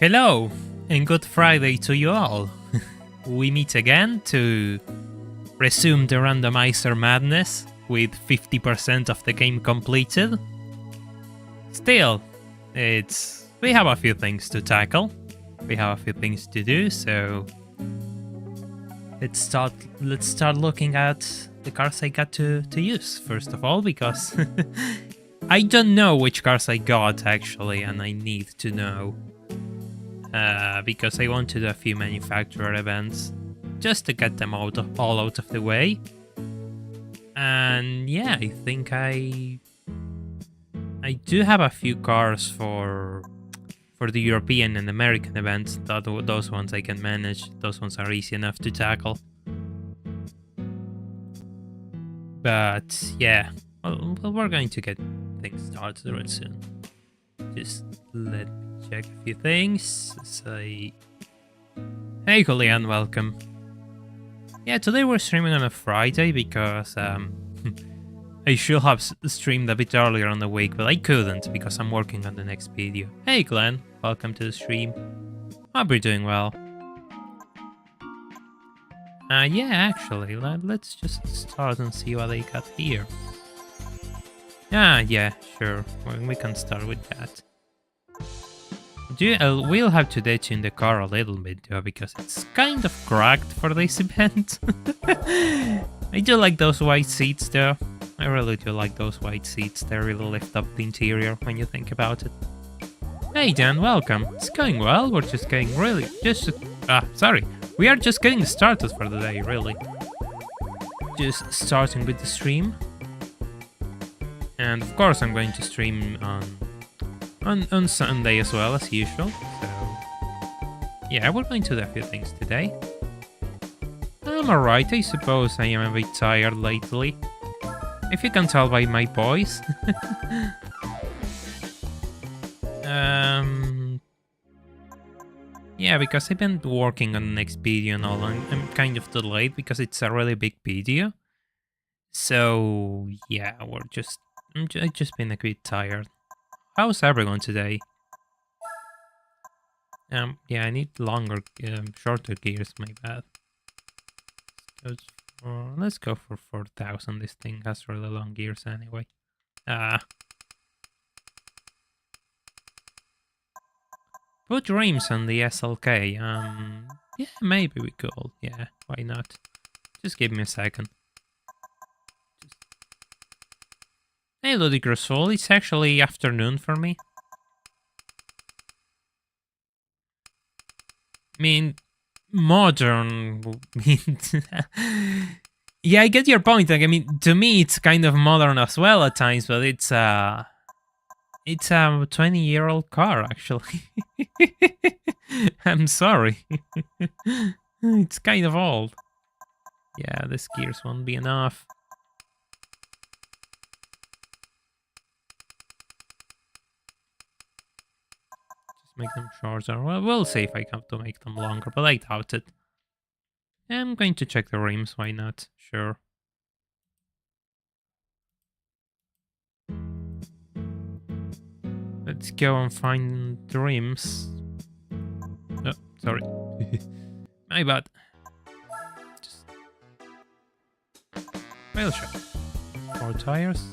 Hello, and good Friday to you all. We meet again to resume the randomizer madness with 50% of the game completed. Still, we have a few things to tackle. We have a few things to do, so let's start looking at the cars I got to use first of all, because I don't know which cars I got actually, and I need to know. Because I want to do a few manufacturer events just to get them all out of the way. And yeah, I think I do have a few cars for the European and American events. Those ones I can manage. Those ones are easy enough to tackle. But yeah, well, we're going to get things started real soon. Just let me check a few things. Say, hey Julian, welcome. Yeah, today we're streaming on a Friday because I should have streamed a bit earlier on the week, but I couldn't because I'm working on the next video. Hey Glenn, welcome to the stream. Hope you're doing well. Yeah, actually, let's just start and see what I got here. Yeah, sure. We can start with that. We'll have to detune the car a little bit though, because it's kind of cracked for this event. I do like those white seats though. I really do like those white seats. They really lift up the interior when you think about it. Hey Dan, welcome. It's going well. We're just getting we are just getting started for the day, really. Just starting with the stream. And of course I'm going to stream on Sunday as well, as usual. So yeah, we're going to do a few things today. I'm alright, I suppose. I am a bit tired lately, if you can tell by my voice. Yeah, because I've been working on the next video and all, and I'm kind of delayed because it's a really big video. So yeah, I've just been a bit tired. How's everyone today? Yeah, I need shorter gears, my bad. Let's go for 4,000. This thing has really long gears anyway. Put rims on the SLK. Yeah, maybe we could. Yeah, why not? Just give me a second. Hey, Ludicrous Soul, it's actually afternoon for me. I mean, modern. Yeah, I get your point. Like, I mean, to me, it's kind of modern as well at times, but it's a 20-year-old car, actually. I'm sorry. It's kind of old. Yeah, this gears won't be enough. Make them shorter. Well, we'll see if I have to make them longer, but I doubt it. I'm going to check the rims, why not? Sure. Let's go and find the rims. Oh, sorry. My bad. Just... Well, sure. 4 tires.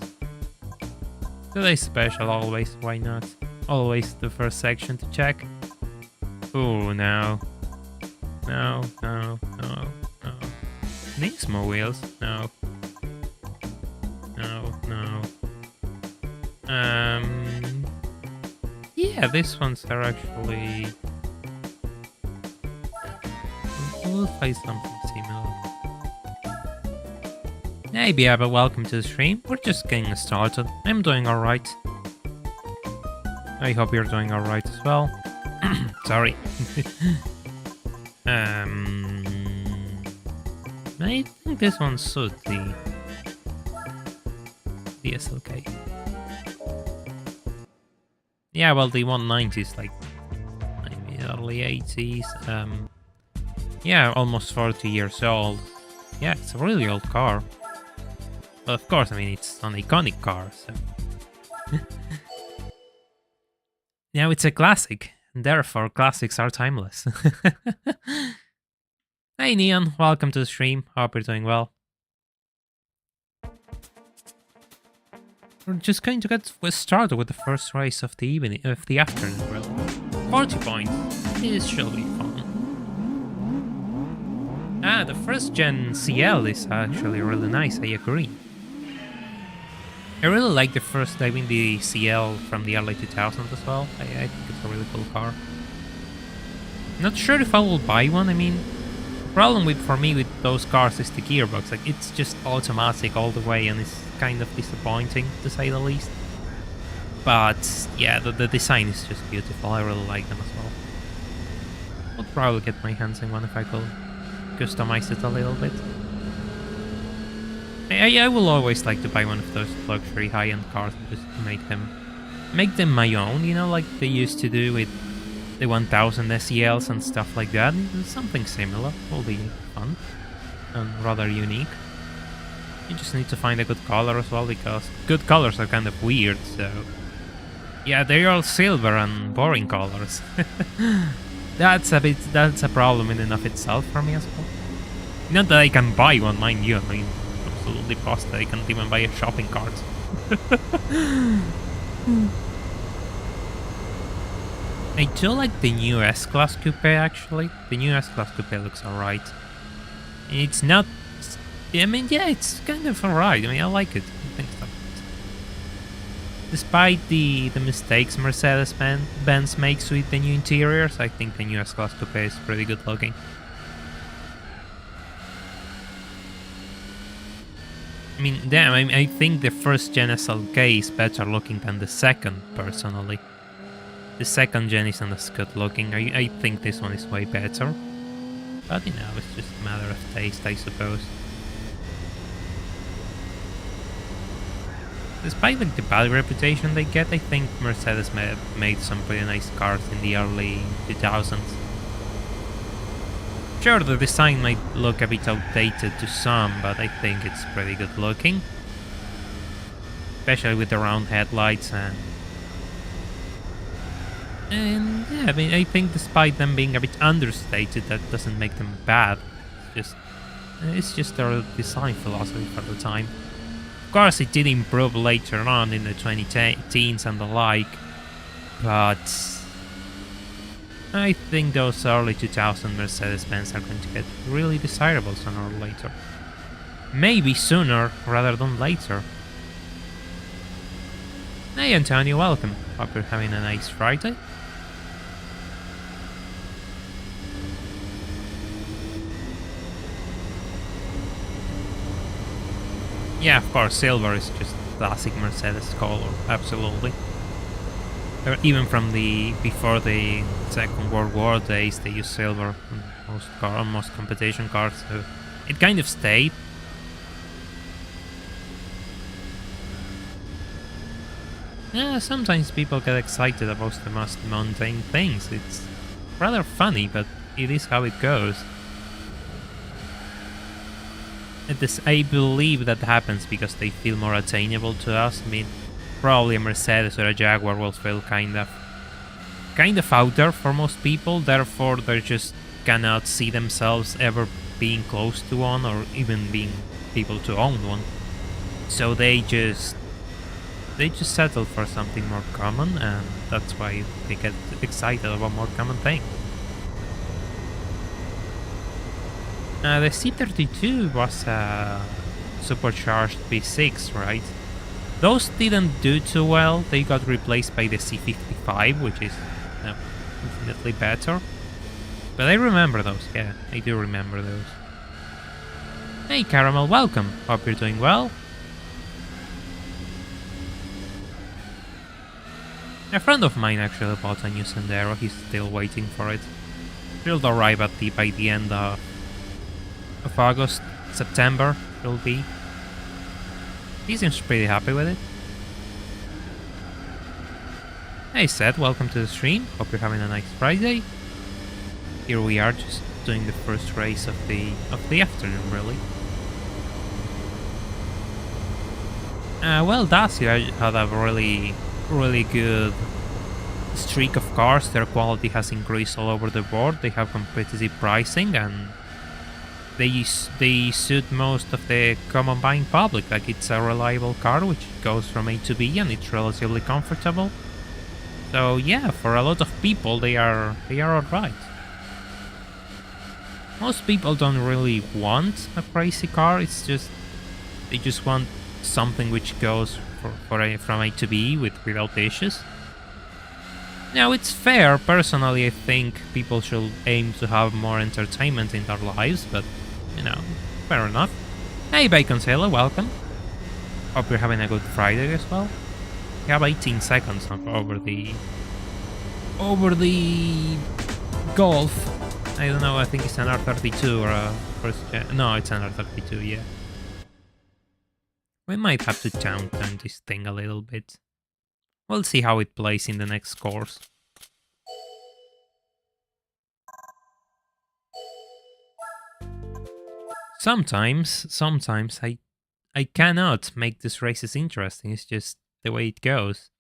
Today's special, always, why not? Always the first section to check. Oh, no. No. Nismo wheels? No. Yeah, these ones are actually... We'll find something similar. Hey, Biaba, welcome to the stream. We're just getting started. I'm doing alright. I hope you're doing alright as well. Sorry. I think this one suits the SLK. Yeah, well, the 190 is like maybe early 80s. Yeah, almost 40 years old. Yeah, it's a really old car. But of course, I mean, it's an iconic car, so... Now it's a classic. Therefore, classics are timeless. Hey Neon, welcome to the stream. Hope you're doing well. We're just going to get started with the first race of the evening, of the afternoon, really. 40 points. This should be fun. The first gen CL is actually really nice, I agree. I really like the the CL from the early 2000s as well. I think it's a really cool car. Not sure if I will buy one. I mean, the problem for me with those cars is the gearbox. Like, it's just automatic all the way, and it's kind of disappointing, to say the least. But yeah, the design is just beautiful. I really like them as well. I'll probably get my hands in one if I could customize it a little bit. I will always like to buy one of those luxury high-end cars and just make them my own, you know, like they used to do with the 1000 SELs and stuff like that. Something similar will be fun and rather unique. You just need to find a good color as well, because good colors are kind of weird, so... Yeah, they're all silver and boring colors. That's a problem in and of itself for me as well. Not that I can buy one, mind you, I mean, absolutely positive I can't even buy a shopping cart. I do like the new S-Class Coupe, actually. The new S-Class Coupe looks alright. It's not... I mean, yeah, it's kind of alright. I mean, I like it. I think so. Despite the mistakes Mercedes-Benz makes with the new interiors, I think the new S-Class Coupe is pretty good looking. I mean, damn, I think the first gen SLK is better looking than the second, personally. The second gen isn't as good looking. I think this one is way better. But, you know, it's just a matter of taste, I suppose. Despite like the bad reputation they get, I think Mercedes made some pretty nice cars in the early 2000s. Sure, the design might look a bit outdated to some, but I think it's pretty good looking. Especially with the round headlights and yeah, I mean, I think despite them being a bit understated, that doesn't make them bad. It's just their design philosophy for the time. Of course, it did improve later on in the 2010s and the like, but I think those early 2000 Mercedes-Benz are going to get really desirable sooner or later. Maybe sooner rather than later. Hey Antonio, welcome. Hope you're having a nice Friday. Yeah, of course, silver is just classic Mercedes color, absolutely. Even from before the Second World War days, they used silver on most competition cars, so it kind of stayed. Yeah, sometimes people get excited about the most mundane things. It's rather funny, but it is how it goes. I believe that happens because they feel more attainable to us. I mean, probably a Mercedes or a Jaguar will feel kind of out there for most people, therefore they just cannot see themselves ever being close to one or even being able to own one. So they just settle for something more common, and that's why they get excited about more common things. The C32 was a supercharged V6, right? Those didn't do too well. They got replaced by the C55, which is infinitely better. But I remember those, yeah, I do remember those. Hey Caramel, welcome. Hope you're doing well. A friend of mine actually bought a new Sandero. He's still waiting for it. It'll arrive by the end of August, September, it'll be. He seems pretty happy with it. Hey Seth, welcome to the stream. Hope you're having a nice Friday. Here we are, just doing the first race of the afternoon, really. Well, Dacia had a really good streak of cars, their quality has increased all over the board. They have competitive pricing, and they suit most of the common buying public. Like, it's a reliable car which goes from A to B, and it's relatively comfortable. So yeah, for a lot of people, they are alright. Most people don't really want a crazy car. It's just they just want something which goes from A to B without issues. Now, it's fair. Personally, I think people should aim to have more entertainment in their lives, but, you know, fair enough. Hey, Bacon Sailor, welcome. Hope you're having a good Friday as well. We have 18 seconds over the Golf. I don't know, I think it's an R32 or a first gen. No, it's an R32, yeah. We might have to down this thing a little bit. We'll see how it plays in the next course. Sometimes I cannot make these races interesting. It's just the way it goes.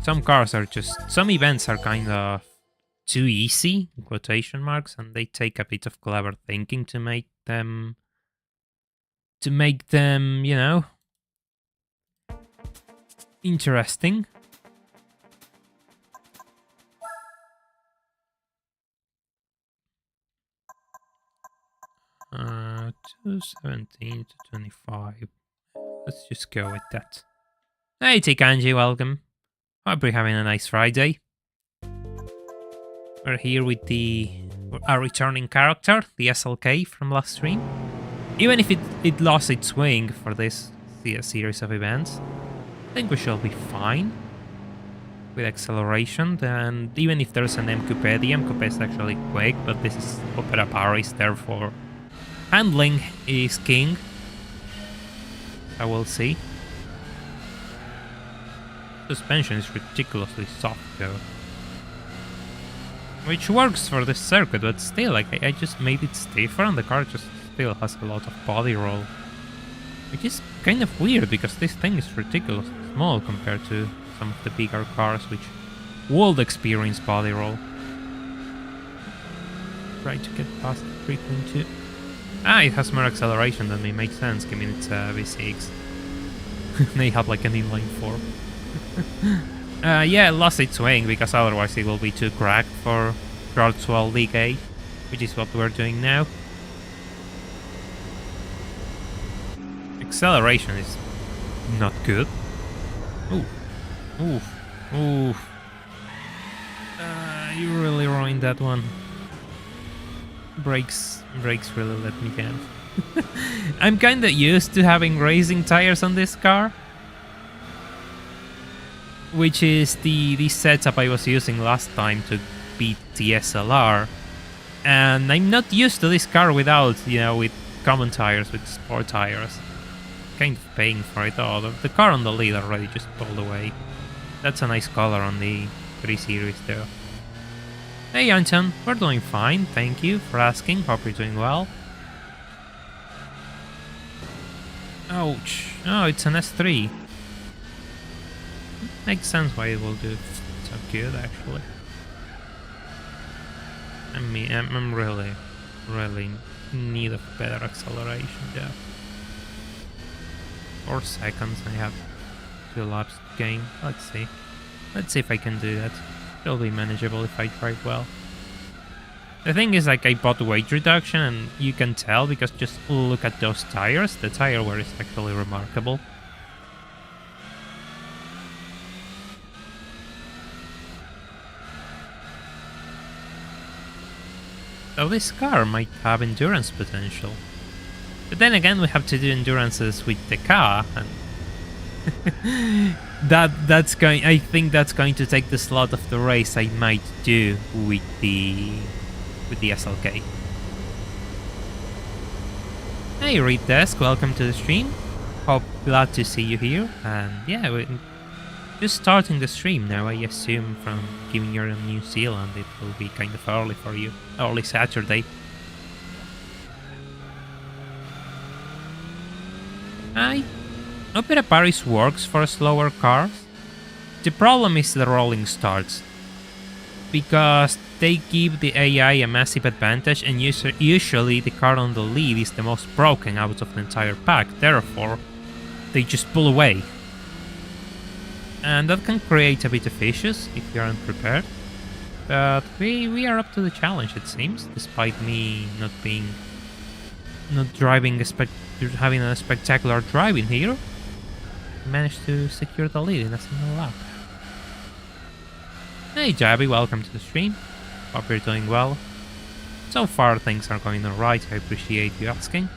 Some cars are just... Some events are kind of too easy, in quotation marks, and they take a bit of clever thinking to make them... you know, interesting. Uh, 217 to 25. Let's just go with that. Hey, Tikanji, welcome. Hope you're having a nice Friday. We're here with our returning character, the SLK from last stream. Even if it lost its wing for this series of events, I think we shall be fine with acceleration. And even if there's an MQP, the MQP is actually quick, but this is Opera Paris, therefore handling is king. I will see. Suspension is ridiculously soft though, which works for this circuit, but still, like, I just made it stiffer and the car just still has a lot of body roll, which is kind of weird because this thing is ridiculously small compared to some of the bigger cars which would experience body roll. Try to get past 3.2. Ah, it has more acceleration than me, makes sense, given it's a V6. They have like an inline 4. Yeah, it lost its wing because otherwise it will be too cracked for Short League A, which is what we're doing now. Acceleration is not good. Ooh. Ooh. Ooh. You really ruined that one. Brakes really let me down. I'm kinda used to having racing tires on this car, which is the setup I was using last time to beat the SLR. And I'm not used to this car without, you know, with common tires, with sport tires. Kind of paying for it all. The car on the lead already just pulled away. That's a nice color on the 3 Series though. Hey Anton, we're doing fine, thank you for asking, hope you're doing well. Ouch, oh, it's an S3. Makes sense why it will do so good, actually. I mean, I'm really in need of better acceleration there. 4 seconds, I have 2 laps to gain. Let's see if I can do that. It'll be manageable if I drive well. The thing is, like, I bought weight reduction, and you can tell because just look at those tires. The tire wear is actually remarkable. So this car might have endurance potential. But then again, we have to do endurances with the car, and I think that's going to take the slot of the race I might do with the SLK. Hey Reed Desk, welcome to the stream. Glad to see you here. And yeah, we're just starting the stream now, I assume, from given you're in New Zealand, it will be kind of early for you. Early Saturday. Opera Paris works for slower cars. The problem is the rolling starts, because they give the AI a massive advantage, and usually the car on the lead is the most broken out of the entire pack, therefore they just pull away. And that can create a bit of issues if you aren't prepared. But we are up to the challenge, it seems, despite me not having a spectacular drive in here. I managed to secure the lead in a single lap. Hey Jabby, welcome to the stream. Hope you're doing well. So far things are going alright, I appreciate you asking.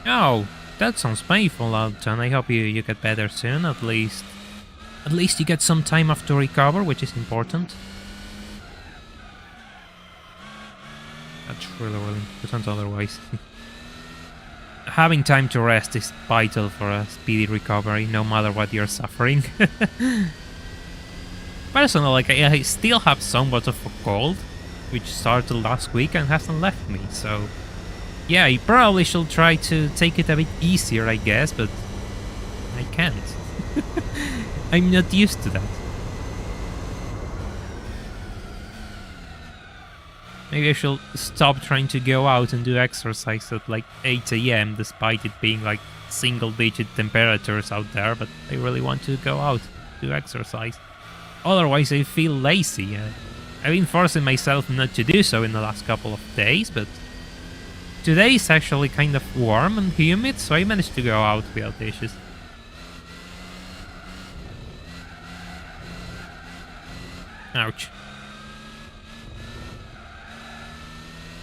Oh, that sounds painful, Alton. I hope you get better soon, at least you get some time off to recover, which is important. That's really important otherwise. Having time to rest is vital for a speedy recovery, no matter what you're suffering. Personally, like, I still have somewhat of a cold, which started last week and hasn't left me, so... Yeah, I probably should try to take it a bit easier, I guess, but... I can't. I'm not used to that. Maybe I should stop trying to go out and do exercise at like 8 AM, despite it being like single-digit temperatures out there, but I really want to go out, do exercise. Otherwise I feel lazy. I've been forcing myself not to do so in the last couple of days, but today is actually kind of warm and humid, so I managed to go out without issues. Ouch.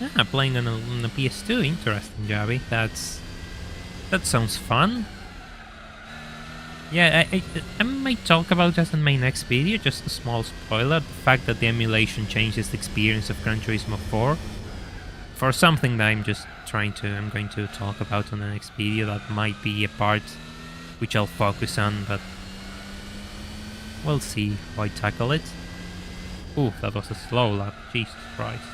Yeah, playing on a PS2, interesting, Javi. That sounds fun. Yeah, I might talk about that in my next video, just a small spoiler, the fact that the emulation changes the experience of Gran Turismo 4. For something that I'm going to talk about on the next video, that might be a part which I'll focus on, but we'll see how I tackle it. Ooh, that was a slow lap, Jesus Christ.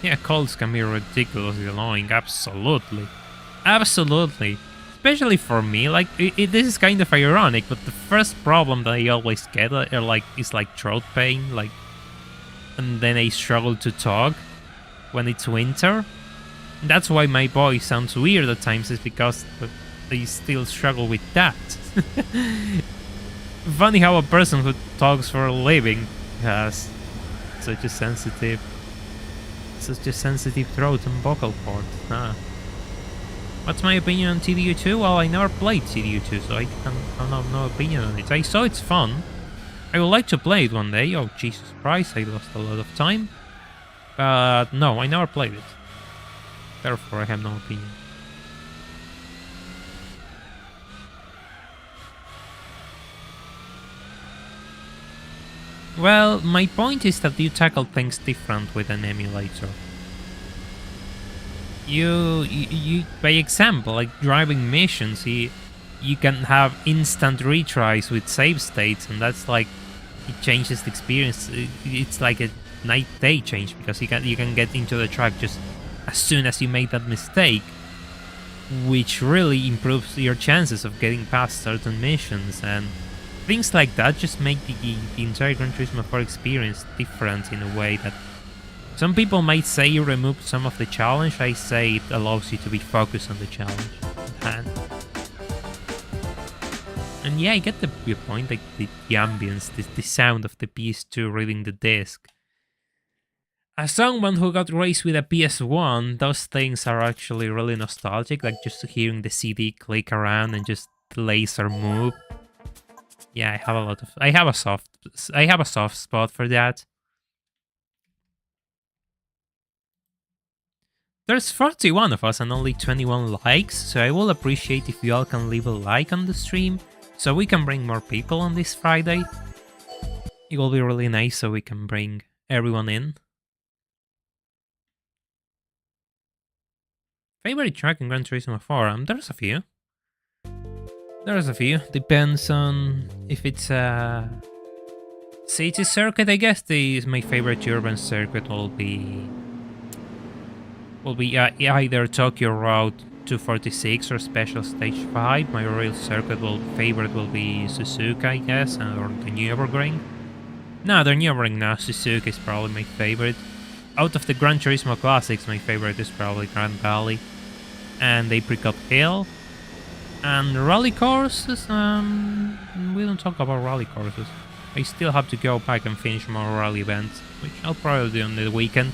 Yeah, colds can be ridiculously annoying, absolutely. Absolutely. Especially for me, like, this is kind of ironic, but the first problem that I always get is like throat pain, like, and then I struggle to talk when it's winter. And that's why my voice sounds weird at times, is because I still struggle with that. Funny how a person who talks for a living has such a sensitive throat and vocal cord. What's my opinion on TDU2? Well, I never played TDU2, so I have no opinion on it. I saw it's fun. I would like to play it one day. Oh, Jesus Christ, I lost a lot of time. But no, I never played it. Therefore, I have no opinion. Well, my point is that you tackle things different with an emulator. You by example, like driving missions, you can have instant retries with save states, and that's like, it changes the experience. It's like a night-day change, because you can get into the track just as soon as you make that mistake, which really improves your chances of getting past certain missions, and things like that just make the entire Gran Turismo 4 experience different in a way that some people might say you removed some of the challenge. I say it allows you to be focused on the challenge at hand. And yeah, I get your point, like the ambience, the sound of the PS2 reading the disc. As someone who got raised with a PS1, those things are actually really nostalgic, like just hearing the CD click around and just the laser move. Yeah, I have a soft spot for that. There's 41 of us and only 21 likes, so I will appreciate if you all can leave a like on the stream, so we can bring more people on this Friday. It will be really nice, so we can bring everyone in. Favorite track in Gran Turismo 4? There's a few. Depends on if it's a city circuit, I guess. My favorite urban circuit will be will be either Tokyo Road 246 or Special Stage 5. My real favorite will be Suzuka, I guess, or the Nürburgring. No, the Nürburgring now. Suzuka is probably my favorite. Out of the Gran Turismo classics, my favorite is probably Grand Valley and Apricot Hill. And rally courses, we don't talk about rally courses. I still have to go back and finish more rally events, which I'll probably do on the weekend.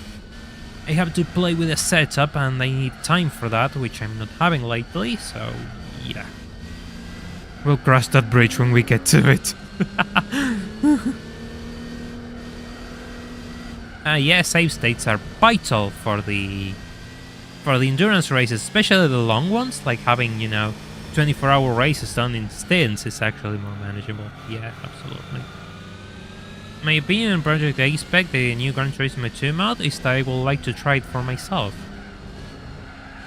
I have to play with a setup and I need time for that, which I'm not having lately, so yeah. We'll cross that bridge when we get to it. Yeah, save states are vital for the endurance races, especially the long ones, like having, 24-hour races done in stints is actually more manageable. Yeah, absolutely. My opinion on Project A-Spec, the new Gran Turismo 2 mod, is that I would like to try it for myself.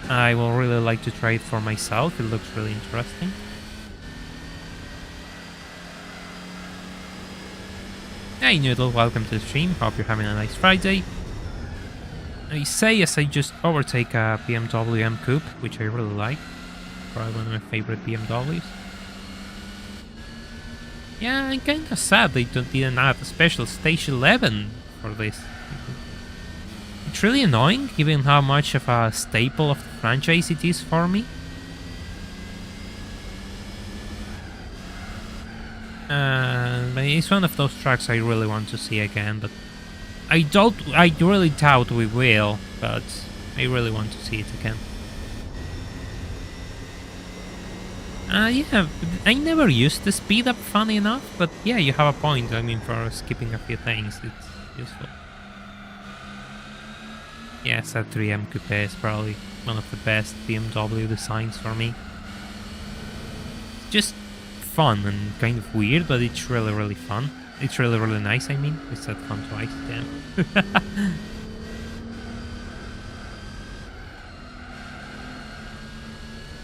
I will really like to try it for myself, it looks really interesting. Hey Noodle, welcome to the stream, hope you're having a nice Friday. I say as I just overtake a BMW M Coupe, which I really like. Probably one of my favorite BMWs. Yeah, I'm kinda sad they didn't add a special stage 11 for this. It's really annoying, given how much of a staple of the franchise it is for me. It's one of those tracks I really want to see again, but I really doubt we will, but I really want to see it again. Yeah, I never used the speed up, funny enough, but yeah, you have a point. I mean, for skipping a few things, it's useful. Yeah, Z3M Coupe is probably one of the best BMW designs for me. It's just fun and kind of weird, but it's really, really fun. It's really, really nice, I mean. I said fun twice, damn.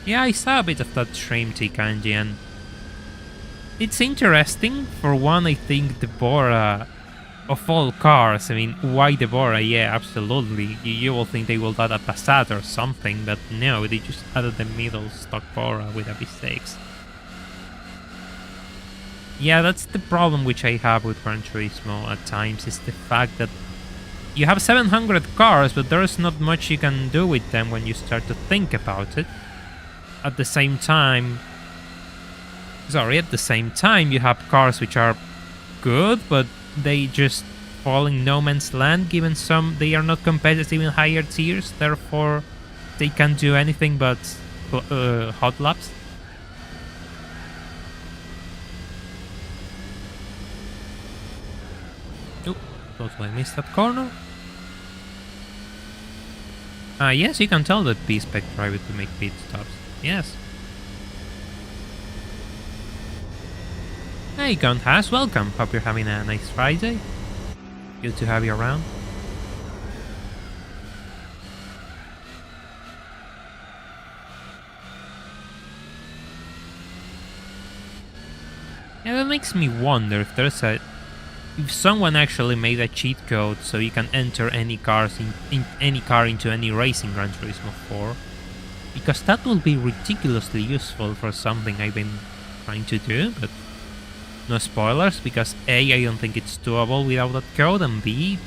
Yeah, I saw a bit of that Stream Kanji, and it's interesting. For one, I think the Bora, of all cars, I mean, why the Bora? Yeah, absolutely. You will think they will add a Passat or something, but no, they just added the middle stock Bora with a V6. Yeah, that's the problem which I have with Gran Turismo at times, is the fact that you have 700 cars, but there's not much you can do with them when you start to think about it. At the same time, you have cars which are good, but they just fall in no man's land, given they are not competitive in higher tiers, therefore they can't do anything but hot laps. Oh, totally missed that corner. Yes, you can tell that B-Spec tried to make pit stops. Yes. Hey Gunhas, welcome. Hope you're having a nice Friday. Good to have you around. Yeah, that makes me wonder if someone actually made a cheat code so you can enter any cars in any car into any racing Gran Turismo 4. Because that will be ridiculously useful for something I've been trying to do, but no spoilers, because A, I don't think it's doable without that code, and B,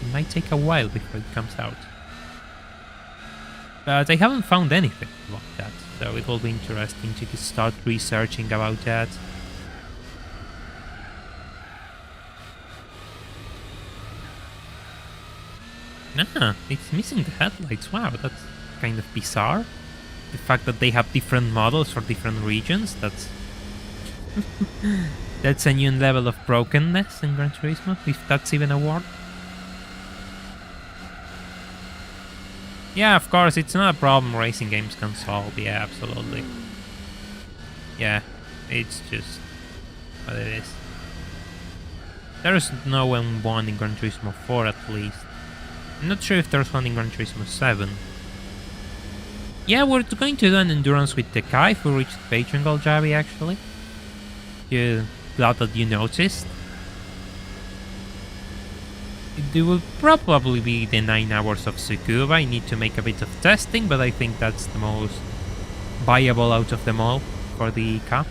it might take a while before it comes out. But I haven't found anything like that, so it will be interesting to start researching about that. Nah, it's missing the headlights, wow, that's kind of bizarre. The fact that they have different models for different regions, that's that's a new level of brokenness in Gran Turismo, if that's even a word. Yeah, of course, it's not a problem racing games can solve, yeah, absolutely. Yeah, it's just what it is. There's no one in Gran Turismo 4 at least. I'm not sure if there's one in Gran Turismo 7. Yeah, we're going to do an endurance with Tekai if we reach the Patreon goal, Javi, actually. Glad that you noticed. It will probably be the 9 hours of Tsukuba. I need to make a bit of testing, but I think that's the most viable out of them all for the cup.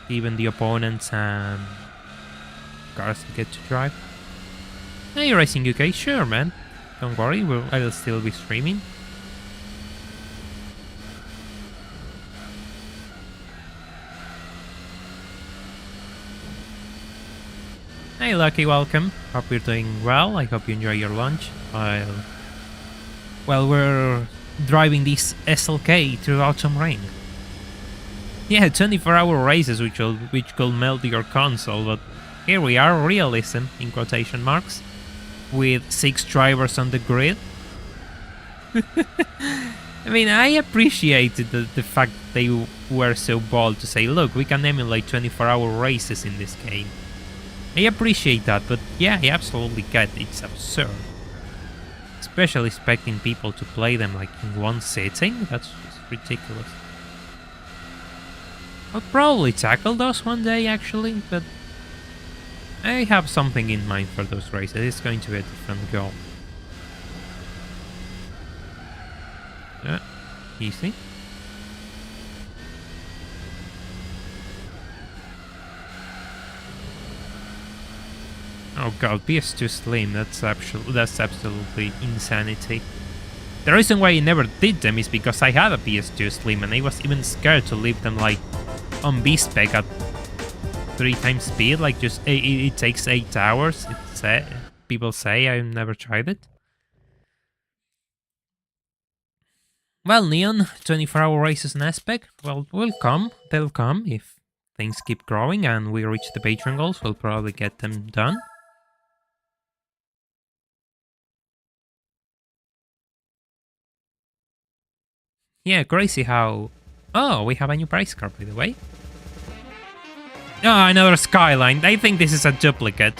Even the opponents and cars I get to drive. Hey, Racing UK, sure man. Don't worry, I'll still be streaming. Hey Lucky, welcome. Hope you're doing well. I hope you enjoy your lunch while we're driving this SLK through Autumn Rain. Yeah, 24-hour races which could melt your console, but here we are, realism in quotation marks, with 6 drivers on the grid. I mean, I appreciated the fact that they were so bold to say, look, we can emulate 24-hour races in this game. I appreciate that, but yeah, I absolutely get it. It's absurd. Especially expecting people to play them like in one sitting, that's just ridiculous. I'll probably tackle those one day actually, but I have something in mind for those races. It's going to be a different goal. Yeah, easy. Oh god, PS2 Slim, that's absolutely insanity. The reason why I never did them is because I had a PS2 Slim and I was even scared to leave them like on B-Spec at 3 times speed, like just it takes 8 hours, people say. I've never tried it. Well, Neon, 24-hour races in aspect, well, will come, they'll come if things keep growing and we reach the Patreon goals, we'll probably get them done. Yeah, crazy how... Oh, we have a new price card, by the way. Oh, another Skyline. I think this is a duplicate.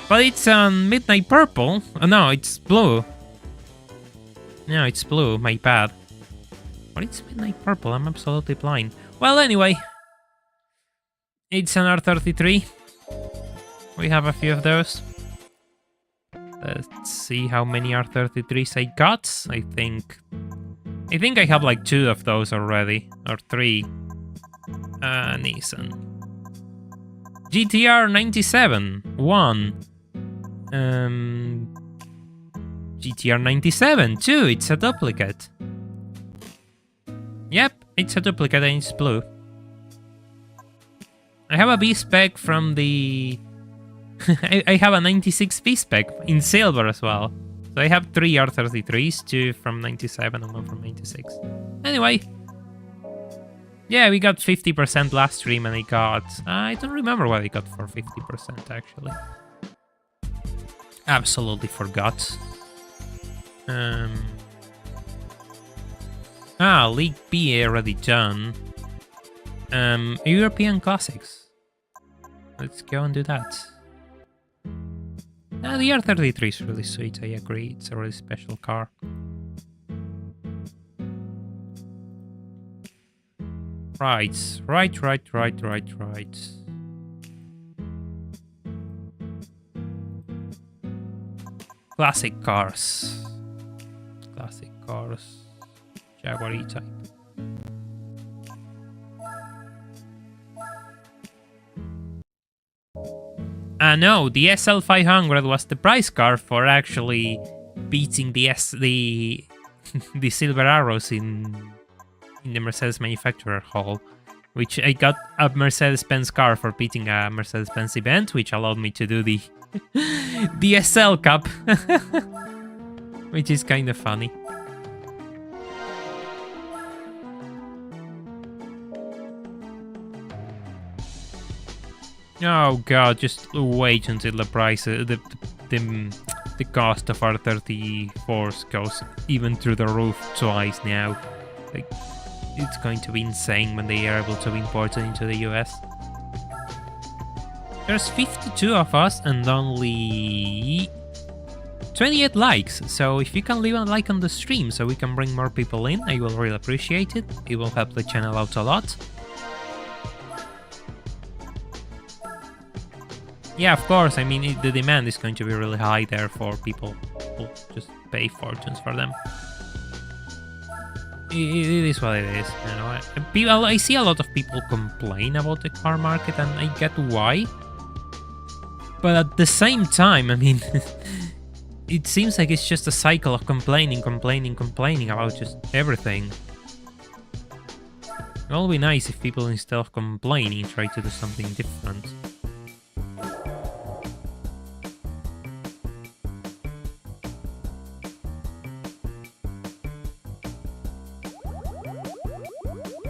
But it's midnight purple. Oh, no, it's blue. No, it's blue. My bad. But it's midnight purple. I'm absolutely blind. Well, anyway. It's an R33. We have a few of those. Let's see how many R33s I got. I think I have like 2 of those already. Or 3. Nissan. GTR 97, 1. GTR 97, 2, it's a duplicate. Yep, it's a duplicate and it's blue. I have a B-Spec from the... I have a 96 B-Spec in silver as well. So I have 3 R33s, 2 from 97 and 1 from 96. Anyway. Yeah, we got 50% last stream and I don't remember what I got for 50% actually. Absolutely forgot. League B already done. European Classics. Let's go and do that. The R33 is really sweet, I agree. It's a really special car. Right. Classic cars. Jaguar E-Type. No, the SL500 was the prize car for actually beating the Silver Arrows in the Mercedes Manufacturer Hall, which I got a Mercedes-Benz car for beating a Mercedes-Benz event, which allowed me to do the SL Cup, which is kind of funny. Oh god, just wait until the price, the cost of R34s goes even through the roof twice now. Like, it's going to be insane when they are able to import it into the US. There's 52 of us and only 28 likes, so if you can leave a like on the stream so we can bring more people in, I will really appreciate it. It will help the channel out a lot. Yeah, of course. I mean, the demand is going to be really high, therefore people will just pay fortunes for them. It is what it is. You know, I see a lot of people complain about the car market, and I get why. But at the same time, I mean, it seems like it's just a cycle of complaining about just everything. It will be nice if people, instead of complaining, try to do something different.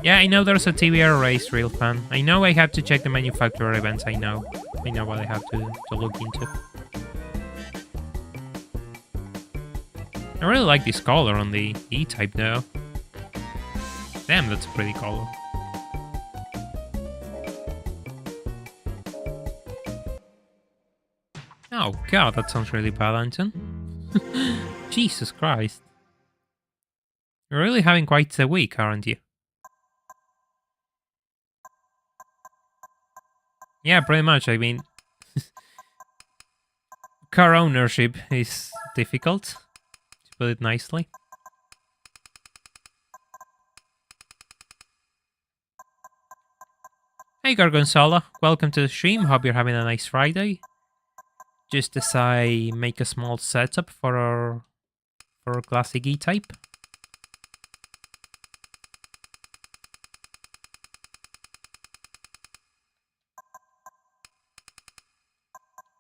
Yeah, I know there's a TBR race, real fan. I know I have to check the manufacturer events, I know what I have to look into. I really like this color on the E-Type, though. Damn, that's a pretty color. Oh god, that sounds really bad, Anton. Jesus Christ. You're really having quite a week, aren't you? Yeah, pretty much. I mean, car ownership is difficult, to put it nicely. Hey Gorgonzola, welcome to the stream. Hope you're having a nice Friday. Just as I make a small setup for our classic E-Type.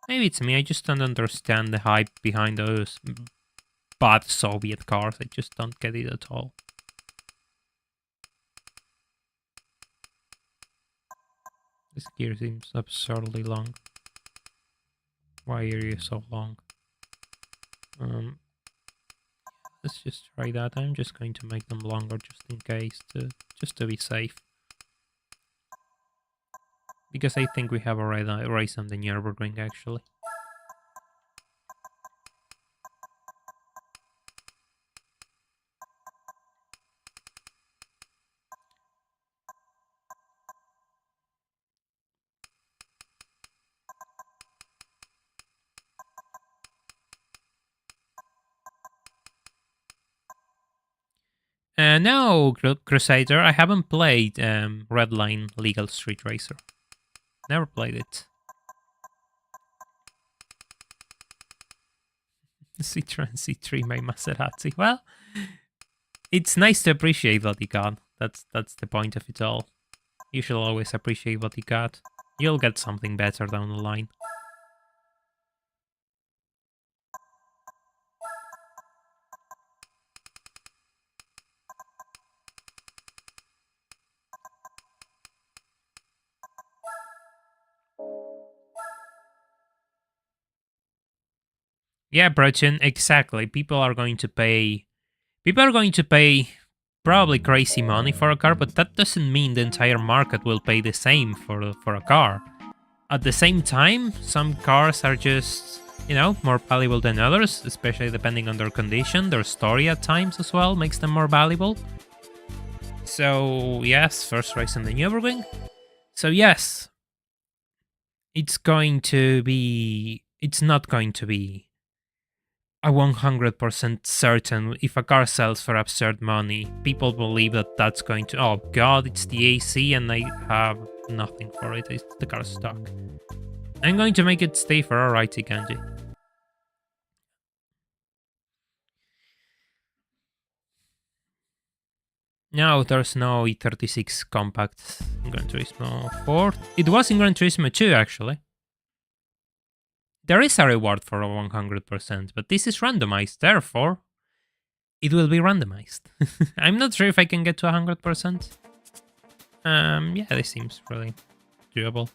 Maybe it's me, I just don't understand the hype behind those bad Soviet cars. I just don't get it at all. This gear seems absurdly long. Why are you so long? Let's just try that. I'm just going to make them longer just in case, just to be safe. Because I think we have a race on the Nürburgring, actually. No, Crusader, I haven't played Redline Legal Street Racer. Never played it. Citroen C3 by Maserati. Well, it's nice to appreciate what you got. That's the point of it all. You should always appreciate what you got. You'll get something better down the line. Yeah, Brochin, exactly. People are going to pay probably crazy money for a car, but that doesn't mean the entire market will pay the same for a car. At the same time, some cars are just, you know, more valuable than others, especially depending on their condition. Their story at times as well makes them more valuable. So, yes, first race in the Nürburgring. So, yes, it's not going to be a 100% certain. If a car sells for absurd money, people believe that that's going to, oh god, it's the AC and I have nothing for it, the car's stuck. I'm going to make it stay for alright, Kanji. No, there's no E36 compact in Gran Turismo 4. It was in Gran Turismo 2, actually. There is a reward for a 100%, but this is randomized, therefore it will be randomized. I'm not sure if I can get to 100%. Yeah, this seems really doable.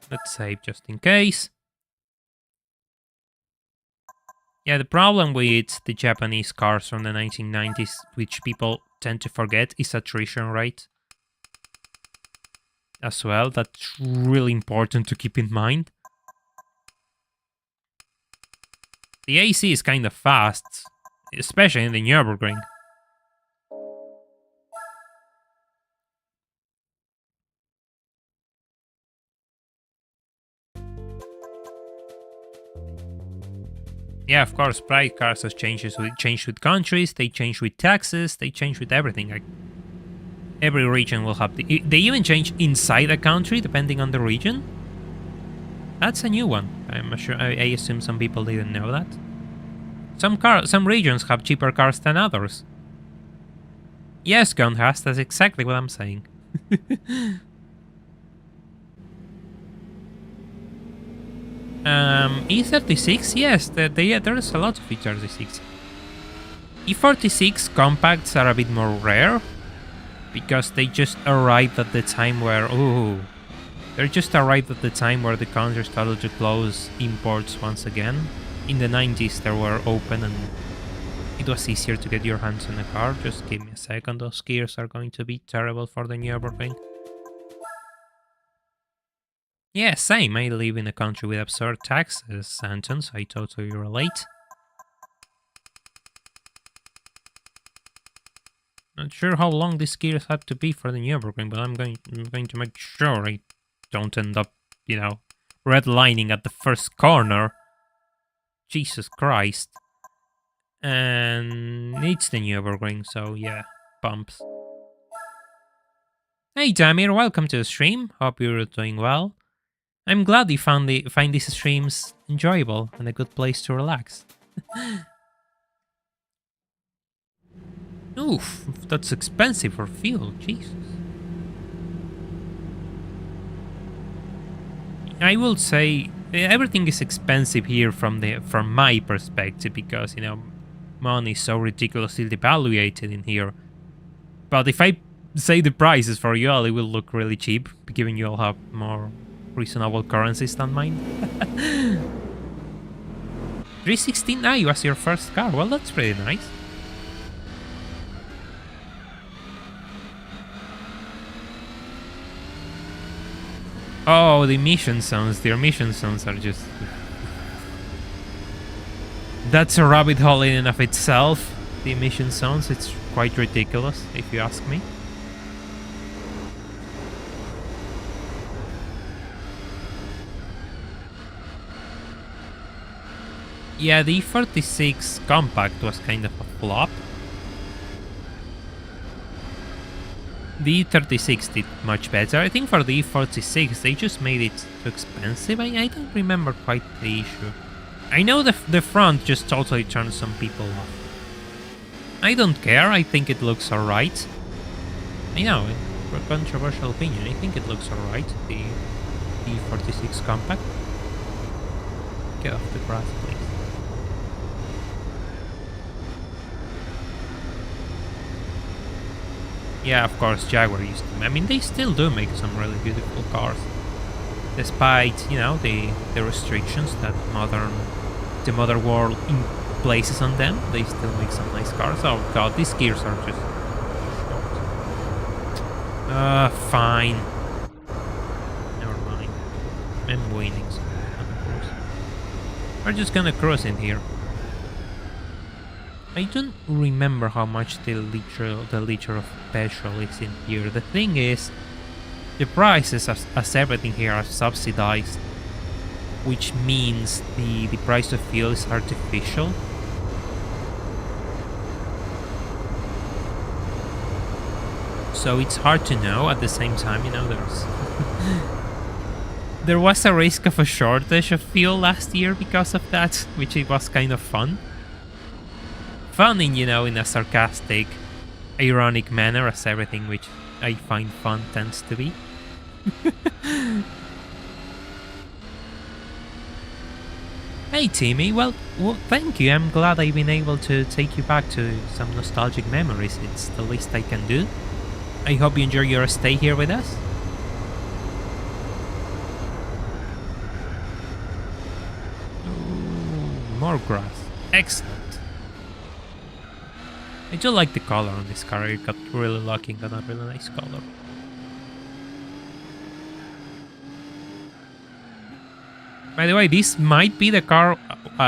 Let's save just in case. Yeah, the problem with the Japanese cars from the 1990s, which people tend to forget, is attrition rate. As well, that's really important to keep in mind. The AC is kind of fast, especially in the Nürburgring. Yeah, of course, private cars has changed with countries, they change with taxes, they change with everything. Like, every region will have they even change inside a country depending on the region. That's a new one. I'm sure. I assume some people didn't know that. Some regions have cheaper cars than others. Yes, Gun has. That's exactly what I'm saying. E36, yes, there's a lot of E36. E46 compacts are a bit more rare because they just arrived at the time where the country started to close imports once again. In the 90s they were open and it was easier to get your hands on a car. Just give me a second, those gears are going to be terrible for the Nürburgring. Yeah, same. I live in a country with absurd taxes, Anton, so I totally relate. Not sure how long these gears have to be for the Nürburgring, but I'm going to make sure I don't end up, redlining at the first corner. Jesus Christ. And it's the Nürburgring, so yeah, bumps. Hey Damir, welcome to the stream. Hope you're doing well. I'm glad you find these streams enjoyable and a good place to relax. Oof, that's expensive for fuel, Jesus. I will say everything is expensive here from my perspective because, money is so ridiculously devaluated in here. But if I say the prices for you all, it will look really cheap, given you all have more reasonable currencies than mine. 316i was your first car. Well, that's pretty nice. Oh, the emission zones. The emission zones are just... That's a rabbit hole in and of itself. The emission zones. It's quite ridiculous, if you ask me. Yeah, the E46 compact was kind of a flop. The E36 did much better. I think for the E46 they just made it too expensive. I don't remember quite the issue. I know the front just totally turned some people off. I don't care, I think it looks alright. I know, for a controversial opinion, I think it looks alright, the E46 compact. Get off the grass, please. Yeah, of course, Jaguar used to. I mean, they still do make some really beautiful cars. Despite, the restrictions that the modern world places on them, they still make some nice cars. Oh god, these gears are just... fine. Never mind. I'm winning, so we're just gonna cruise in here. I don't remember how much the liter of petrol is in here. The thing is, the prices as everything here are subsidized, which means the price of fuel is artificial. So it's hard to know. At the same time, there's there was a risk of a shortage of fuel last year because of that, which it was kind of fun. Fun in, in a sarcastic, ironic manner, as everything which I find fun tends to be. Hey Timmy, well, thank you. I'm glad I've been able to take you back to some nostalgic memories. It's the least I can do. I hope you enjoy your stay here with us. Ooh, more grass. Excellent. I do like the color on this car. I got really lucky and got a really nice color. By the way, this might be the car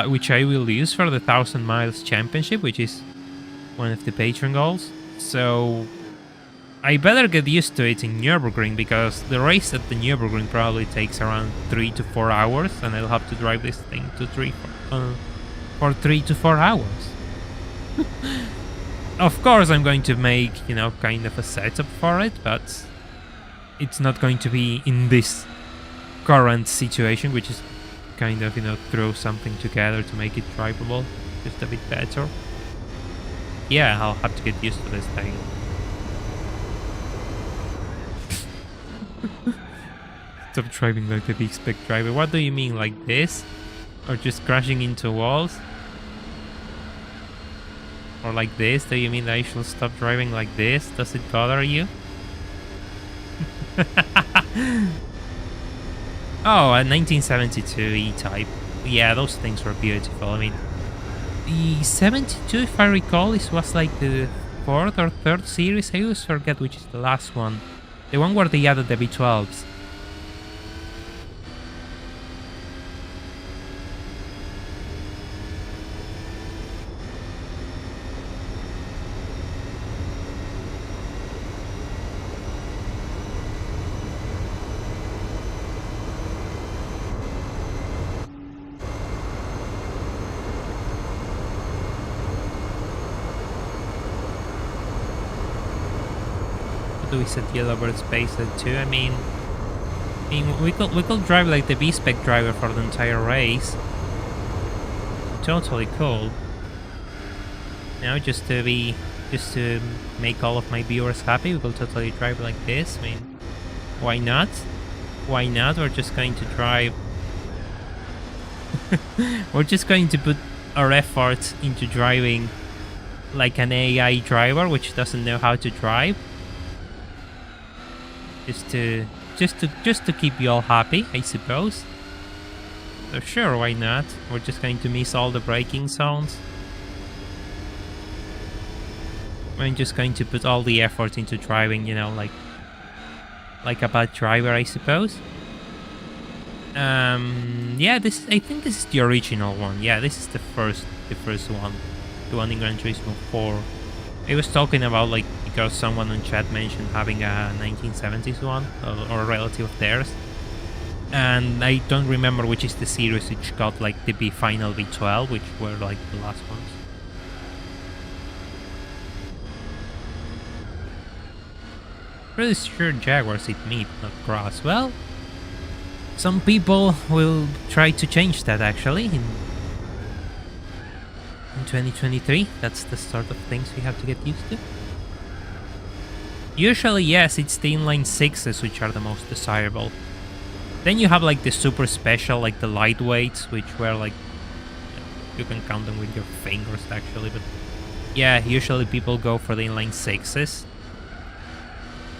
which I will use for the 1000 miles championship, which is one of the Patreon goals. So I better get used to it in Nürburgring, because the race at the Nürburgring probably takes around 3 to 4 hours, and I'll have to drive this thing to for 3 to 4 hours. Of course, I'm going to make, kind of a setup for it, but it's not going to be in this current situation, which is kind of, throw something together to make it drivable just a bit better. Yeah, I'll have to get used to this thing. Stop driving like the big spec driver. What do you mean, like this? Or just crashing into walls? Or like this? Do you mean that I should stop driving like this? Does it bother you? Oh, a 1972 E-Type. Yeah, those things were beautiful. I mean, the 72, if I recall, this was like the 4th or 3rd series. I always forget which is the last one. The one where they added the V12s. Do we set Yellowbird Space at 2? I mean we could drive like the B-Spec driver for the entire race. Totally cool. Just to make all of my viewers happy, we will totally drive like this. I mean, why not? Why not? We're just going to drive. We're just going to put our effort into driving like an AI driver which doesn't know how to drive. Just to keep you all happy, I suppose. So sure, why not? We're just going to miss all the braking zones. I'm just going to put all the effort into driving, like a bad driver, I suppose. Yeah, I think this is the original one. Yeah, this is the first one, the one in Gran Turismo 4. I was talking about because someone in chat mentioned having a 1970s one or a relative of theirs, and I don't remember which is the series which got the final V12, which were the last ones. Pretty sure Jaguars eat meat, not grass. Well, some people will try to change that actually in 2023. That's the sort of things we have to get used to. Usually, yes, it's the inline 6s which are the most desirable. Then you have the super special, the lightweights, which were you can count them with your fingers actually, but yeah, usually people go for the inline 6s.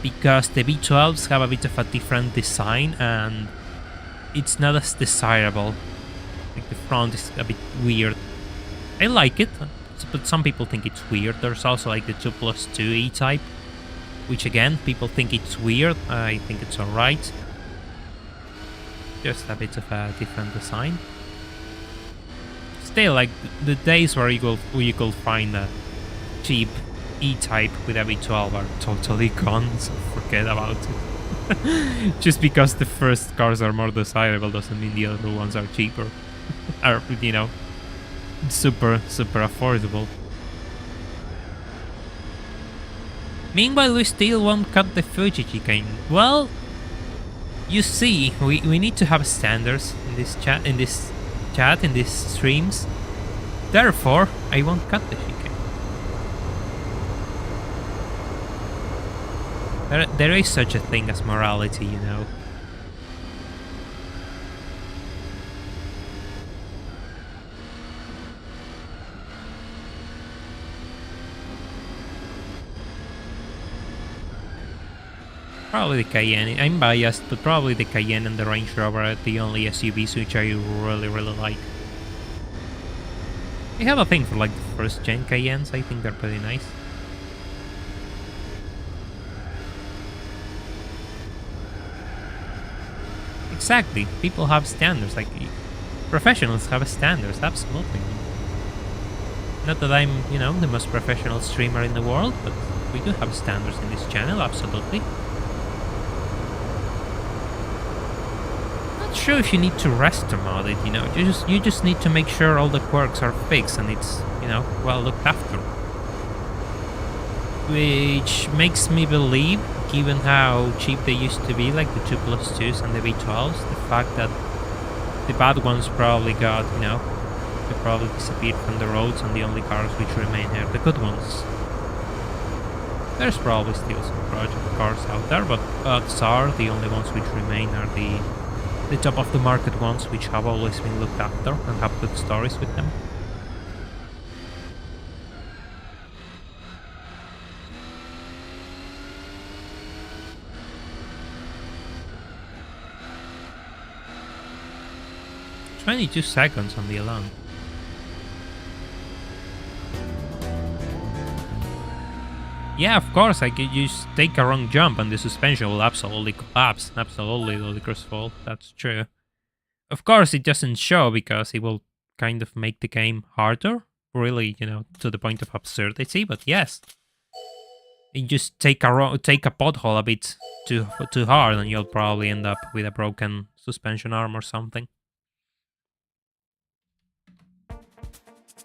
Because the V12s have a bit of a different design and it's not as desirable. The front is a bit weird. I like it, but some people think it's weird. There's also the 2+2 E-Type, which again, people think it's weird. I think it's alright. Just a bit of a different design. Still, the days where you could find a cheap E-Type with a V12 are totally gone, so forget about it. Just because the first cars are more desirable doesn't mean the other ones are cheaper. Are, super affordable. Meanwhile, we still won't cut the Fuji chicken. Well, you see, we need to have standards in this chat, in these streams. Therefore, I won't cut the chicken. There is such a thing as morality, Probably the Cayenne. I'm biased, but probably the Cayenne and the Range Rover are the only SUVs which I really like. I have a thing for the first gen Cayennes. I think they're pretty nice. Exactly. People have standards. Professionals have standards. Absolutely. Not that I'm, the most professional streamer in the world, but we do have standards in this channel. Absolutely. not sure if you need to restore mod it, you know. You just need to make sure all the quirks are fixed and it's, you know, well looked after. Which makes me believe, given how cheap they used to be, like the 2+2s and the V12s, the fact that the bad ones probably got, you know, they probably disappeared from the roads and the only cars which remain are the good ones. There's probably still some project cars out there, but odds are the only ones which remain are the top of the market ones which have always been looked after and have good stories with them. "22 seconds on the alarm." Yeah, of course, I could just take a wrong jump and the suspension will absolutely collapse. Absolutely, Ludicrous Fall, that's true. Of course, it doesn't show because it will kind of make the game harder. Really, you know, to the point of absurdity, but yes. You just take a pothole a bit too hard and you'll probably end up with a broken suspension arm or something.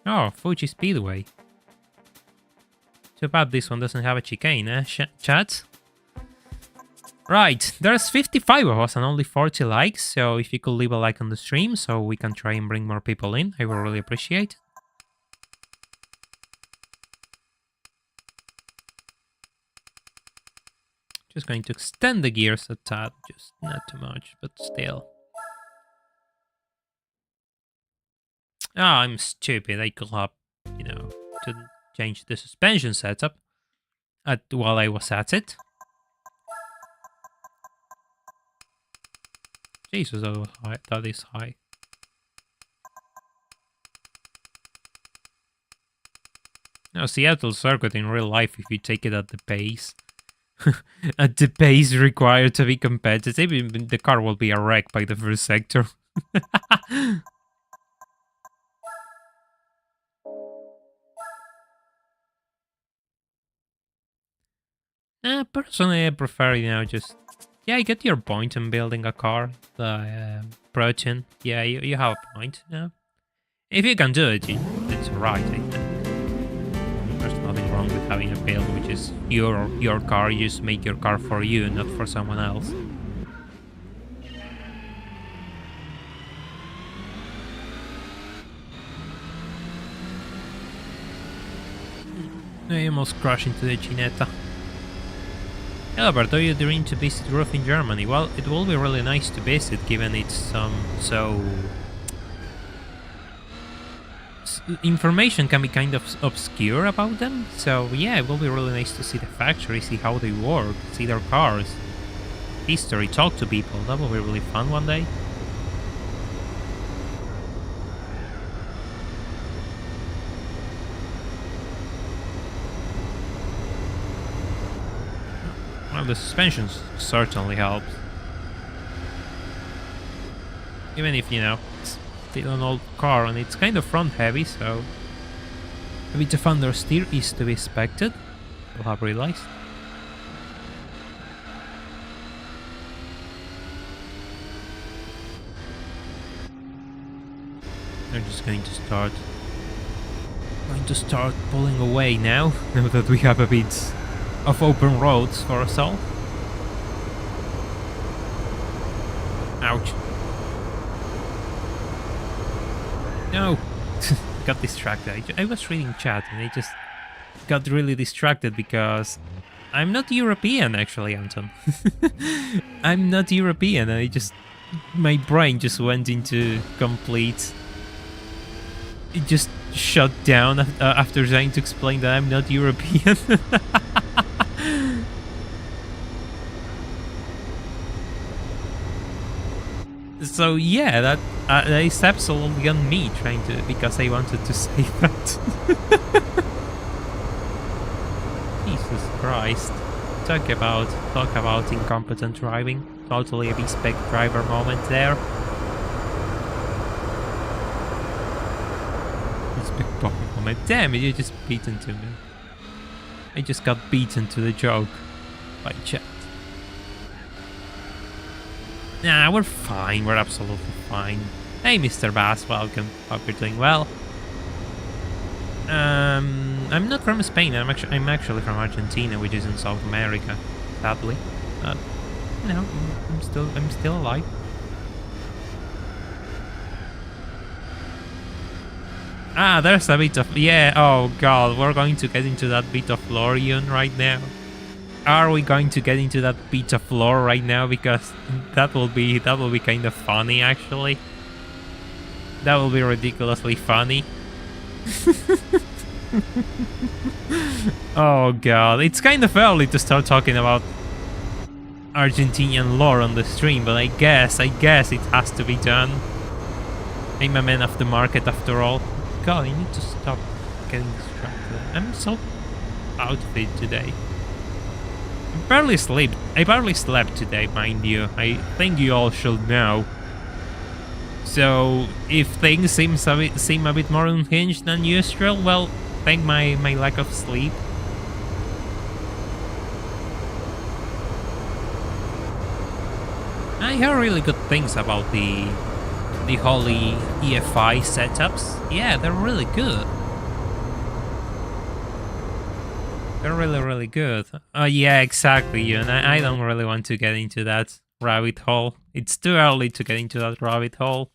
Oh, Fuji Speedway. Too bad this one doesn't have a chicane, eh, chat? Right, there's 55 of us and only 40 likes, so if you could leave a like on the stream so we can try and bring more people in, I would really appreciate it. Just going to extend the gears a tad, just not too much, but still. Ah, I'm stupid, I could have, you know, to change the suspension setup while I was at it. Jesus, oh, that is high. Now, Seattle Circuit in real life, if you take it at the pace, at the pace required to be competitive, the car will be a wreck by the first sector. Personally, I prefer, you know, just... Yeah, I get your point in building a car. The protein. Yeah, you have a point, yeah. If you can do it, it's right, I think. There's nothing wrong with having a build which is your car. You just make your car for you, not for someone else. I almost crashed into the Ginetta. Albert, are you dreaming to visit Roof in Germany? Well, it will be really nice to visit, given it's so... Information can be kind of obscure about them, so yeah, it will be really nice to see the factory, see how they work, see their cars, history, talk to people. That will be really fun one day. Well, the suspension certainly helps. Even if, you know, it's still an old car and it's kind of front heavy, so a bit of understeer is to be expected, you'll have realized. They're just going to start pulling away now that we have a bit of open roads for ourselves. Ouch. No! Got distracted. I was reading chat and I just got really distracted because I'm not European, actually, Anton. I'm not European, and my brain just went into complete... It just shut down after trying to explain that I'm not European. So yeah, that is absolutely on me because I wanted to say that. Jesus Christ! Talk about incompetent driving. Totally a B-spec driver moment there. B-spec driver moment. Damn it! You just beaten to me. I just got beaten to the joke by chat. Nah, we're fine. We're absolutely fine. Hey, Mr. Bass, welcome. Hope you're doing well. I'm not from Spain. I'm actually from Argentina, which is in South America, sadly. But you know, I'm still alive. Ah, there's a bit of Oh god, we're going to get into that bit of lore, Yun, right now. Are we going to get into that bit of lore right now? Because that will be kind of funny, actually. That will be ridiculously funny. Oh god, it's kind of early to start talking about Argentinian lore on the stream, but I guess it has to be done. I'm a man of the market after all. God, I need to stop getting distracted. I'm so out of it today. I barely slept today, mind you. I think you all should know. So, if things seem a bit more unhinged than usual, well, thank my lack of sleep. I hear really good things about the Holy EFI setups. Yeah, they're really good. They're really good. Yeah, exactly, and I don't really want to get into that rabbit hole. It's too early to get into that rabbit hole.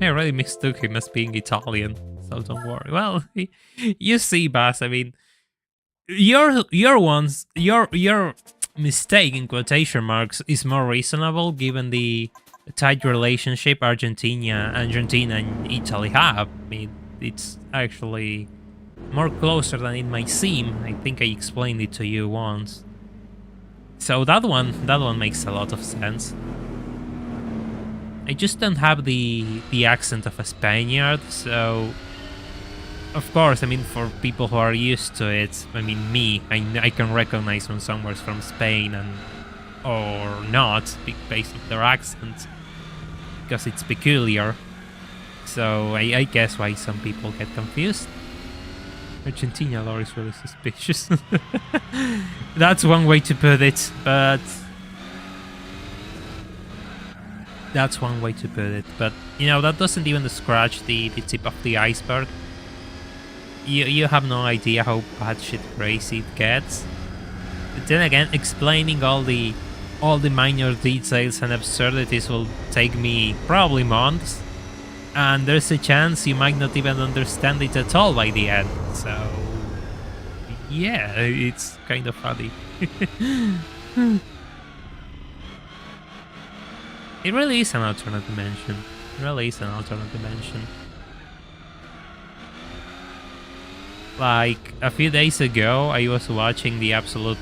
I already mistook him as being Italian, so don't worry. Well, you see, Bass, I mean, your mistake in quotation marks is more reasonable given the tight relationship Argentina and Italy have. I mean, it's actually more closer than it might seem. I think I explained it to you once. So that one makes a lot of sense. I just don't have the accent of a Spaniard, so of course, I mean, for people who are used to it, I mean, I can recognize when someone's from Spain or not, based on their accent, because it's peculiar. So I guess why some people get confused. Argentina lore is really suspicious. That's one way to put it, but that's one way to put it. But you know, that doesn't even scratch the tip of the iceberg. You have no idea how batshit crazy it gets. But then again, explaining all the minor details and absurdities will take me probably months, and there's a chance you might not even understand it at all by the end. So yeah, it's kind of funny. It really is an alternate dimension. It really is an alternate dimension. Like a few days ago, I was watching the absolute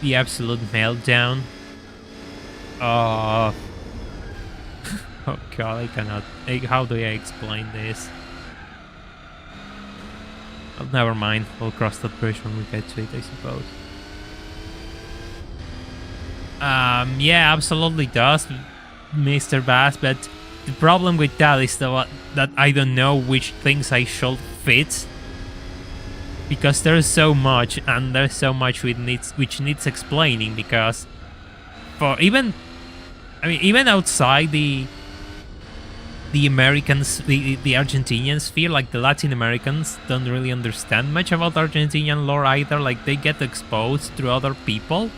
meltdown. Oh, oh god, I cannot. How do I explain this? Oh, never mind. We'll cross that bridge when we get to it, I suppose. Yeah, absolutely does, Mr. Bass. But the problem with that is that I don't know which things I should fit. Because there's so much, and there's so much which needs explaining. Because for even outside the Americans, the Argentinian sphere, like the Latin Americans don't really understand much about Argentinian lore either. Like they get exposed through other people,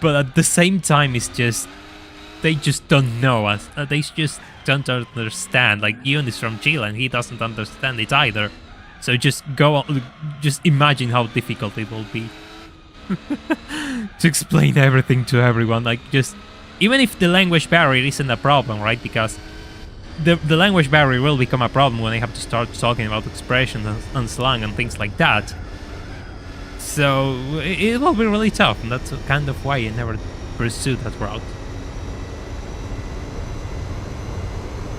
but at the same time, it's just they just don't know us. They just don't understand. Like Yun is from Chile, and he doesn't understand it either. So just imagine how difficult it will be to explain everything to everyone. Like even if the language barrier isn't a problem, right? Because the language barrier will become a problem when I have to start talking about expressions and slang and things like that. So it will be really tough, and that's kind of why I never pursued that route.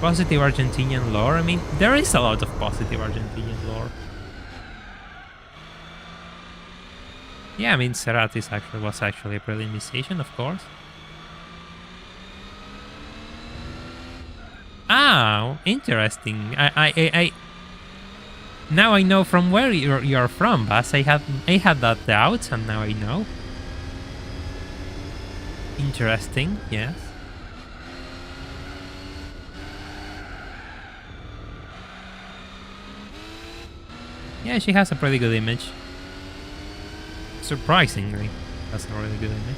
Positive Argentinian lore? I mean, there is a lot of positive Argentinian lore. Yeah, I mean, Ceratis was actually a brilliant musician, of course. Ah, interesting. Now I know from where you're from, Bas. I had that doubt, and now I know. Interesting, yes. Yeah, she has a pretty good image. Surprisingly, that's a really good image.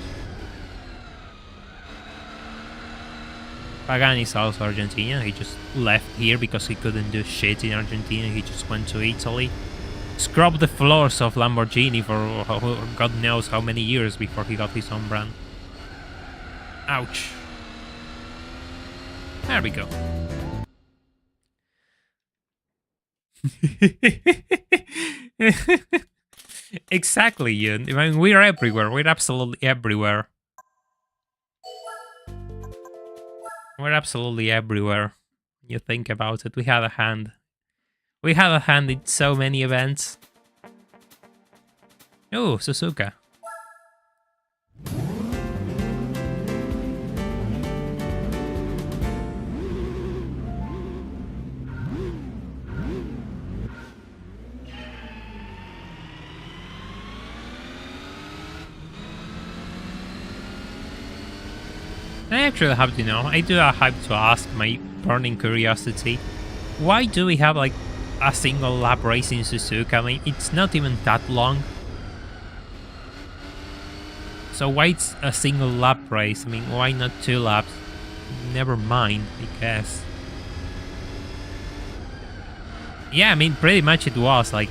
Pagani's also Argentina. He just left here because he couldn't do shit in Argentina. He just went to Italy. Scrubbed the floors of Lamborghini for God knows how many years before he got his own brand. Ouch. There we go. Exactly, Yun. I mean, we're everywhere. We're absolutely everywhere. We're absolutely everywhere. You think about it. We had a hand. We had a hand in so many events. Oh, Suzuka. I actually have to know. I do have to ask my burning curiosity. Why do we have like a single lap race in Suzuka? I mean, it's not even that long. So why it's a single lap race? I mean, why not 2 laps? Never mind, I guess. Yeah, I mean, pretty much it was like...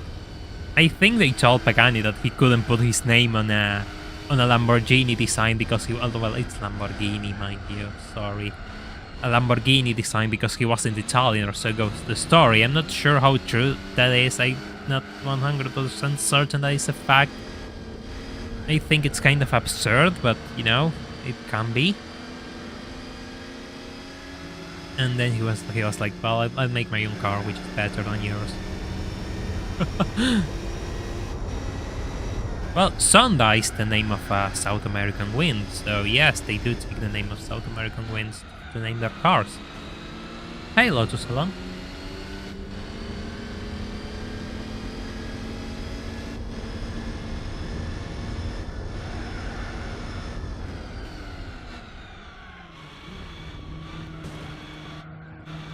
I think they told Pagani that he couldn't put his name on a Lamborghini design because he... Well, it's Lamborghini, mind you, sorry. A Lamborghini design because he wasn't Italian, or so goes the story. I'm not sure how true that is. I'm not 100% certain that is a fact. I think it's kind of absurd, but, you know, it can be. And then he was like, well, I'll make my own car, which is better than yours. Well, Sonda is the name of South American wind, so yes, they do take the name of South American winds to name their cars. Hey, Lotus Salon.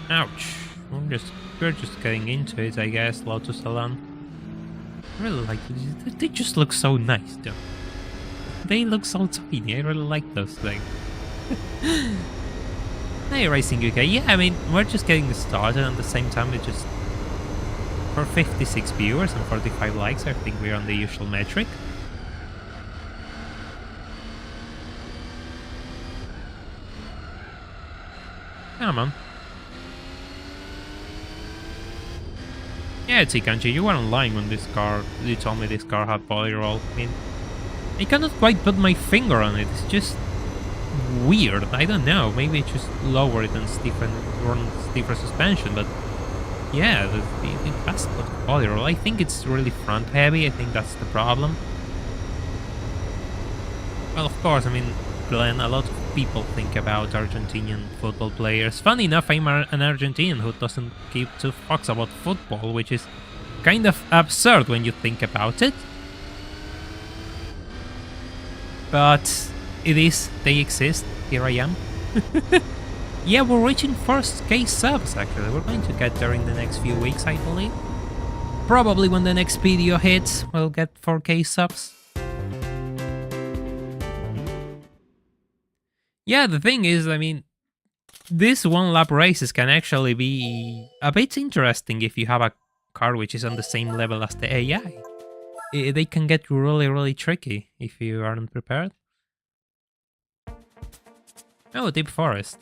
Ouch. We're just getting into it, I guess, Lotus Salon. I really like these. They just look so nice, though. They look so tiny. I really like those things. Hey, Racing UK. Yeah, I mean, we're just getting started. At the same time, we just... For 56 viewers and 45 likes, I think we're on the usual metric. Come on. Yeah, Tsikanji, you weren't lying when you told me this car had body roll. I mean, I cannot quite put my finger on it. It's just weird. I don't know. Maybe it's just lower it and stiffer suspension, but yeah, it has a lot of body roll. I think it's really front heavy. I think that's the problem. Well, of course, I mean, Glenn, a lot of people think about Argentinian football players. Funny enough, I'm an Argentinian who doesn't give 2 fucks about football, which is kind of absurd when you think about it. But it is, they exist, here I am. Yeah, we're reaching first K subs actually. We're going to get there in the next few weeks, I believe. Probably when the next video hits, we'll get 4K subs. Yeah, the thing is, I mean, these 1-lap races can actually be a bit interesting if you have a car which is on the same level as the AI. They can get really, really tricky if you aren't prepared. Oh, Deep Forest.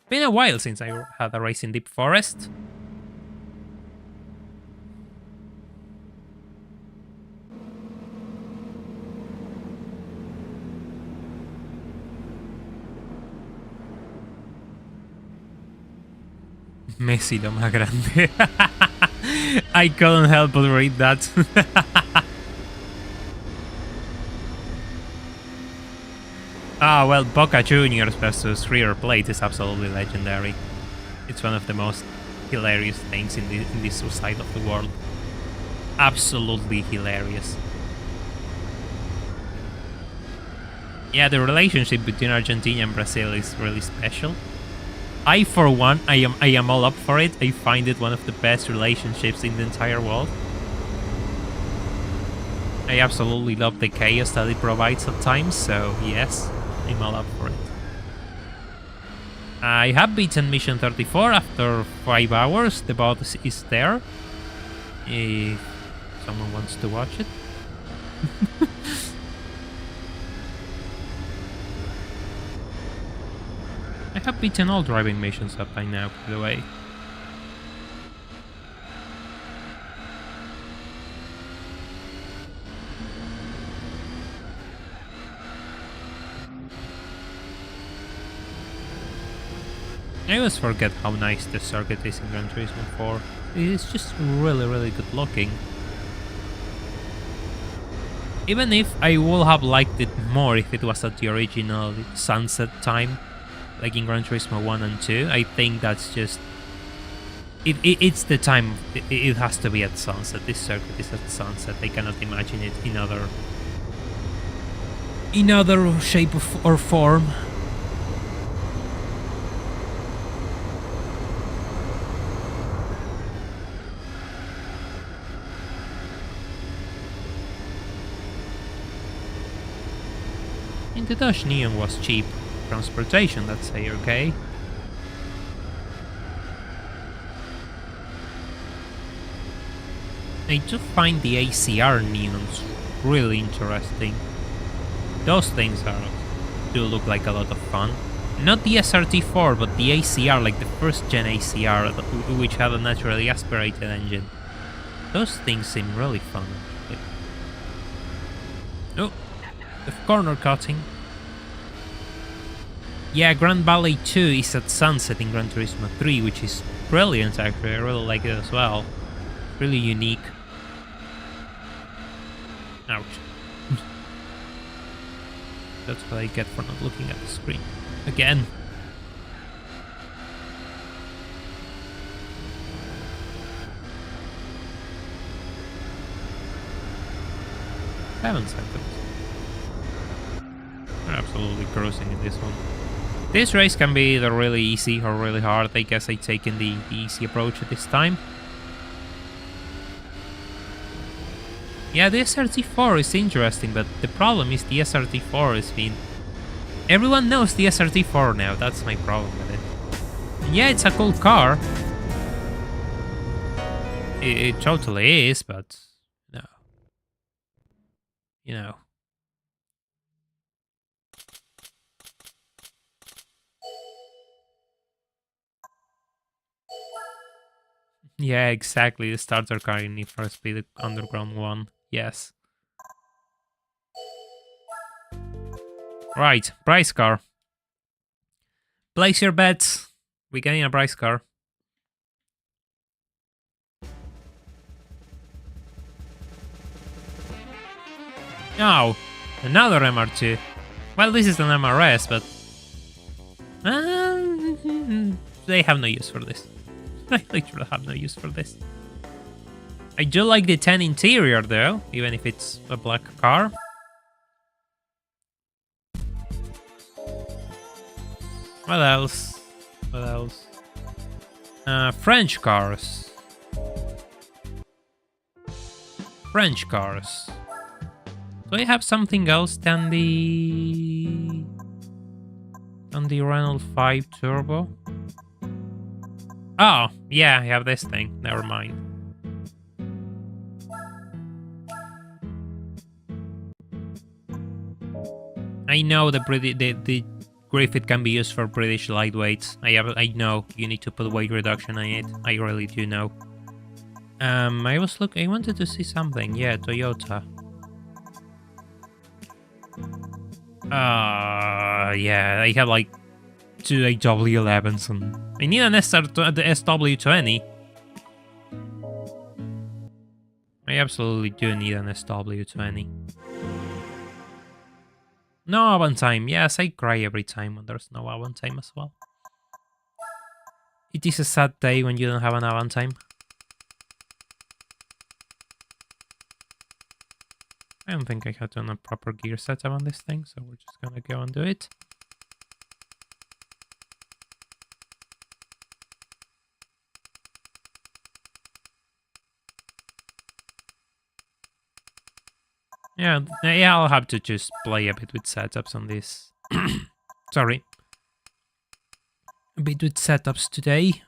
Been a while since I had a race in Deep Forest. Messi lo más grande. I couldn't help but read that. Ah, well, Boca Juniors versus River Plate is absolutely legendary. It's one of the most hilarious things in this side of the world. absolutely hilarious. Yeah, the relationship between Argentina and Brazil is really special. I, for one, I am all up for it. I find it one of the best relationships in the entire world. I absolutely love the chaos that it provides at times, so yes, I'm all up for it. I have beaten Mission 34 after 5 hours. The boss is there. If someone wants to watch it. I have beaten all driving missions up by now, by the way. I always forget how nice the circuit is in Gran Turismo 4. It's just really, really good looking. Even if I would have liked it more if it was at the original sunset time, like in Gran Turismo 1 and 2, I think that's just... It's the time, it has to be at sunset. This circuit is at sunset. I cannot imagine it in other shape or form. In the Dodge Neon was cheap transportation, let's say, okay? I do find the ACR Neons really interesting. Those things do look like a lot of fun. Not the SRT4, but the ACR, like the first gen ACR, which had a naturally aspirated engine. Those things seem really fun, actually. Oh, the corner cutting. Yeah, Grand Valley 2 is at sunset in Gran Turismo 3, which is brilliant actually. I really like it as well. Really unique. Ouch. That's what I get for not looking at the screen. Again. Seven seconds. We're absolutely cruising in this one. This race can be either really easy or really hard. I guess I've taken the easy approach at this time. Yeah, the SRT4 is interesting, but the problem is the SRT4 has been... Everyone knows the SRT4 now, that's my problem with it. And yeah, it's a cool car. It totally is, but... No. You know. Yeah, exactly. The starter car in Need for Speed Underground 1. Yes. Right, prize car. Place your bets. We're getting a prize car. Oh, another MR2. Well, this is an MRS, but... they have no use for this. I literally have no use for this. I do like the 10 interior though, even if it's a black car. What else? What else? French cars. French cars. Do I have something else than the Renault 5 Turbo? Oh, yeah, I have this thing. Never mind. I know the Griffith can be used for British lightweights. I know you need to put weight reduction on it. I really do know. I wanted to see something. Yeah, Toyota. Yeah, I have like 2 AW11s and I need an SW20. I absolutely do need an SW20. No Avantime. Yes, I cry every time when there's no Avantime as well. It is a sad day when you don't have an Avantime. I don't think I had done a proper gear setup on this thing, so we're just gonna go and do it. Yeah, I'll have to just play a bit with setups on this. Sorry. A bit with setups today.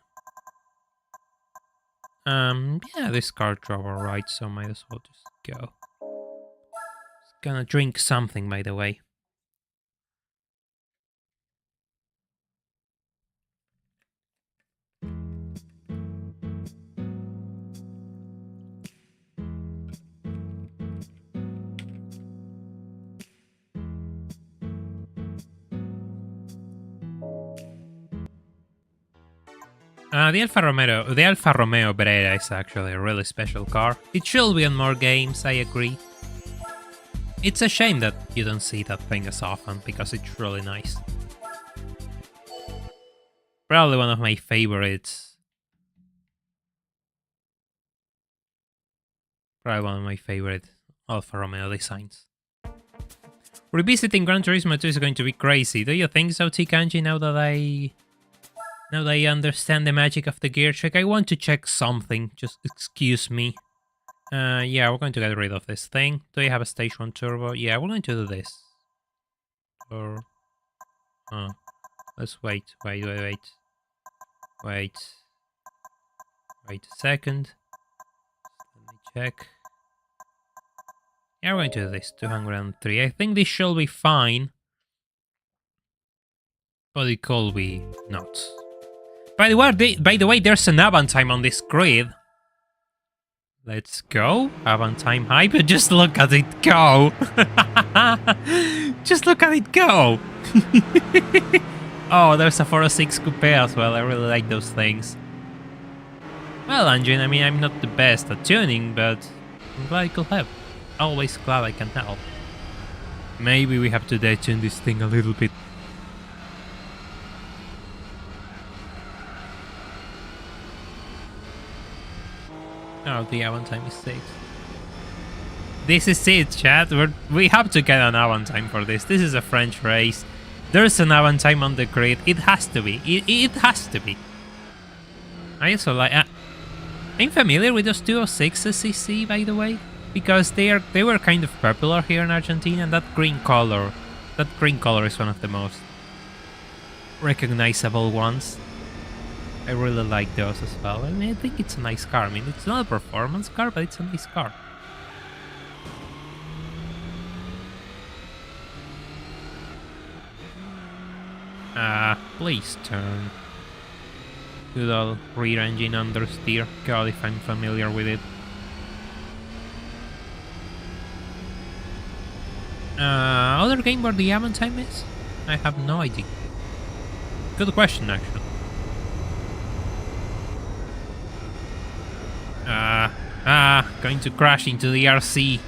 Yeah, this car drove alright, so might as well just go. Just gonna drink something, by the way. The Alfa Romeo Brera is actually a really special car. It should be on more games, I agree. It's a shame that you don't see that thing as often, because it's really nice. Probably one of my favorites. Probably one of my favorite Alfa Romeo designs. Revisiting Gran Turismo 2 is going to be crazy. Do you think so, Tikanji, now that I understand the magic of the gear check? I want to check something, just excuse me. Yeah, we're going to get rid of this thing. Do you have a stage 1 turbo? Yeah, we're going to do this. Or... let's wait a second. Let me check. Yeah, we're going to do this, 203. I think this should be fine. But it could be not. By the way, there's an Avant time on this grid. Let's go. Avant time hype. Just look at it go. Just look at it go. Oh, there's a 406 coupe as well. I really like those things. Well, engine, I mean, I'm not the best at tuning, but I'm glad I could help. Always glad I can help. Maybe we have to detune this thing a little bit. Oh, the Avant time is 6. This is it, chat. We have to get an Avant time for this. This is a French race. There's an Avant time on the grid. It has to be. It has to be. I also like... I'm familiar with those 206cc, by the way, because they were kind of popular here in Argentina, and that green color is one of the most recognizable ones. I really like those as well. I mean, I think it's a nice car. I mean, it's not a performance car, but it's a nice car. Please turn. Good old rear engine understeer. God, if I'm familiar with it. Other game where the Avant time is? I have no idea. Good question, actually. Going to crash into the RC.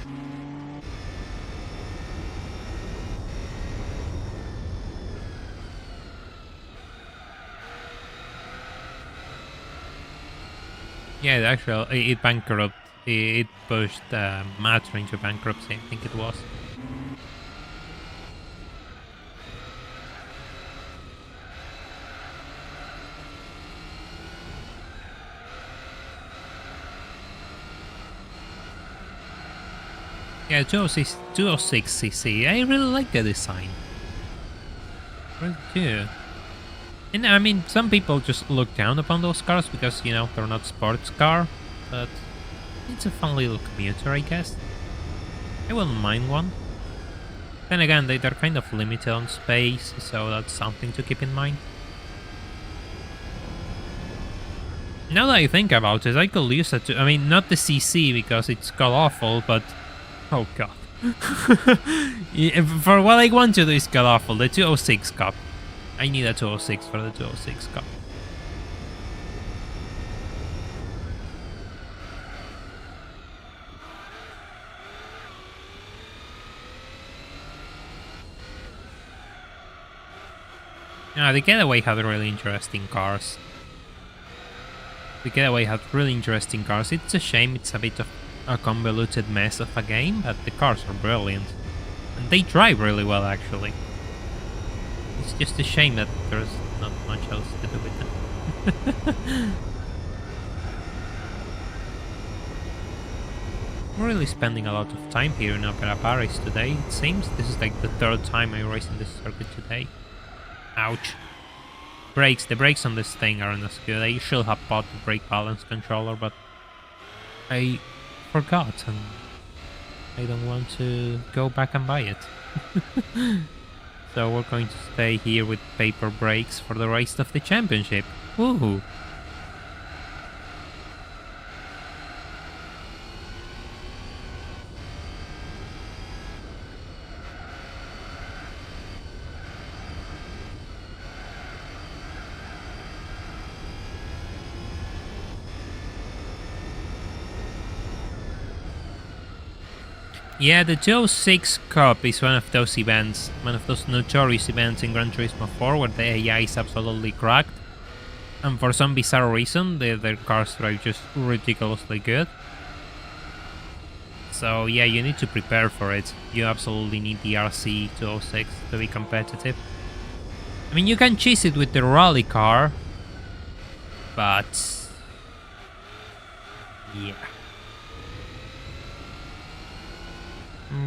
Yeah, actually, it bankrupt. It pushed Matra into bankruptcy, I think it was. Yeah, 206cc. I really like the design. Really do. And I mean, some people just look down upon those cars because, you know, they're not sports car. But it's a fun little commuter, I guess. I wouldn't mind one. Then again, they're kind of limited on space, so that's something to keep in mind. Now that I think about it, I could use it to... I mean, not the CC because it's god-awful, but... Oh god. Yeah, for what I want to do is god-awful. The 206 Cup. I need a 206 for the 206 Cup. The Getaway had really interesting cars. It's a shame it's a bit of a convoluted mess of a game, but the cars are brilliant. And they drive really well, actually. It's just a shame that there's not much else to do with them. I'm really spending a lot of time here in Opera Paris today, it seems. This is like the third time I race in this circuit today. Ouch. Brakes. The brakes on this thing aren't as good. I should have bought the brake balance controller, but I forgot, and I don't want to go back and buy it. So we're going to stay here with paper brakes for the rest of the championship. Woohoo! Yeah, the 206 Cup is one of those events, one of those notorious events in Gran Turismo 4 where the AI is absolutely cracked. And for some bizarre reason, their cars drive just ridiculously good. So yeah, you need to prepare for it. You absolutely need the RC 206 to be competitive. I mean, you can chase it with the rally car, but yeah.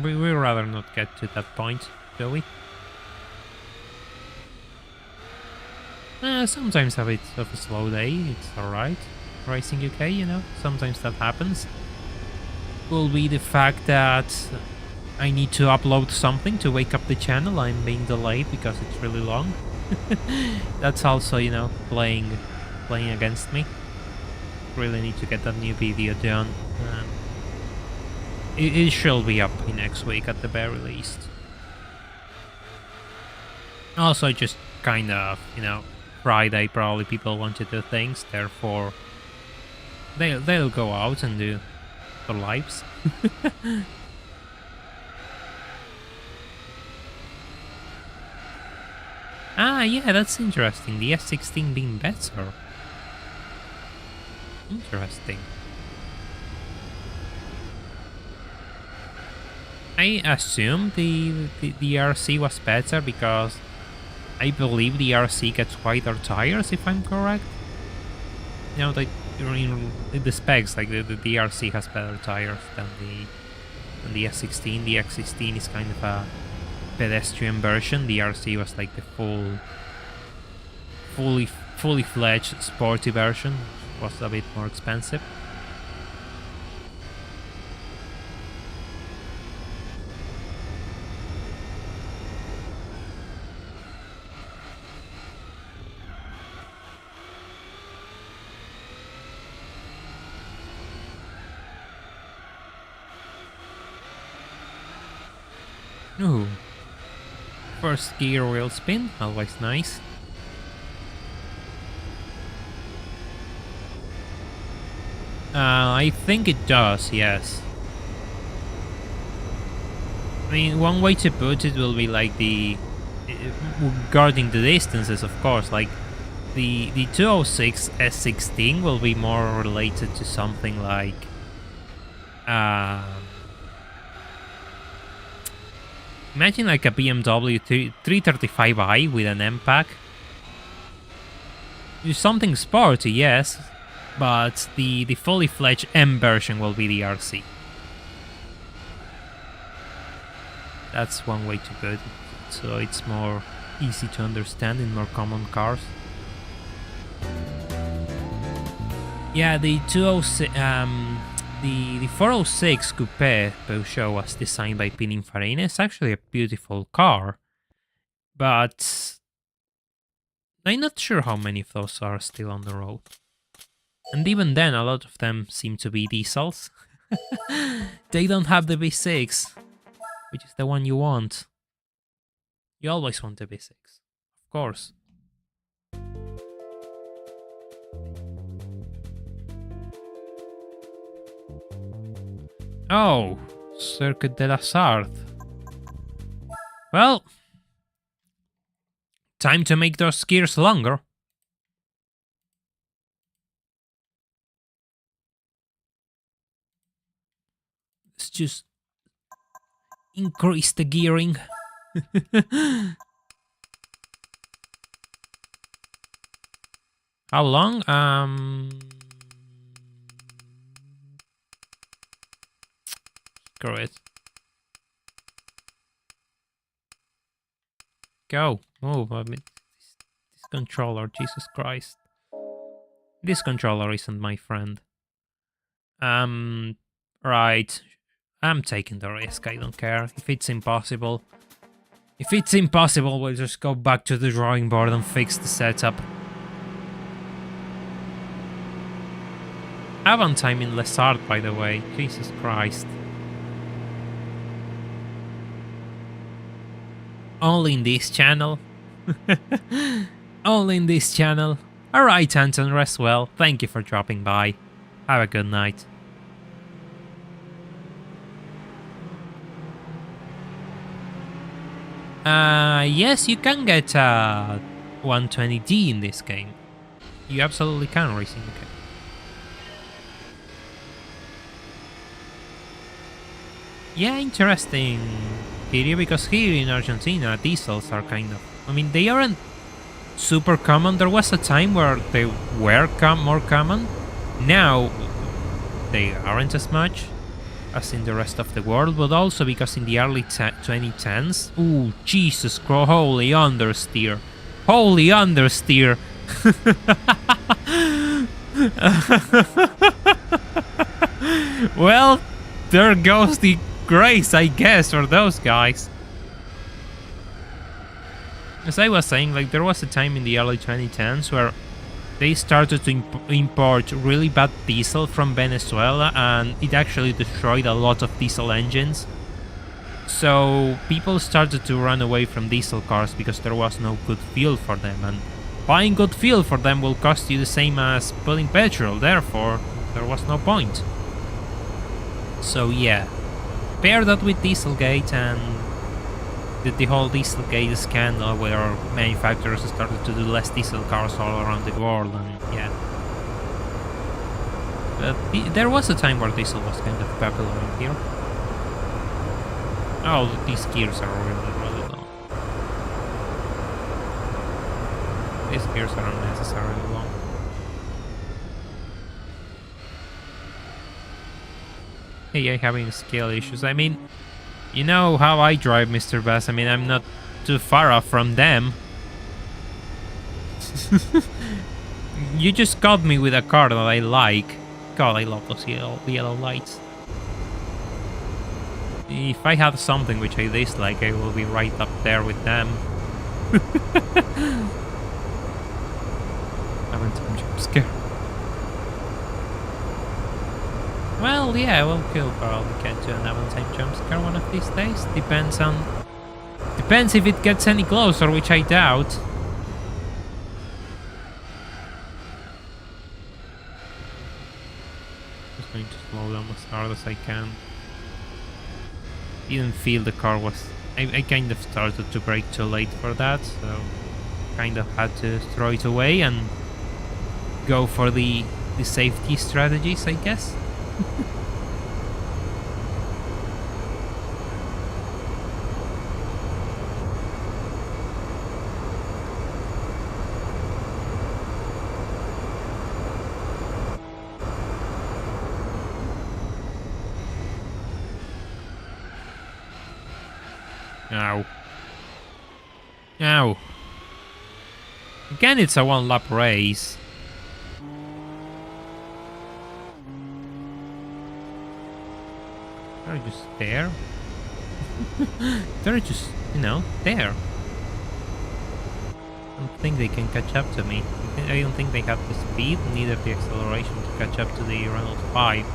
We'd rather not get to that point, do we? Sometimes a bit of a slow day, it's alright. Racing UK, you know, sometimes that happens. Will be the fact that I need to upload something to wake up the channel. I'm being delayed because it's really long. That's also, you know, playing against me. Really need to get that new video done. It shall be up next week at the very least. Also, just kind of, you know, Friday probably people want to do things, therefore they'll go out and do their lives. Ah, yeah, that's interesting. The S16 being better. Interesting. I assume the RC was better because I believe the RC gets wider tires, if I'm correct. You know, like in the specs, like the RC has better tires than the S16. The X16 is kind of a pedestrian version. The RC was like the fully fledged sporty version. Was a bit more expensive. Ooh. First gear wheel spin, always nice. I think it does, yes. I mean, one way to put it will be like regarding the distances, of course, like the 206 S16 will be more related to something like imagine like a BMW 335i with an M-Pack. Something sporty, yes, but the fully fledged M version will be the RC. That's one way to put it, so it's more easy to understand in more common cars. Yeah, the 206, the 406 Coupe Peugeot was designed by Pininfarina. It's actually a beautiful car, but I'm not sure how many of those are still on the road. And even then, a lot of them seem to be diesels. They don't have the V6, which is the one you want. You always want the V6, of course. Oh, Circuit de la Sarthe. Well, time to make those gears longer. Let's just increase the gearing. How long? Screw it. Go. Move. I mean, this controller, Jesus Christ. This controller isn't my friend. Right. I'm taking the risk, I don't care. If it's impossible. If it's impossible, we'll just go back to the drawing board and fix the setup. Haven't I'm in Lesart, by the way. Jesus Christ. Only in this channel. Only in this channel. Alright, Anton, rest well. Thank you for dropping by. Have a good night. Yes, you can get 120D in this game. You absolutely can, Racing. Okay. Yeah, interesting video, because here in Argentina, diesels are kind of... I mean, they aren't super common. There was a time where they were more common. Now, they aren't as much as in the rest of the world, but also because in the early 2010s... Ooh, Jesus Christ, holy understeer. Holy understeer. Well, there goes the grace, I guess, for those guys. As I was saying, like, there was a time in the early 2010s where they started to import really bad diesel from Venezuela, and it actually destroyed a lot of diesel engines. So people started to run away from diesel cars because there was no good fuel for them, and buying good fuel for them will cost you the same as putting petrol, therefore there was no point. So yeah, pair that with Dieselgate and the whole Dieselgate scandal where manufacturers started to do less diesel cars all around the world, and yeah. But there was a time where diesel was kind of popular in here. Oh, these gears are really long. These gears are unnecessarily long. Hey, I'm having scale issues. I mean, you know how I drive, Mr. Bass. I mean, I'm not too far off from them. You just got me with a car that I like. God, I love those yellow lights. If I have something which I dislike, I will be right up there with them. Having some jump scare. Well, yeah, we'll probably get to an Aventine jump scare one of these days. Depends if it gets any closer, which I doubt. Just going to slow down as hard as I can. Didn't feel the car was... I kind of started to brake too late for that, so kind of had to throw it away and go for the safety strategies, I guess. Ow. Ow. Again, it's a one-lap race. They're just there. They're just, you know, there. I don't think they can catch up to me. I don't think they have the speed, neither the acceleration to catch up to the Renault 5.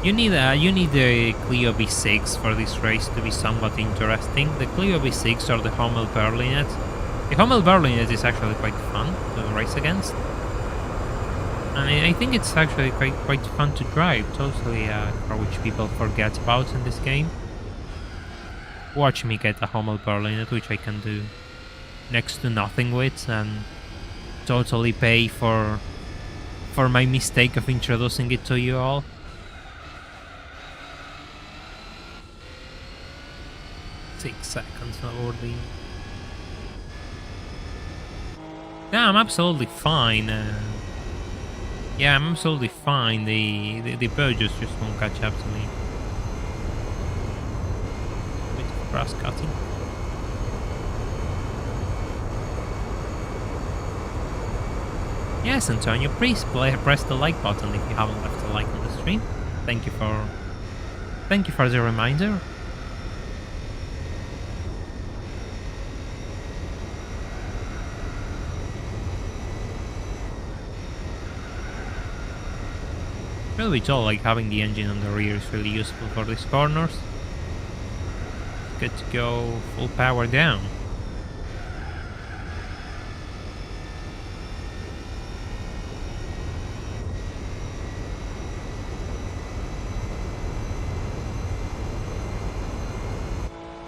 You need the Clio V6 for this race to be somewhat interesting. The Clio V6 or the Hummel Berlinet. The Hummel Berlinet is actually quite fun to race against. I think it's actually quite fun to drive, totally a car which people forget about in this game. Watch me get a Hummel Berlinet, which I can do next to nothing with, and totally pay for my mistake of introducing it to you all. cancel over the... Yeah, I'm absolutely fine. Yeah, I'm absolutely fine. The Burgess just won't catch up to me. A bit of grass cutting. Yes, Antonio, please press the like button if you haven't left a like on the stream. Thank you for the reminder. Truth be told, like having the engine on the rear is really useful for these corners. Good to go full power down.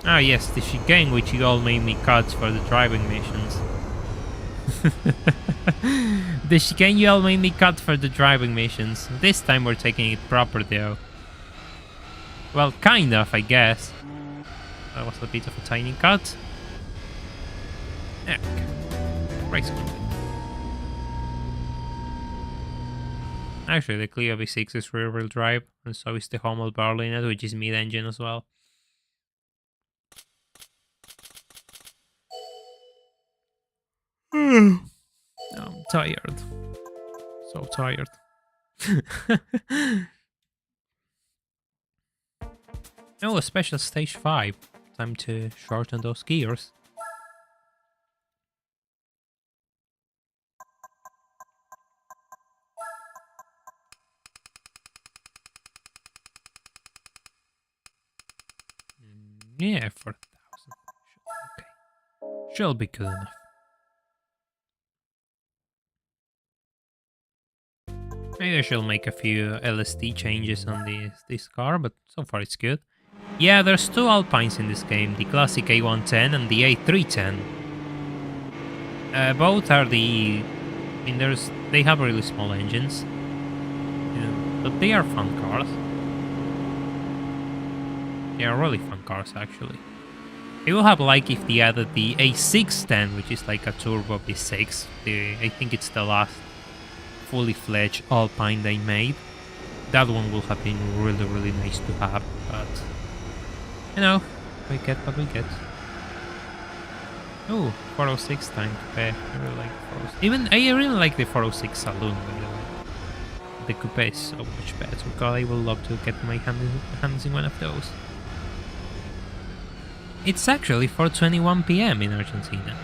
Ah yes, the chicane which you all made me cut for the driving missions. The chicane you all made me cut for the driving missions. This time we're taking it proper though. Well, kind of, I guess. That was a bit of a tiny cut. Heck. Race complete. Actually, the Clio V6 is rear-wheel drive, and so is the Hummel Berliner, which is mid-engine as well. I'm tired. So tired. Oh, a special stage 5. Time to shorten those gears. Yeah, 4,000. Okay. Should be good enough. Maybe I shall make a few LSD changes on this car, but so far it's good. Yeah, there's two Alpines in this game, the classic A110 and the A310. Both are the... I mean, they have really small engines. Yeah, but they are fun cars. They are really fun cars, actually. They will have, like, if they added the A610, which is like a turbo V6. I think it's the last fully fledged Alpine they made. That one will have been really, really nice to have, but you know, we get what we get. Oh, 406 tank. I really like 406. I really like the 406 saloon, by the way. The coupe is so much better. God, I would love to get my hands in one of those. It's actually 4:21 PM in Argentina.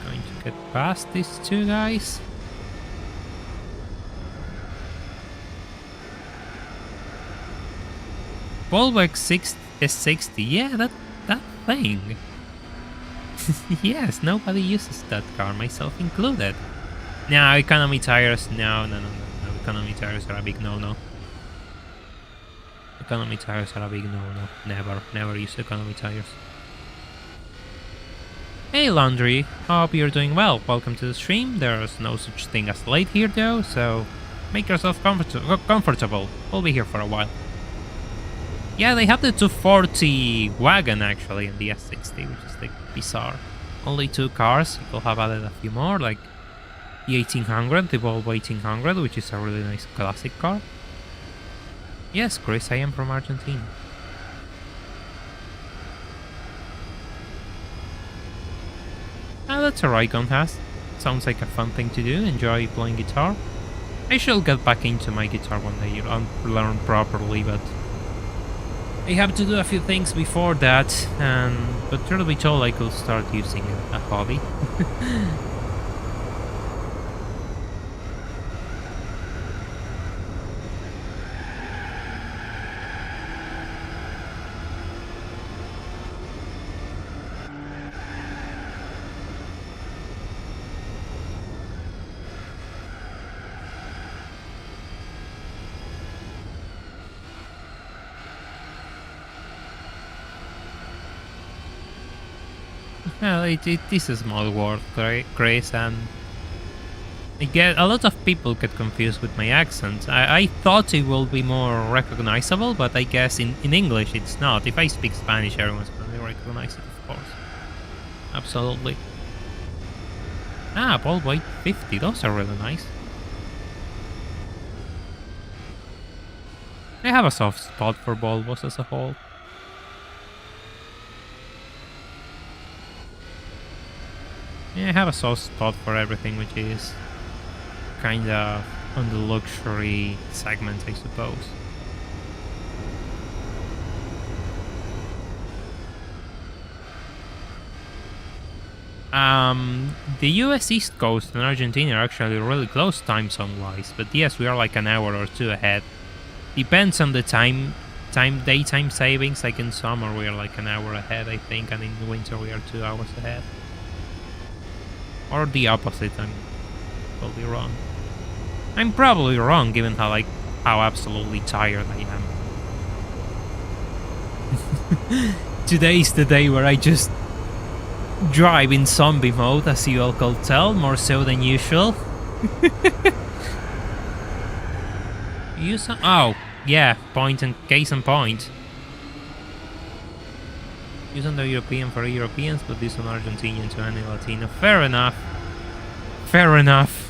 Going to get past these two guys. Volvo S60, yeah, that thing. Yes, nobody uses that car, myself included. No, economy tires, no. Economy tires are a big no-no. Economy tires are a big no-no. Never use economy tires. Hey Laundry, hope you're doing well. Welcome to the stream. There's no such thing as late here though, so make yourself comfortable. We'll be here for a while. Yeah, they have the 240 wagon actually in the S60, which is like bizarre. Only two cars. People have added a few more, like the 1800, the Volvo 1800, which is a really nice classic car. Yes, Chris, I am from Argentina. Ah, that's a Raycon has. Sounds like a fun thing to do. Enjoy playing guitar. I shall get back into my guitar one day. I'll learn properly, but I have to do a few things before that, but truth be told, I could start using a hobby. Well, it is a small world, Grace, and I get a lot of people get confused with my accent. I thought it will be more recognizable, but I guess in English it's not. If I speak Spanish, everyone's going to recognize it, of course. Absolutely. Ah, ball weight 50. Those are really nice. I have a soft spot for Volvos as a whole. Yeah, I have a soft spot for everything which is kind of on the luxury segment, I suppose. The US East Coast and Argentina are actually really close time zone wise, but yes, we are like an hour or two ahead. Depends on the daytime savings. Like in summer we are like an hour ahead, I think, and in winter we are 2 hours ahead. Or the opposite, I'm probably wrong. I'm probably wrong given how absolutely tired I am. Today is the day where I just drive in zombie mode, as you all could tell, more so than usual. Oh, yeah, case in point. Use on the European for Europeans, but this on Argentinian to any Latino. Fair enough. Fair enough.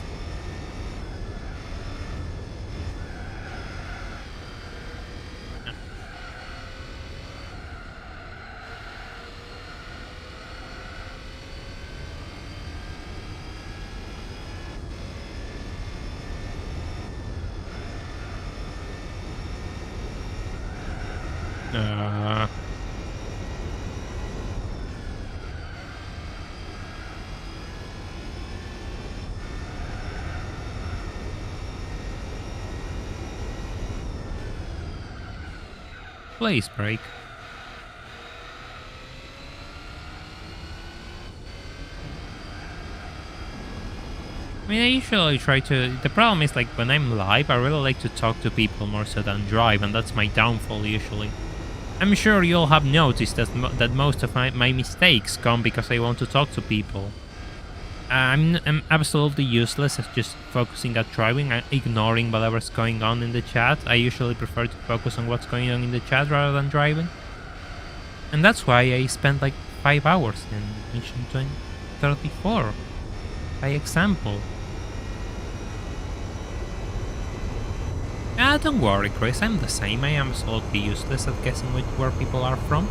Please break. I mean, I usually try to... The problem is, like, when I'm live, I really like to talk to people more so than drive, and that's my downfall usually. I'm sure you'll have noticed that most of my mistakes come because I want to talk to people. I'm absolutely useless at just focusing at driving and ignoring whatever's going on in the chat. I usually prefer to focus on what's going on in the chat rather than driving. And that's why I spent like 5 hours in Mission 34, by example. Ah, don't worry, Chris, I'm the same. I am absolutely useless at guessing where people are from.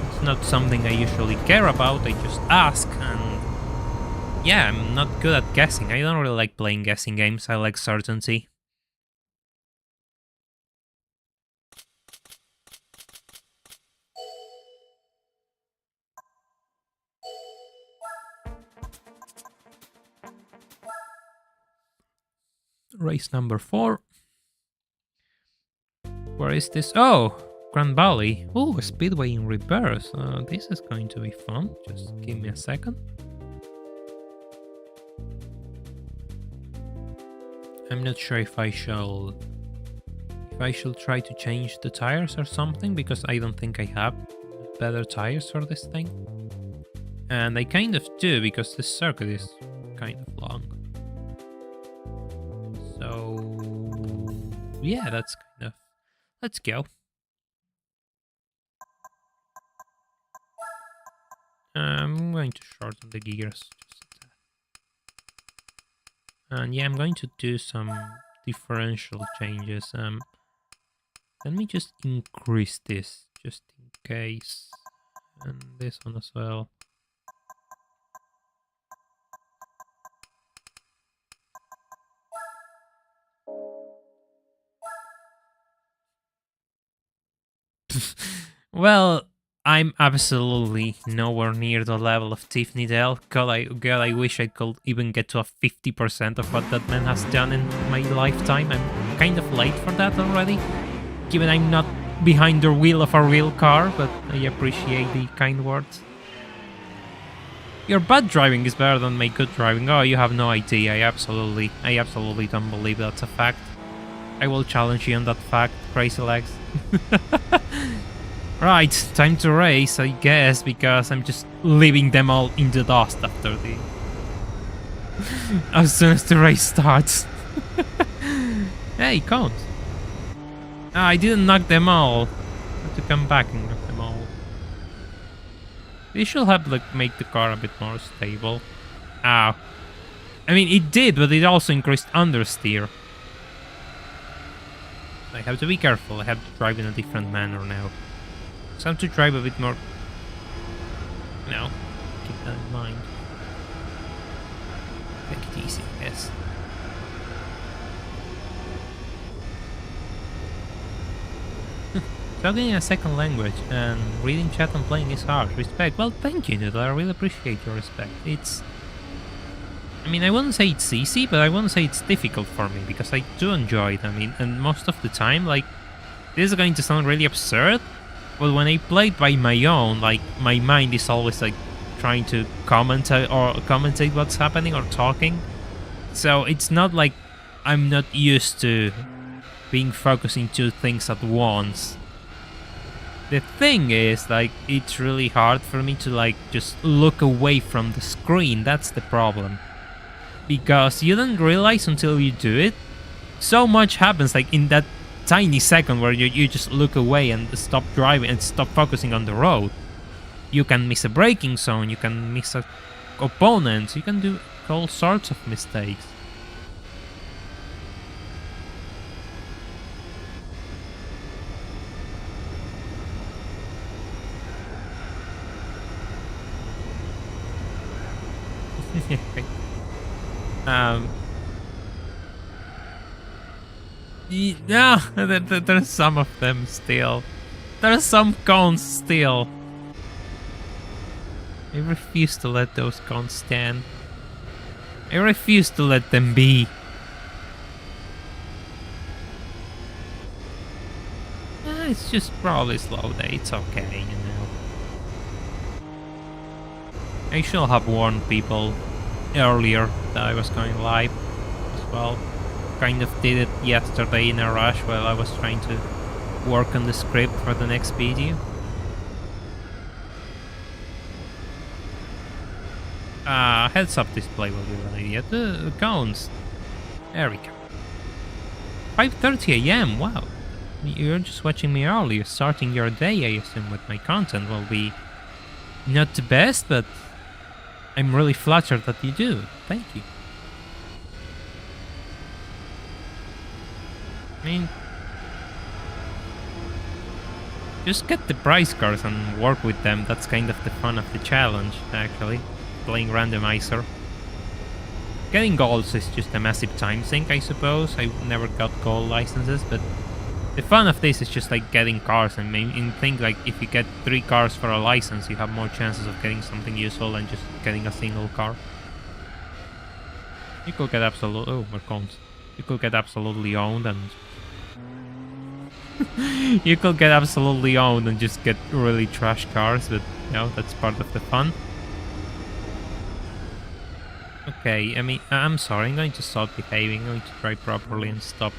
It's not something I usually care about, I just ask, and yeah, I'm not good at guessing. I don't really like playing guessing games, I like certainty. Race number 4. Where is this? Oh! Grand Valley. Oh, a speedway in reverse. This is going to be fun. Just give me a second. I'm not sure if I shall try to change the tires or something, because I don't think I have better tires for this thing. And I kind of do, because this circuit is kind of long. So yeah, that's kind of... Let's go. I'm going to shorten the gears just a tad. And yeah, I'm going to do some differential changes. Let me just increase this just in case, and this one as well. Well, I'm absolutely nowhere near the level of Tiffany Dell. God, I wish I could even get to a 50% of what that man has done in my lifetime. I'm kind of late for that already, given I'm not behind the wheel of a real car, but I appreciate the kind words. Your bad driving is better than my good driving. Oh, you have no idea. I absolutely don't believe that's a fact. I will challenge you on that fact, Crazy Legs. Right, time to race, I guess, because I'm just leaving them all in the dust after as soon as the race starts. Hey, cones. Ah, I didn't knock them all. I have to come back and knock them all. They should have like make the car a bit more stable. Ah. I mean, it did, but it also increased understeer. I have to be careful. I have to drive in a different manner now. So I have to drive a bit more... No. Keep that in mind. Take it easy, yes. Talking in a second language and reading chat and playing is hard. Respect. Well, thank you, Noodle. I really appreciate your respect. It's... I mean, I wouldn't say it's easy, but I wouldn't say it's difficult for me, because I do enjoy it. I mean, and most of the time, like, this is going to sound really absurd, but when I play it by my own, like, my mind is always, like, trying to commentate what's happening or talking. So it's not like I'm not used to being focusing two things at once. The thing is, like, it's really hard for me to, like, just look away from the screen. That's the problem. Because you don't realize until you do it. So much happens, like, in that tiny second where you just look away and stop driving and stop focusing on the road. You can miss a braking zone, you can miss a opponent, you can do all sorts of mistakes. Yeah, there's some of them still. There's some cones still. I refuse to let those cones stand. I refuse to let them be. It's just probably slow day, it's okay, you know. I should have warned people earlier that I was going live as well. Kind of did it yesterday in a rush while I was trying to work on the script for the next video. Heads up display will be ready. Yeah, the cones. There we go. 5:30 AM, wow. You're just watching me earlier, starting your day, I assume, with my content will be not the best, but I'm really flattered that you do. Thank you. I mean, just get the prize cards and work with them. That's kind of the fun of the challenge, actually. Playing randomizer. Getting golds is just a massive time sink, I suppose. I never got gold licenses, but the fun of this is just like getting cars. And I think like if you get 3 cars for a license, you have more chances of getting something useful than just getting a single car. You could get absolutely... oh, more cones. You could get absolutely owned and... you could get absolutely owned and just get really trash cars, but you know, that's part of the fun. Okay, I mean, I'm sorry, I'm going to stop behaving, I'm going to drive properly and stop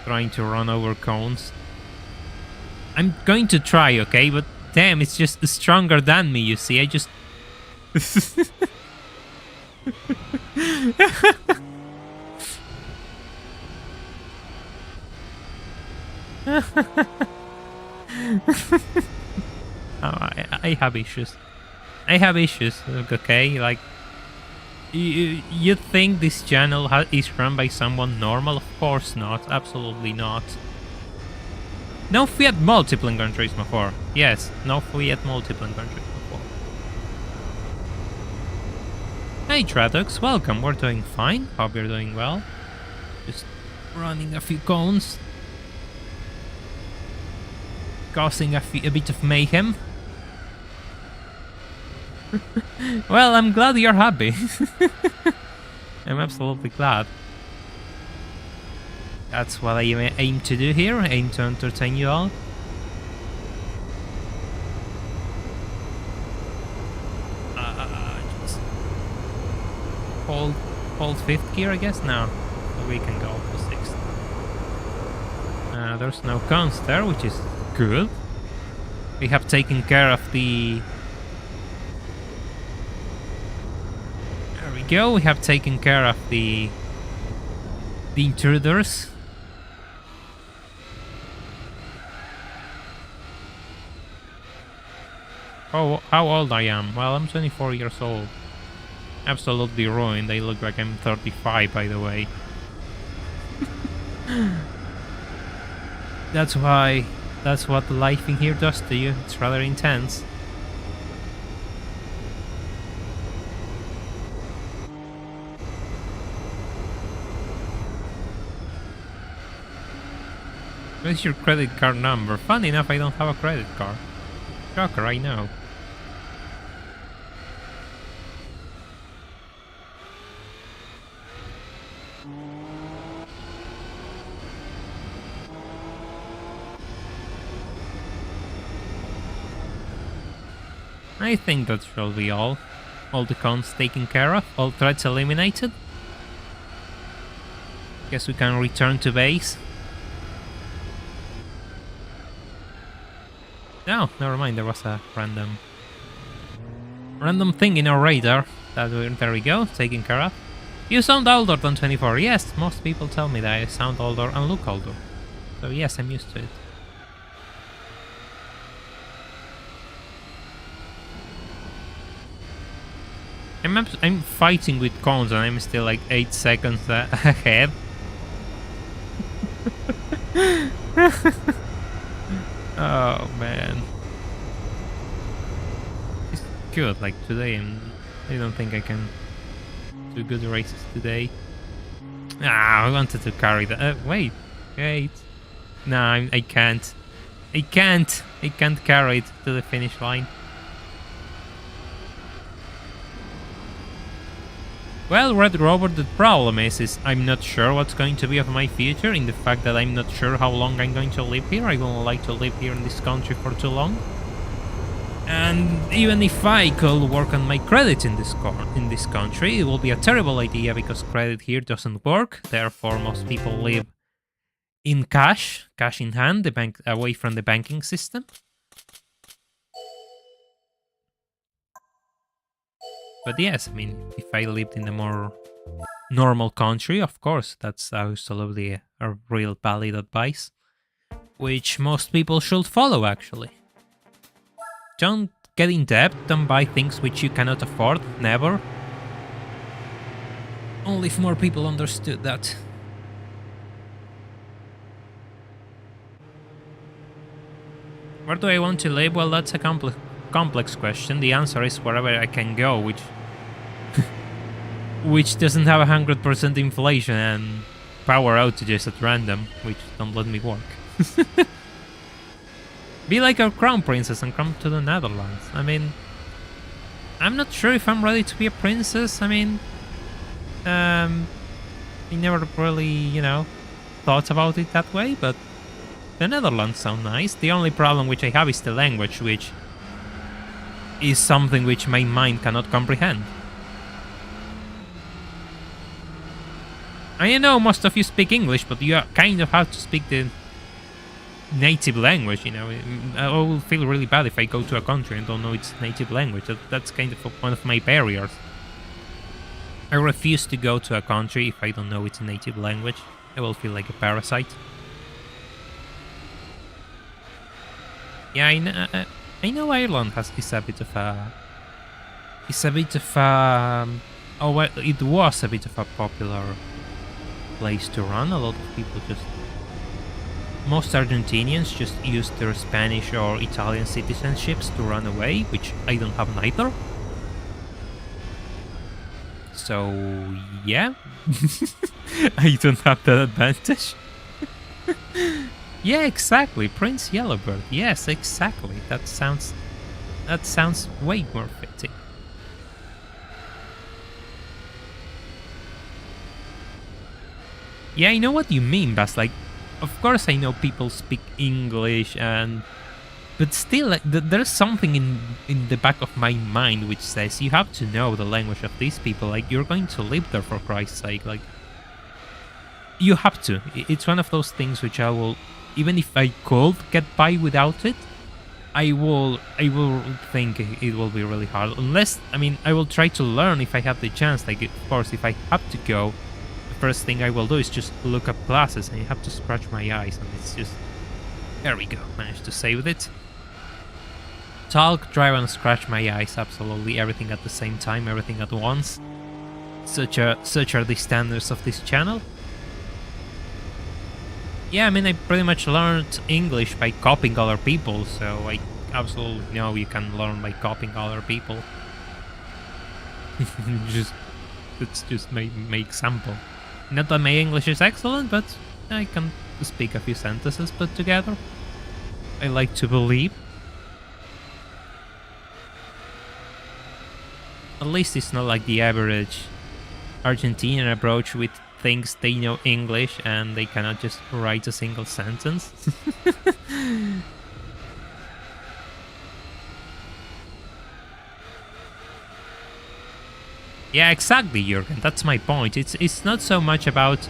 trying to run over cones. I'm going to try, okay, but damn, it's just stronger than me, you see, I just... I have issues. I have issues, okay, like... You think this channel is run by someone normal? Of course not, absolutely not. No Fiat multiple in Gran Turismo 4. Yes, no Fiat multiple in Gran Turismo 4. Hey Tradox, welcome, we're doing fine, hope you're doing well. Just running a few cones. Causing a bit of mayhem. Well, I'm glad you're happy. I'm absolutely glad. That's what I aim to do here. I aim to entertain you all. Just hold 5th gear, I guess. No, we can go to 6th. There's no cones there, which is good. We have taken care of the... there we go. We have taken care of the intruders. Oh, how old I am? Well, I'm 24 years old. Absolutely ruined. I look like I'm 35, by the way. That's what life in here does to you. It's rather intense. What's your credit card number? Funny enough, I don't have a credit card. Shocker, I know. I think that shall be all. All the cons taken care of, all threats eliminated. Guess we can return to base. No, never mind, there was a random thing in our radar. There we go, taken care of. You sound older than 24. Yes, most people tell me that I sound older and look older. So yes, I'm used to it. I'm fighting with cons and I'm still like 8 seconds ahead. Oh man. It's good, like today I don't think I can do good races today. I wanted to carry that. Wait. No, I can't. I can't carry it to the finish line. Well, Red Robert, the problem is I'm not sure what's going to be of my future, in the fact that I'm not sure how long I'm going to live here. I wouldn't like to live here in this country for too long. And even if I could work on my credit in this country, it will be a terrible idea because credit here doesn't work. Therefore, most people live in cash in hand, the bank away from the banking system. But yes, I mean, if I lived in a more normal country, of course, that's absolutely a real valid advice, which most people should follow, actually. Don't get in debt, don't buy things which you cannot afford, never. Only if more people understood that. Where do I want to live? Well, that's a complex question. The answer is wherever I can go, which doesn't have 100% inflation and power outages at random, which don't let me work. Be like our crown princess and come to the Netherlands. I mean, I'm not sure if I'm ready to be a princess. I mean, I never really, thought about it that way, but the Netherlands sound nice. The only problem which I have is the language, which is something which my mind cannot comprehend. I know most of you speak English, but you kind of have to speak the native language, I will feel really bad if I go to a country and don't know its native language. That's kind of one of my barriers. I refuse to go to a country if I don't know its native language. I will feel like a parasite. Yeah, I know Ireland is a bit of a... oh, well, it was a bit of a popular place to run. A lot of people most Argentinians just use their Spanish or Italian citizenships to run away, which I don't have neither. So, yeah. I don't have that advantage. Yeah, exactly. Prince Yellowbird. Yes, exactly. That sounds way more fitting. Yeah, I know what you mean, Bas. Like, of course I know people speak English, but still, like, there's something in the back of my mind which says you have to know the language of these people. Like, you're going to live there, for Christ's sake. Like, you have to. It's one of those things which I will, even if I could get by without it, I will think it will be really hard. Unless, I mean, I will try to learn if I have the chance. Like, of course, if I have to go, the first thing I will do is just look up classes, and I have to scratch my eyes, and it's just... There we go, managed to save it. Talk, drive, and scratch my eyes, absolutely everything at the same time, everything at once. Such are the standards of this channel. Yeah, I mean, I pretty much learned English by copying other people, so I absolutely know you can learn by copying other people. Let's just make example. Not that my English is excellent, but I can speak a few sentences put together. I like to believe. At least it's not like the average Argentinian approach with thinks they know English and they cannot just write a single sentence. Yeah, exactly, Jürgen. That's my point. It's not so much about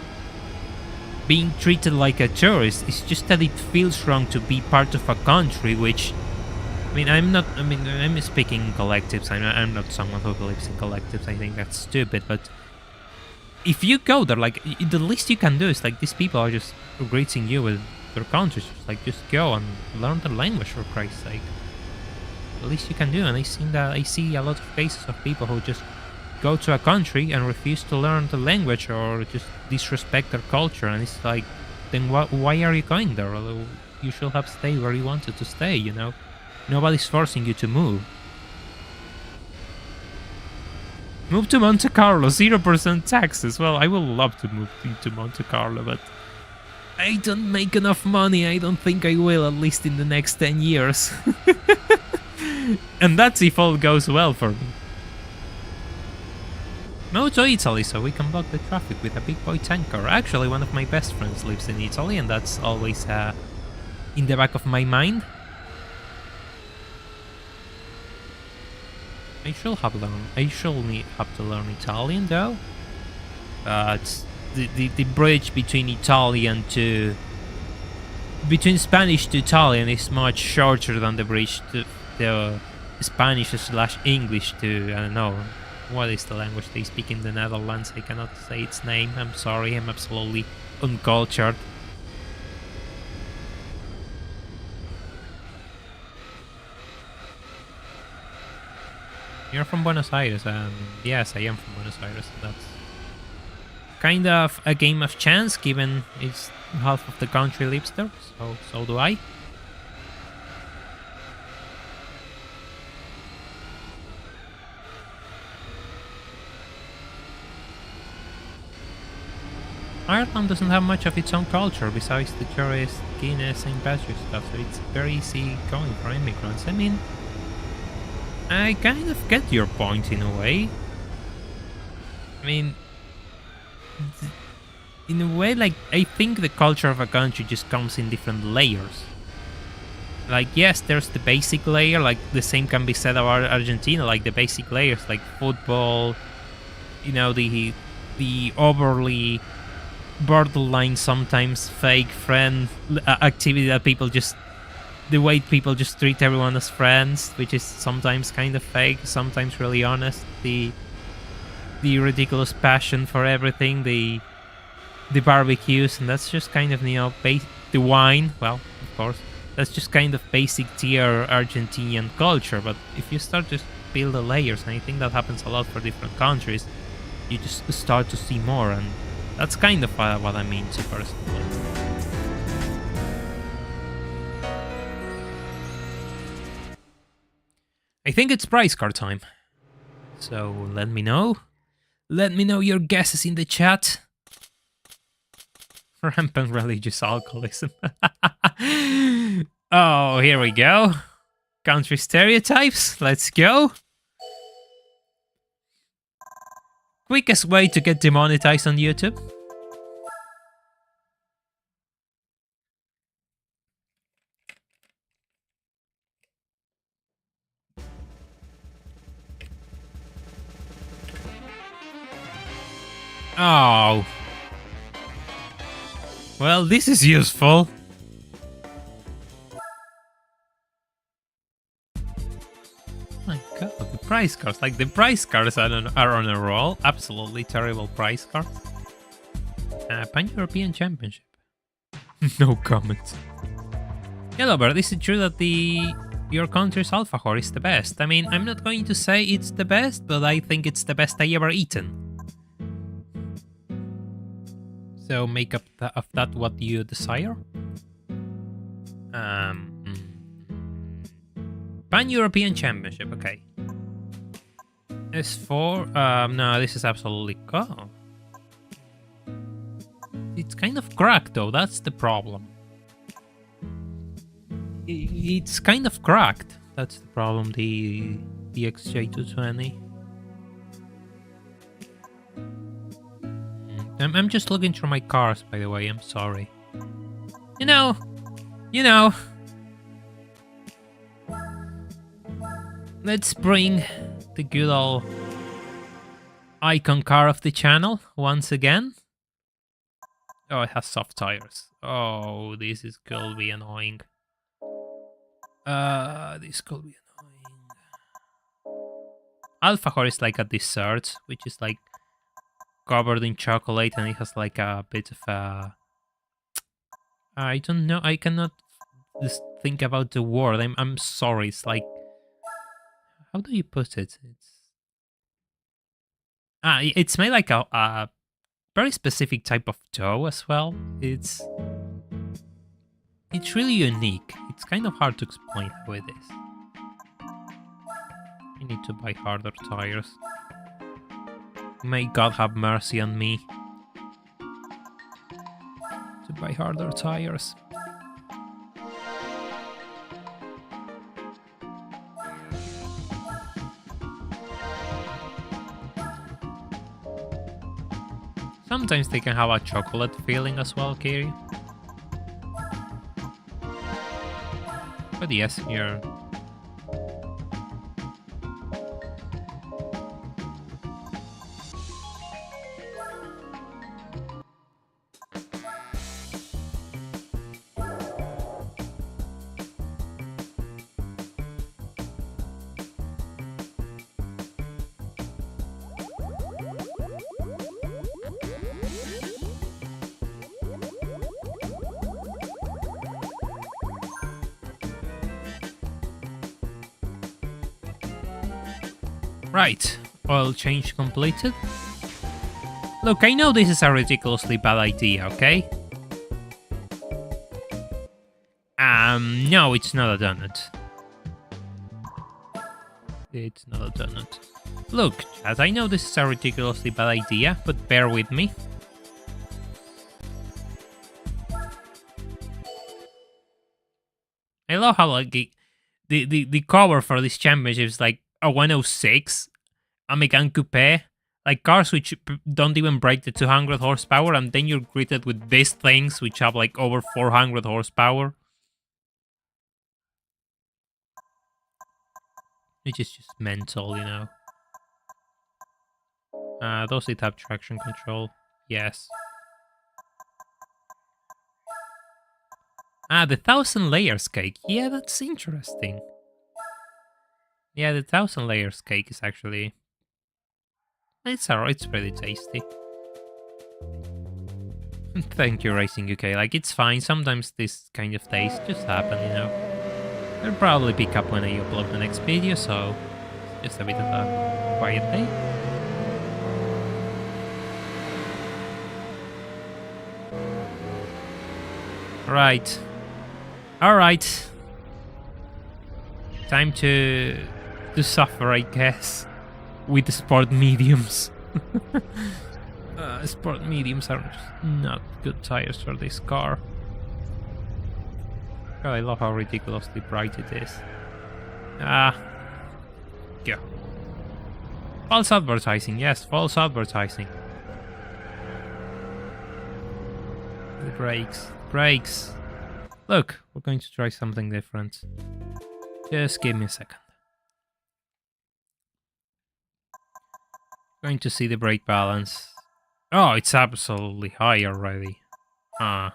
being treated like a tourist. It's just that it feels wrong to be part of a country which... I mean, I'm speaking in collectives. I'm not someone who believes in collectives. I think that's stupid, but... If you go there, like, the least you can do is, like, these people are just greeting you with their countries. Like, just go and learn the language, for Christ's sake. The least you can do, and I see a lot of cases of people who just go to a country and refuse to learn the language or just disrespect their culture, and it's like, then why are you going there? You should have stayed where you wanted to stay, you know? Nobody's forcing you to move. Move to Monte Carlo, 0% taxes. Well, I would love to move to Monte Carlo, but I don't make enough money. I don't think I will, at least in the next 10 years. And that's if all goes well for me. Move to Italy so we can block the traffic with a big boy tanker. Actually, one of my best friends lives in Italy, and that's always in the back of my mind. I should have to learn Italian though. It's the bridge between Spanish to Italian is much shorter than the bridge to the Spanish/English to, I don't know, what is the language they speak in the Netherlands? I cannot say its name. I'm sorry, I'm absolutely uncultured. You're from Buenos Aires, and yes, I am from Buenos Aires. That's kind of a game of chance, given it's half of the country lives there, so do I. Ireland doesn't have much of its own culture besides the tourist Guinness and Badger stuff, so it's very easy going for immigrants. I mean, I kind of get your point in a way. I mean, in a way, like, I think the culture of a country just comes in different layers. Like, yes, there's the basic layer, like, the same can be said about Argentina, like, the basic layers, like football, you know, the overly borderline, sometimes fake friend activity that people just... The way people just treat everyone as friends, which is sometimes kind of fake, sometimes really honest. The ridiculous passion for everything, the barbecues, and that's just kind of, you know, the wine, well, of course, that's just kind of basic tier Argentinian culture. But if you start to build the layers, and I think that happens a lot for different countries, you just start to see more, and that's kind of what I mean to personally. I think it's price card time. So let me know. Let me know your guesses in the chat. Rampant religious alcoholism. Oh, here we go. Country stereotypes. Let's go. Quickest way to get demonetized on YouTube. Oh. Well, this is useful. my god, the price cards. Like, the price cards are on a roll. Absolutely terrible price cards. Pan-European Championship. No comment. Hello, but is it true that your country's alfajor is the best? I mean, I'm not going to say it's the best, but I think it's the best I ever eaten. So make up of that what you desire. Pan-European Championship, okay. S4, no, this is absolutely... Oh. It's kind of cracked though, that's the problem. It's kind of cracked, that's the problem, the XJ220. I'm just looking through my cars, by the way, I'm sorry. You know. Let's bring the good old icon car of the channel once again. Oh, it has soft tires. Oh, this is gonna be annoying. This could be annoying. Alfajor is like a dessert, which is like covered in chocolate, and it has like a bit of a... I don't know. I cannot just think about the word. I'm sorry. It's like... How do you put it? It's made like a very specific type of dough as well. It's really unique. It's kind of hard to explain how it is. You need to buy harder tires. May God have mercy on me. To buy harder tires. Sometimes they can have a chocolate feeling as well, Kiri. But yes, you're... Right, oil change completed. Look, I know this is a ridiculously bad idea, okay? No, it's not a donut. It's not a donut. Look, chat, I know this is a ridiculously bad idea, but bear with me. I love how like the cover for this championship is like a 106, a Megane Coupe, like cars which don't even break the 200 horsepower, and then you're greeted with these things which have like over 400 horsepower. Which is just mental, you know. Those did have traction control. Yes. The 1,000 layers cake. Yeah, that's interesting. Yeah, the 1,000 layers cake is actually... It's alright, it's pretty tasty. Thank you, Racing UK. Like, it's fine. Sometimes this kind of days just happen, you know. I'll probably pick up when I upload the next video, so... Just a bit of a quiet day. Right. Alright. Time to suffer, I guess, with the sport mediums. Sport mediums are not good tires for this car. God, I love how ridiculously bright it is. Yeah. False advertising, yes, false advertising. The brakes. Look, we're going to try something different. Just give me a second. Going to see the brake balance. Oh, it's absolutely high already. How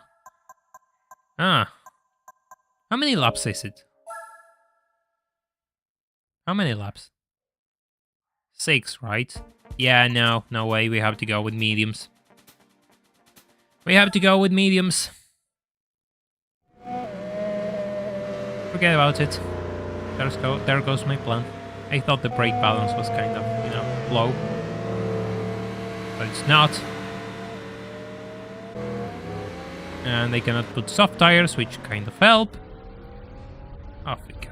many laps is it? How many laps? 6, right? Yeah, no way. We have to go with mediums. We have to go with mediums. Forget about it. There goes my plan. I thought the brake balance was kind of, low. But it's not. And they cannot put soft tires, which kind of help. Off we go.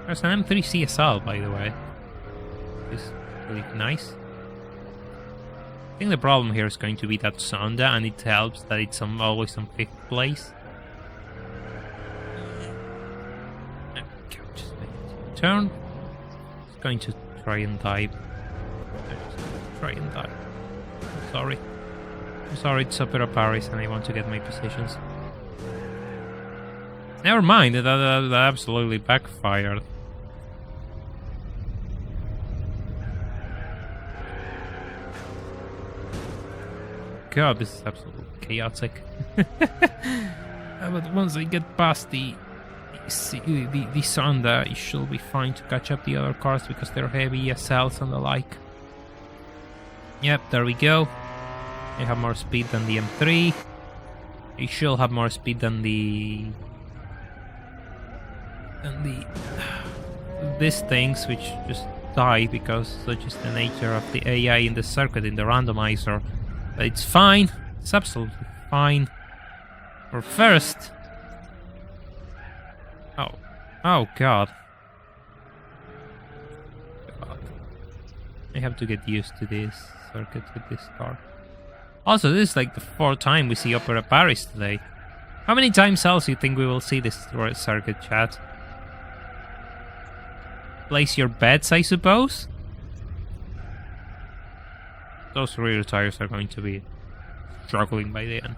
There's an M3 CSL, by the way. It's really nice. I think the problem here is going to be that Sonda, and it helps that it's always on 5th place. Okay, just turn. It's going to try and dive. I'm sorry. It's Opera Paris and I want to get my positions. Never mind, that absolutely backfired. God, this is absolutely chaotic. But once I get past the Sonda, it should be fine to catch up the other cars because they're heavy SLs and the like. Yep, there we go. They have more speed than the M3. They should have more speed than these things, which just die because such is the nature of the AI in the circuit, in the randomizer. But it's fine. It's absolutely fine. We're first. Oh God. I have to get used to this circuit with this car. Also, this is like the 4th time we see Opera Paris today. How many times else do you think we will see this circuit, chat? Place your bets, I suppose? Those rear tires are going to be struggling by the end.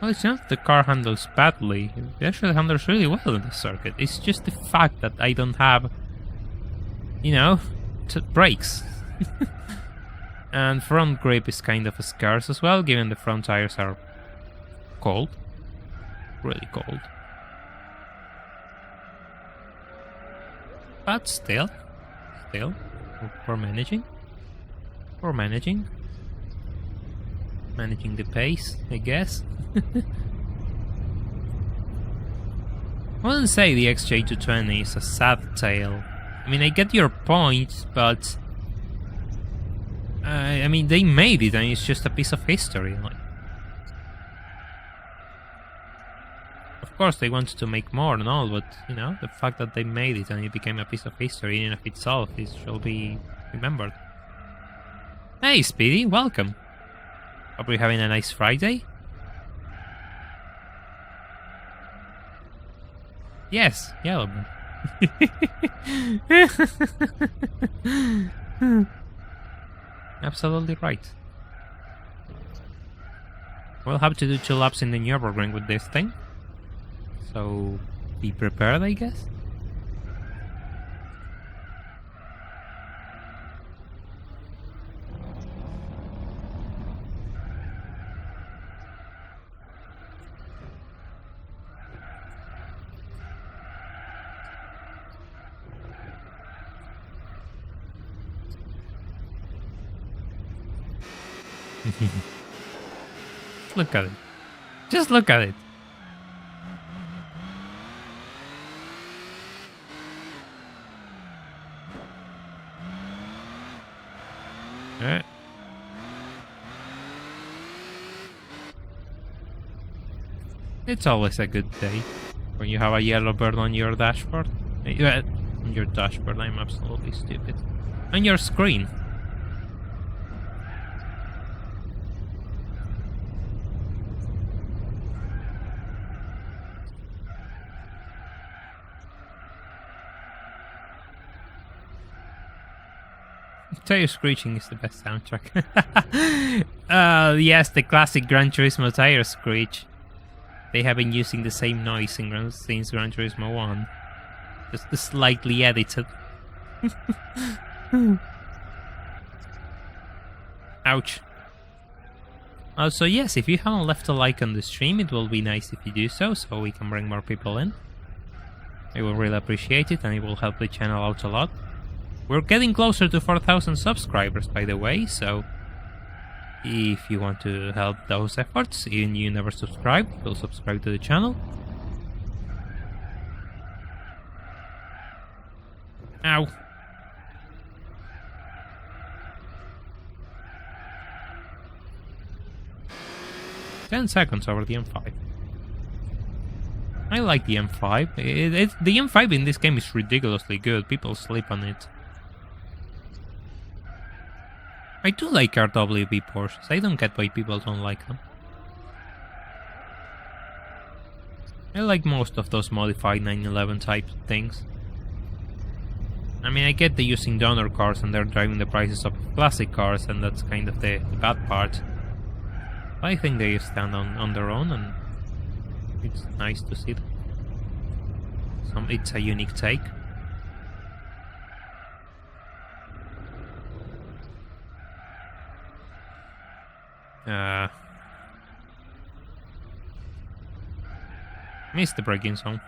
Well, it's not the car handles badly. It actually handles really well in the circuit. It's just the fact that I don't have, brakes. And front grip is kind of scarce as well, given the front tires are cold. Really cold. But still, we're managing. We're managing the pace, I guess. I wouldn't say the XJ220 is a sad tale. I mean, I get your point, but I mean, they made it, and it's just a piece of history. Like, of course, they wanted to make more and all, but the fact that they made it and it became a piece of history in and of itself, it shall be remembered. Hey, Speedy, welcome. Hope you're having a nice Friday. Yes, Yellowbird. Absolutely right. We'll have to do 2 laps in the Nürburgring with this thing. So, be prepared, I guess. Look at it. Just look at it. It's always a good day when you have a yellow bird on your dashboard. On your dashboard, I'm absolutely stupid. On your screen. Tire screeching is the best soundtrack. Yes, the classic Gran Turismo tire screech. They have been using the same noise since Gran Turismo 1. Just slightly edited. Ouch. Also, yes, if you haven't left a like on the stream, it will be nice if you do so we can bring more people in. I will really appreciate it, and it will help the channel out a lot. We're getting closer to 4,000 subscribers, by the way, so if you want to help those efforts, even you never subscribed, you'll subscribe to the channel. Ow. "10 seconds over the M5. I like the M5. The M5 in this game is ridiculously good. People sleep on it. I do like RWB Porsches. I don't get why people don't like them. I like most of those modified 911 type things. I mean, I get they're using donor cars and they're driving the prices of classic cars, and that's kind of the bad part. But I think they stand on their own, and it's nice to see them. It's a unique take. Missed the braking zone.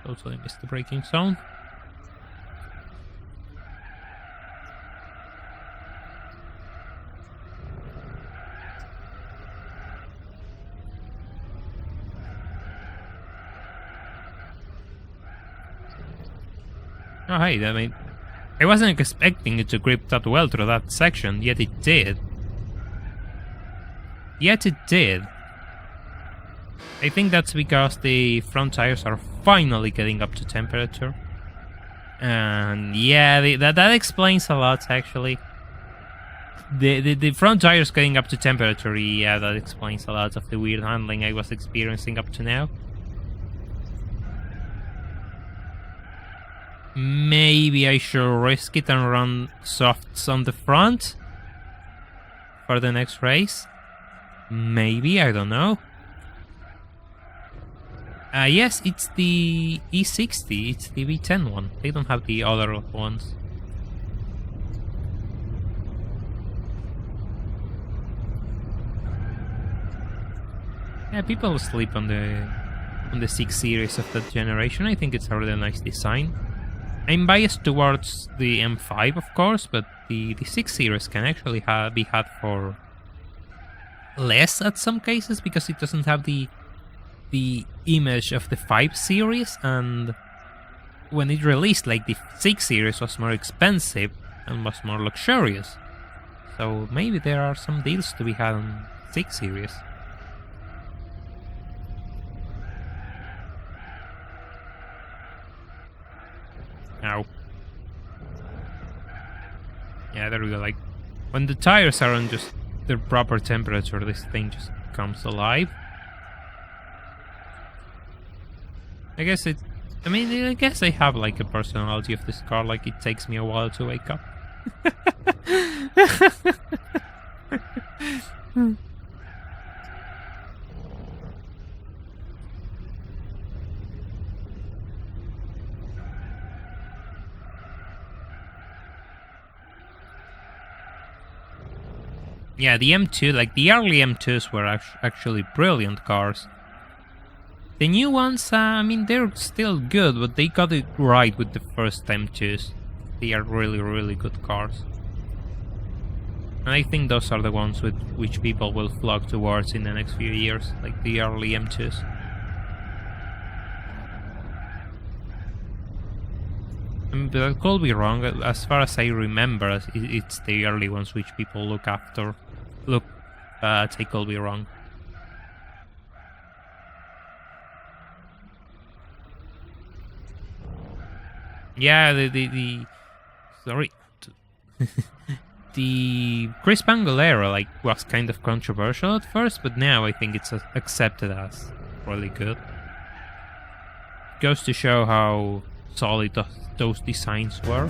Totally missed the braking zone. Oh, hey, I mean, I wasn't expecting it to grip that well through that section, yet it did. I think that's because the front tires are finally getting up to temperature. And yeah, that explains a lot, actually. The front tires getting up to temperature, yeah, that explains a lot of the weird handling I was experiencing up to now. Maybe I should risk it and run softs on the front for the next race. Maybe, I don't know. Yes, it's the E60, it's the V10 one. They don't have the other ones. Yeah, people sleep on the 6 Series of that generation. I think it's a really nice design. I'm biased towards the M5, of course, but the 6 Series can actually be had for less at some cases, because it doesn't have the image of the 5 Series, and when it released, like, the 6 Series was more expensive and was more luxurious. So maybe there are some deals to be had on 6 Series. Ow. Yeah, there we go. Like, when the tires are on just the proper temperature, this thing just comes alive. I guess I guess I have, like, a personality of this car, like, it takes me a while to wake up. Yeah, the M2, like, the early M2s were actually brilliant cars. The new ones, I mean, they're still good, but they got it right with the first M2s. They are really, really good cars. And I think those are the ones with which people will flock towards in the next few years, like the early M2s. But I could be wrong. As far as I remember, it's the early ones which people look after. I could be wrong. Yeah, sorry. The Chris Pangalera, like, was kind of controversial at first, but now I think it's accepted as really good. Goes to show how solid those designs were.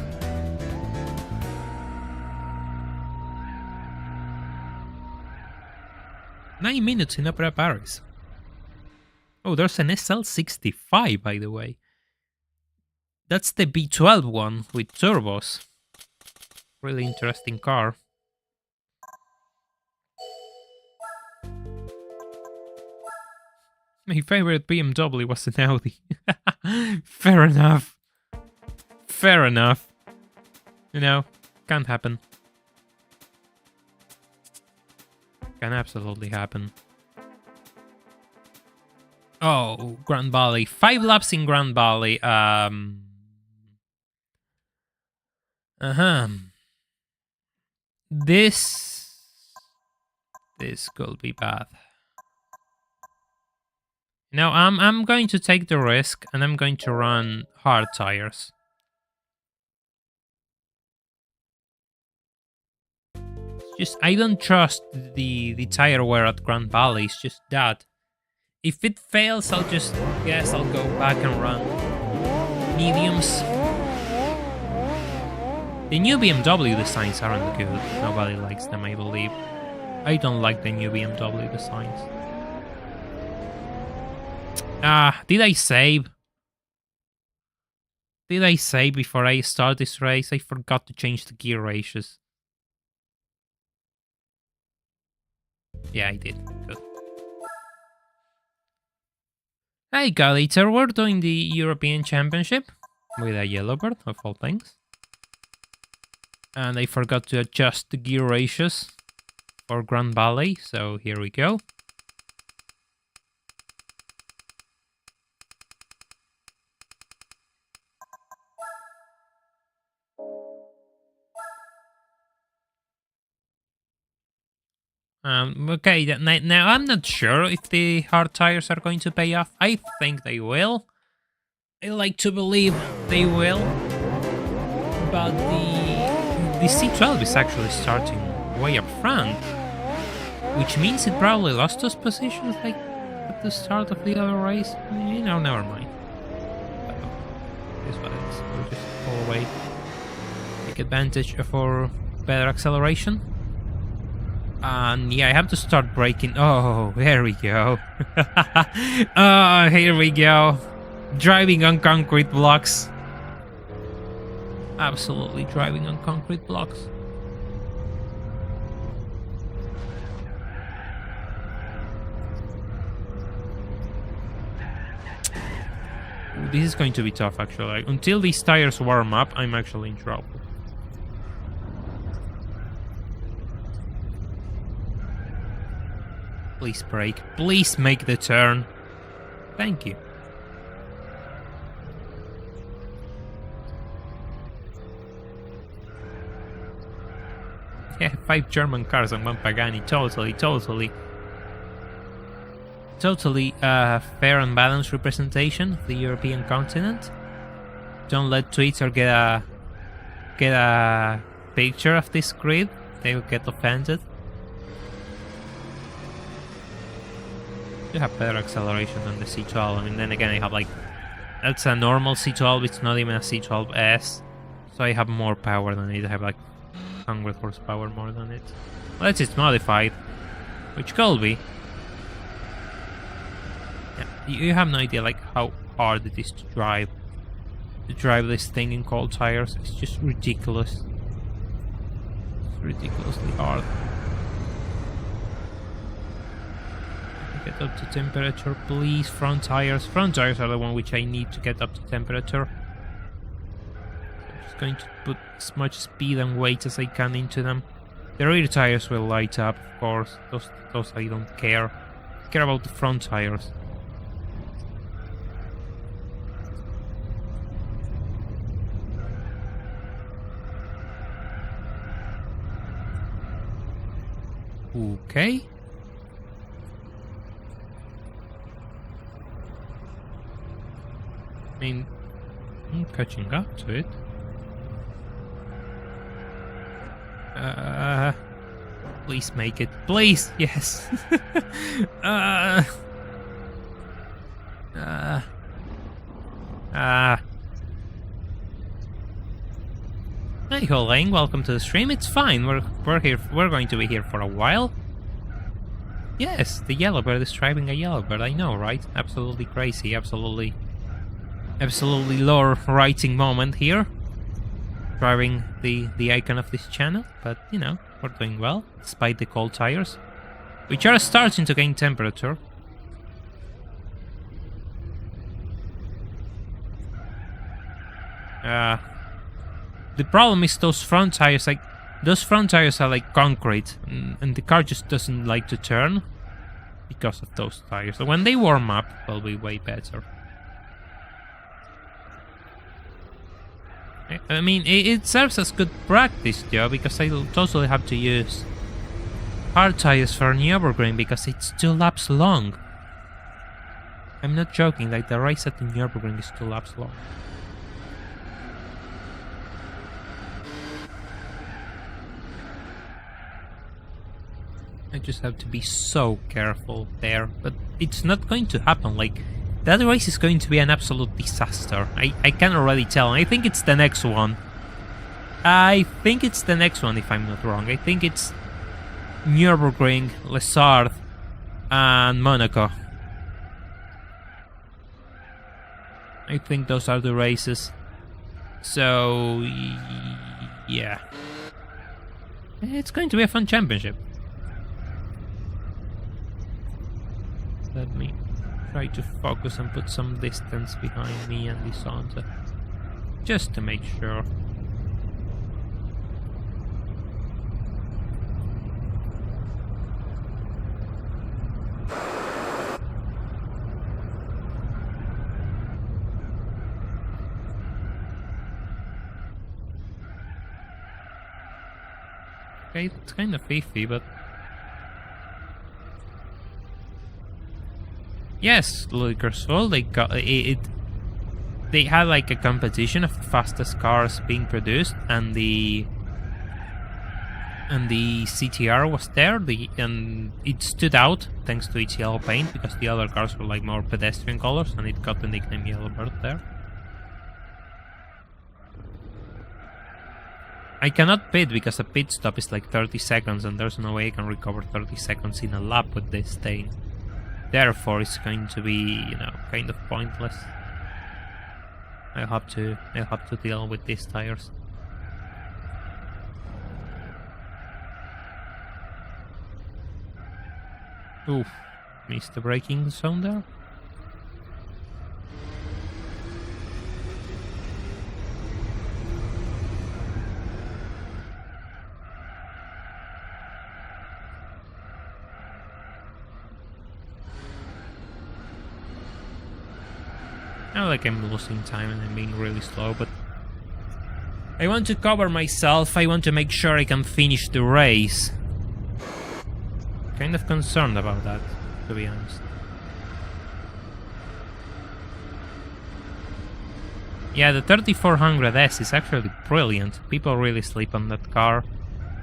"9 minutes in Opera Paris." Oh, there's an SL65, by the way. That's the B12 one with turbos. Really interesting car. My favorite BMW was an Audi. Fair enough. Fair enough. You know, can't happen. Can absolutely happen. Oh, Grand Valley. 5 laps in Grand Valley. This could be bad. Now I'm going to take the risk and I'm going to run hard tires. Just I don't trust the tire wear at Grand Valley. It's just that. If it fails, I'll go back and run mediums. The new BMW designs aren't good. Nobody likes them, I believe. I don't like the new BMW designs. Did I save? Did I save before I start this race? I forgot to change the gear ratios. Yeah, I did. Good. Hey, Galiter, we're doing the European Championship with a Yellowbird, of all things. And I forgot to adjust the gear ratios for Grand Valley, so here we go. Okay, now I'm not sure if the hard tires are going to pay off. I think they will. I like to believe they will. But the C12 is actually starting way up front, which means it probably lost those positions like at the start of the other race. You know, never mind. It is what it is. We'll just pull away, take advantage of our better acceleration. And yeah, I have to start braking. Oh, there we go. Oh, here we go. Driving on concrete blocks. Absolutely driving on concrete blocks. This is going to be tough, actually. Until these tires warm up, I'm actually in trouble. Please brake. Please make the turn. Thank you. Yeah, 5 German cars and 1 Pagani. Totally fair and balanced representation of the European continent. Don't let Twitter get a picture of this grid. They'll get offended. You have better acceleration than the C12. I mean, then again, I have that's a normal C12. It's not even a C12S, so I have more power than it. I have 100 horsepower more than it. Unless it's modified, which could be. Yeah, you have no idea how hard it is to drive this thing in cold tires. It's just ridiculous. It's ridiculously hard. Get up to temperature, please. Front tires are the one which I need to get up to temperature. So I'm just going to put as much speed and weight as I can into them. The rear tires will light up, of course. Those I don't care. I care about the front tires. Okay. I mean, I'm catching up to it. Please make it. Please! Yes! Hey Holang, welcome to the stream. It's fine. We're here. We're going to be here for a while. Yes, the Yellowbird is driving a Yellowbird, I know, right? Absolutely crazy, absolutely lore writing moment here. Driving the icon of this channel, but you know, we're doing well, despite the cold tires, which are starting to gain temperature. The problem is those front tires, like, those front tires are like concrete, and the car just doesn't like to turn because of those tires. So when they warm up, they'll be way better. I mean, it serves as good practice, though, because I totally have to use hard tires for Nürburgring because it's 2 laps long. I'm not joking, like, the race at the Nürburgring is 2 laps long. I just have to be so careful there, but it's not going to happen. Like, that race is going to be an absolute disaster. I can already tell. I think it's the next one. If I'm not wrong. I think it's Nürburgring, Les Ardes, and Monaco. I think those are the races. So, yeah. It's going to be a fun championship. Let me try to focus and put some distance behind me and Lisandro, just to make sure. Okay, it's kind of iffy, but yes, Ludicrous Fall, they got it. They had like a competition of the fastest cars being produced, and the CTR was there. And it stood out thanks to its yellow paint because the other cars were like more pedestrian colors, and it got the nickname Yellowbird there. I cannot pit because a pit stop is like 30 seconds, and there's no way I can recover 30 seconds in a lap with this stain. Therefore, it's going to be, you know, kind of pointless. I'll have to deal with these tires. Oof, missed the braking zone there. I like I'm losing time and I'm being really slow, but I want to cover myself. I want to make sure I can finish the race. Kind of concerned about that, to be honest. Yeah, the 3400S is actually brilliant. People really sleep on that car.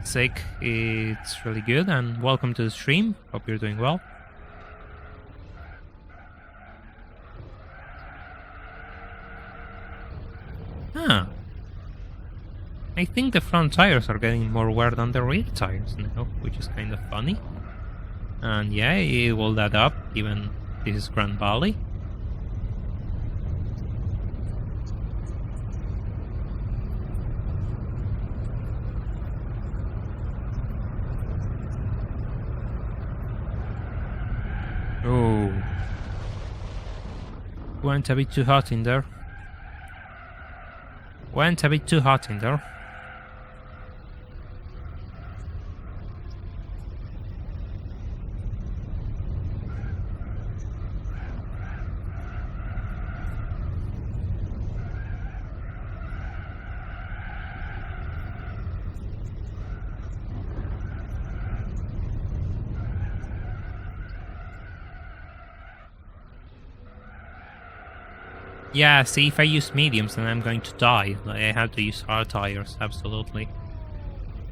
Sick, it's really good, and welcome to the stream. Hope you're doing well. Huh. I think the front tires are getting more wear than the rear tires now, which is kind of funny. And yeah, it will add up, even this is Grand Valley. Oh. Went a bit too hot in there. Went a bit too hot in there. Yeah, see, if I use mediums then I'm going to die. I have to use hard tires, absolutely.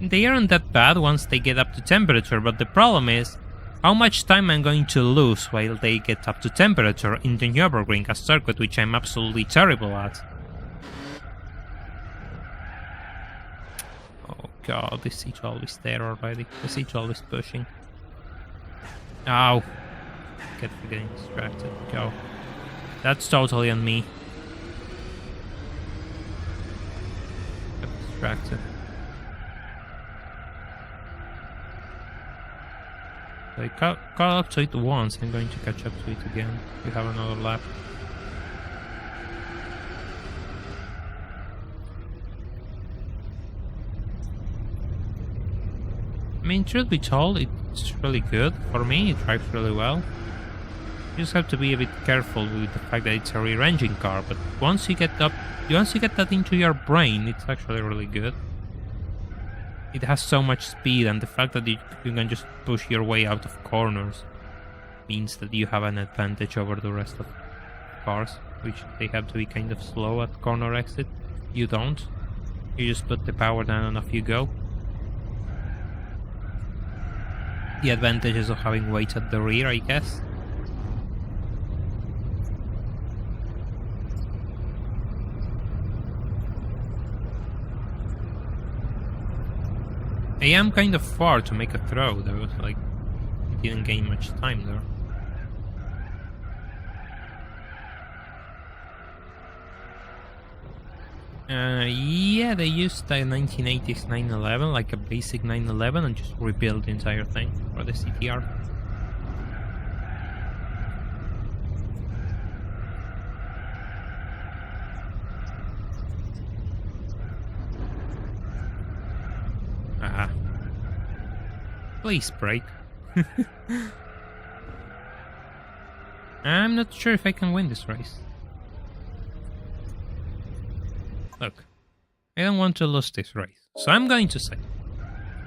They aren't that bad once they get up to temperature, but the problem is how much time I'm going to lose while they get up to temperature in the Nürburgring, a circuit which I'm absolutely terrible at. Oh god, the siege wall is there already. The siege wall is pushing. Ow. Get getting distracted. Go. That's totally on me. Get distracted. I caught up to it once. I'm going to catch up to it again. We have another lap. I mean, truth be told, it's really good. For me, it drives really well. You just have to be a bit careful with the fact that it's a rear-engine car, but once you get that into your brain, it's actually really good. It has so much speed, and the fact that you can just push your way out of corners means that you have an advantage over the rest of cars, which they have to be kind of slow at corner exit. You don't. You just put the power down and off you go. The advantages of having weight at the rear, I guess. I am kind of far to make a throw, though. Like, I didn't gain much time there. Yeah, they used a 1980s 911, like a basic 911, and just rebuilt the entire thing for the CTR. Ah. Please brake. I'm not sure if I can win this race. Look, I don't want to lose this race, so I'm going to say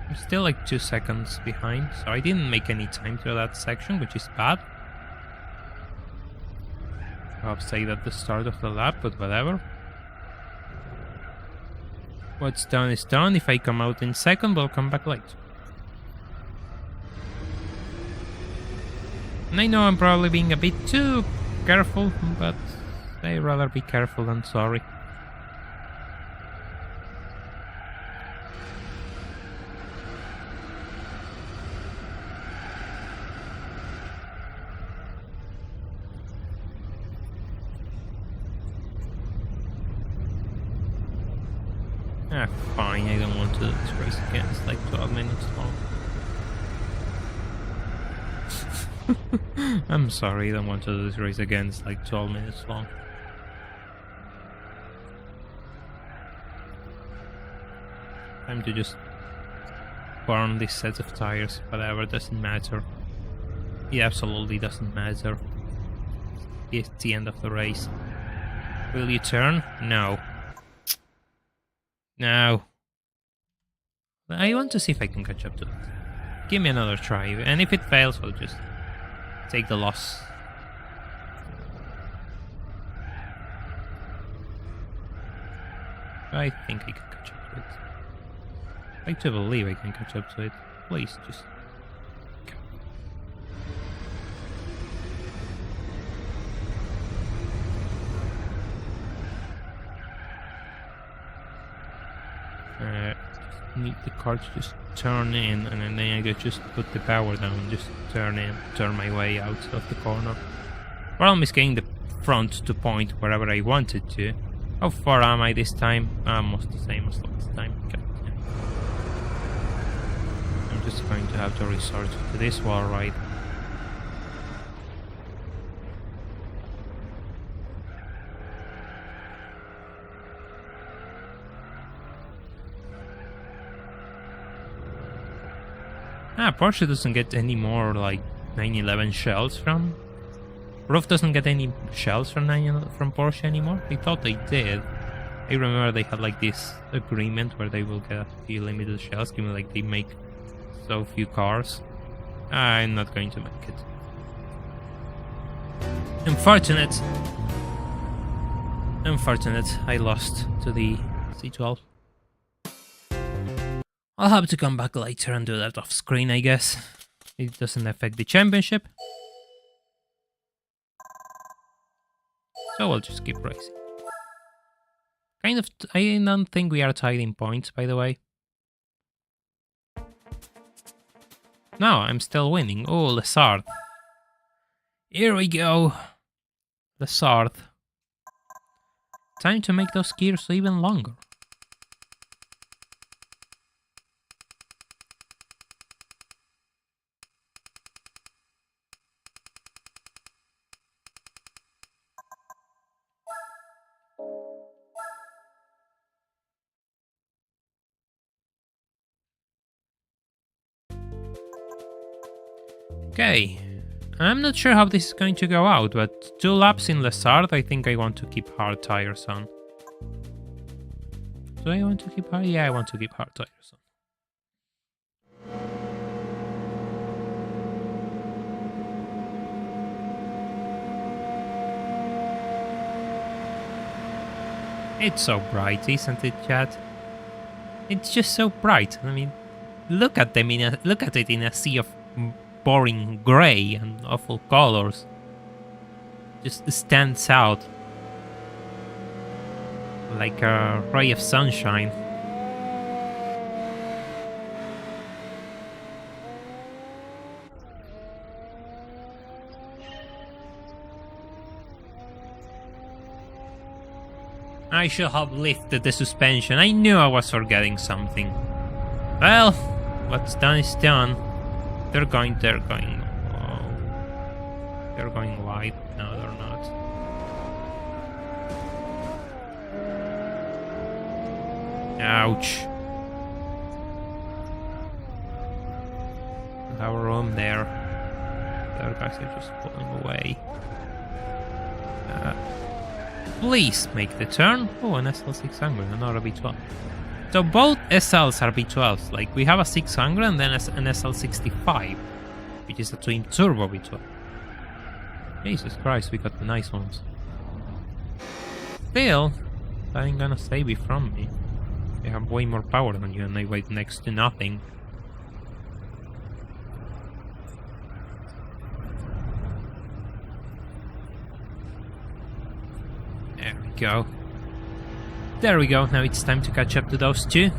I'm still like 2 seconds behind, so I didn't make any time through that section, which is bad. I'll say that at the start of the lap, but whatever. What's done is done. If I come out in second, we'll come back late. And I know I'm probably being a bit too careful, but I'd rather be careful than sorry. Ah, fine, I don't want to do this race again. It's like 12 minutes long. I'm sorry, I don't want to do this race again. It's like 12 minutes long. Time to just burn this set of tires. Whatever, doesn't matter. It absolutely doesn't matter. It's the end of the race. Will you turn? No. No. I want to see if I can catch up to it. Give me another try, and if it fails, I'll just take the loss. I think I can catch up to it. I like to believe I can catch up to it. Please, just go. Need the car to just turn in, and then I could just put the power down, just turn my way out of the corner. Problem is getting the front to point wherever I wanted to. How far am I this time? Almost the same as last time. Okay. I'm just going to have to resort to this wall ride. Porsche doesn't get any more like 911 shells from. Roof doesn't get any shells from Porsche anymore. I thought they did. I remember they had like this agreement where they will get a few limited shells, given like they make so few cars. I'm not going to make it. Unfortunate. I lost to the C12. I'll have to come back later and do that off screen, I guess. It doesn't affect the championship. So I'll just keep racing. I don't think we are tied in points, by the way. No, I'm still winning. Oh, Lessard. Here we go. Lessard. Time to make those gears even longer. Okay, I'm not sure how this is going to go out, but 2 laps in Lessard, I think I want to keep hard tires on. Do I want to keep hard? Yeah, I want to keep hard tires on. It's so bright, isn't it, chat? It's just so bright. I mean, look at them look at it in a sea of boring grey and awful colors. Just stands out like a ray of sunshine. I should have lifted the suspension. I knew I was forgetting something. Well, what's done is done. They're going wide. No, they're not. Ouch. Have room there. Their guys are just pulling away. Please make the turn. Oh, an SL600, not a V12. So both SLs are V12s. Like, we have a 600 and then an SL65, which is a twin turbo V12. Jesus Christ, we got the nice ones. Still, that ain't gonna save it from me. They have way more power than you and they weigh next to nothing. There we go. There we go, now it's time to catch up to those two,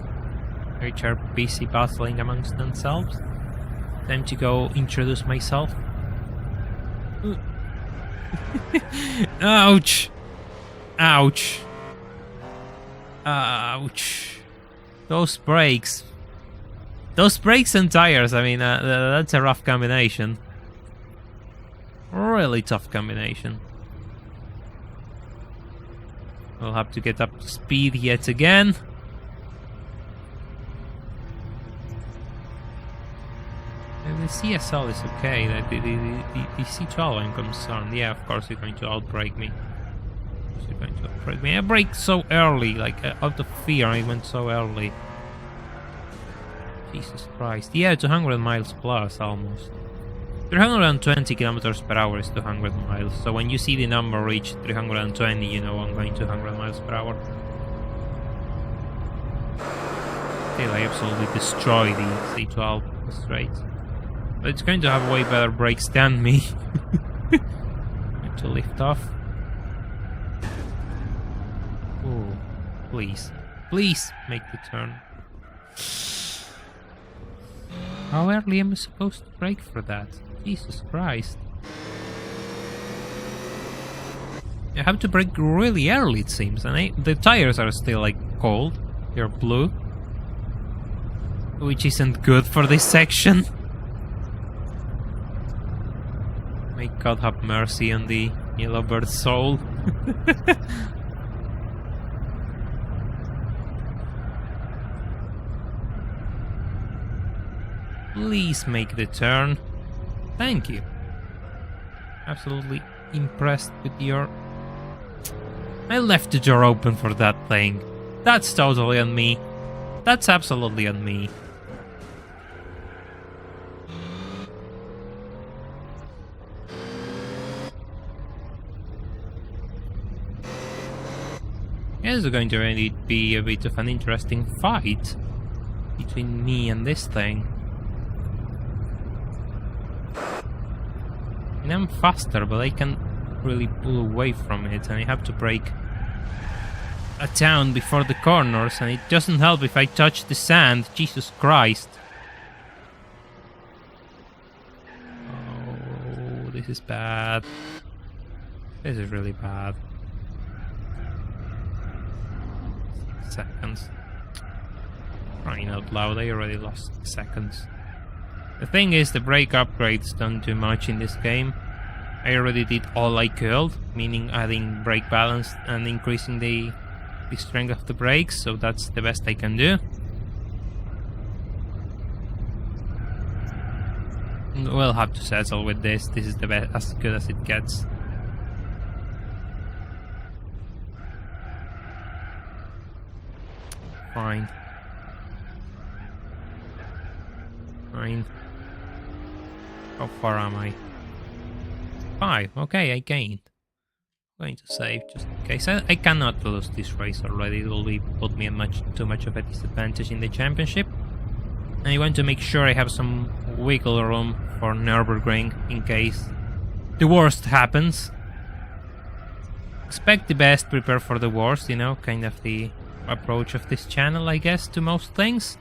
which are busy battling amongst themselves. Time to go introduce myself. Ouch! Ouch! Ouch! Those brakes. Those brakes and tires, I mean, that's a rough combination. Really tough combination. We'll have to get up to speed yet again. And the CSL is okay. The C12 I'm concerned. Yeah, of course you're going to outbrake me. I braked so early, like out of fear I went so early. Jesus Christ. Yeah, 200 miles plus almost. 320 kilometers per hour is 200 miles, so when you see the number reach 320, you know I'm going 200 miles per hour. Still, I absolutely destroy the C12 straight. But it's going to have way better brakes than me. Need to lift off. Oh, please. Please make the turn. How early am I supposed to brake for that? Jesus Christ. I have to brake really early, it seems, and the tires are still like cold. They're blue, which isn't good for this section. May God have mercy on the Yellowbird's soul. Please make the turn. Thank you. Absolutely impressed with your... I left the door open for that thing. That's totally on me. That's absolutely on me. This is going to really be a bit of an interesting fight between me and this thing. And I'm faster, but I can really pull away from it, and I have to brake a town before the corners, and it doesn't help if I touch the sand. Jesus Christ. This is bad. This is really bad. 6 seconds. Crying out loud, I already lost 6 seconds. The thing is, the brake upgrades don't do much in this game. I already did all I could, meaning adding brake balance and increasing the strength of the brakes, so that's the best I can do. We'll have to settle with this. This is the best, as good as it gets. Fine. Fine. How far am I? 5. Okay, I gained. I'm going to save just in case. I cannot lose this race already. It will put me at too much of a disadvantage in the championship. And I want to make sure I have some wiggle room for Nürburgring in case the worst happens. Expect the best, prepare for the worst, you know, kind of the approach of this channel, I guess, to most things.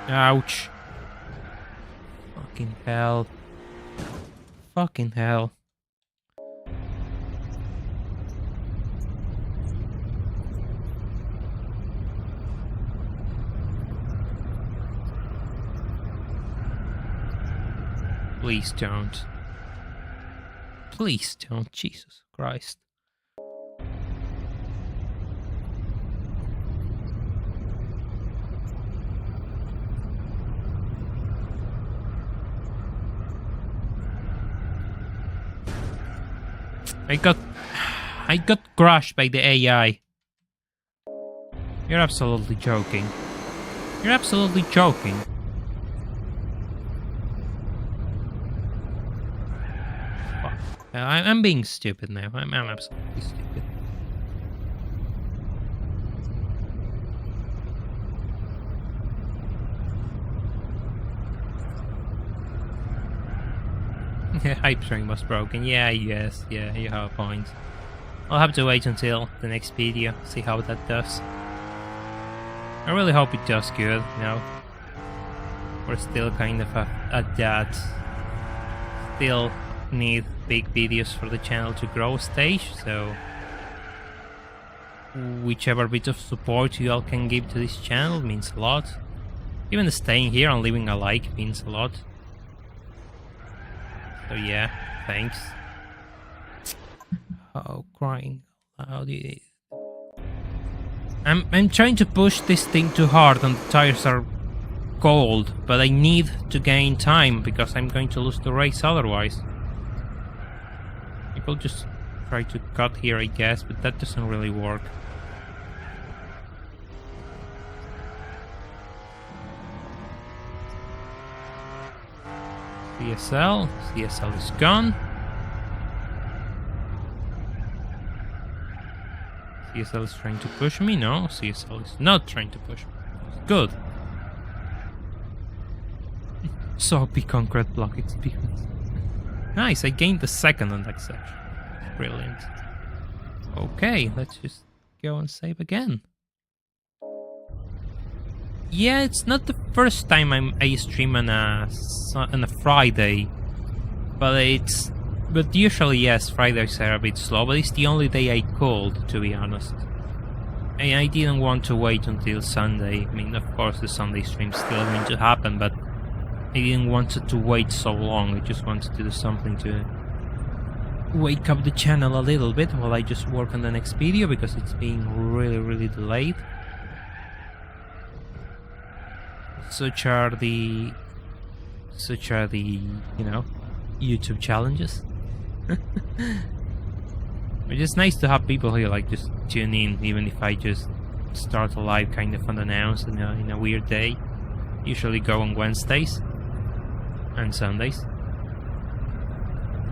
Ouch. Fucking hell. Fucking hell. Please don't. Please don't. Jesus Christ. I got crushed by the AI. You're absolutely joking. You're absolutely joking. Fuck. I'm being stupid now. I'm absolutely stupid. Hype train was broken. Yeah, yes, yeah, you have a point. I'll have to wait until the next video, see how that does. I really hope it does good, you know. We're still kind of at that still need big videos for the channel to grow stage, so whichever bit of support you all can give to this channel means a lot. Even staying here and leaving a like means a lot. So yeah, thanks. Oh, crying loud. I'm trying to push this thing too hard and the tires are cold, but I need to gain time because I'm going to lose the race otherwise. I could just try to cut here, I guess, but that doesn't really work. CSL is gone. CSL is trying to push me? No, CSL is not trying to push me. Good. Soapy concrete block experience. Nice, I gained the second on that section. Brilliant. Okay, let's just go and save again. Yeah, it's not the first time I stream on a Friday, but usually yes, Fridays are a bit slow. But it's the only day I called, to be honest. I didn't want to wait until Sunday. I mean, of course, the Sunday stream's still going to happen, but I didn't want it to wait so long. I just wanted to do something to wake up the channel a little bit while I just work on the next video because it's being really delayed. Such are the, you know, YouTube challenges. It's just nice to have people here like just tune in, even if I just start a live kind of unannounced in a weird day. Usually go on Wednesdays and Sundays,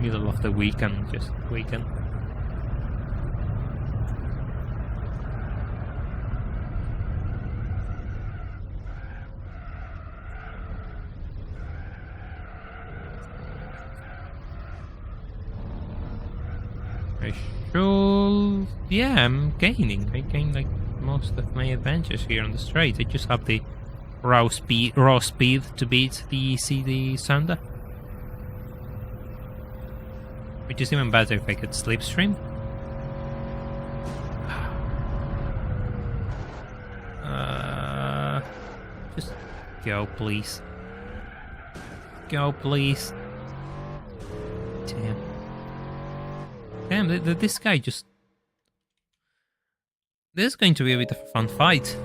middle of the week and just weekend. So yeah, I'm gaining. I gained like most of my adventures here on the straight. I just have the raw speed to beat the CD Sanda. Which is even better if I could slipstream. Just go, please. Go, please. Damn. Damn, this guy just... This is going to be a bit of a fun fight.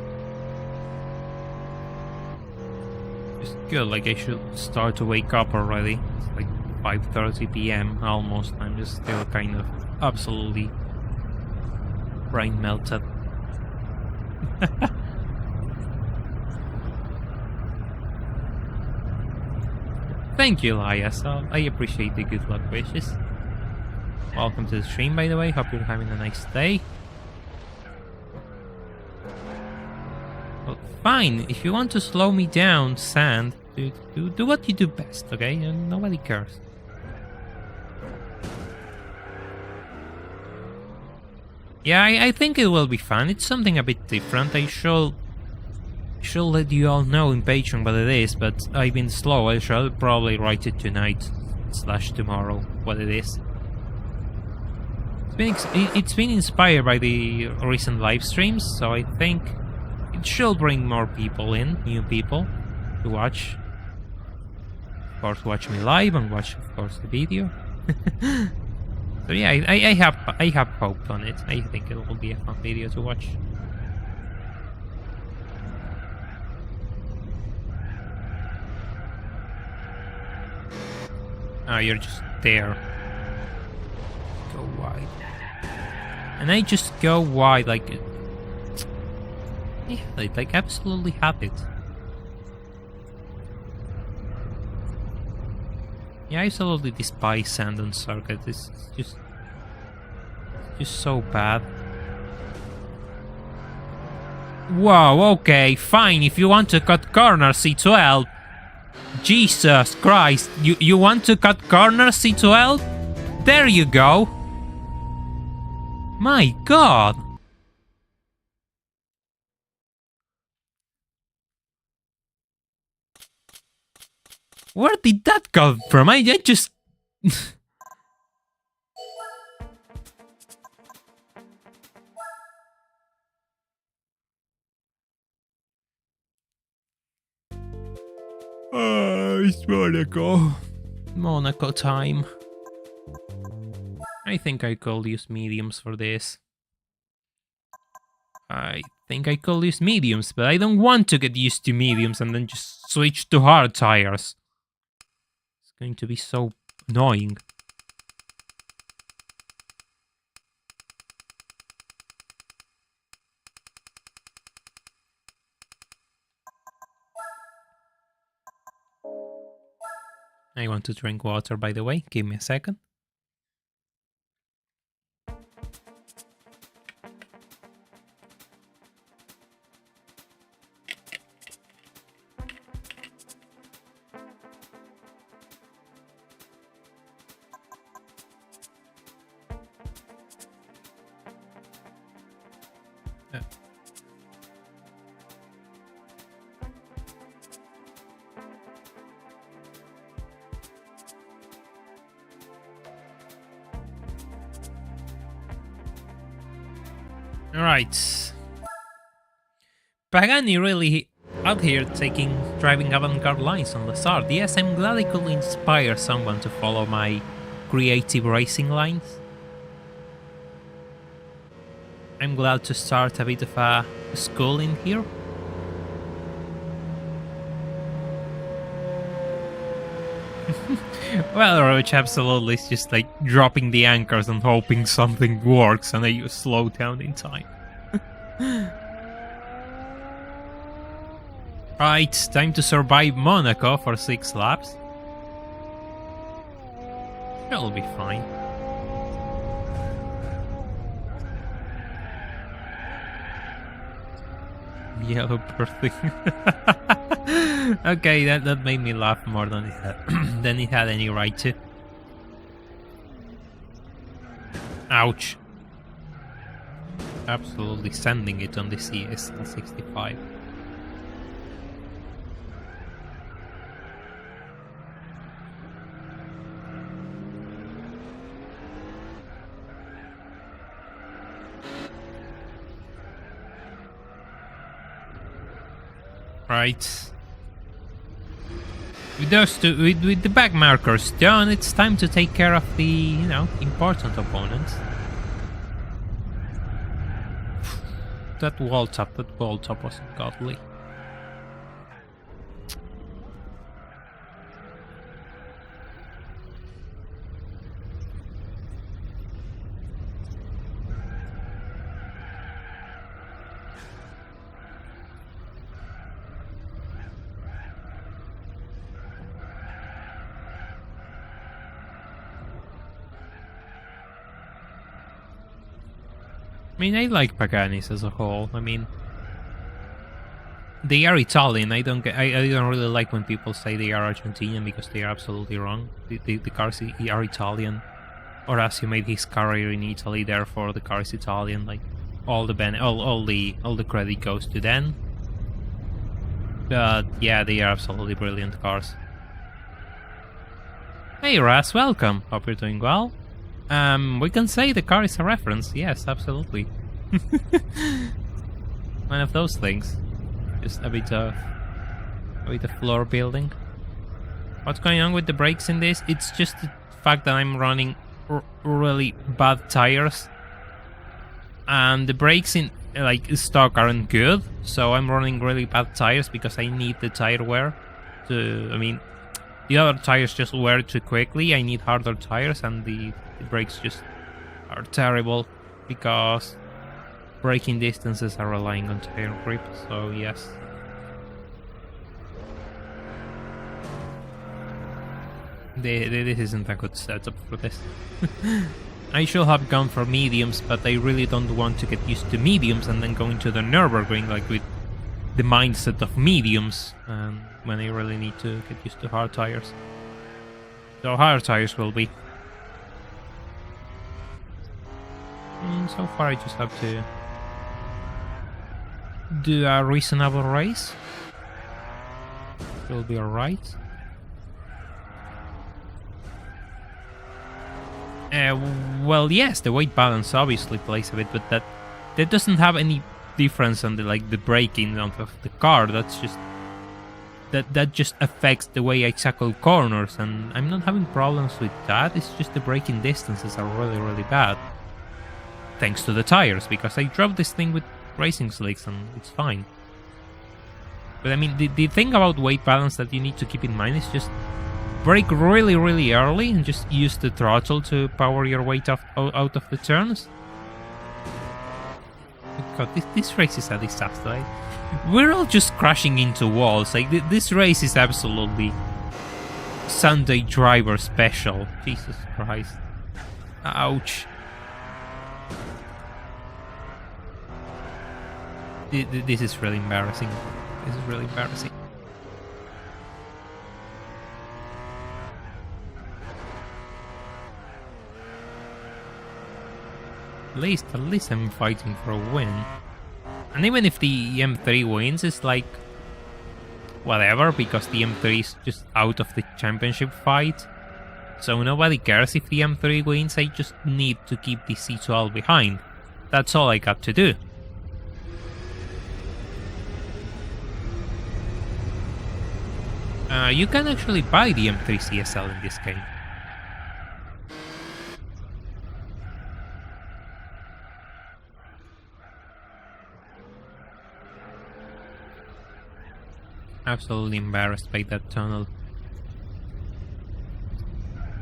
Just good, like I should start to wake up already. It's like 5:30 PM almost. I'm just still kind of absolutely brain melted. Thank you, Elias. I appreciate the good luck wishes. Welcome to the stream, by the way. Hope you're having a nice day. Well, fine. If you want to slow me down, Sand, do what you do best, okay? Nobody cares. Yeah, I think it will be fun. It's something a bit different. I should let you all know in Patreon what it is, but I've been slow. I shall probably write it tonight / tomorrow what it is. It's been inspired by the recent live streams, so I think it should bring more people in, new people, to watch. Of course, watch me live and watch, of course, the video. So yeah, I have hope on it. I think it will be a fun video to watch. Oh, you're just there. Go wide. And I just go wide like... Yeah, like absolutely have it. Yeah, I absolutely despise sand on circuit. It's just so bad. Whoa, okay, fine. If you want to cut corners, C12. Jesus Christ, you want to cut corners, C12? There you go. My God. Where did that come from? I just... it's Monaco. Monaco time. I think I could use mediums for this. I think I could use mediums, but I don't want to get used to mediums and then just switch to hard tires. It's going to be so annoying. I want to drink water, by the way. Give me a second. Alright. Pagani really out here driving avant-garde lines on Lazard. Yes, I'm glad I could inspire someone to follow my creative racing lines. I'm glad to start a bit of a school in here. Well, Roach absolutely is just like dropping the anchors and hoping something works and then you slow down in time. Right, time to survive Monaco for 6 laps. It'll be fine. Yellow birthday. Okay, that made me laugh more than it had any right to. Ouch. absolutely sending it on the CS65. Right. With those two, with the back markers done, it's time to take care of the, you know, important opponents. That wall top was godly. I mean, I like Paganis as a whole. I mean, they are Italian. I don't really like when people say they are Argentinian, because they are absolutely wrong. The cars are Italian. Horacio made his career in Italy, therefore the car is Italian. Like all the credit goes to them. But yeah, they are absolutely brilliant cars. Hey Ras, welcome. Hope you're doing well. We can say the car is a reference. Yes, absolutely. One of those things. Just a bit of floor building. What's going on with the brakes in this? It's just the fact that I'm running really bad tires, and the brakes in like stock aren't good. So I'm running really bad tires because I need the tire wear to. I mean, the other tires just wear too quickly. I need harder tires, and the brakes just are terrible because braking distances are relying on tire grip. So yes. This isn't a good setup for this. I should have gone for mediums, but I really don't want to get used to mediums and then go into the Nürburgring like with the mindset of mediums, when I really need to get used to hard tires. So hard tires will be. And so far I just have to do a reasonable race. It'll be alright. Well, yes, the weight balance obviously plays a bit, but that doesn't have any difference on the braking of the car. That's just that just affects the way I tackle corners, and I'm not having problems with that. It's just the braking distances are really, really bad, thanks to the tires, because I drove this thing with racing slicks and it's fine. But I mean, the thing about weight balance that you need to keep in mind is just brake really, really early and just use the throttle to power your weight out of the turns. God, this race is a disaster. We're all just crashing into walls. Like this race is absolutely Sunday driver special. Jesus Christ. Ouch. This is really embarrassing. This is really embarrassing. At least I'm fighting for a win. And even if the M3 wins, it's like whatever, because the M3 is just out of the championship fight. So nobody cares if the M3 wins. I just need to keep the C12 behind. That's all I got to do. You can actually buy the M3 CSL in this game. Absolutely embarrassed by that tunnel.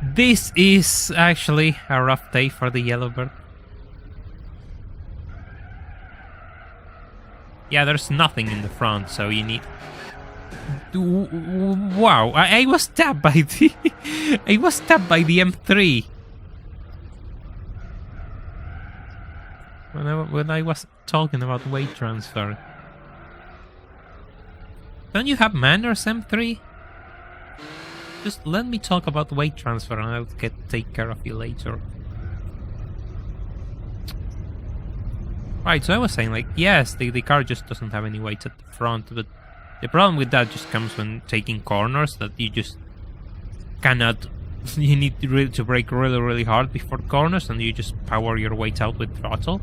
This is actually a rough day for the Yellowbird. Yeah, there's nothing in the front, so you need... Wow, I was tapped by the... I was tapped by the M3. When I was talking about weight transfer. Don't you have manners, M3? Just let me talk about weight transfer and I'll take care of you later. Right, so I was saying, like, yes, the car just doesn't have any weight at the front, but the problem with that just comes when taking corners, that you just cannot... You need to brake really, really hard before corners, and you just power your weight out with throttle.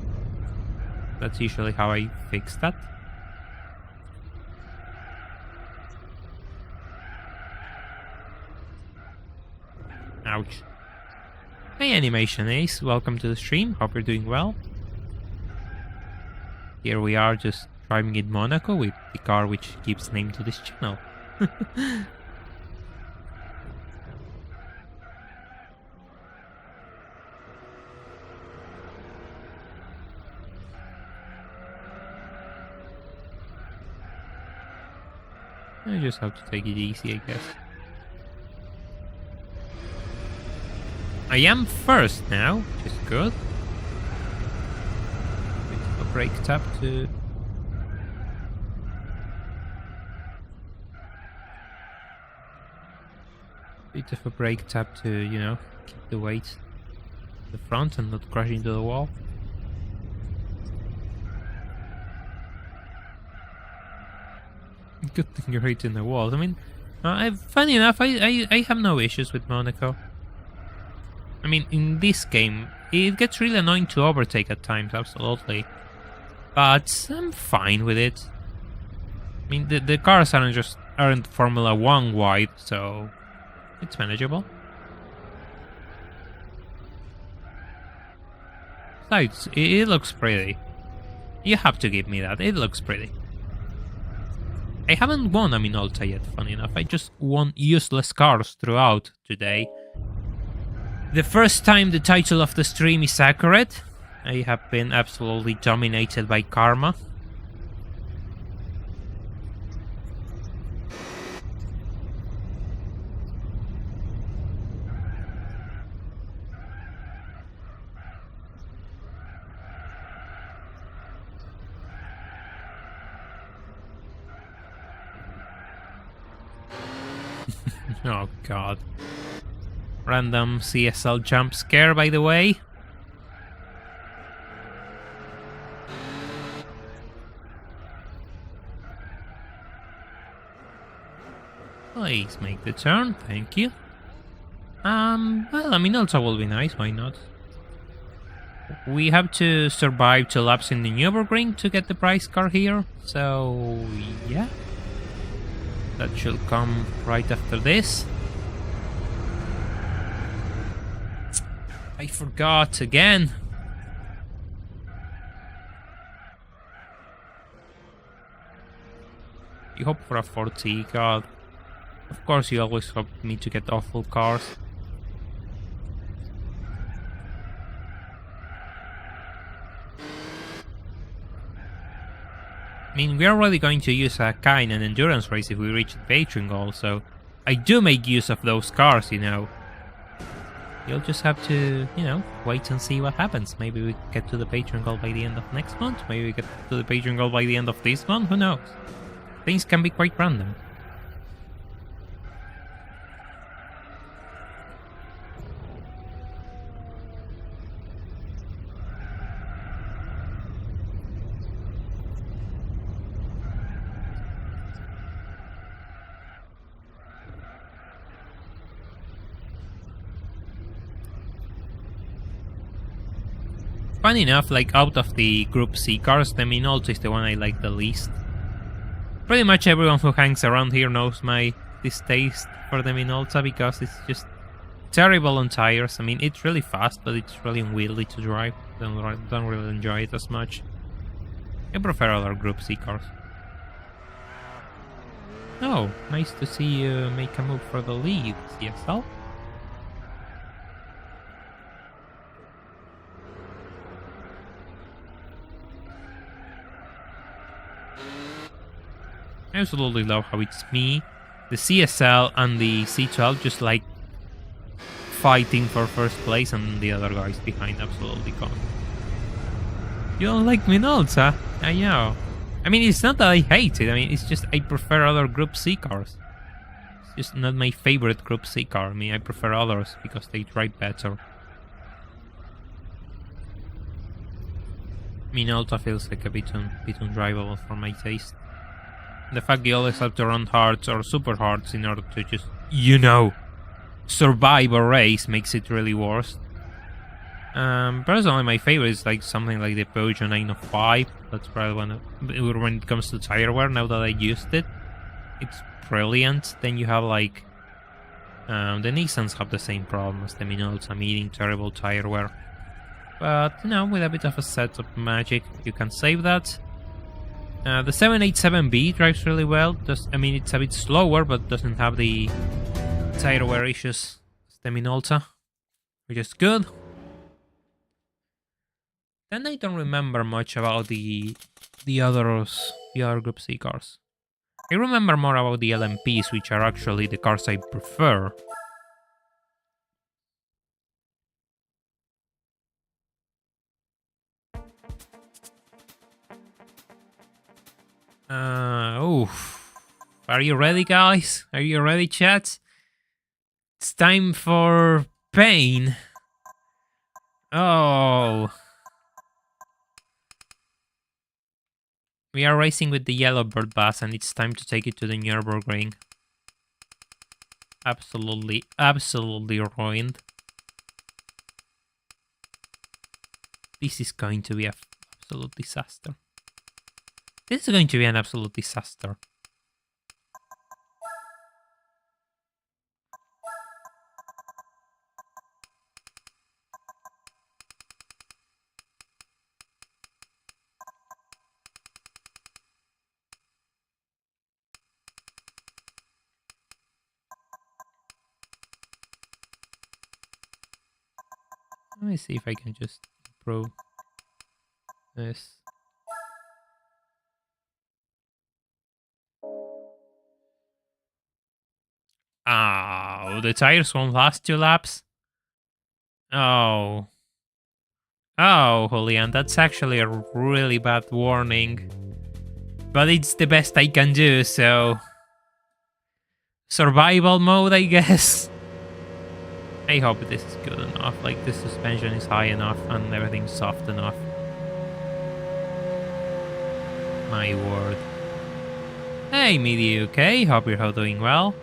That's usually how I fix that. Ouch. Hey Animation Ace, welcome to the stream, hope you're doing well. Here we are just driving in Monaco with the car which gives name to this channel. I just have to take it easy, I guess. I am first now, which is good. Bit of a brake tap to... Bit of a brake tap to, you know, keep the weight at the front and not crash into the wall. Good thing you're hitting the walls. I mean, funny enough, I have no issues with Monaco. I mean, in this game, it gets really annoying to overtake at times, absolutely. But I'm fine with it. I mean, the cars aren't Formula 1 wide, so it's manageable. Besides, it looks pretty. You have to give me that, it looks pretty. I haven't won a Minolta yet, funny enough. I just won useless cars throughout today. The first time the title of the stream is accurate, I have been absolutely dominated by karma. Oh god. Random CSL jump scare, by the way. Please make the turn, thank you. Well, I mean, also will be nice, why not? We have to survive 2 laps in the Nürburgring to get the prize car here, so yeah. That should come right after this. I forgot again. You hope for a 40, god. Of course you always hope me to get awful cars. I mean, we're already going to use a car in an endurance race if we reach the Patreon goal, so I do make use of those cars, you know. You'll just have to, you know, wait and see what happens. Maybe we get to the Patreon goal by the end of next month, maybe we get to the Patreon goal by the end of this month, who knows? Things can be quite random. Funny enough, like, out of the Group C cars, the Minolta is the one I like the least. Pretty much everyone who hangs around here knows my distaste for the Minolta, because it's just terrible on tires. I mean, it's really fast, but it's really unwieldy to drive. Don't really enjoy it as much. I prefer other Group C cars. Oh, nice to see you make a move for the lead, CSL. I absolutely love how it's me, the CSL and the C12 just like fighting for first place and the other guys behind absolutely gone. You don't like Minolta? I know. I mean, it's not that I hate it, I mean, it's just I prefer other Group C cars. It's just not my favorite Group C car. I mean, I prefer others because they drive better. Minolta feels like a bit undrivable for my taste. The fact you always have to run hards or super hards in order to just, survive a race makes it really worse. Personally, my favorite is like something like the Peugeot 905. That's probably when it comes to tire wear. Now that I used it, it's brilliant. Then you have like the Nissans have the same problem as the Minolta, meeting terrible tire wear. But with a bit of a set of magic, you can save that. The 787B drives really well. It's a bit slower, but doesn't have the tire wear issues as the Minolta, which is good. Then I don't remember much about the other Group C cars. I remember more about the LMPs, which are actually the cars I prefer. Are you ready, guys? Are you ready, chat? It's time for pain. Oh. We are racing with the Yellowbird bus, and it's time to take it to the Nürburgring. Absolutely ruined. This is going to be an absolute disaster. This is going to be an absolute disaster. Let me see if I can just improve this. Oh, the tires won't last 2 laps? Oh. Oh, Julian, that's actually a really bad warning. But it's the best I can do, so... survival mode, I guess? I hope this is good enough, like the suspension is high enough and everything's soft enough. My word. Hey, Midi, okay? Hope you're all doing well.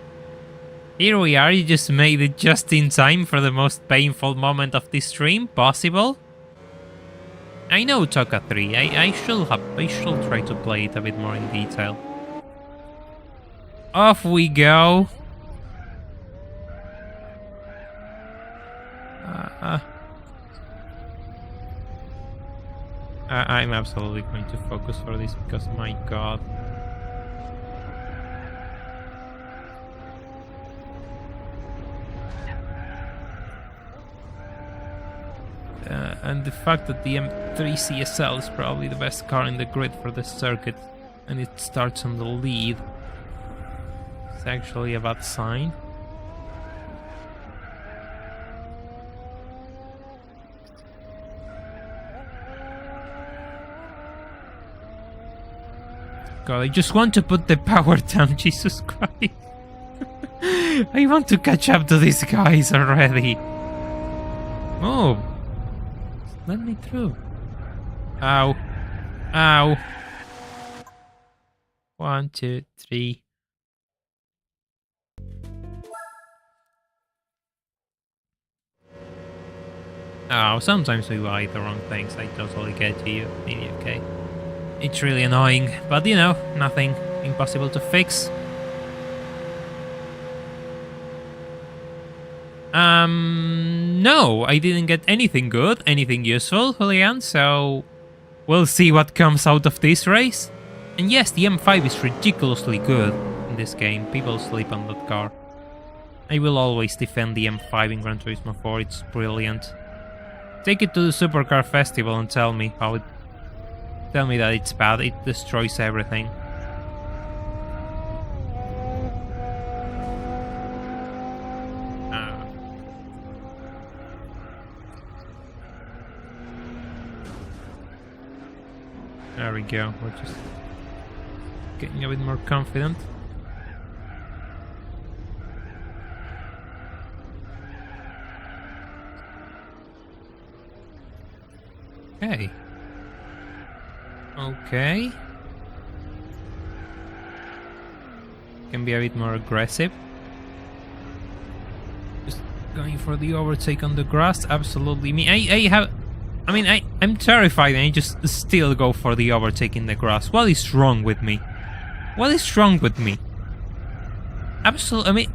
Here we are, you just made it just in time for the most painful moment of this stream possible. I know Toka 3, I should try to play it a bit more in detail. Off we go. I'm absolutely going to focus for this because my god. And the fact that the M3 CSL is probably the best car in the grid for this circuit, and it starts on the lead, it's actually a bad sign. God, I just want to put the power down, Jesus Christ. I want to catch up to these guys already. Oh. Let me through. Ow. Ow. 1, 2, 3. Oh, sometimes we buy the wrong things. I totally get you. Maybe okay. It's really annoying, but nothing impossible to fix. No, I didn't get anything good, anything useful, Julian, so we'll see what comes out of this race. And yes, the M5 is ridiculously good in this game. People sleep on that car. I will always defend the M5 in Gran Turismo 4, it's brilliant. Take it to the Supercar Festival and tell me that it's bad, it destroys everything. There we go, we're just getting a bit more confident. Okay. Okay. Can be a bit more aggressive. Just going for the overtake on the grass. Absolutely me. I'm terrified and I just still go for the overtake in the grass. What is wrong with me? What is wrong with me? Absolutely.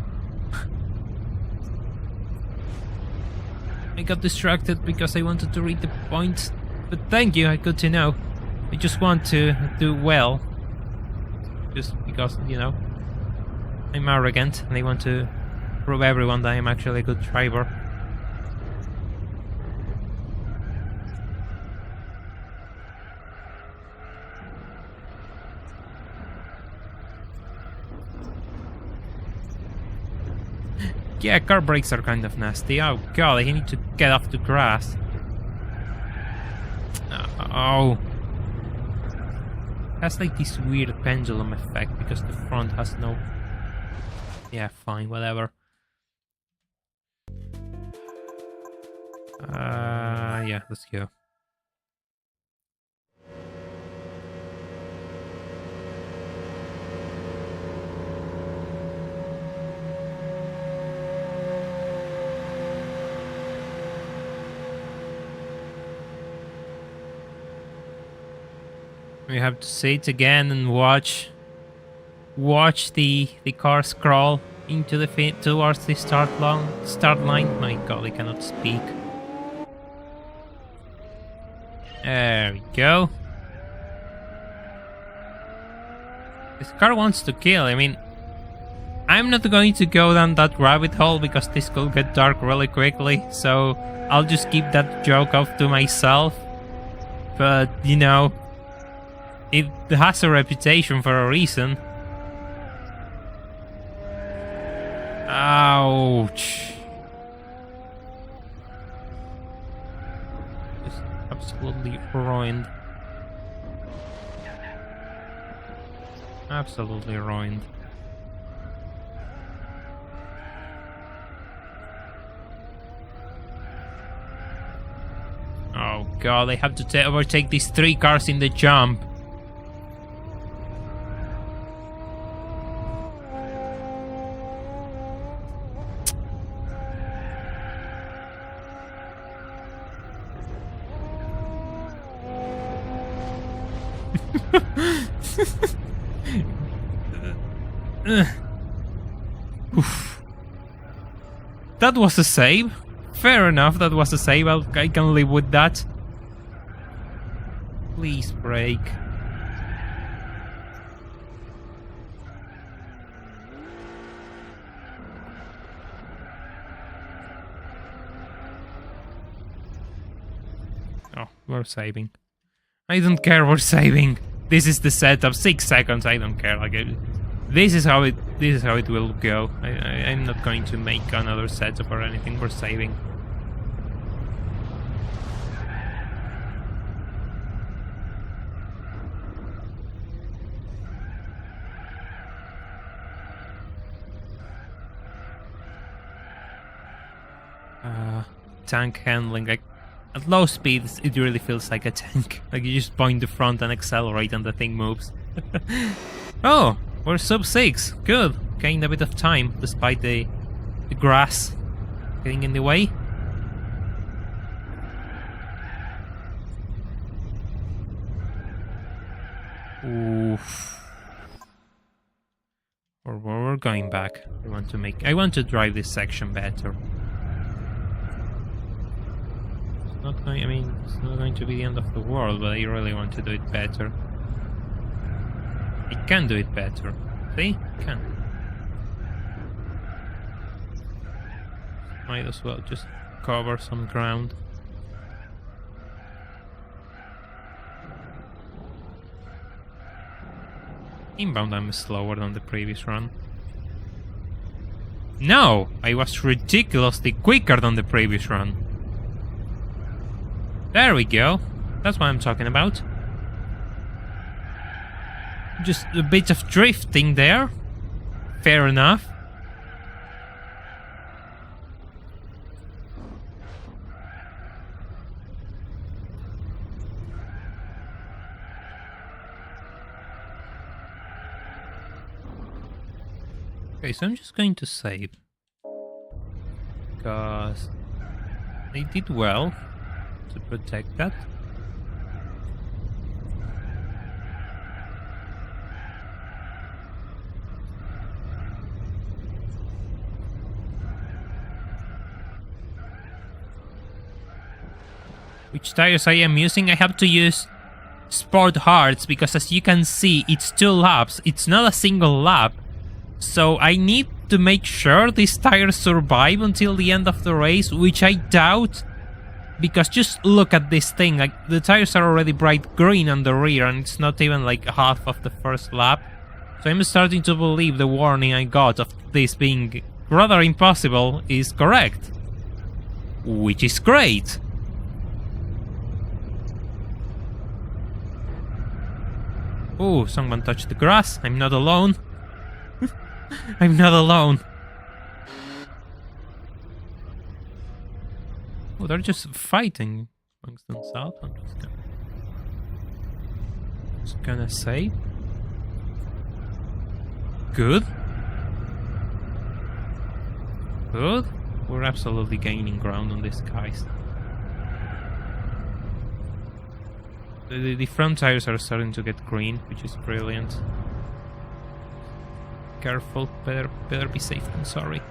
I got distracted because I wanted to read the points. But thank you, good to know. I just want to do well. Just because, you know, I'm arrogant and I want to prove everyone that I'm actually a good driver. Yeah, car brakes are kind of nasty. Oh god, I need to get off the grass. Oh. Has like this weird pendulum effect because the front has no... Yeah, fine, whatever. Yeah, let's go. We have to sit again and watch the car scroll into the towards the start line. My god, I cannot speak. There we go. This car wants to kill. I mean, I'm not going to go down that rabbit hole because this could get dark really quickly, so I'll just keep that joke off to myself. But, you know, it has a reputation for a reason. Ouch. Just absolutely ruined. Absolutely ruined. Oh god, I have to overtake these 3 cars in the jump. That was a save. Fair enough, that was a save. I can live with that. Please brake. Oh, we're saving. I don't care, we're saving. This is the setup. 6 seconds, I don't care. Like, this is how it will go. I'm not going to make another setup or anything. We're saving. Tank handling, like at low speeds it really feels like a tank. Like you just point the front and accelerate and the thing moves. Oh, we're sub 6. Good. Gained a bit of time despite the grass getting in the way. Oof. We're going back. I want to drive this section better. It's not going to be the end of the world, but I really want to do it better. I can do it better. See? I can. Might as well just cover some ground. Inbound I'm slower than the previous run. No! I was ridiculously quicker than the previous run. There we go. That's what I'm talking about. Just a bit of drifting there. Fair enough. Okay, so I'm just going to save. Because they did well to protect that. Which tires I am using? I have to use Sport Hards because as you can see, it's 2 laps. It's not a single lap. So I need to make sure these tires survive until the end of the race, which I doubt. Because just look at this thing, like the tires are already bright green on the rear and it's not even like half of the first lap. So I'm starting to believe the warning I got of this being rather impossible is correct. Which is great. Oh, someone touched the grass. I'm not alone. I'm not alone. Oh, they're just fighting amongst themselves. I'm just gonna say. Good. Good. We're absolutely gaining ground on this, guys. The front tires are starting to get green, which is brilliant. Careful, better be safe than sorry.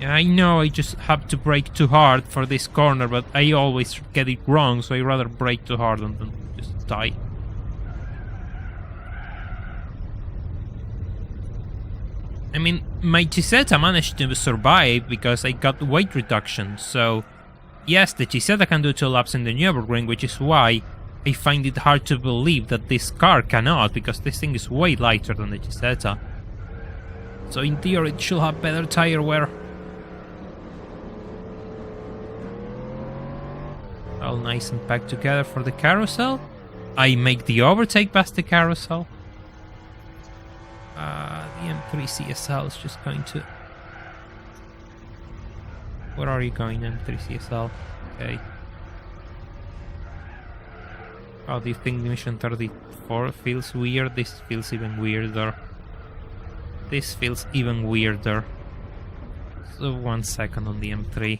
Yeah, I know I just have to brake too hard for this corner, but I always get it wrong, so I rather brake too hard than just die. I mean, my Gisetta managed to survive because I got weight reduction, so yes, the Gisetta can do 2 laps in the Nürburgring, which is why I find it hard to believe that this car cannot, because this thing is way lighter than the Gisetta. So in theory it should have better tire wear. All nice and packed together for the carousel. I make the overtake past the carousel. The M3 CSL is just going to... Where are you going, M3 CSL? Okay. Oh, do you think mission 34 feels weird? This feels even weirder. This feels even weirder. So 1 second on the M3.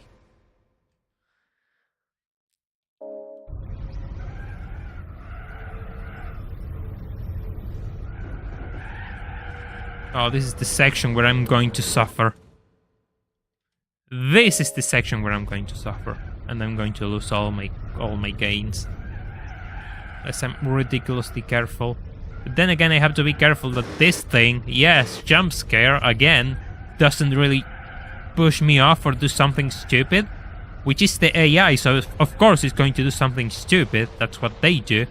Oh, this is the section where I'm going to suffer. This is the section where I'm going to suffer. And I'm going to lose all my gains. As I'm ridiculously careful. But then again, I have to be careful that this thing, yes, jump scare, again, doesn't really push me off or do something stupid. Which is the AI, so of course it's going to do something stupid. That's what they do.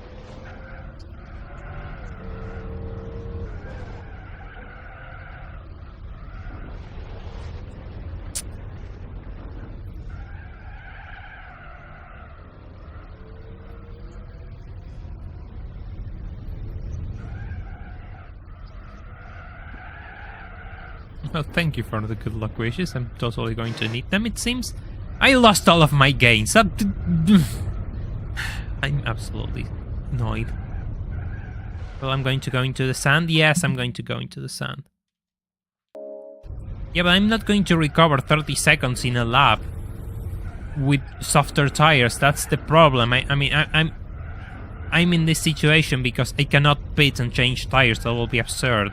Well, thank you for the good luck wishes. I'm totally going to need them, it seems. I lost all of my gains. I'm absolutely annoyed. Well, I'm going to go into the sand. Yes, I'm going to go into the sand. Yeah, but I'm not going to recover 30 seconds in a lap with softer tires. That's the problem. I'm in this situation because I cannot pit and change tires. That will be absurd.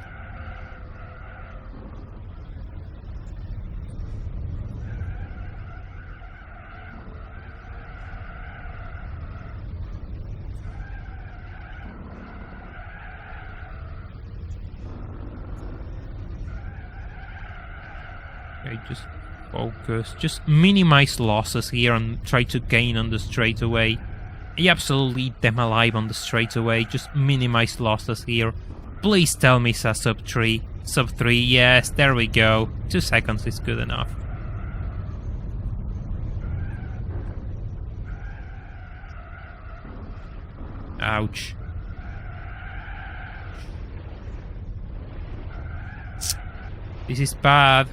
Okay, just focus. Just minimize losses here and try to gain on the straightaway. I absolutely eat them alive on the straightaway. Just minimize losses here. Please tell me it's a sub 3. Sub 3, yes, there we go. 2 seconds is good enough. Ouch. This is bad.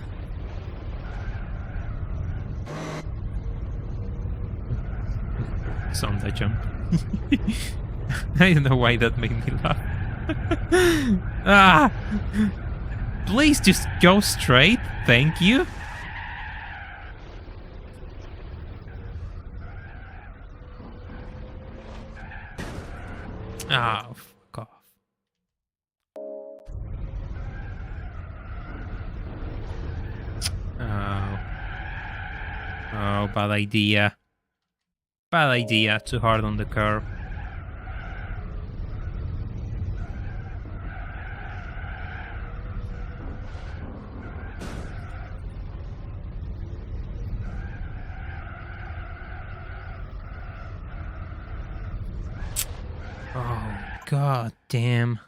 It's on the jump. I don't know why that made me laugh. Ah! Please just go straight, thank you. Ah, fuck off. Oh. Oh, bad idea. Bad idea, too hard on the curve. Oh, god damn.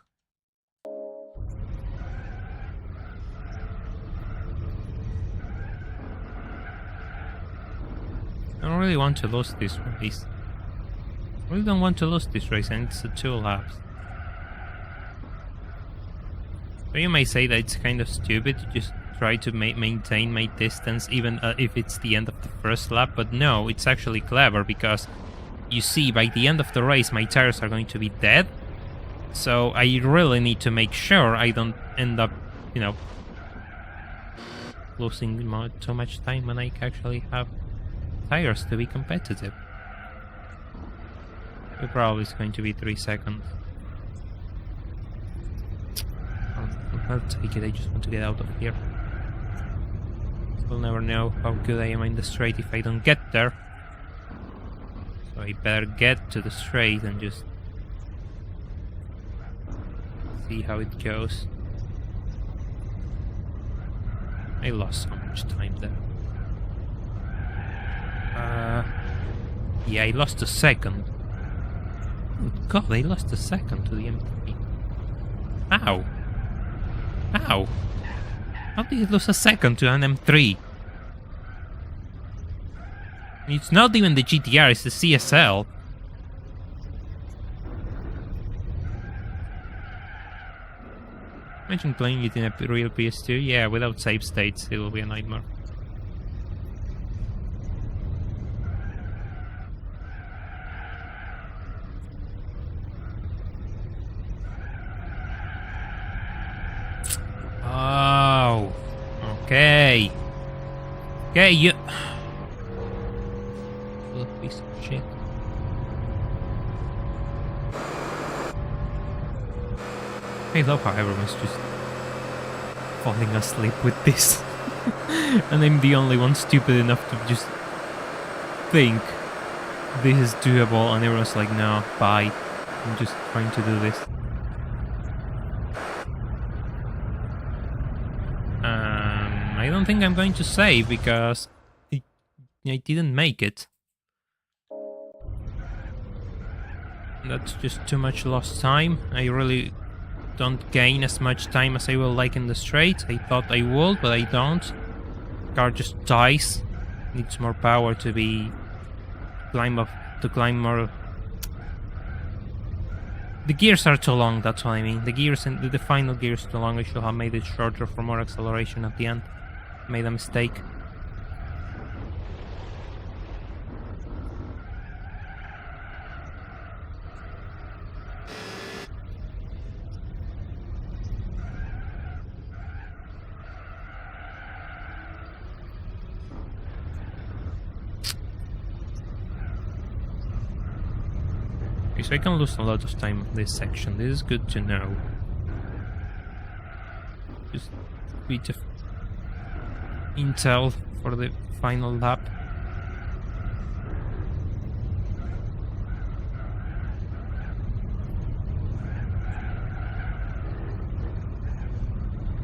I don't really want to lose this race. I really don't want to lose this race, and it's 2 laps. So you may say that it's kind of stupid to just try to maintain my distance even if it's the end of the first lap, but no, it's actually clever because you see by the end of the race my tires are going to be dead. So I really need to make sure I don't end up, you know, losing too much time when I actually have tires to be competitive. It probably is going to be 3 seconds. I'll take it, I just want to get out of here. We'll never know how good I am in the straight if I don't get there. So I better get to the straight and just see how it goes. I lost so much time there. Yeah, I lost a second. Oh god, I lost a second to the M3. Ow! Ow! How did you lose a second to an M3? It's not even the GTR, it's the CSL. Imagine playing it in a real PS2. Yeah, without save states, it will be a nightmare. Oh, okay. Okay, you... Little piece of shit. I love how everyone's just falling asleep with this. And I'm the only one stupid enough to just think this is doable, and everyone's like, no, bye. I'm just trying to do this. I don't think I'm going to save because I didn't make it. That's just too much lost time. I really don't gain as much time as I will like in the straight. I thought I would, but I don't. Car just dies. Needs more power to climb more. The gears are too long, that's what I mean. The gears and the final gears too long. I should have made it shorter for more acceleration at the end. Made a mistake. Okay, so I can lose a lot of time on this section. This is good to know. Just a bit of intel for the final lap.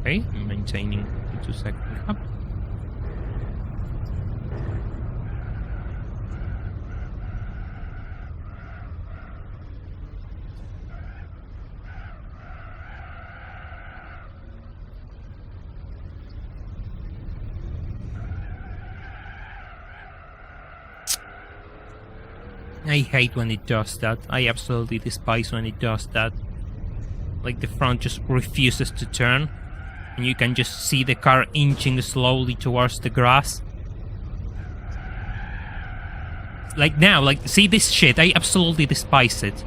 Okay, I'm maintaining the 2-second gap. I hate when it does that. I absolutely despise when it does that. Like the front just refuses to turn, and you can just see the car inching slowly towards the grass. Like now, like, see this shit? I absolutely despise it.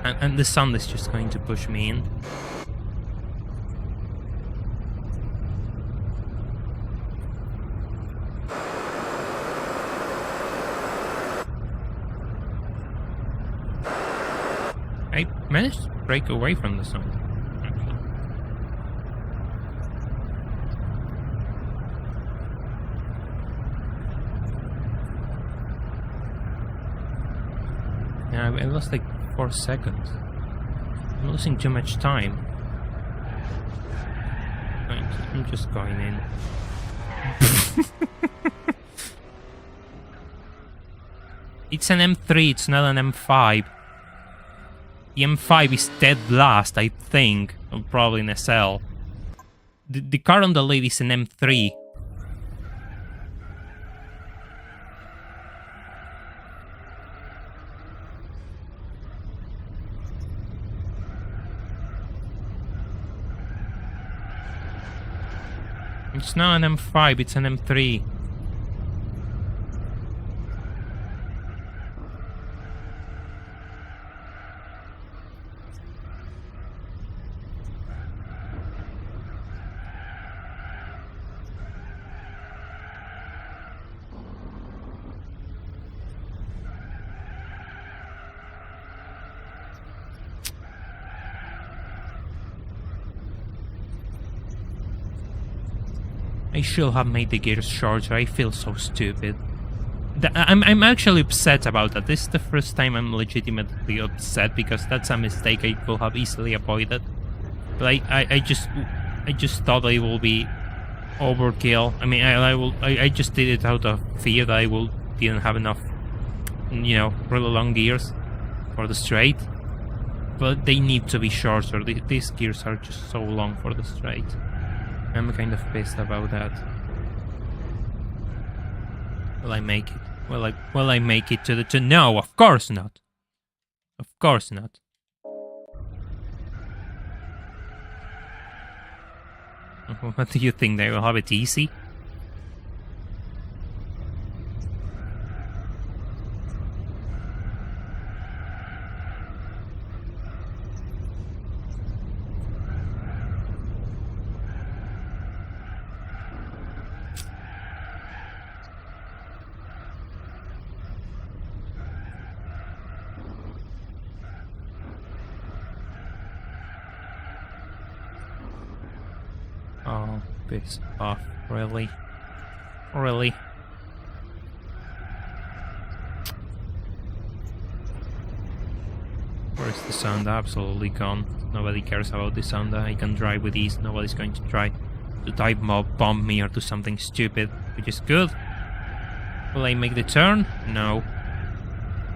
And the sun is just going to push me in. I managed to break away from the sun. Yeah, I lost like 4 seconds. I'm losing too much time. I'm just going in. It's an M3, it's not an M5. The M5 is dead last, I think. Or probably an SL. The car on the lead is an M3. It's not an M5, it's an M3. I should have made the gears shorter. I feel so stupid. I'm actually upset about that. This is the first time I'm legitimately upset because that's a mistake I could have easily avoided. But I just thought it will be overkill. I mean, I just did it out of fear that didn't have enough, you know, really long gears for the straight. But they need to be shorter. These gears are just so long for the straight. I'm kind of pissed about that. Will I make it? Will I make it to the No, of course not. Of course not. What do you think? They will have it easy? Oh, piss off. Really? Really? Where's the sound? Absolutely gone. Nobody cares about the sound. I can drive with ease. Nobody's going to try to dive bomb me or do something stupid, which is good. Will I make the turn? No.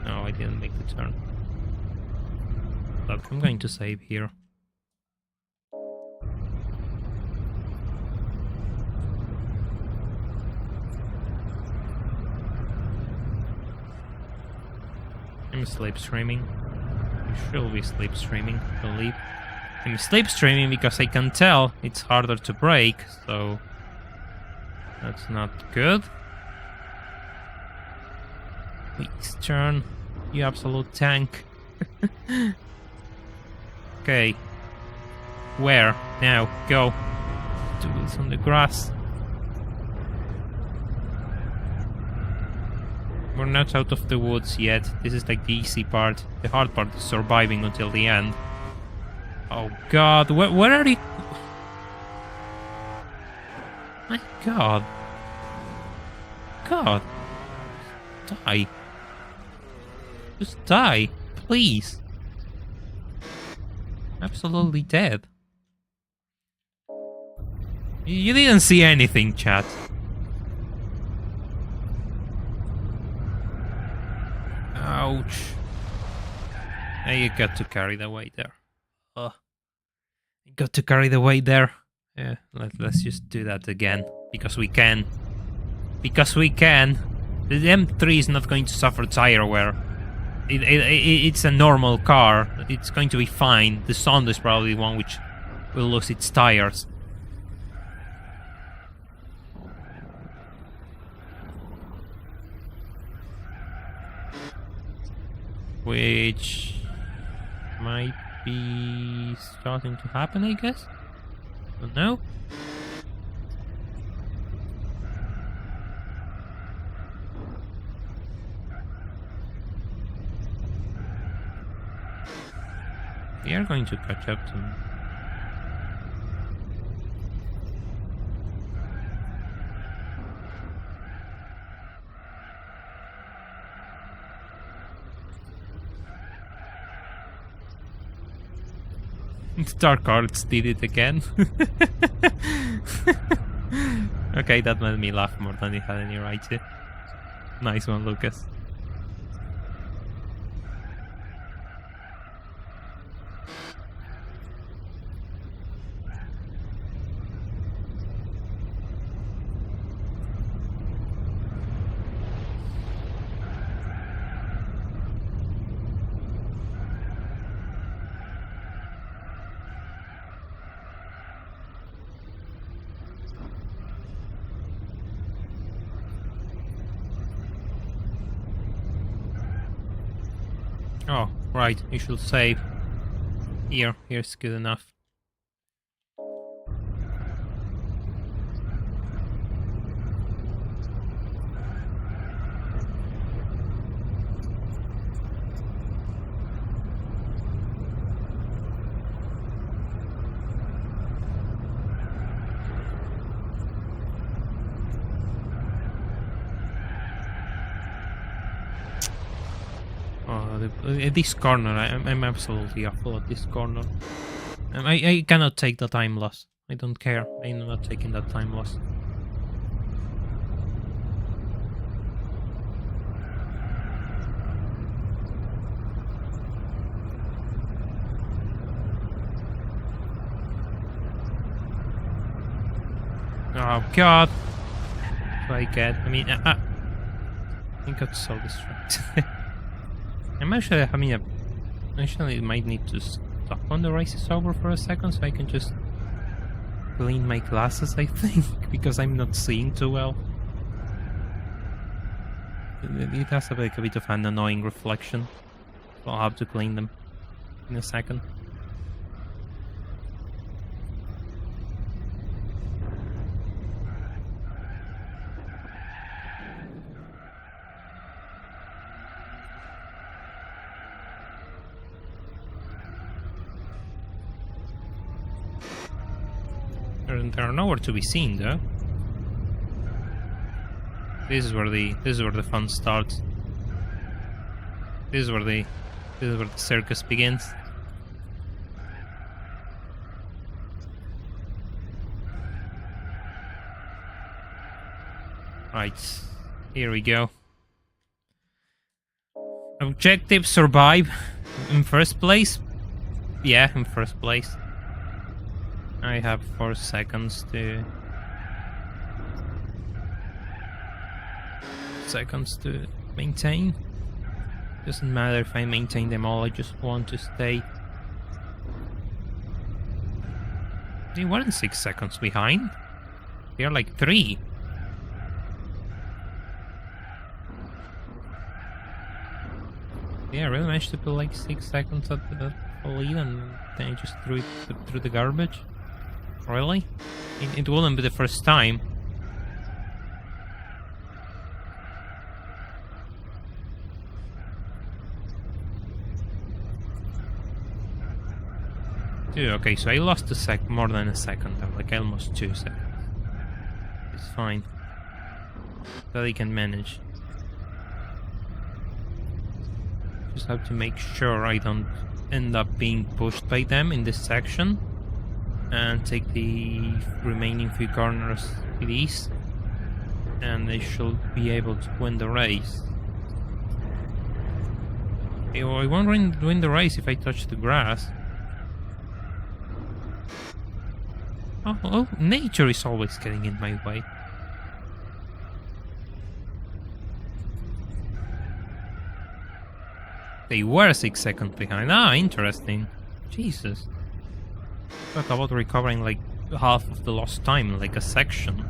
No, I didn't make the turn. Look, I'm going to save here. I'm slipstreaming. I should be slipstreaming, I believe. I'm slipstreaming because I can tell it's harder to brake, so that's not good. Please turn, you absolute tank. Okay. Where? Now, go. Do this on the grass. We're not out of the woods yet. This is like the easy part. The hard part is surviving until the end. Oh god, where are you? My god. God. Die. Just die, please. Absolutely dead. You didn't see anything, chat. Ouch. You got to carry the weight there. You got to carry the weight there. Yeah, let's just do that again. Because we can. Because we can. The M3 is not going to suffer tire wear. It's a normal car. It's going to be fine. The Sonda is probably one which will lose its tires. Which might be starting to happen, I guess. Don't know. We are going to catch up to him. Dark Arts did it again. Okay, that made me laugh more than it had any right to. Nice one, Lucas. Oh, right, you should save. Here's good enough. This corner, I'm absolutely awful at this corner. I cannot take the time loss. I don't care. I'm not taking that time loss. Oh god! I get. I mean, I got so distracted. I'm actually having a... Actually, I might need to stop when the race is over for a second so I can just clean my glasses, I think, because I'm not seeing too well. It has like a bit of an annoying reflection, so I'll have to clean them in a second. They are nowhere to be seen, though. This is where the fun starts. This is where the circus begins. Right, here we go. Objective: survive. In first place? Yeah, in first place. I have 4 seconds to maintain. Doesn't matter if I maintain them all, I just want to stay. They weren't 6 seconds behind. They are like 3. Yeah, I really managed to put like 6 seconds at the lead and then I just threw it through the garbage. Really? It wouldn't be the first time. Dude, okay, so I lost more than a second, like almost 2 seconds. It's fine. That I can manage. Just have to make sure I don't end up being pushed by them in this section. And take the remaining few corners with ease, and they should be able to win the race. I won't win the race if I touch the grass. Oh, nature is always getting in my way. They were 6 seconds behind. Ah, interesting. Jesus. Talk about recovering like half of the lost time in like a section.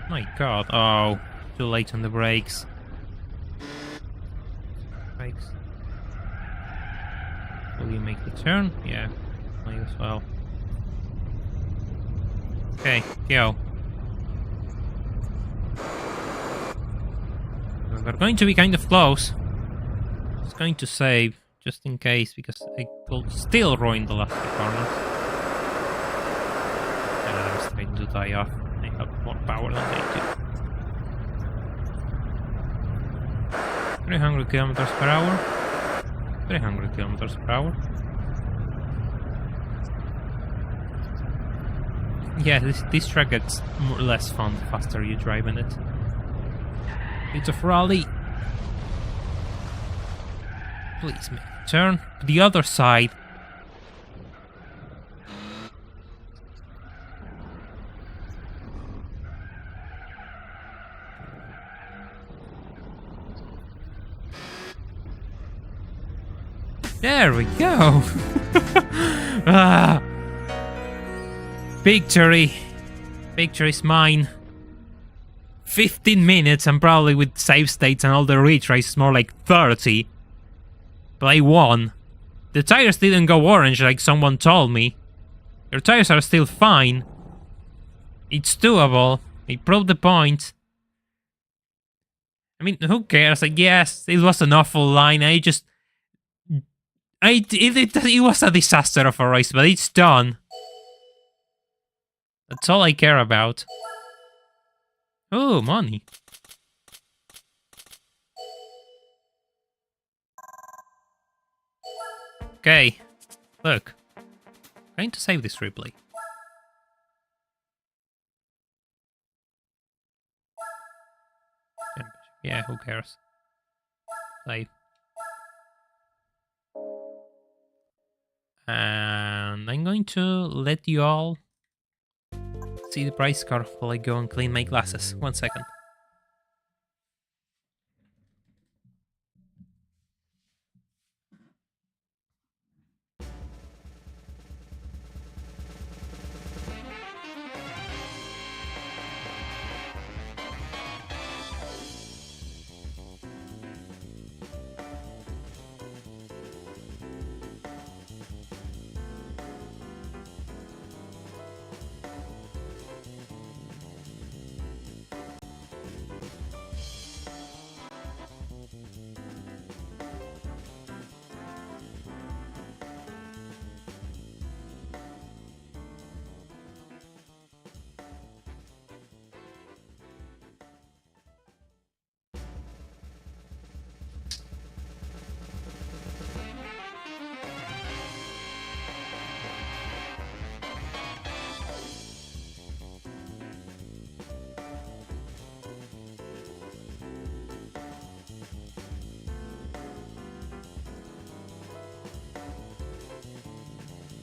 My god. Oh, too late on the brakes. Will you make the turn? Yeah, might as well. Okay, go. We're going to be kind of close. I was going to save, just in case, because I will still ruin the last two corners. And I'm starting to die off. I have more power than they do. 300 kilometers per hour. 300 kilometers per hour. Yeah, this track gets more or less fun the faster you drive in it. Bit of rally. Please make a turn. The other side. There we go. Victory. Victory's mine. 15 minutes, and probably with save states and all the retries, more like 30. But I won. The tires didn't go orange like someone told me. Your tires are still fine. It's doable. I proved the point. I mean, who cares? Like, yes, it was an awful line. It was a disaster of a race, but it's done. That's all I care about. Oh, money. Okay, look. I'm going to save this replay. Yeah, who cares? Save. And I'm going to let you all see the price car while I go and clean my glasses. 1 second.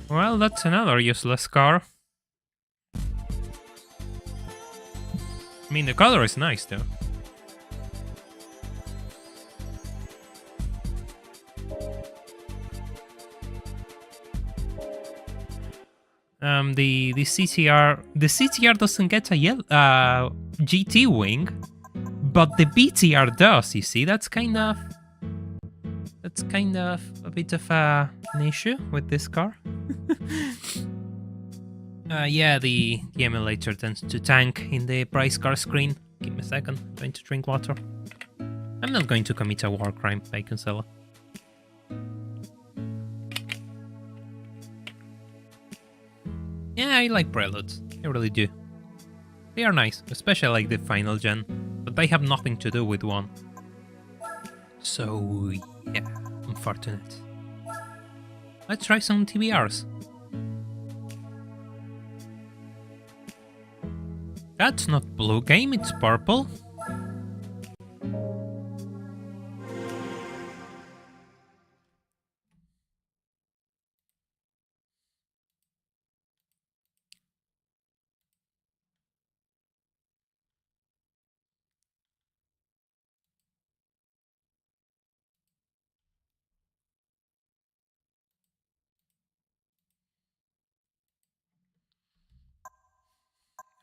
Well, that's another useless car. I mean, the color is nice, though. The CTR doesn't get a GT wing, but the BTR does. You see, that's kind of a bit of an issue with this car. Yeah, the emulator tends to tank in the price car screen. Give me a second, I'm going to drink water. I'm not going to commit a war crime, Bacon Seller. Yeah, I like Preludes. I really do. They are nice, especially like the final gen, but they have nothing to do with one. So, yeah, unfortunate. Let's try some TBRs. That's not blue game, it's purple.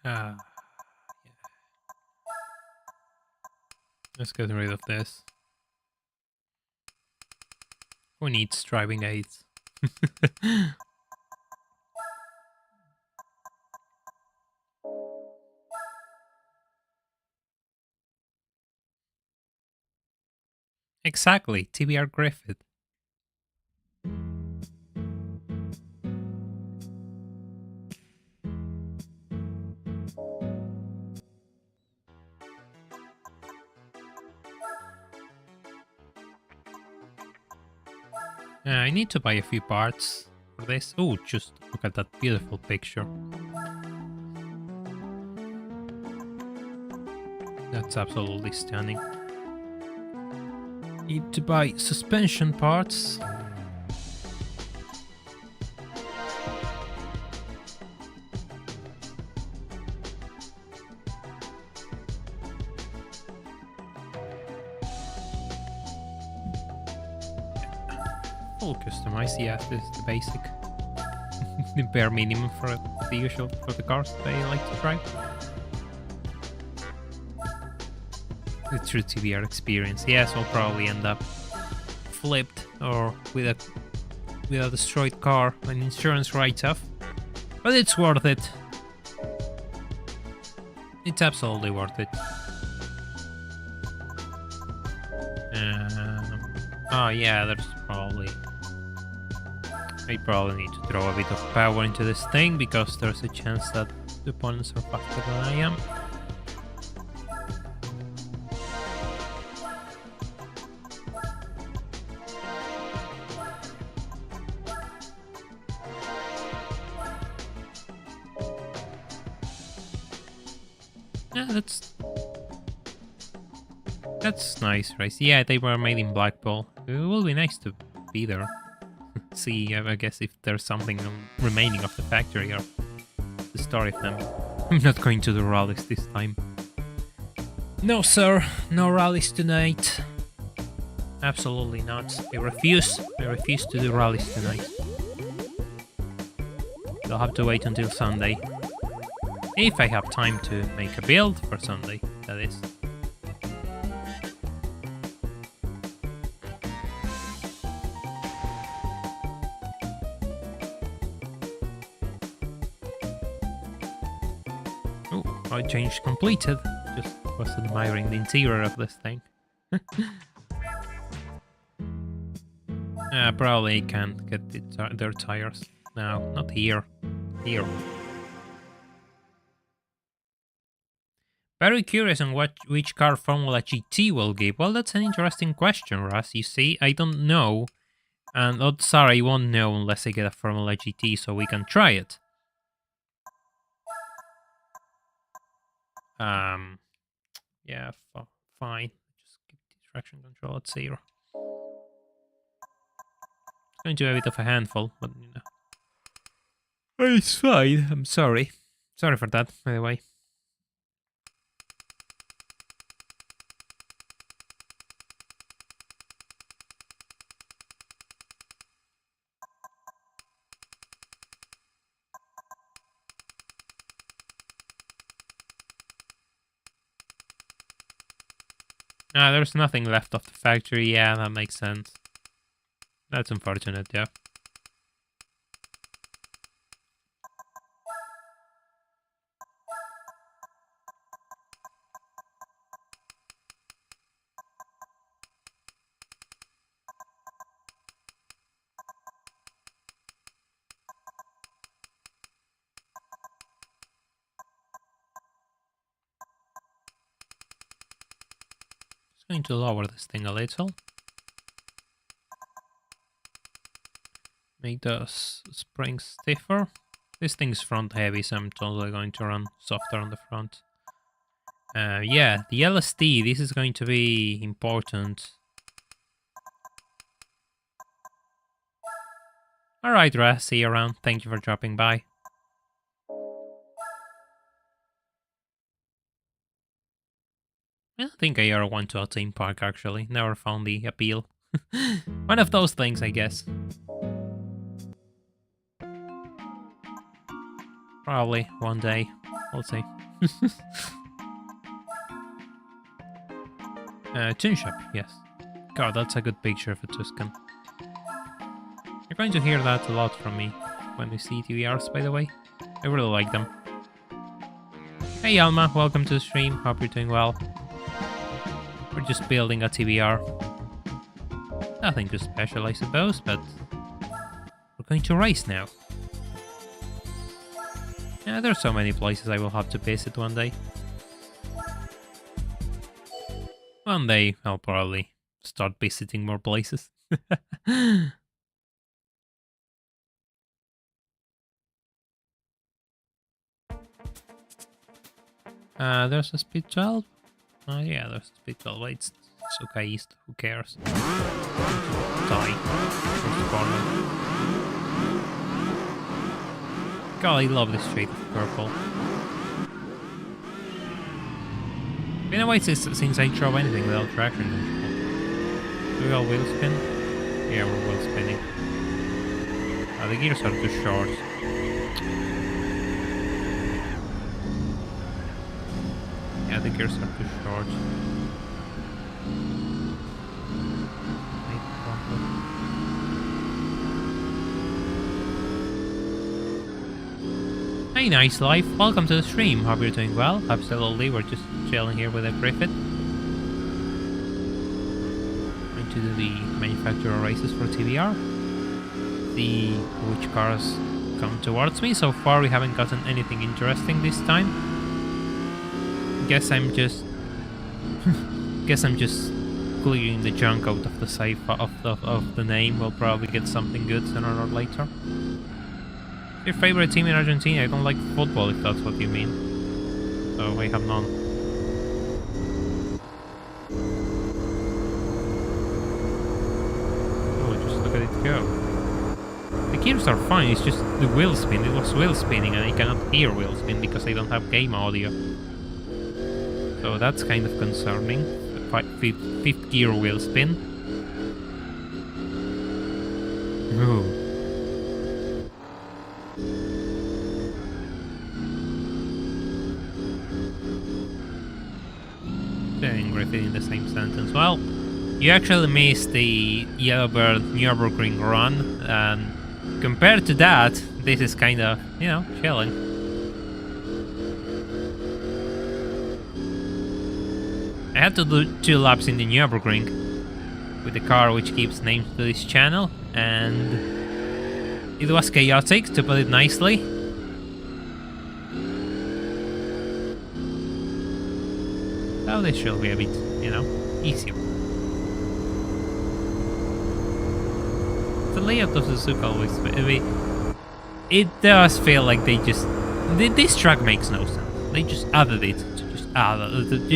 Yeah. Let's get rid of this. Who needs driving aids? Exactly, TBR Griffith. I need to buy a few parts for this. Oh, just look at that beautiful picture. That's absolutely stunning. Need to buy suspension parts. Full customized, yeah, this is the basic. The bare minimum for the usual for the cars that I like to drive. The true TBR experience. Yes, I'll probably end up flipped or with a destroyed car, an insurance write-off. But it's worth it. It's absolutely worth it. Oh yeah, there's probably... I probably need to throw a bit of power into this thing because there's a chance that the opponents are faster than I am. Yeah, that's nice, right? Yeah, they were made in Blackpool. It will be nice to be there. See, I guess if there's something remaining of the factory or the story of them. I'm not going to the rallies this time. No, sir. No rallies tonight. Absolutely not. I refuse to do rallies tonight. I'll have to wait until Sunday. If I have time to make a build for Sunday, that is. Oh, I changed completed. Just was admiring the interior of this thing. Probably can't get their tires. No, not here. Here. Very curious on which car Formula GT will give. Well, that's an interesting question, Russ. You see, I don't know. And odds are I won't know unless I get a Formula GT so we can try it. Yeah, fine. Just keep the traction control at 0. It's going to be a bit of a handful, but you know. It's fine. I'm sorry. Sorry for that, by the way. There's nothing left of the factory. Yeah, that makes sense. That's unfortunate, yeah. Just going to lower this thing a little. Make the springs stiffer. This thing's front heavy, so I'm totally going to run softer on the front. Yeah, the LSD, this is going to be important. Alright, Raz, see you around. Thank you for dropping by. I don't think I ever went to a theme park, actually. Never found the appeal. One of those things, I guess. Probably one day. We'll see. Tune shop, yes. God, that's a good picture of a Tuscan. You're going to hear that a lot from me when we see TVRs, by the way. I really like them. Hey Alma, welcome to the stream. Hope you're doing well. We're just building a TVR. Nothing too special, I suppose, but we're going to race now. Yeah, there's so many places I will have to visit one day. One day, I'll probably start visiting more places. There's a speed 12. Oh yeah, there's a speed 12. It's okay East. Who cares? Die. God, I love this shade of purple. In a way, since I drove anything without traction control. Do we all wheel spin? Yeah, we're wheel spinning. The gears are too short. Yeah, the gears are too short. Hey, nice life. Welcome to the stream. Hope you're doing well. Absolutely, we're just chilling here with a Griffith. Going to do the manufacturer races for TVR. See which cars come towards me. So far, we haven't gotten anything interesting this time. Guess I'm just clearing the junk out of the safe of the name. We'll probably get something good sooner or later. Your favorite team in Argentina? I don't like football, if that's what you mean. So I have none. Oh, just look at it go. The gears are fine, it's just the wheel spin. It was wheel spinning and I cannot hear wheel spin because I don't have game audio. So that's kind of concerning. Fifth gear wheel spin. Ooh. In the same sentence. Well, you actually missed the Yellowbird Nürburgring run, and compared to that, this is kind of, you know, chilling. I had to do 2 laps in the Nürburgring with the car which keeps names to this channel, and it was chaotic, to put it nicely. Oh, this should be a bit, you know, easier. The layout of the Suzuka always... it does feel like they just... This track makes no sense. They just added it to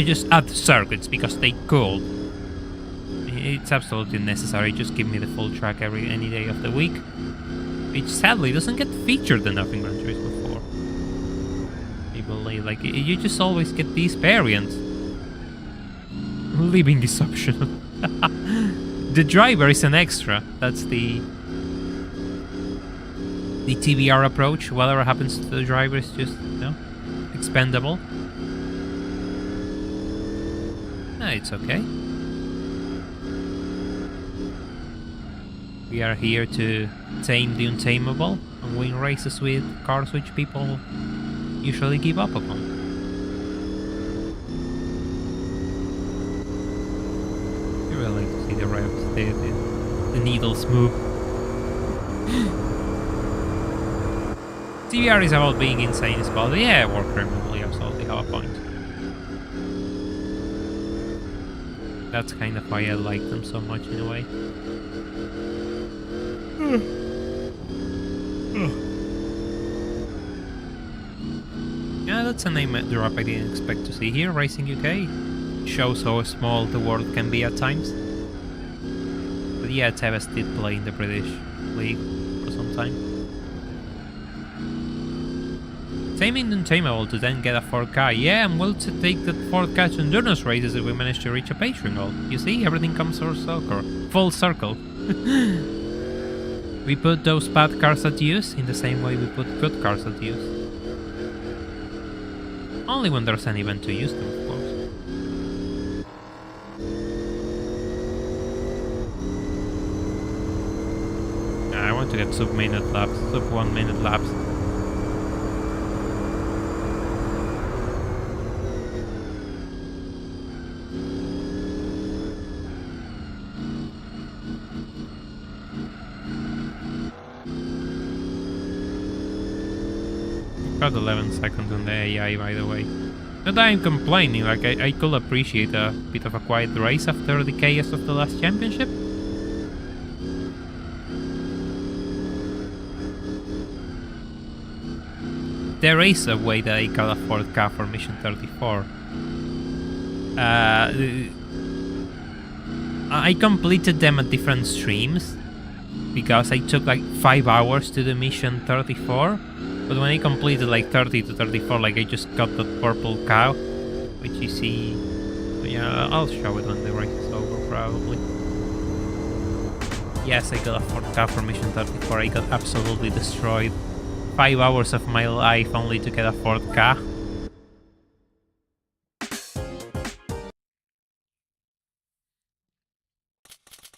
just add circuits because they could. It's absolutely necessary. Just give me the full track any day of the week. Which sadly doesn't get featured enough in Gran Turismo 4. People like you just always get these variants. Living is optional. The driver is an extra. That's the TBR approach. Whatever happens to the driver is just, you know, expendable. No, it's okay. We are here to tame the untamable and win races with cars which people usually give up upon. The needles move. TVR is about being insane as well. Yeah, work remotely, absolutely have a point. That's kind of why I like them so much in a way. Yeah, that's a name drop I didn't expect to see here. Racing UK shows how small the world can be at times. But yeah, Tevez did play in the British League for some time. Taming the Untamable to then get a 4K. Yeah, I'm willing to take the 4K to endurance races if we manage to reach a Patreon goal. You see, everything comes full circle. We put those bad cars at use in the same way we put good cars at use. Only when there's an event to use them, of course. to get sub-1 minute laps. Got 11 seconds on the AI, by the way. Not that I'm complaining, like I could appreciate a bit of a quiet race after the chaos of the last championship. There is a way that I can afford car for Mission 34. I completed them at different streams because I took like 5 hours to do Mission 34. But when I completed like 30 to 34, like I just got that purple cow, which you see. Yeah, I'll show it when the race is over, probably. Yes, I got a Ford cow for Mission 34. I got absolutely destroyed. 5 hours of my life only to get a Ford car.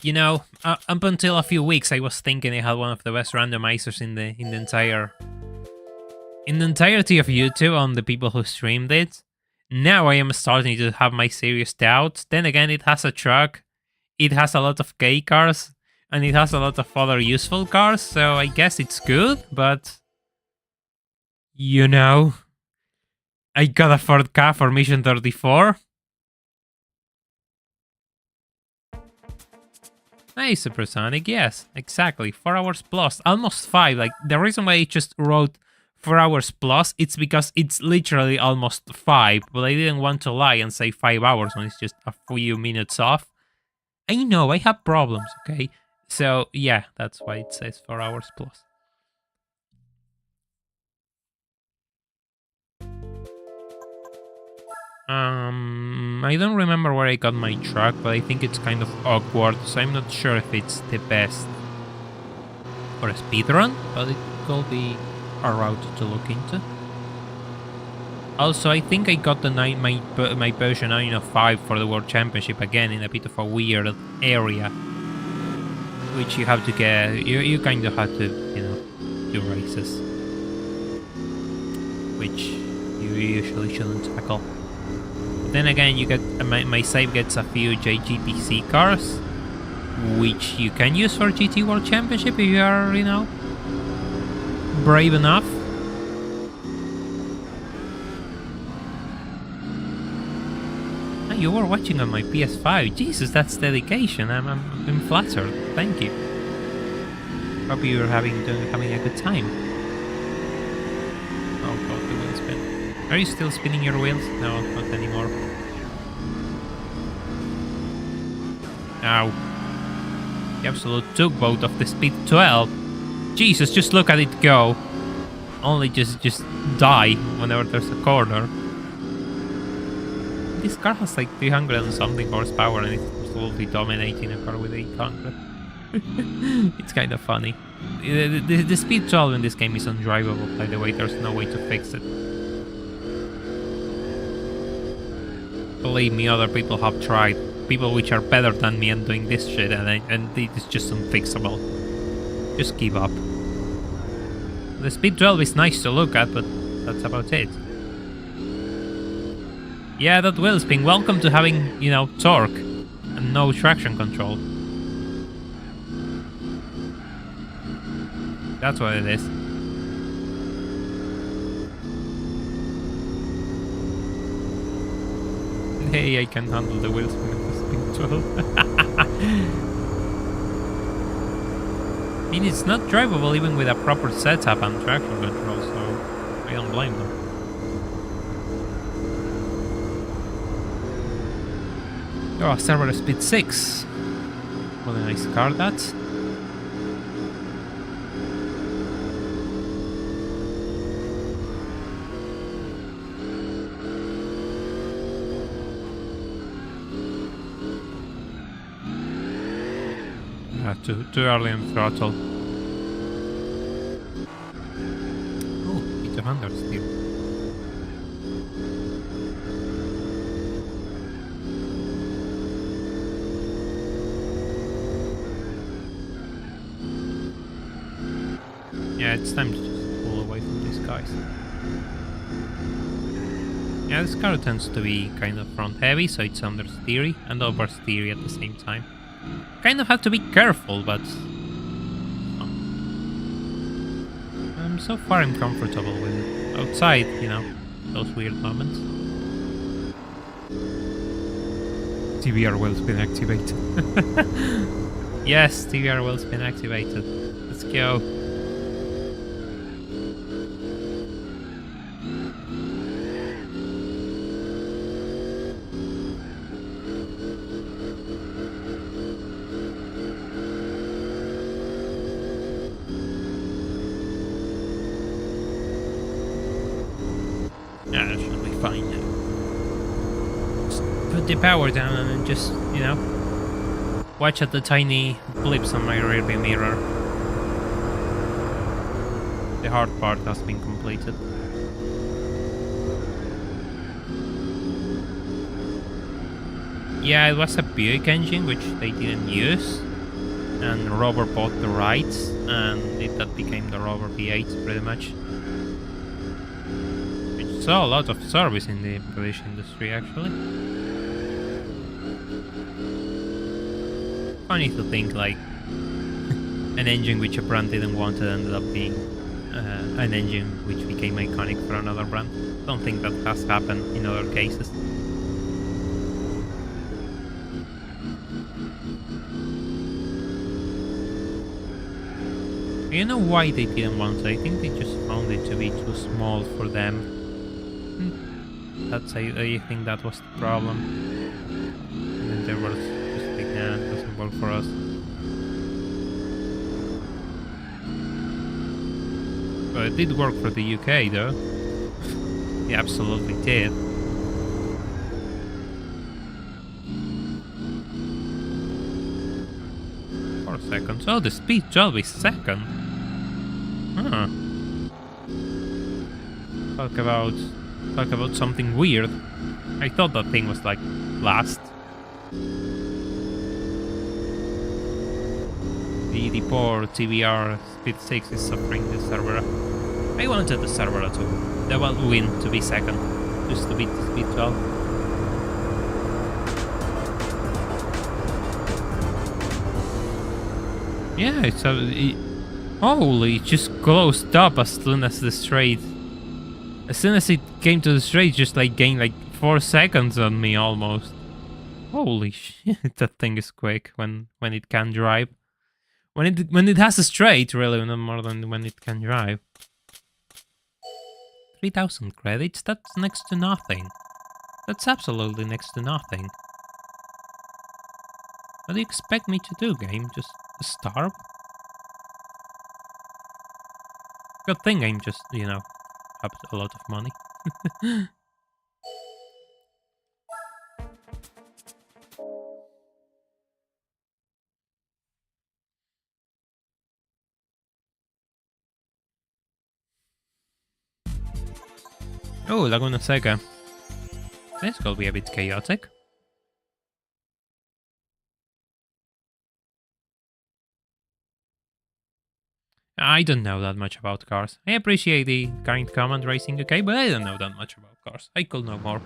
You know, up until a few weeks, I was thinking I had one of the best randomizers in the entirety of YouTube on the people who streamed it. Now I am starting to have my serious doubts. Then again, it has a truck, it has a lot of K cars, and it has a lot of other useful cars, so I guess it's good, but... You know... I got a Ford car for Mission 34. Hey, Supersonic, yes, exactly. 4 hours plus, almost 5. Like, the reason why I just wrote 4 hours plus, it's because it's literally almost 5. But I didn't want to lie and say 5 hours when it's just a few minutes off. I know, I have problems, okay? So, yeah, that's why it says 4 hours plus. I don't remember where I got my truck, but I think it's kind of awkward, so I'm not sure if it's the best for a speedrun, but it could be a route to look into. Also, I think I got the my version 905 for the World Championship again in a bit of a weird area, which you have to get. You kind of have to, you know, do races, which you usually shouldn't tackle. Then again, you get my save gets a few JGTC cars, which you can use for GT World Championship if you are, you know, brave enough. Oh, you were watching on my PS5. Jesus, that's dedication. I'm flattered. Thank you. Hope you're having a good time. Oh god, the wheel spin. Are you still spinning your wheels? No, not anymore. Ow. The absolute tugboat of the Speed 12. Jesus, just look at it go. Only just die whenever there's a corner. This car has like 300 and something horsepower and it's absolutely dominating a car with 800. It's kind of funny. The Speed 12 in this game is undrivable, by the way. There's no way to fix it. Believe me, other people have tried. People which are better than me and doing this shit, and it's just unfixable. Just give up. The Speed 12 is nice to look at, but that's about it. Yeah, that wheel spin. Welcome to having, you know, torque and no traction control. That's what it is. Hey, I can handle the wheel spin of the Speed 12. I mean, it's not drivable even with a proper setup and traction control, so I don't blame them. Oh, server Speed 6. What a nice car that. Too early in throttle. Oh, it's 100 still. Yeah, it's time to just pull away from these guys. Yeah, this car tends to be kind of front heavy, so it's understeery and oversteery at the same time. Kind of have to be careful, but so far I'm comfortable with it. Outside, you know, those weird moments. TBR well's been activated. Yes, TBR well's been activated. Let's go. Yeah, that should be fine now. Just put the power down and then just, you know, watch at the tiny blips on my rearview mirror. The hard part has been completed. Yeah, it was a Buick engine which they didn't use, and Rover bought the rights, and that became the Rover V8 pretty much. Which saw a lot of service in the British industry actually. Funny to think like an engine which a brand didn't want ended up being an engine which became iconic for another brand. Don't think that has happened in other cases. You know why they didn't want it? I think they just found it to be too small for them. I think that was the problem. And then they were just like, nah, it doesn't work for us. But it did work for the UK though. It absolutely did. Seconds. Oh, the speed 12 is second. Huh. Talk about something weird. I thought that thing was like last. The poor TBR speed 6 is suffering the Cervera. I wanted the Cervera to win to be second, just to beat the speed 12. Yeah, it's holy, it just closed up as soon as the straight. As soon as it came to the straight, just like gained like 4 seconds on me almost. Holy shit, that thing is quick when it can drive. When it has a straight, really, no more than when it can drive. 3,000 credits, that's next to nothing. That's absolutely next to nothing. What do you expect me to do, game? Just starve? Good thing I'm just, you know, have a lot of money. Oh, Laguna Seca. This will be a bit chaotic. I don't know that much about cars. I appreciate the kind comment racing, okay, but I don't know that much about cars. I could know more.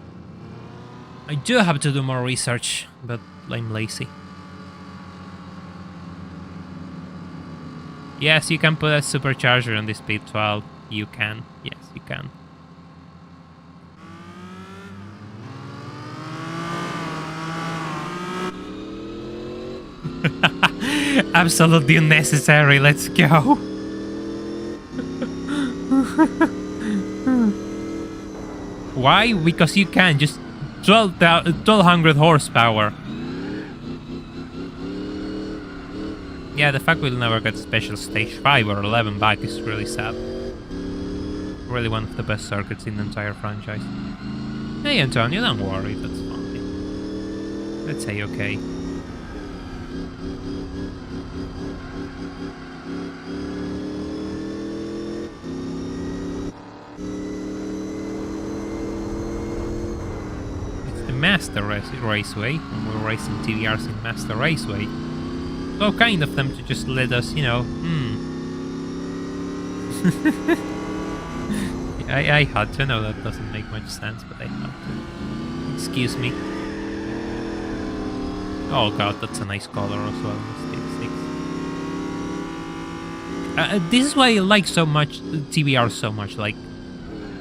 I do have to do more research, but I'm lazy. Yes, you can put a supercharger on the Speed 12. You can. Yes, you can. Absolutely unnecessary. Let's go. Why? Because you can. Just 1200 horsepower. Yeah, the fact we'll never get special stage 5 or 11 back is really sad. Really one of the best circuits in the entire franchise. Hey Antonio, don't worry, that's fine. Let's say okay. Master Raceway, and we're racing TVRs in Master Raceway. So kind of them to just let us, you know, I had to. No, that doesn't make much sense, but I had to. Excuse me. Oh god, that's a nice color as well. This is why I like so much TBR so much. Like,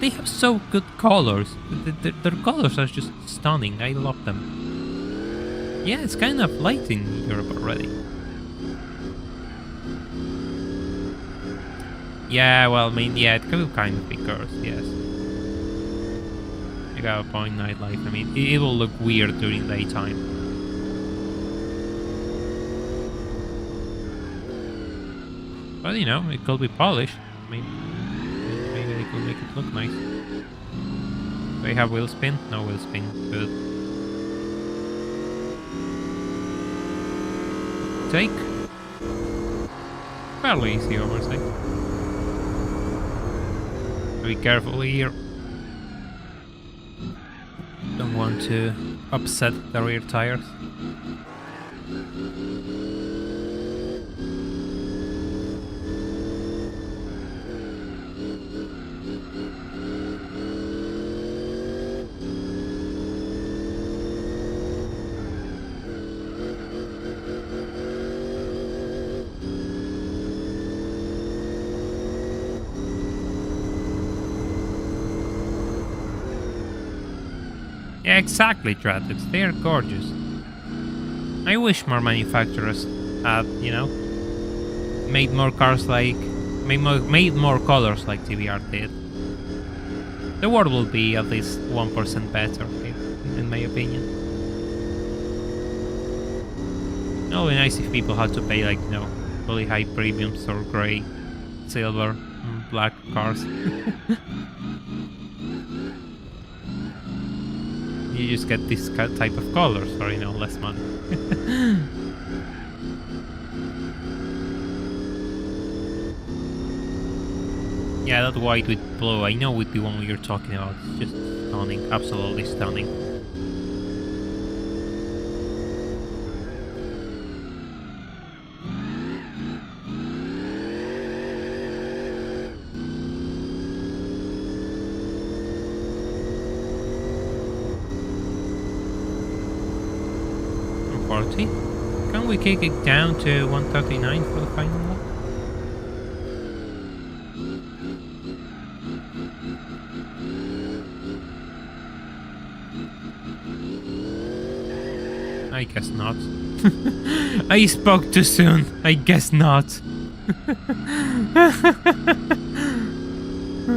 they have so good colors. Their colors are just stunning. I love them. Yeah, it's kind of light in Europe already. Yeah, well, I mean, yeah, it could kind of be cursed, yes. You got a point, nightlife. I mean, it will look weird during daytime. But, you know, it could be polished. Maybe they could make it look nice. Do I have wheel spin? No wheel spin. Good. Take. Fairly easy oversight. Be careful here. Don't want to upset the rear tires. Yeah, exactly, Tratics. They are gorgeous. I wish more manufacturers had, you know, made more cars like... made more colors like TBR did. The world will be at least 1% better, in my opinion. It would be nice if people had to pay, like, you know, really high premiums or grey, silver, black cars. You just get this type of colors for, you know, less money. Yeah, that white with blue, I know with the one you're talking about. It's just stunning, absolutely stunning. Can we kick it down to 139 for the final one? I guess not. I spoke too soon. I guess not.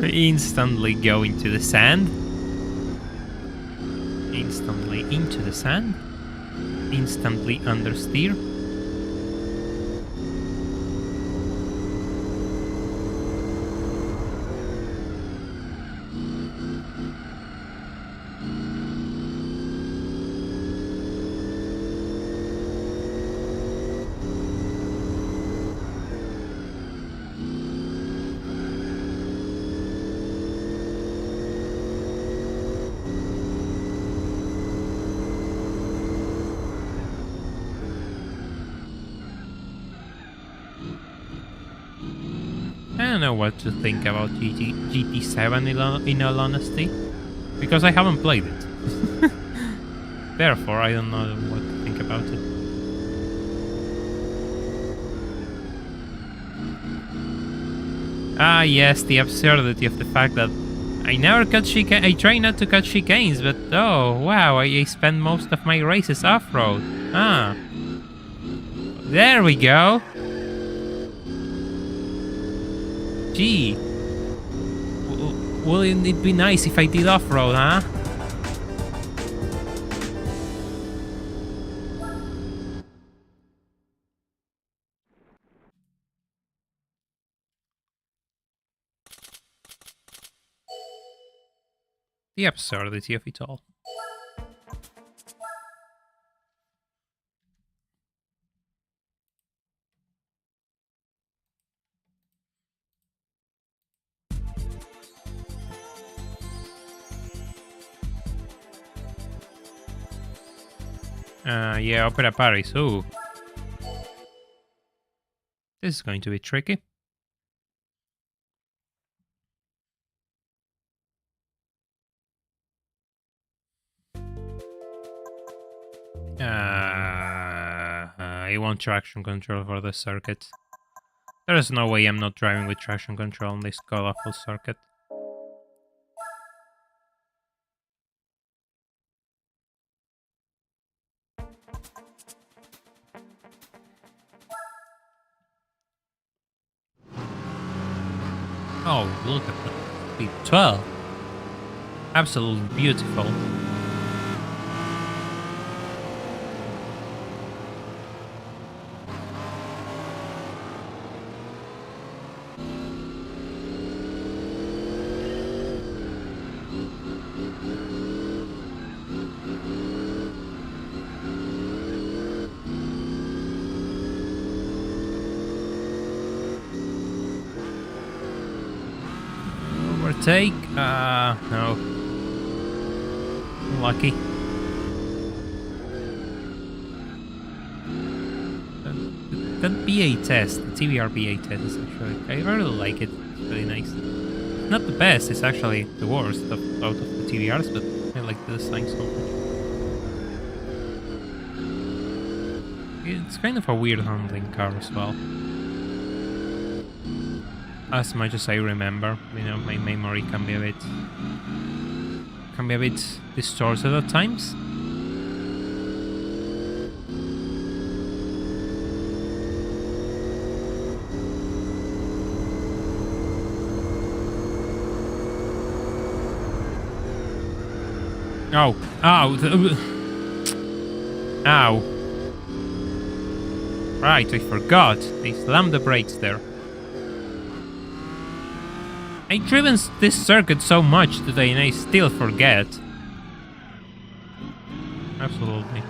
Instantly go into the sand. Instantly into the sand. Instantly understeer. I don't know what to think about GT7 in all honesty, because I haven't played it. Therefore, I don't know what to think about it. Ah, yes, the absurdity of the fact that I never cut chicane. I try not to cut chicanes, but oh wow, I spend most of my races off-road. Ah, there we go. Gee, wouldn't it be nice if I did off-road, huh? The absurdity of it all. Yeah, Opera Paris. Ooh. This is going to be tricky. I want traction control for the circuit. There is no way I'm not driving with traction control on this god-awful circuit. Oh, look at the speed. 12. Absolutely beautiful. Overtake? No. Lucky. That BA test, the TVR BA test is actually, I really like it. It's really nice. Not the best, it's actually the worst out of the TVRs, but I like the design so much. It's kind of a weird handling car as well. As much as I remember, you know, my memory can be a bit distorted at times. Oh, ow, ow. Right, I forgot. They slammed the brakes there. I've driven this circuit so much today and I still forget. Absolutely.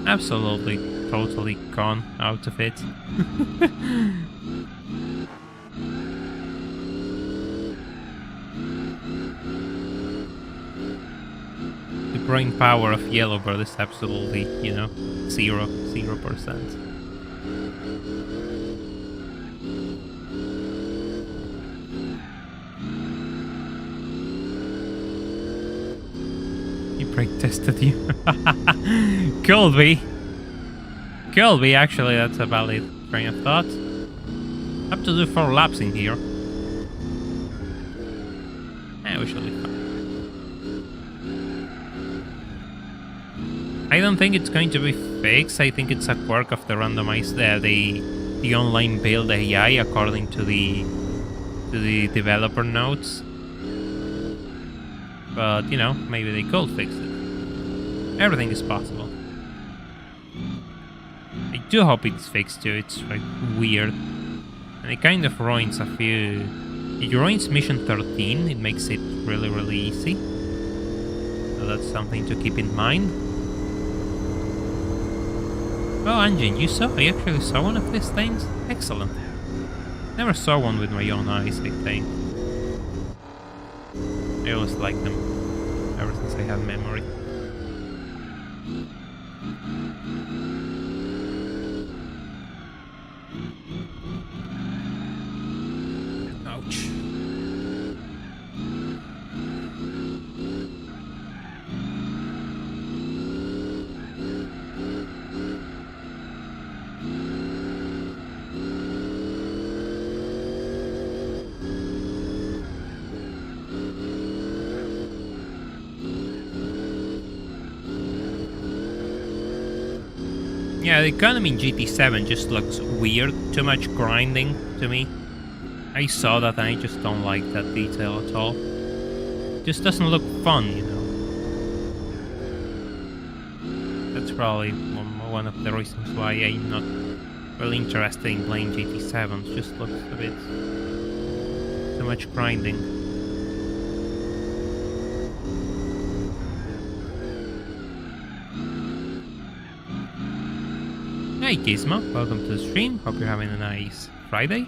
Absolutely. Totally gone out of it. The brain power of Yellowbird is absolutely, you know, 0%. Brake tested you. Colby, actually, that's a valid train of thought. Have to do 4 laps in here. We should be fine. I don't think it's going to be fixed. I think it's a quirk of the randomized, the online build AI according to the developer notes. But, you know, maybe they could fix it. Everything is possible. I do hope it's fixed too, it's like weird. And it kind of ruins a few... It ruins mission 13, it makes it really, really easy. So that's something to keep in mind. Oh, Anjin, you saw? I actually saw one of these things? Excellent. Never saw one with my own eyes, I think. I always liked them, ever since I had memory. Ouch. Yeah, the economy in GT7 just looks weird. Too much grinding to me. I saw that and I just don't like that detail at all. Just doesn't look fun, you know. That's probably one of the reasons why I'm not really interested in playing GT7s. Just looks a bit too much grinding. Hey Gizmo, welcome to the stream. Hope you're having a nice Friday.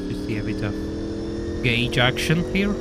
Just see a bit of gauge action here.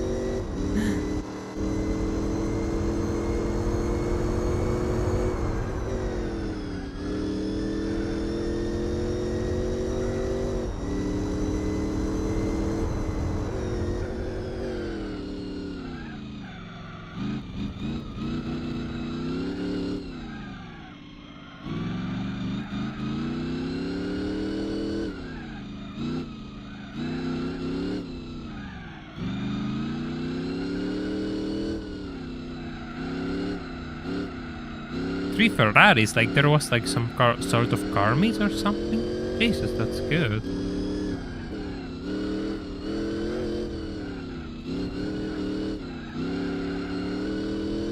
3 Ferraris, like there was like some sort of car meet or something. Jesus, that's good.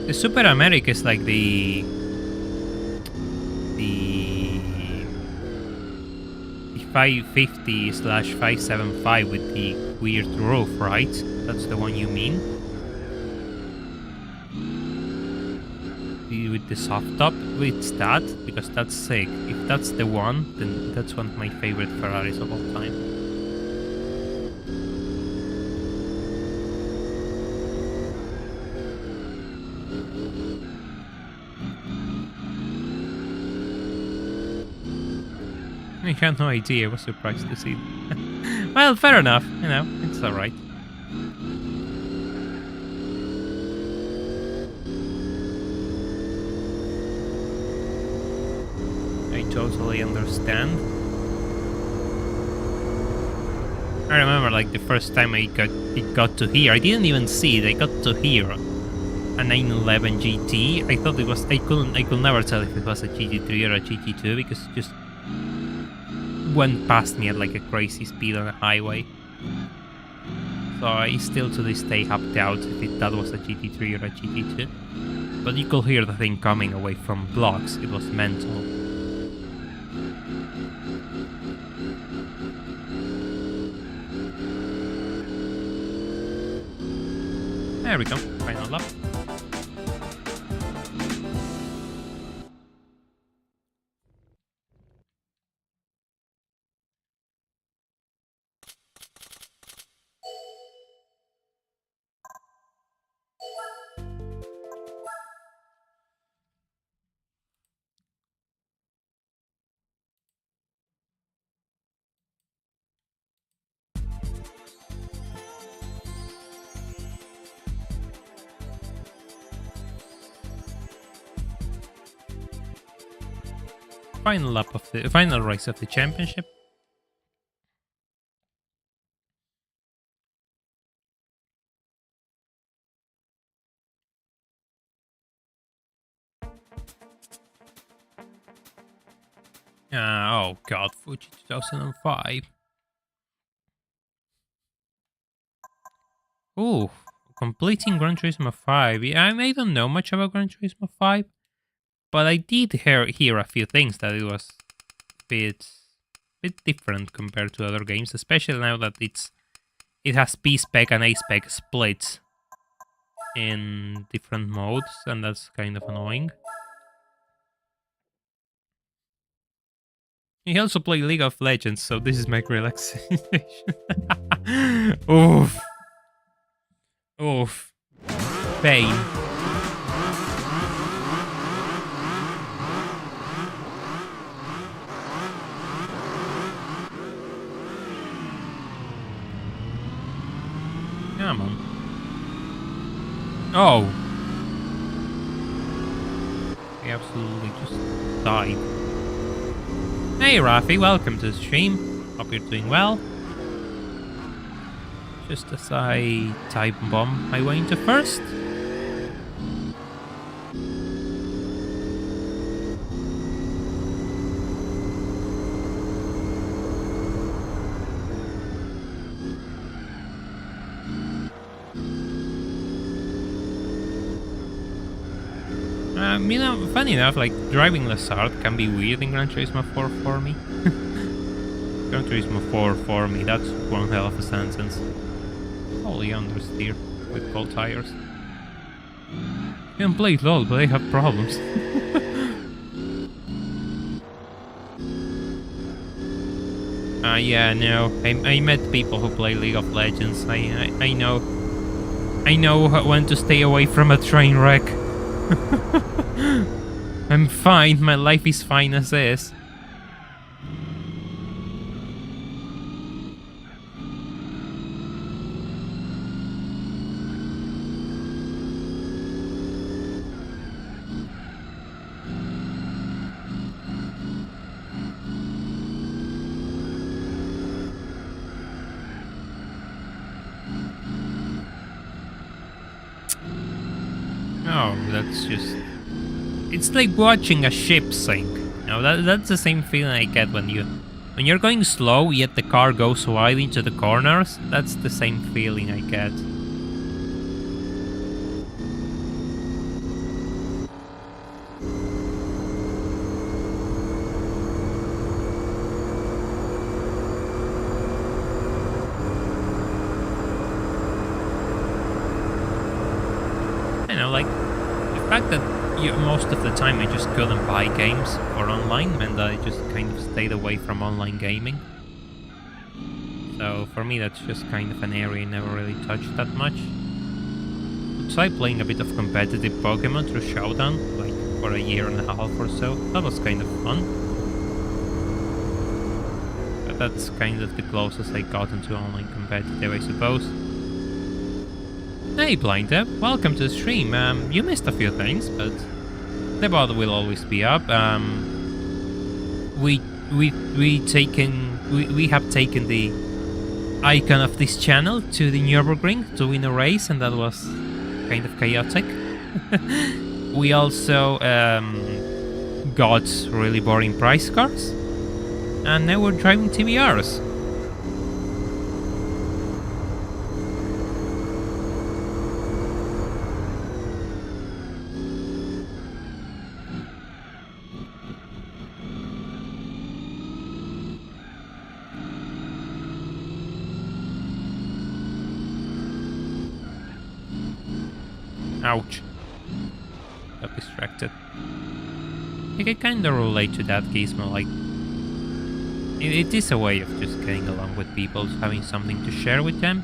The Super America is like the 550/575 with the weird roof, right? That's the one you mean? With the soft top, with that, because that's sick. If that's the one, then that's one of my favorite Ferraris of all time. I had no idea. I was surprised to see it. Well, fair enough. You know, it's alright. I totally understand. I remember, like, the first time it got to here. I didn't even see it. I got to here. A 911 GT. I thought it was. I could never tell if it was a GT3 or a GT2 because it just went past me at like a crazy speed on a highway. So I still to this day have doubts if that was a GT3 or a GT2. But you could hear the thing coming away from blocks. It was mental. There we go. Final lap. Final lap of the final race of the championship. Oh god, Fuji 2005. Ooh, completing Gran Turismo 5. Yeah, I don't know much about Gran Turismo 5, but I did hear a few things that it was a bit different compared to other games, especially now that it has B-spec and A-spec split in different modes, and that's kind of annoying. He also played League of Legends, so this is my relaxation. Oof. Oof. Pain. Come on. Oh. He absolutely just died. Hey Rafi, welcome to the stream. Hope you're doing well. Just as I type bomb my way into first. You know, funny enough, like, driving Lazard can be weird in Gran Turismo 4 for me. Gran Turismo 4 for me, that's one hell of a sentence. Holy understeer with cold tires. You can play it LOL, but I have problems. Yeah, no, I met people who play League of Legends. I know when to stay away from a train wreck. I'm fine, my life is fine as is. Oh, that's just It's like watching a ship sink. You know, that's the same feeling I get when you're going slow, yet the car goes wide into the corners. That's the same feeling I get. You know, like the fact that most of the time I just couldn't buy games for online meant that I just kind of stayed away from online gaming. So for me that's just kind of an area I never really touched that much. I tried playing a bit of competitive Pokemon through Showdown, like for a year and a half or so. That was kind of fun. But that's kind of the closest I got into online competitive, I suppose. Hey Blinder, welcome to the stream. You missed a few things, but the bot will always be up. We have taken the icon of this channel to the Nürburgring to win a race, and that was kind of chaotic. We also got really boring price cars, and now we're driving TBRs. Ouch. Got distracted. I can kind of relate to that, Gizmo. Like, it is a way of just getting along with people, having something to share with them.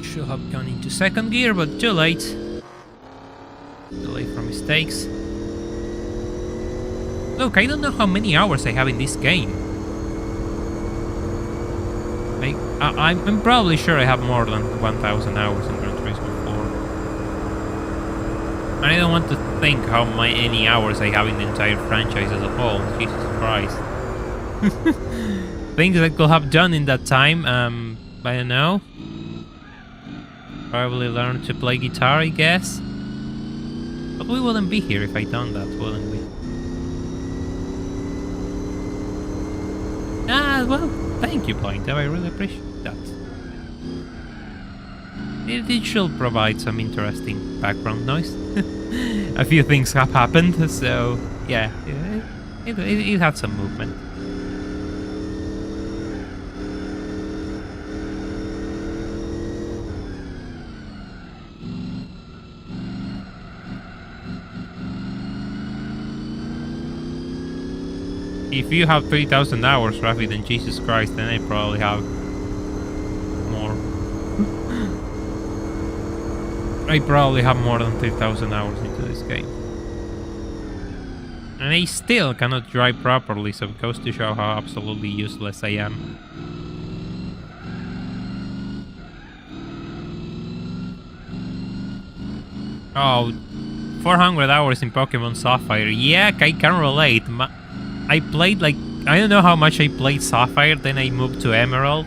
Should have gone into second gear, but too late. Too late for mistakes. Look, I don't know how many hours I have in this game. I'm probably sure I have more than 1,000 hours in Gran Turismo 4. I don't want to think how many hours I have in the entire franchise as a whole. Jesus Christ. Things I could have done in that time, I don't know. Probably learn to play guitar, I guess. But we wouldn't be here if I'd done that, wouldn't we? Well, thank you, Pointer. I really appreciate that. It should provide some interesting background noise. A few things have happened, so yeah, it had some movement. If you have 3,000 hours, Rafi, then Jesus Christ, then I probably have more. I probably have more than 3,000 hours into this game. And I still cannot drive properly, so it goes to show how absolutely useless I am. Oh, 400 hours in Pokemon Sapphire. Yeah, I can relate. I played like, I don't know how much I played Sapphire, then I moved to Emerald,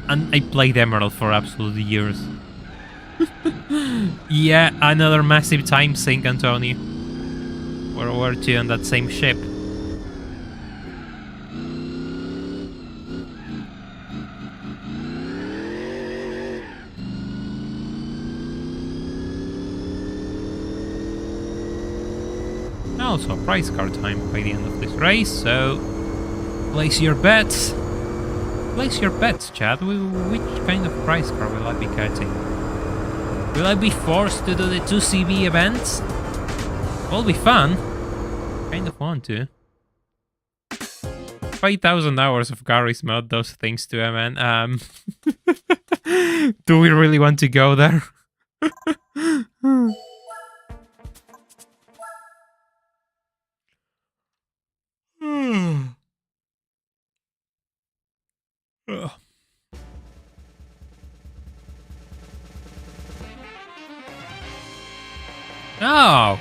and I played Emerald for absolutely years. Yeah, another massive time sink, Antonio. We're two on that same ship. Also, prize card time by the end of this race, so place your bets. Place your bets, chat. Which kind of prize card will I be getting? Will I be forced to do the 2CB events? Will be fun. Kind of want to. 5,000 hours of Gary's mod does things to him, man. Do we really want to go there? Oh.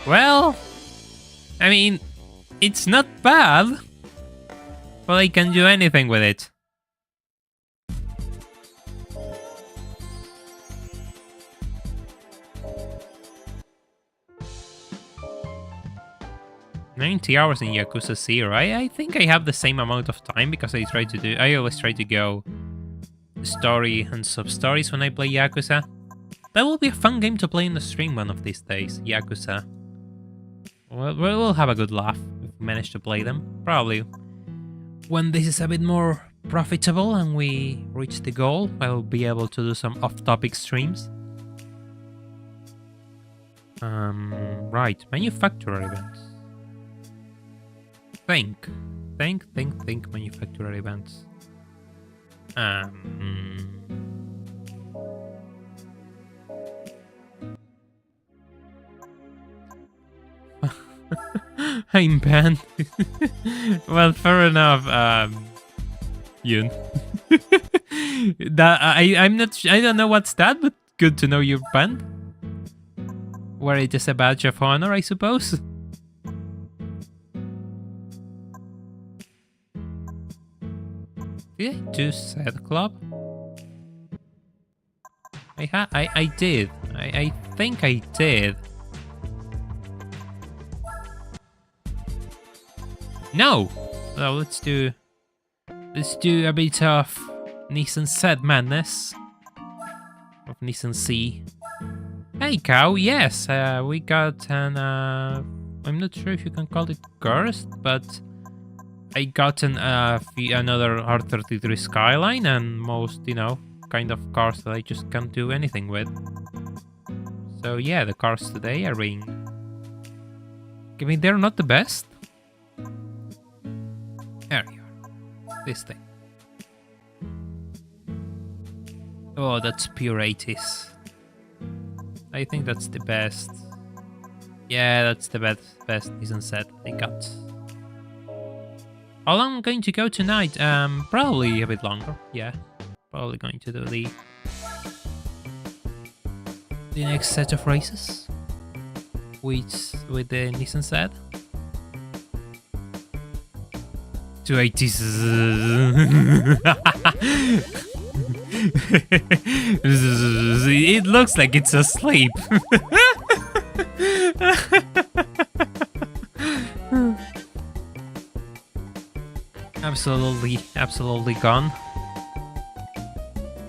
Well, I mean, it's not bad, but I can do anything with it. $90 in Yakuza 0. I think I have the same amount of time because I always try to go story and sub-stories when I play Yakuza. That will be a fun game to play in the stream one of these days, Yakuza. We'll have a good laugh if we manage to play them. Probably when this is a bit more profitable and we reach the goal, I'll be able to do some off-topic streams. Right, manufacturer events. Think manufacturer events. I'm banned. Well, fair enough, Yun. I'm not. I don't know what's that, but good to know you're banned. Were it just a badge of honor, I suppose. Did I do Set Club? I did. I think I did. No! Well, let's do a bit of Nissan Z madness. Of Nissan C. Hey cow, yes, we got an I'm not sure if you can call it cursed, but I got another R33 Skyline and most, kind of cars that I just can't do anything with. So yeah, the cars today are being... I mean, they're not the best. There you are. This thing. Oh, that's pure 80s. I think that's the best. Yeah, that's the best Nissan set I got. How long I'm going to go tonight? Probably a bit longer. Yeah, probably going to do the next set of races with the Nissan set. 280s. It looks like it's asleep. Absolutely gone.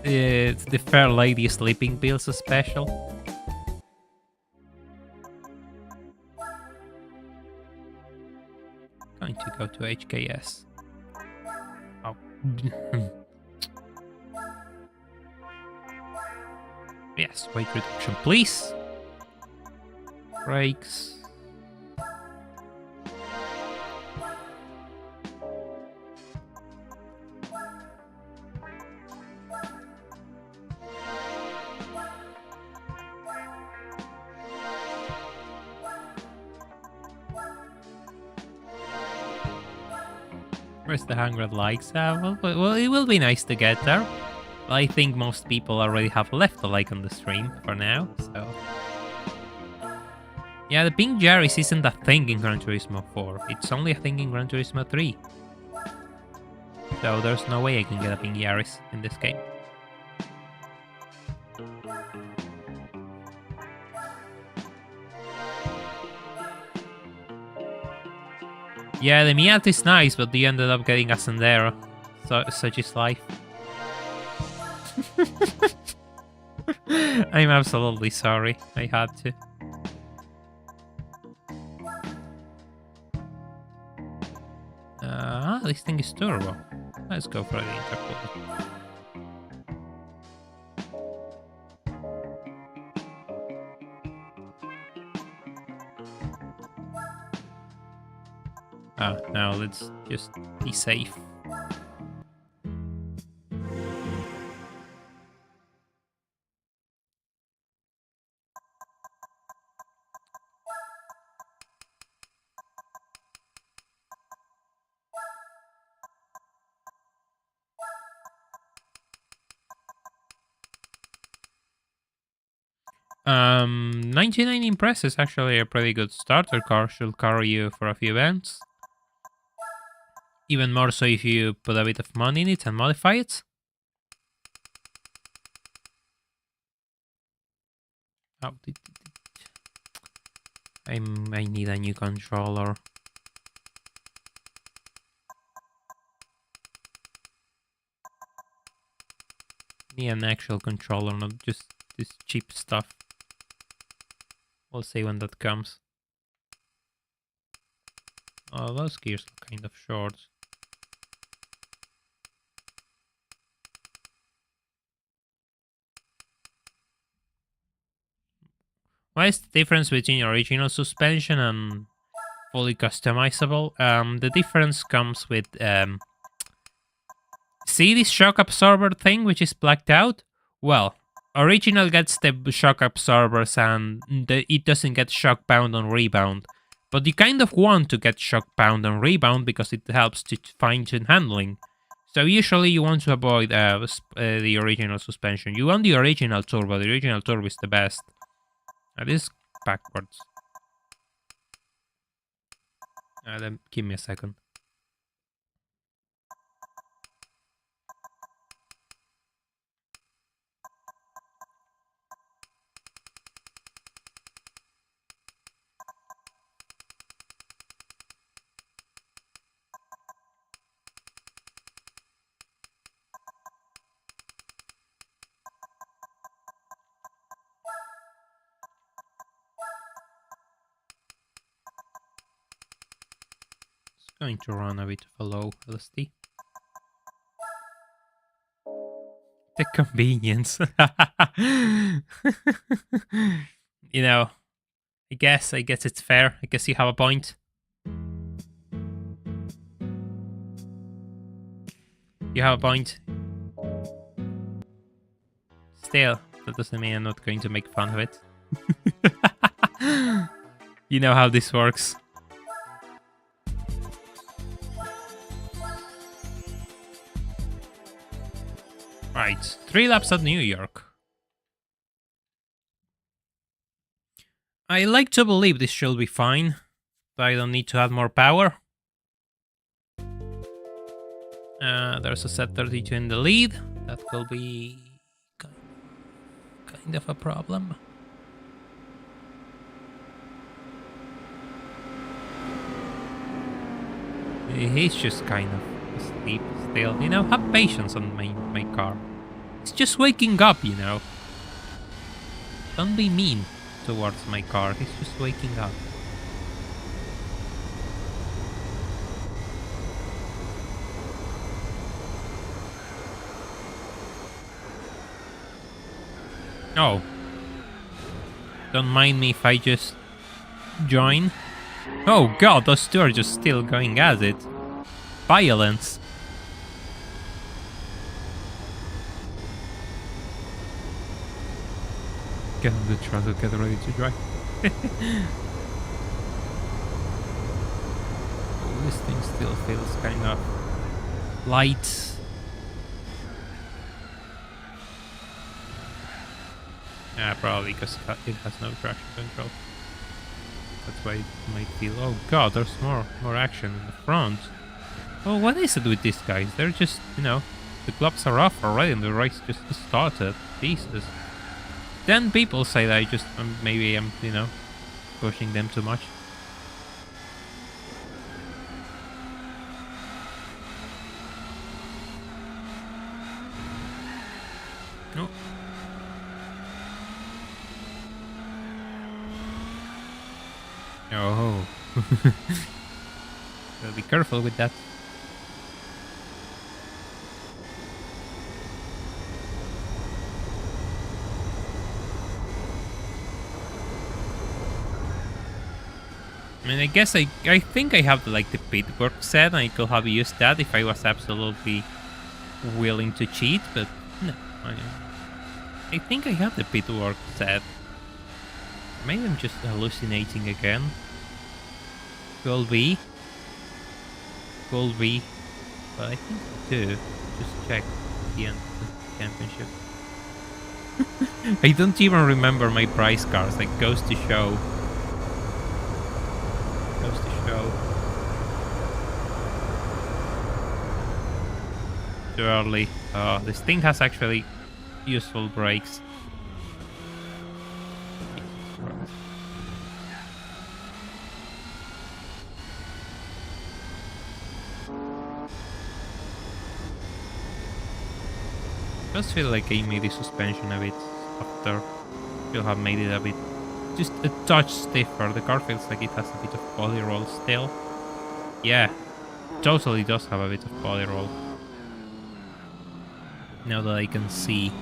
It's the Fair Lady Sleeping Pills special. Going to go to HKS. Oh. Yes, weight reduction, please. Brakes. Where's the 100 likes? Well, it will be nice to get there. I think most people already have left a like on the stream for now, so... Yeah, the pink Yaris isn't a thing in Gran Turismo 4. It's only a thing in Gran Turismo 3. So there's no way I can get a pink Yaris in this game. Yeah, the Miata is nice, but you ended up getting a Sandero. So, such is life. I'm absolutely sorry. I had to. This thing is turbo. Let's go for the intercooler. Now let's just be safe. 99 Impress is actually a pretty good starter car. Should carry you for a few events. Even more so if you put a bit of money in it and modify it. Oh, I need a new controller. Need an actual controller, not just this cheap stuff. We'll see when that comes. Oh, those gears look kind of short. What is the difference between original suspension and fully customizable? The difference comes with... see this shock absorber thing which is blacked out? Well, original gets the shock absorbers and it doesn't get shock bound on rebound. But you kind of want to get shock bound on rebound because it helps to fine-tune handling. So usually you want to avoid the original suspension. You want the original turbo. The original turbo is the best. That is backwards. Then give me a second. Going to run a bit of a low LSD. The convenience. You know, I guess it's fair. I guess you have a point. You have a point. Still, that doesn't mean I'm not going to make fun of it. You know how this works. Right, 3 laps at New York. I like to believe this should be fine. I don't need to add more power. There's a set 32 in the lead. That will be kind of a problem. He's just kind of asleep still. You know, have patience on my car. It's just waking up, you know. Don't be mean towards my car. He's just waking up. Oh. Don't mind me if I just join. Oh god, those two are just still going at it. Violence. Get on the truck, get ready to drive. This thing still feels kind of light. Yeah, probably because it has no traction control. That's why it might feel... Oh god, there's more action in the front. Oh, what is it with these guys? They're just, you know, the gloves are off already and the race just started. Jesus. Then people say that I just, maybe I'm, you know, pushing them too much. Oh. Oh. So be careful with that. I mean, I guess I think I have like the pit work set, and I could have used that if I was absolutely willing to cheat, but no. I think I have the pit work set. Maybe I'm just hallucinating again. Could be. Could be. But I think I do. Just check the end of the championship. I don't even remember my price cards. Like, goes to show. Goes to show. Too early. Oh, this thing has actually useful brakes. I just feel like I made the suspension a bit after. You'll have made it a bit, just a touch stiffer. The car feels like it has a bit of poly roll still. Yeah, totally does have a bit of poly roll. Now that I can see.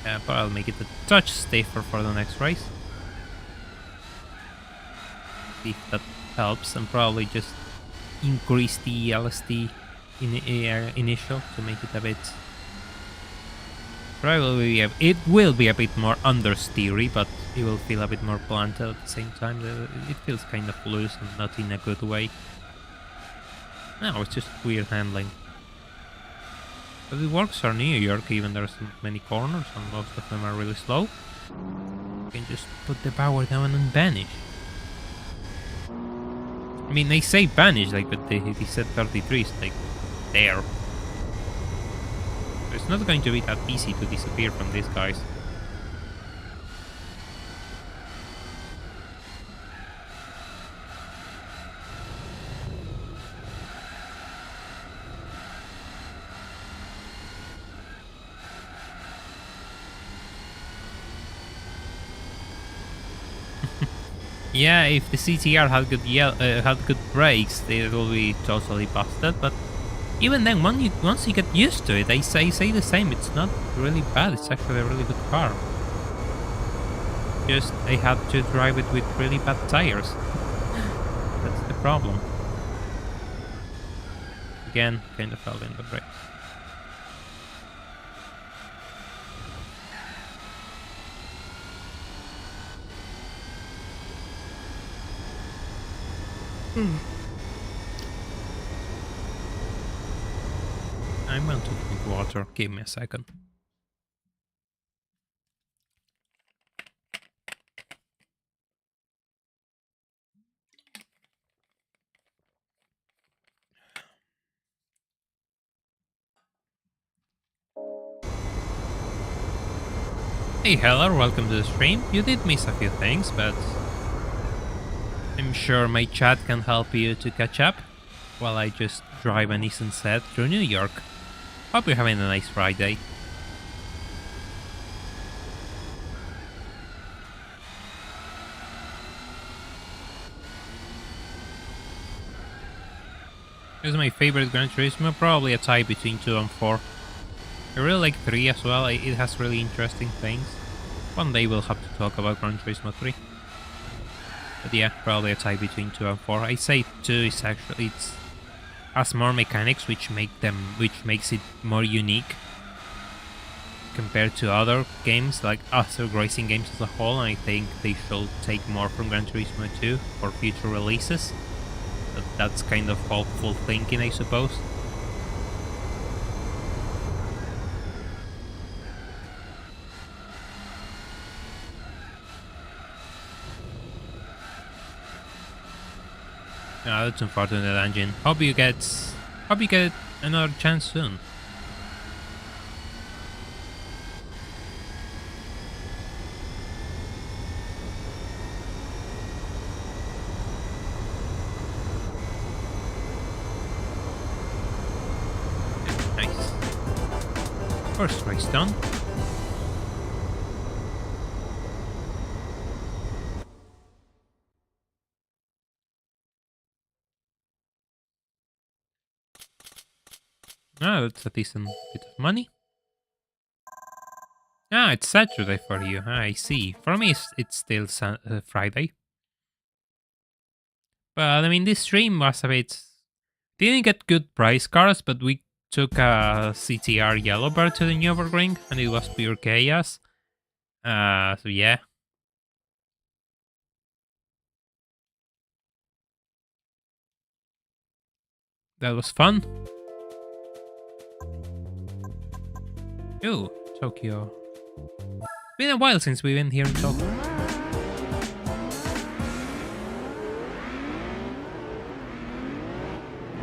Yeah, but I'll make it a touch stiffer for the next race. See if that helps, and probably just increase the LSD initial to make it a bit. Probably it will be a bit more understeery, but it will feel a bit more planted at the same time. It feels kind of loose and not in a good way. No, it's just weird handling. But it works for New York, even there's not many corners and most of them are really slow. You can just put the power down and vanish. I mean, they say vanish, like, but they said 33 is like there. It's not going to be that easy to disappear from these guys. Yeah, if the CTR had good brakes, it will be totally busted. But even then, once you get used to it, I say the same. It's not really bad. It's actually a really good car. Just I had to drive it with really bad tires. That's the problem. Again, kind of fell in the brakes. I'm going to drink water. Give me a second. Hey Heller, welcome to the stream. You did miss a few things, but I'm sure my chat can help you to catch up while I just drive a Nissan set through New York. Hope you're having a nice Friday. Here's my favorite Gran Turismo, probably a tie between 2 and 4. I really like 3 as well, it has really interesting things. One day we'll have to talk about Gran Turismo 3. But yeah, probably a tie between 2 and 4. I say 2 is actually, it has more mechanics which makes it more unique compared to other games, like other racing games as a whole, and I think they should take more from Gran Turismo 2 for future releases. That's kind of hopeful thinking, I suppose. That's unfortunate, engine. Hope you get another chance soon. Nice. First race done. That's a decent bit of money. It's Saturday for you. I see. For me, it's still Friday. But I mean, this stream was a bit. Didn't get good price cards, but we took a CTR Yellowbird to the Nürburgring, and it was pure chaos. So yeah. That was fun. Ooh, Tokyo. Been a while since we've been here in Tokyo.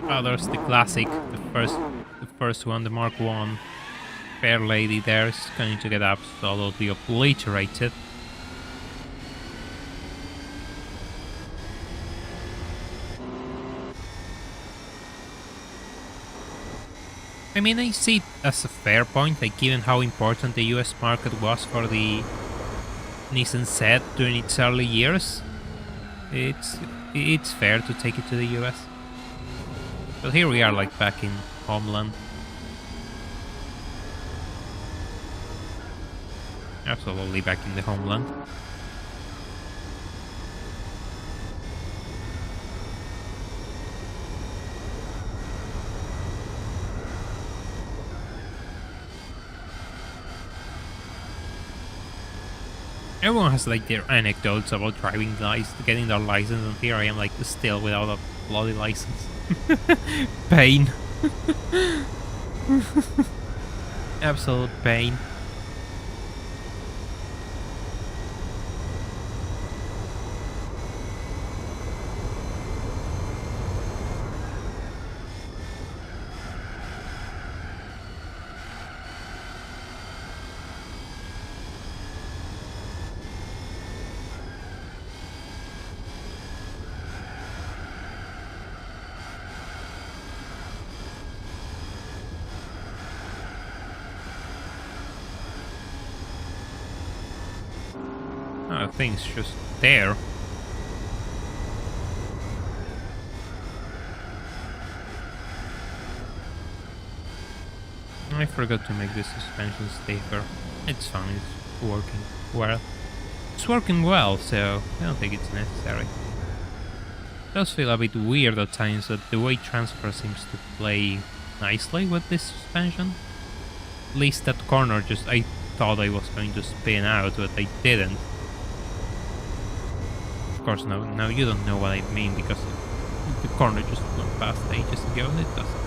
Oh, there's the classic, the first one, the Mark 1. Fair lady there is going to get absolutely obliterated. I mean, I see it as a fair point, like given how important the US market was for the Nissan Z during its early years. It's fair to take it to the US. But here we are, like back in homeland. Absolutely back in the homeland. Everyone has like their anecdotes about getting their license, and here I am like still without a bloody license. Pain. Absolute pain. Oh, thing's just there. I forgot to make the suspension stiffer. It's fine, it's working well. It's working well, so I don't think it's necessary. It does feel a bit weird at times that the weight transfer seems to play nicely with this suspension. At least that corner, I thought I was going to spin out, but I didn't. Of course, now you don't know what I mean, because the corner just went past ages ago and it doesn't.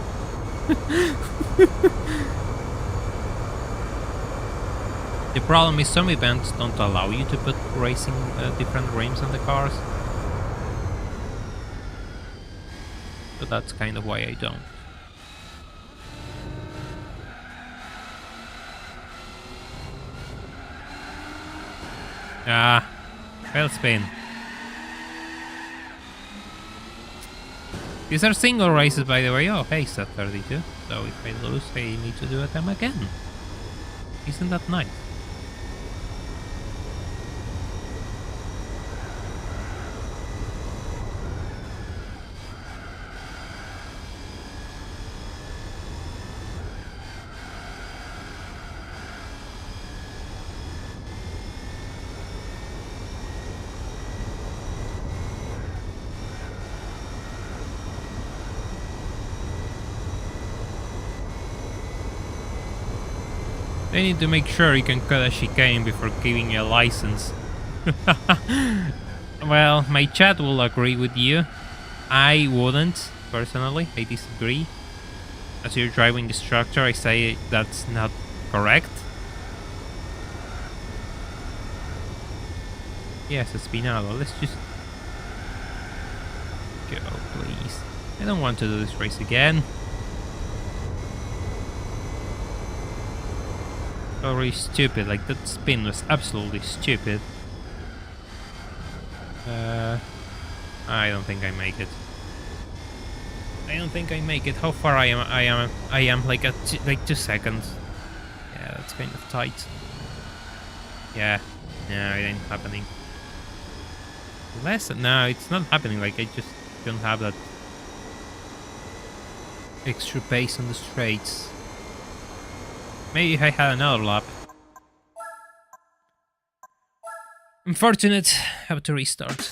The problem is some events don't allow you to put racing different rims on the cars. So that's kind of why I don't. Well spin. These are single races, by the way. Oh, hey, set 32. So if I lose, I need to do them again. Isn't that nice? They need to make sure you can cut a chicane before giving you a license. Well, my chat will agree with you. I wouldn't, personally. I disagree. As you're driving the structure, I say that's not correct. Yes, Espinado, let's just go, please. I don't want to do this race again. Very stupid, like that spin was absolutely stupid. I don't think I make it. I don't think I make it. How far I am like at like 2 seconds. Yeah, that's kind of tight. Yeah, no, it ain't happening. No, it's not happening. Like I just don't have that extra pace on the straights. Maybe if I had another lap. Unfortunate, have to restart.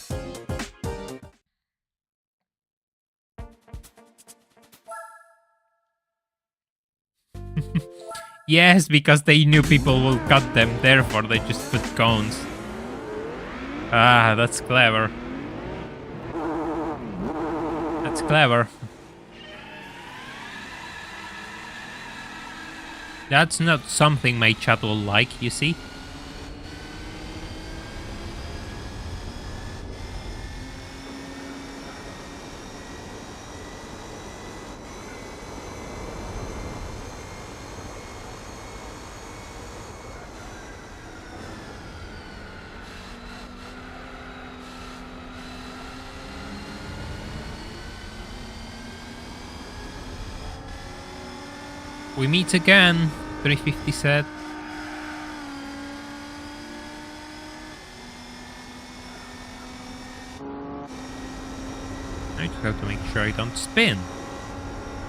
Yes, because they knew people will cut them, therefore they just put cones. Ah, that's clever. That's clever. That's not something my chat will like, you see? We meet again, 350 said. I just have to make sure I don't spin.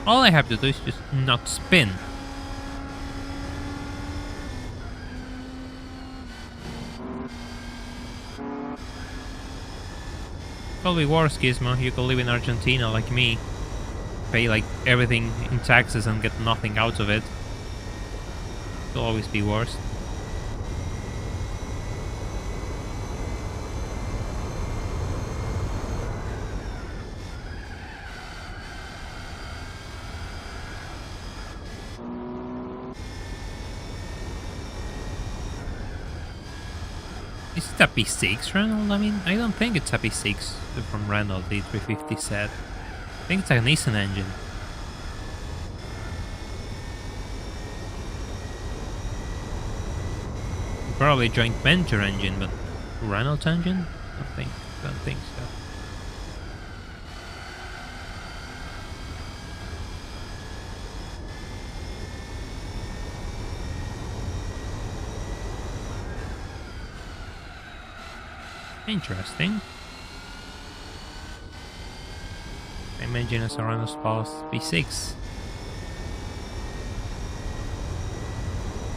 All I have to do is just not spin. Probably worse, Gizmo. You could live in Argentina like me. Pay like everything in taxes and get nothing out of it. It'll always be worse. Is it a P6, Renault? I mean, I don't think it's a P6 from Renault, the 350 set. I think it's a Nissan engine. Probably a joint venture engine, but Renault engine? Don't think so. Interesting. Same engine as a Renault Spouse V6.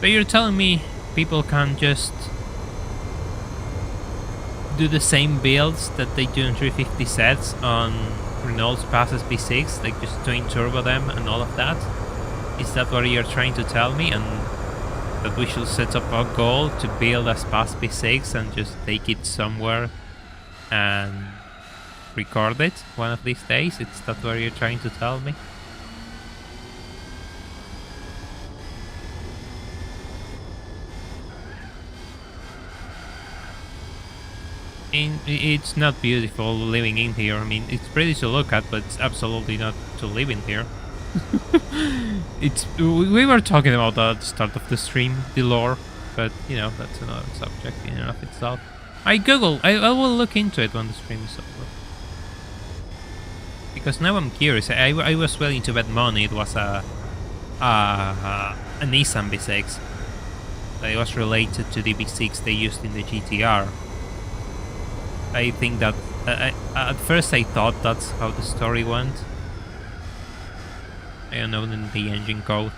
But you're telling me people can just do the same builds that they do in 350 sets on Renault's Passes V6, like just twin turbo them and all of that? Is that what you're trying to tell me? And that we should set up a goal to build a Spas V6 and just take it somewhere and record it one of these days? Is that what you're trying to tell me? It's not beautiful living in here. I mean, it's pretty to look at, but it's absolutely not to live in here. We were talking about that at the start of the stream, the lore, but you know, that's another subject in and of itself. I will look into it when the stream is over. Because now I'm curious. I was willing to bet money it was a Nissan V6. That it was related to the V6 they used in the GTR. I think that at first I thought that's how the story went. I don't know the engine code.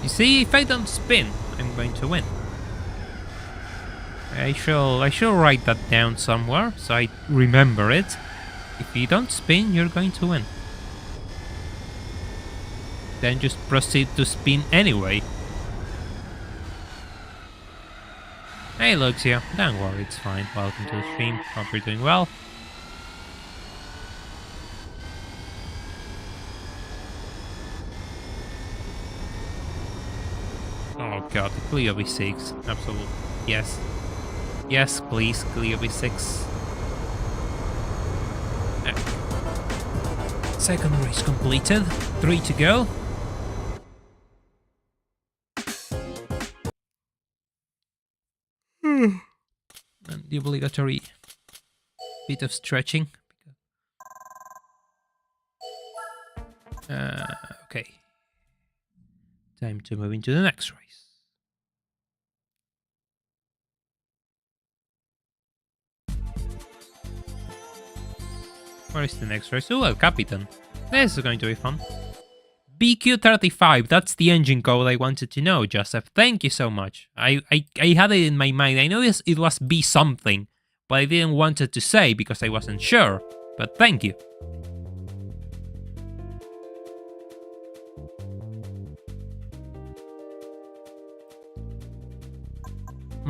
You see, if I don't spin, I'm going to win. I shall write that down somewhere so I remember it. If you don't spin, you're going to win. Then just proceed to spin anyway. Hey Luxia, don't worry, it's fine. Welcome to the stream. Hope you're doing well. Oh god, the Clio V6. Absolutely. Yes. Yes, please, Clio V6. Second race completed. 3 to go. And the obligatory bit of stretching. Okay. Time to move into the next race. Where is the next race? Oh, El Capitan. This is going to be fun. BQ35, that's the engine code I wanted to know, Joseph. Thank you so much. I had it in my mind. I know it was B something, but I didn't want it to say because I wasn't sure. But thank you.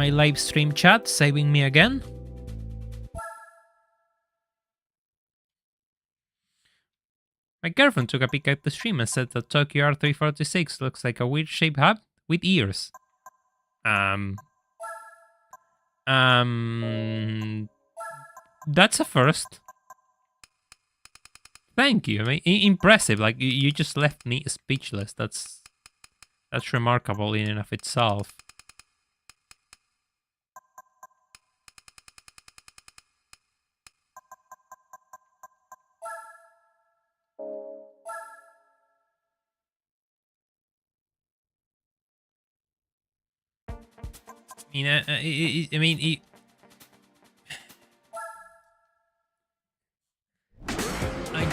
my live stream chat saving me again. My girlfriend took a peek at the stream and said that Tokyo R346 looks like a weird shaped hub with ears. That's a first. Thank you. I mean, impressive. Like you just left me speechless. That's remarkable in and of itself. I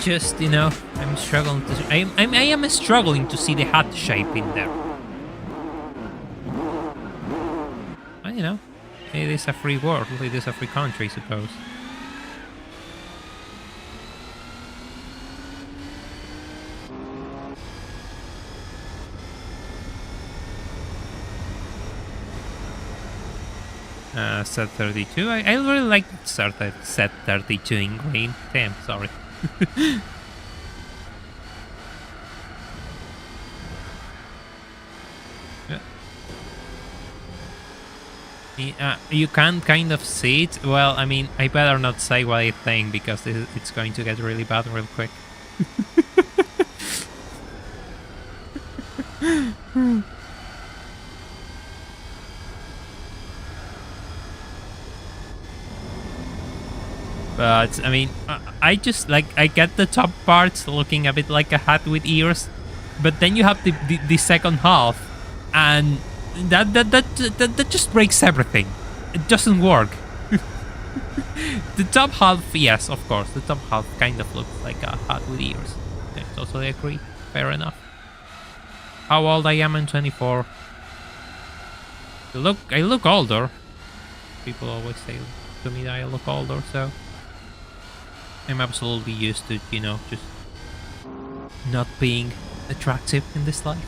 just, I'm struggling to. I am struggling to see the hat shape in there. But, it is a free world. It is a free country, I suppose. Set 32. I really like set 32 in green. Damn, sorry. You can kind of see it. Well, I mean, I better not say what I think because it's going to get really bad real quick. But, I mean, I just, I get the top parts looking a bit like a hat with ears, but then you have the second half, and that just breaks everything. It doesn't work. The top half, yes, of course, the top half kind of looks like a hat with ears. I totally agree. Fair enough. How old I am? I'm 24. I look older. People always say to me that I look older, so I'm absolutely used to, just not being attractive in this life.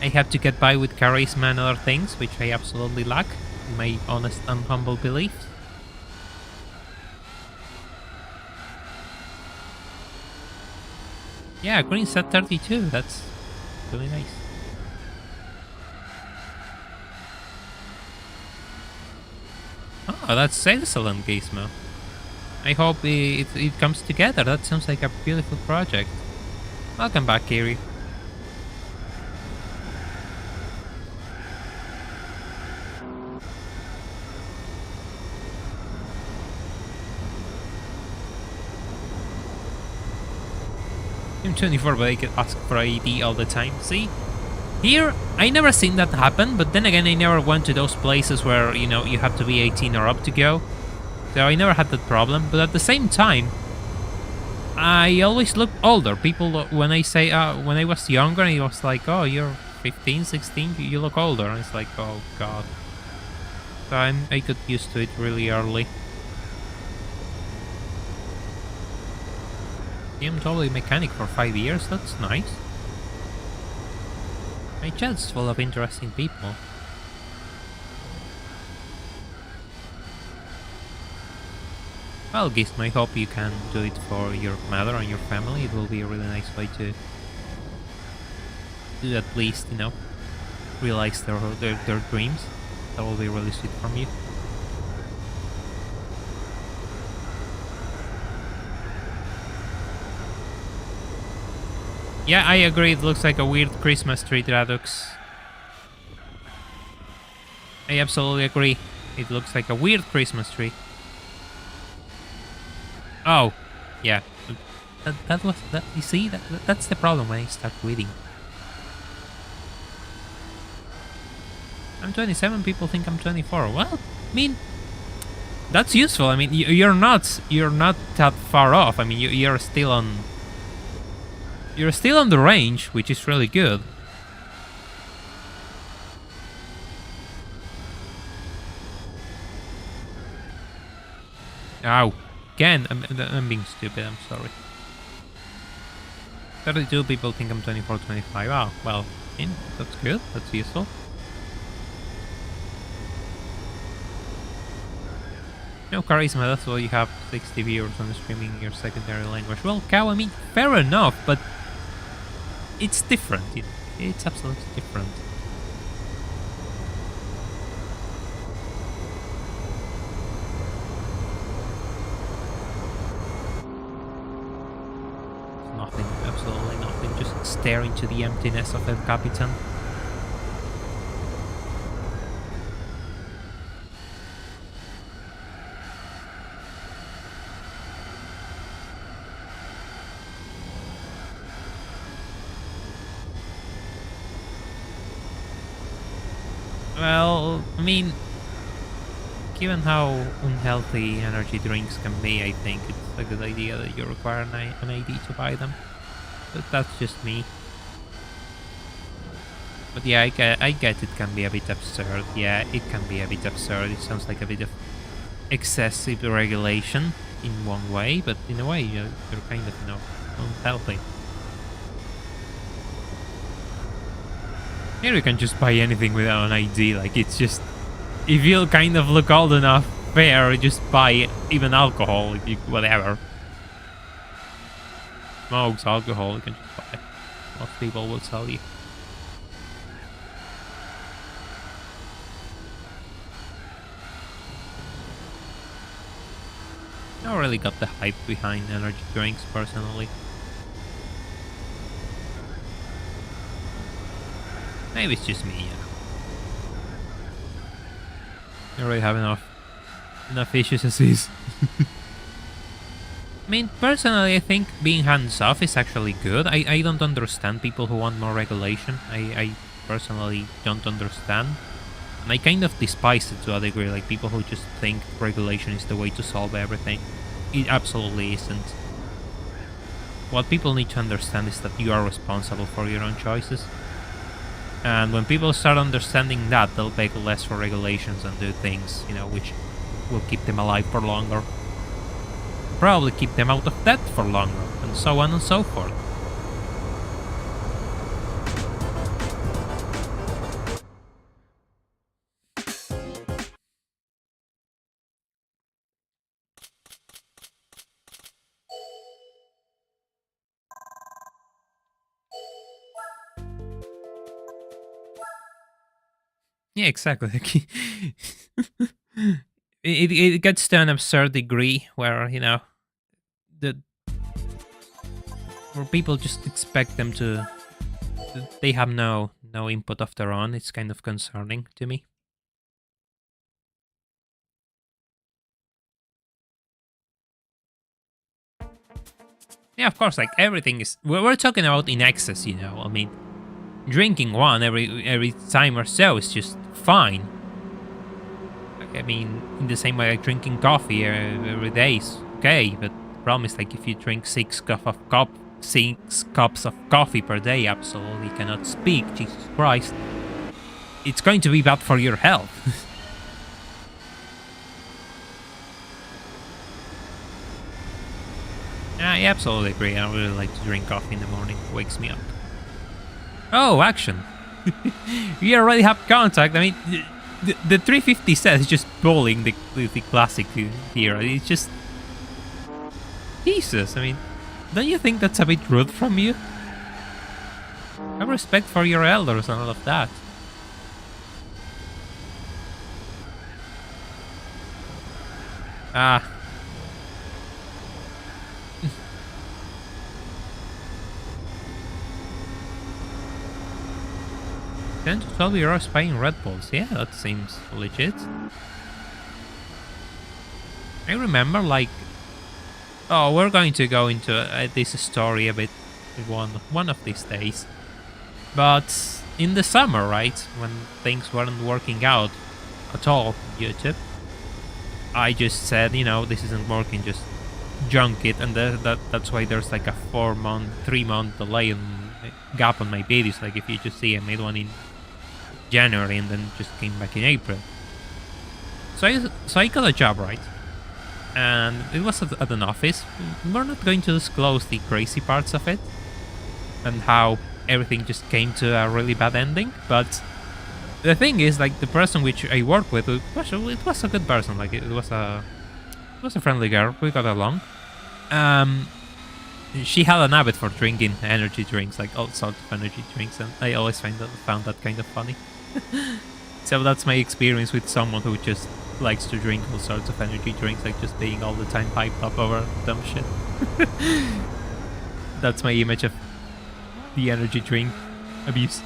I have to get by with charisma and other things, which I absolutely lack, in my honest and humble beliefs. Yeah, green set 32, that's really nice. Oh, that's excellent, Gizmo. I hope it comes together. That sounds like a beautiful project. Welcome back, Kiri. I'm 24, but I get asked for ID all the time. See? Here, I never seen that happen, but then again, I never went to those places where, you have to be 18 or up to go. So I never had that problem, but at the same time, I always look older. People, when I say, when I was younger, it was like, oh, you're 15, 16, you look older. And it's like, oh, God. So I got used to it really early. I'm totally mechanic for 5 years, that's nice. My chat's full of interesting people. Well, Gizmo, I hope you can do it for your mother and your family. It will be a really nice way to at least, realize their dreams. That will be really sweet from you. Yeah, I agree. It looks like a weird Christmas tree, Radux. I absolutely agree. It looks like a weird Christmas tree. Oh, yeah. That was that. You see, that's the problem when I start reading. I'm 27. People think I'm 24. Well, I mean, that's useful. I mean, you're not that far off. I mean, you're still on. You're still on the range, which is really good. Ow. Again, I'm being stupid, I'm sorry. 32 people think I'm 24, 25. Oh, well, that's good, that's useful. No charisma, that's why you have 60 viewers on streaming in your secondary language. Well, Cow, I mean, fair enough, but it's different. It's absolutely different. Nothing, absolutely nothing. Just stare into the emptiness of El Capitan. Well, I mean, given how unhealthy energy drinks can be, I think it's a good idea that you require an ID to buy them. But that's just me. But yeah, I get it can be a bit absurd. Yeah, it can be a bit absurd. It sounds like a bit of excessive regulation in one way, but in a way you're kind of, unhealthy. Here you can just buy anything without an ID, like it's just, if you kind of look old enough, fair, just buy even alcohol, if you, whatever. Smokes, alcohol, you can just buy. Most people will tell you. I really got the hype behind energy drinks personally. Maybe it's just me, yeah. I already have enough issues as is. I mean, personally, I think being hands-off is actually good. I don't understand people who want more regulation. I personally don't understand. And I kind of despise it to a degree, like people who just think regulation is the way to solve everything. It absolutely isn't. What people need to understand is that you are responsible for your own choices. And when people start understanding that, they'll beg less for regulations and do things, which will keep them alive for longer. Probably keep them out of debt for longer, and so on and so forth. Yeah, exactly. it gets to an absurd degree where, where people just expect them to, they have no input of their own. It's kind of concerning to me. Yeah, of course, like everything is, we're talking about in excess, I mean, drinking one every time or so is just fine. Like, I mean, in the same way like drinking coffee every day is okay, but the problem is like if you drink 6 cups of coffee per day, absolutely cannot speak, Jesus Christ. It's going to be bad for your health. I absolutely agree. I really like to drink coffee in the morning. It wakes me up. Oh, action. We already have contact. I mean, the 350 set is just bowling the classic here. It's just... Jesus, I mean, don't you think that's a bit rude from you? Have respect for your elders and all of that. Ah. 10 to 12 euros buying Red Bulls. Yeah, that seems legit. I remember, like... Oh, we're going to go into this story a bit one of these days. But in the summer, right, when things weren't working out at all on YouTube, I just said, this isn't working, just junk it, and that's why there's like a 3-month delay and gap on my videos. Like if you just see, I made one in January and then just came back in April. So I got a job, right? And it was at an office. We're not going to disclose the crazy parts of it and how everything just came to a really bad ending, but the thing is, like, the person which I work with, it was a good person. Like, it was a was a friendly girl. We got along. She had an habit for drinking energy drinks, like all sorts of energy drinks, and I always found that kind of funny. So that's my experience with someone who just likes to drink all sorts of energy drinks, like just being all the time hyped up over dumb shit. That's my image of the energy drink abuse.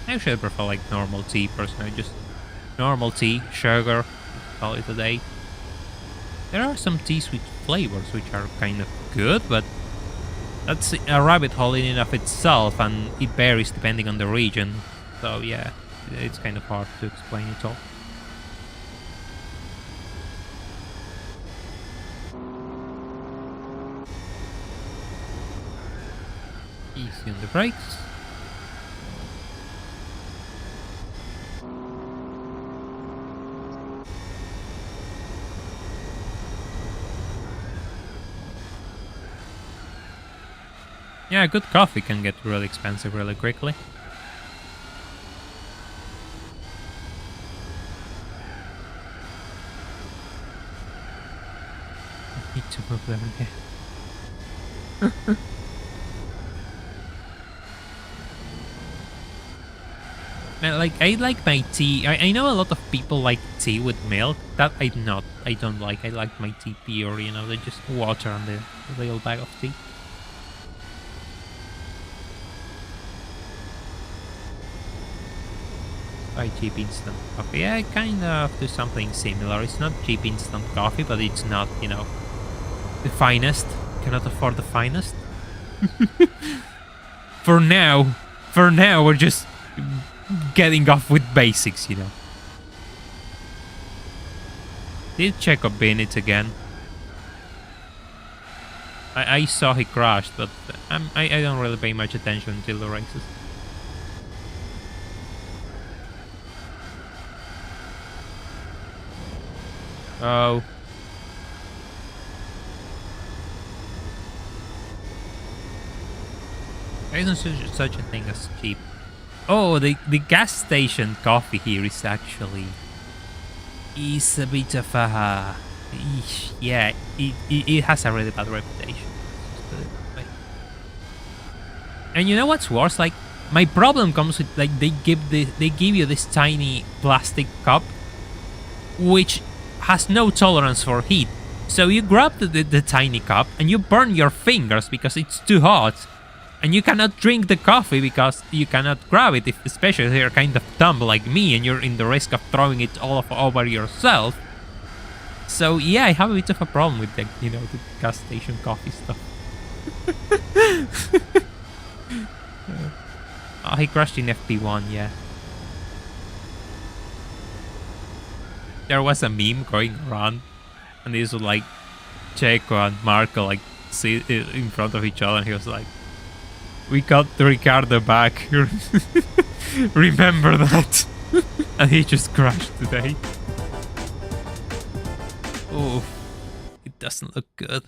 Actually, I prefer like normal tea personally, just normal tea, sugar, call it a day. There are some teas with flavors which are kind of good, but that's a rabbit hole in and of itself, and it varies depending on the region. So yeah, it's kind of hard to explain it all. Easy on the brakes. Yeah, good coffee can get really expensive really quickly. I need to move there again. Like, I like my tea. I know a lot of people like tea with milk. That I don't like. I like my tea pure, you know, just water and the little bag of tea. Buy cheap instant coffee. Yeah, I kind of do something similar. It's not cheap instant coffee, but it's not, you know, the finest. Cannot afford the finest. For now, we're just getting off with basics, you know. Did check up Bennett again. I saw he crashed, but I don't really pay much attention until the races. Oh. There isn't such a thing as cheap. Oh, the gas station coffee here is actually a bit of a yeah. It has a really bad reputation. And you know what's worse? Like, my problem comes with, like, they give you this tiny plastic cup, which has no tolerance for heat. So you grab the tiny cup and you burn your fingers because it's too hot. And you cannot drink the coffee because you cannot grab it, especially if you're kind of dumb like me and you're in the risk of throwing it all over yourself. So yeah, I have a bit of a problem with the, you know, the gas station coffee stuff. Oh, he crashed in FP1, yeah. There was a meme going around, and this was like Checo and Marco like sit in front of each other, and he was like, "We got Ricardo back. Remember that?" And he just crashed today. Oh, it doesn't look good.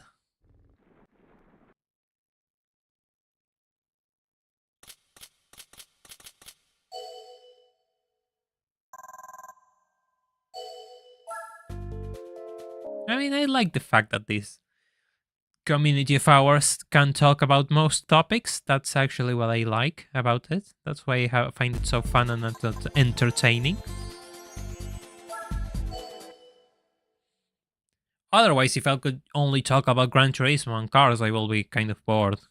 I mean, I like the fact that this community of ours can talk about most topics. That's actually what I like about it. That's why I find it so fun and entertaining. Otherwise, if I could only talk about Gran Turismo and cars, I will be kind of bored.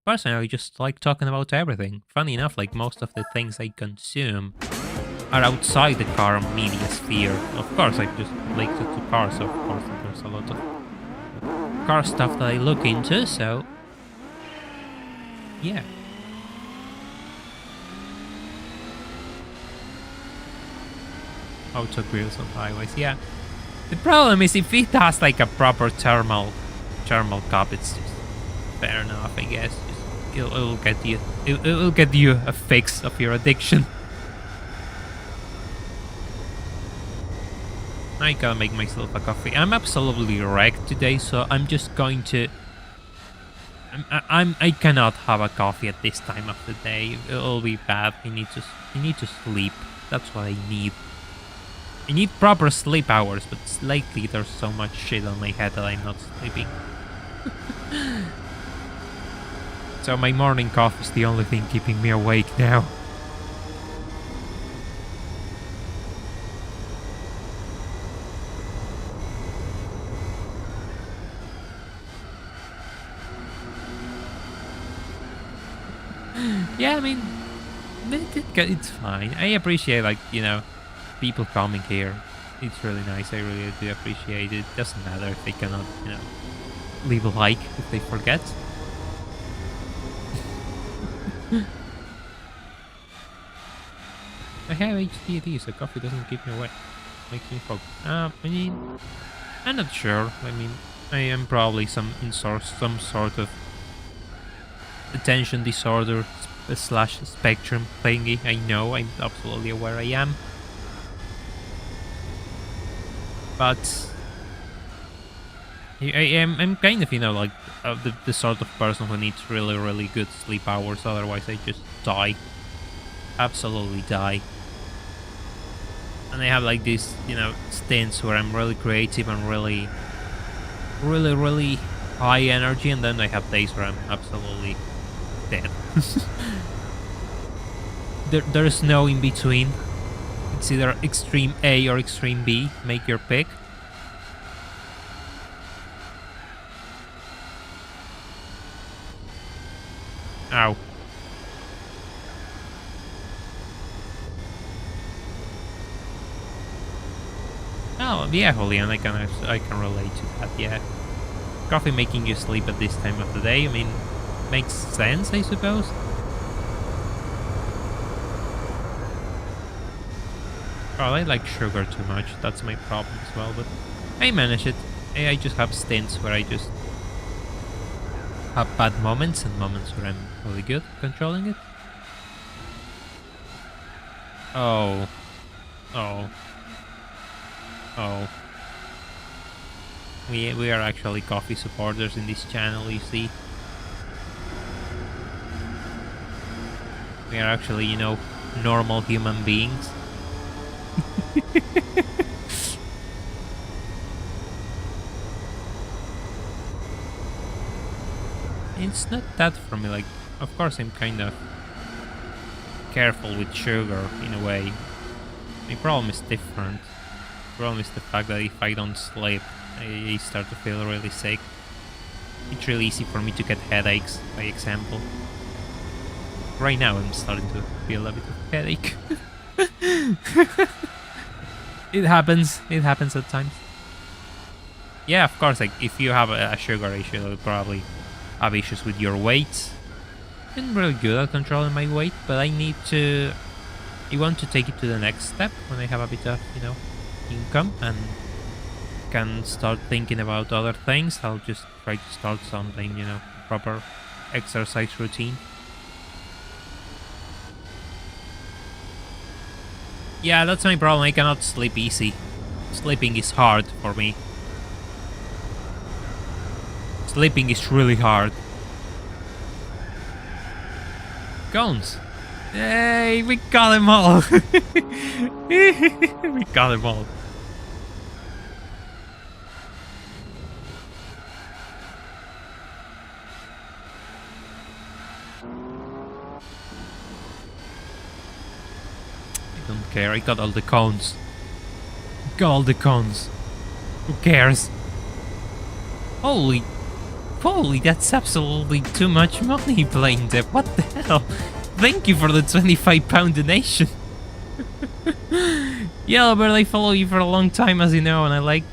Personally, I just like talking about everything. Funny enough, like most of the things I consume are outside the car media sphere. Of course, I just like to cars, so of course there's a lot of car stuff that I look into, so yeah. Auto grills on highways, yeah. The problem is if it has like a proper thermal cup, it's just fair enough, I guess. It'll get you a fix of your addiction. I gotta make myself a coffee. I'm absolutely wrecked today, so I'm just going to. I cannot have a coffee at this time of the day. It'll be bad. I need to sleep. That's what I need. I need proper sleep hours, but lately there's so much shit on my head that I'm not sleeping. So my morning coffee is the only thing keeping me awake now. Yeah, I mean, it's fine. I appreciate, like, people coming here. It's really nice. I really do appreciate it. Doesn't matter if they cannot, leave a like if they forget. I have HDD, so coffee doesn't keep me awake. Makes me focus. I mean, I'm not sure. I mean, I am probably some sort of attention disorder slash spectrum thingy. I know. I'm absolutely aware I am. But I'm kind of, like the sort of person who needs really, really good sleep hours. Otherwise, I just die. Absolutely die. And I have like these, stints where I'm really creative and really, really, really high energy, and then I have days where I'm absolutely dead. There's no in between. It's either extreme A or extreme B. Make your pick. Ow. Oh, yeah, Julian, I can relate to that, yeah. Coffee making you sleep at this time of the day, I mean, makes sense, I suppose. Well, I like sugar too much, that's my problem as well, but I manage it. I just have stints where I just have bad moments and moments where I'm really good at controlling it. Oh. Oh. Oh. We are actually coffee supporters in this channel, you see. We are actually, normal human beings. It's not that for me, like, of course I'm kind of careful with sugar in a way. My problem is different. The problem is the fact that if I don't sleep, I start to feel really sick. It's really easy for me to get headaches, by example. Right now I'm starting to feel a bit of headache. It happens at times. Yeah, of course, like, if you have a sugar issue, you'll probably have issues with your weight. I'm really good at controlling my weight, but I want to take it to the next step when I have a bit of, income and can start thinking about other things. I'll just try to start something, proper exercise routine. Yeah, that's my problem. I cannot sleep easy. Sleeping is hard for me. Sleeping is really hard. Cones. Hey, we got them all. We got them all. I don't care. I got all the cones. Got all the cones. Who cares? Holy, that's absolutely too much money, Blaine Depp. What the hell? Thank you for the £25 donation. Yeah, but I follow you for a long time, as you know, and I like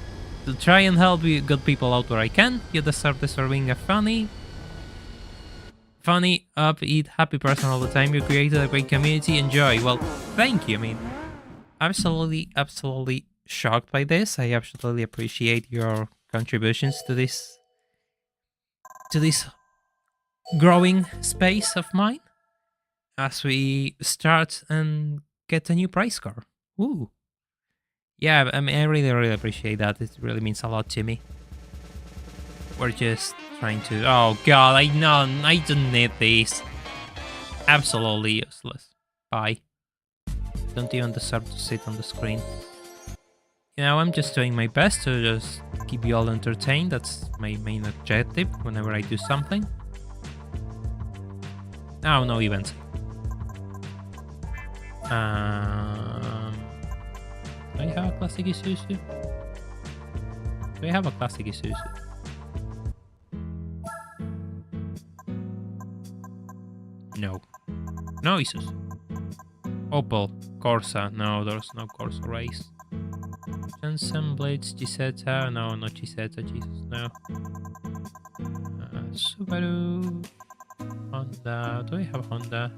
to try and help you good people out where I can. You deserve being a funny, upbeat, happy person all the time. You created a great community. Enjoy. Well, thank you. I mean, absolutely shocked by this. I absolutely appreciate your contributions to this growing space of mine as we start and get a new prize car. Ooh. Yeah, I mean, I really, really appreciate that. It really means a lot to me. We're just trying to... Oh, God, I know. I don't need this. Absolutely useless. Bye. Don't even deserve to sit on the screen. You know, I'm just doing my best to just keep you all entertained. That's my main objective whenever I do something. Oh, no events. Do I have a classic Isuzu? Do I have a classic Isuzu? No. No Isuzu. Opel. Corsa. No, there's no Corsa race. Jensen, Blades, Gisetta. No, not Gisetta. Jesus, no. Subaru. Honda. Do I have Honda?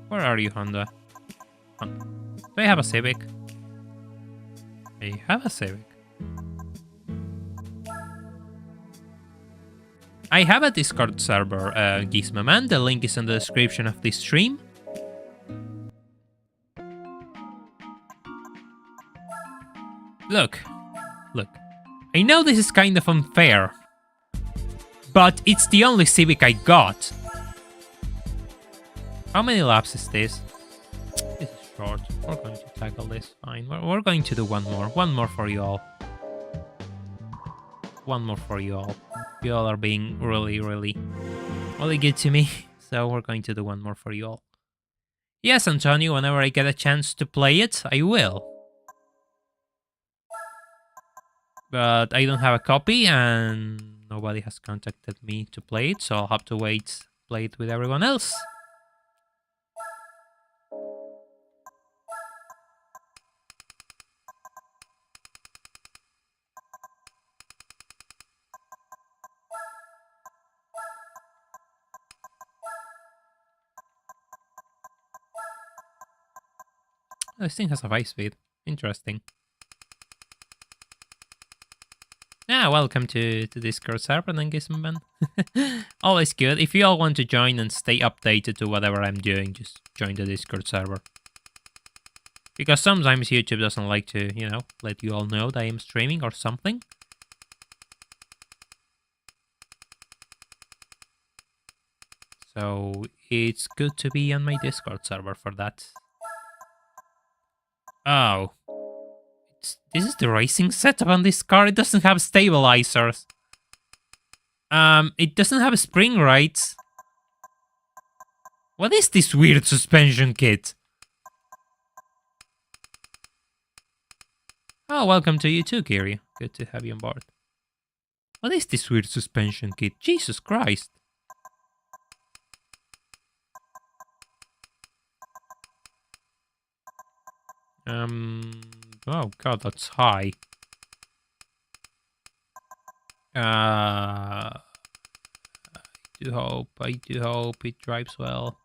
Where are you, Honda? Honda. Do I have a Civic? I have a Civic. I have a Discord server, Gizmoman. The link is in the description of this stream. Look. I know this is kind of unfair, but it's the only Civic I got. How many laps is this? This is short. We're going to tackle this. Fine. We're going to do one more. One more for you all. One more for you all. You all are being really, really, really good to me. So we're going to do one more for you all. Yes, Antonio, whenever I get a chance to play it, I will. But I don't have a copy and nobody has contacted me to play it, so I'll have to wait, play it with everyone else. This thing has a 5-speed. Interesting. Yeah, welcome to Discord server then, Gizmoman. Always good. If you all want to join and stay updated to whatever I'm doing, just join the Discord server. Because sometimes YouTube doesn't like to, you know, let you all know that I am streaming or something. So it's good to be on my Discord server for that. Oh. This is the racing setup on this car. It doesn't have stabilizers. It doesn't have spring rights. What is this weird suspension kit? Oh, welcome to you too, Kiri. Good to have you on board. What is this weird suspension kit? Jesus Christ. Oh god, that's high. I do hope it drives well.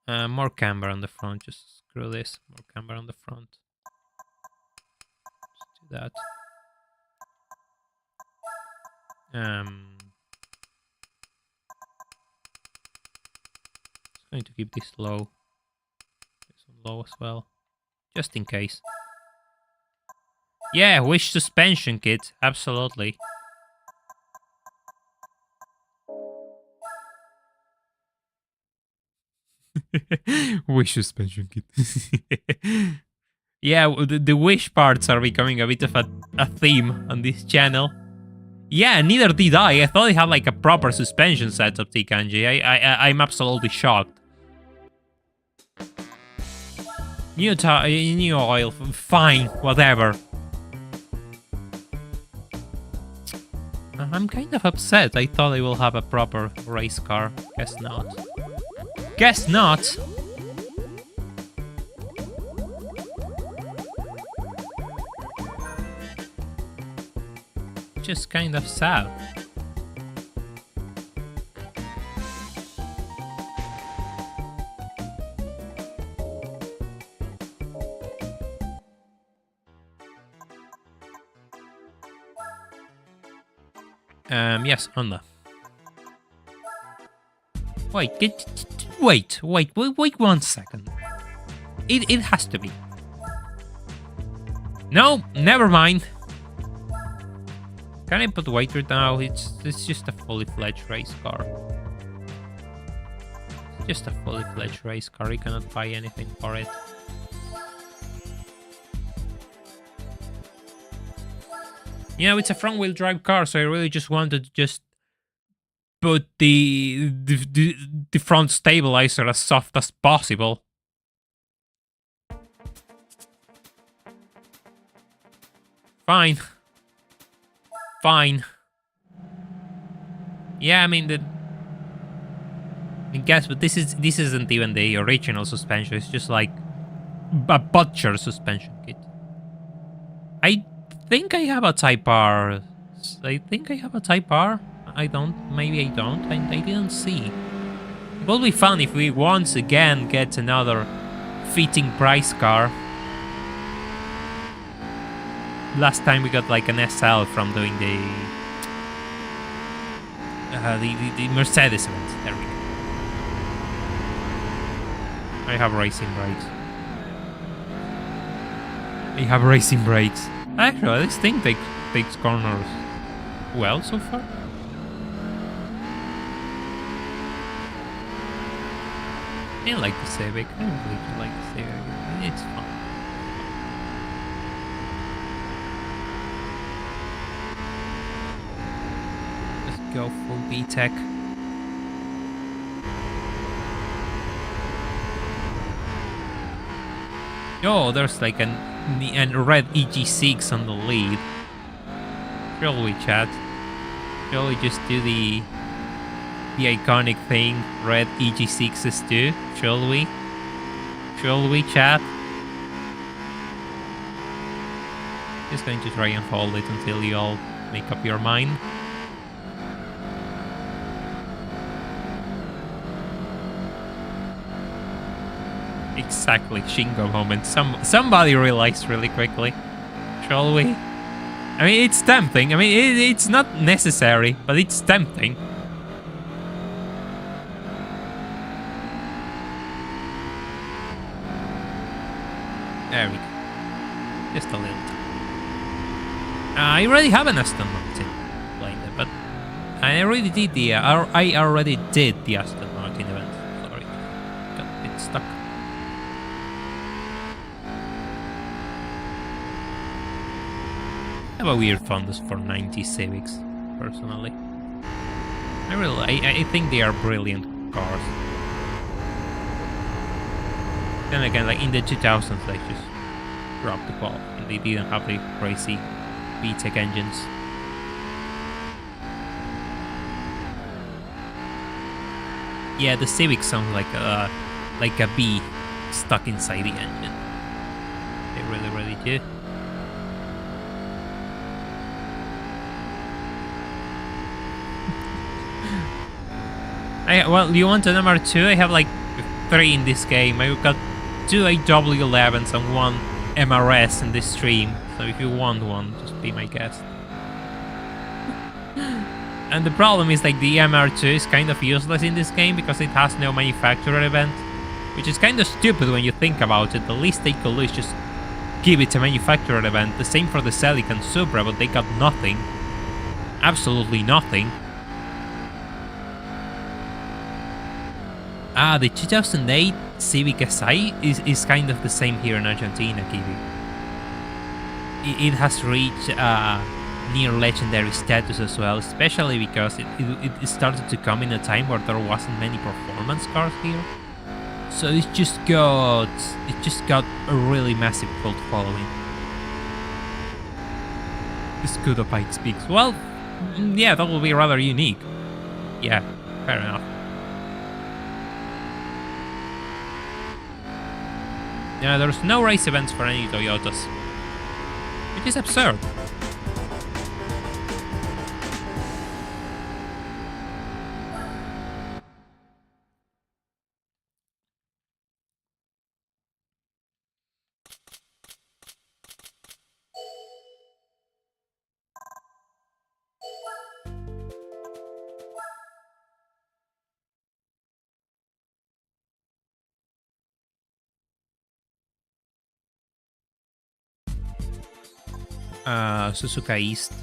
More camber on the front, just screw this. More camber on the front. Just do that. Just going to keep this low. This one low as well. Just in case. Yeah, wish suspension kit. Absolutely. Wish suspension kit. Yeah, the wish parts are becoming a bit of a theme on this channel. Yeah, neither did I. I thought it had like a proper suspension setup, T-Kanji. I'm absolutely shocked. New oil, fine, whatever. I'm kind of upset. I thought I will have a proper race car. Guess not. Guess not! Just kind of sad. Yes, Honda. Wait, wait 1 second. It has to be. No, never mind. Can I put waiter now? It's just a fully fledged race car. It's just a fully fledged race car. You cannot buy anything for it. You know, it's a front-wheel drive car, so I really just wanted to just put the front stabilizer as soft as possible. Fine. Fine. Yeah, I mean I guess, but this isn't even the original suspension. It's just like a butcher suspension kit. I think I have a Type R. I think I have a Type R. I don't. Maybe I don't. I didn't see. It will be fun if we once again get another fitting price car. Last time we got like an SL from doing the Mercedes event. There we go. I have racing brakes. I have racing brakes. Actually, this thing takes corners well so far. I like the Civic. I really like the Civic. It's fun. Let's go full B-Tech. Oh, there's like a red EG6 on the lead. Shall we, chat? Shall we just do the iconic thing red EG6s do? Shall we? Shall we, chat? Just going to try and hold it until you all make up your mind. Exactly, Shingo moment. Somebody realized really quickly. Shall we? I mean, it's tempting. I mean, it's not necessary, but it's tempting. There we go. Just a little. I already have an Aston Martin playing it, but I already did the Aston Martin event. Sorry, got a bit stuck. I have a weird fondness for 90 Civics, personally. I think they are brilliant cars. Then again, like in the 2000s, they just dropped the ball and they didn't have the crazy B-Tech engines. Yeah, the Civic sounds like a bee stuck inside the engine. They really do. Well, you want a number 2? I have like 3 in this game. I've got 2 AW11s and 1 MRS in this stream. So if you want one, just be my guest. And the problem is like the MR2 is kind of useless in this game because it has no manufacturer event. Which is kind of stupid when you think about it. The least they could do is just give it a manufacturer event. The same for the Celic and Supra, but they got nothing. Absolutely nothing. Ah, the 2008 Civic Si is kind of the same here in Argentina, Kiwi. It has reached near legendary status as well, especially because it started to come in a time where there wasn't many performance cars here. So it just got a really massive cult following. Scudo Pike speaks. Well, yeah, that will be rather unique. Yeah, fair enough. Yeah, there's no race events for any Toyotas, which is absurd. Suzuka East.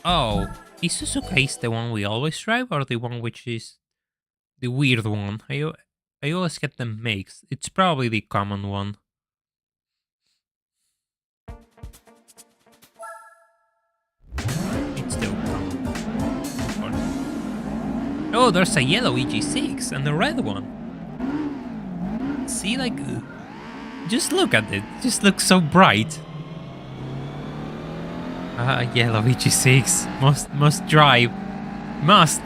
Oh, is Suzuka East the one we always drive, or the one which is the weird one? I always get them mixed. It's probably the common one. It's still common, of course. Oh, there's a yellow EG6 and a red one. See, like, just look at it. It just looks so bright. Yellow EG6. Must drive. Must.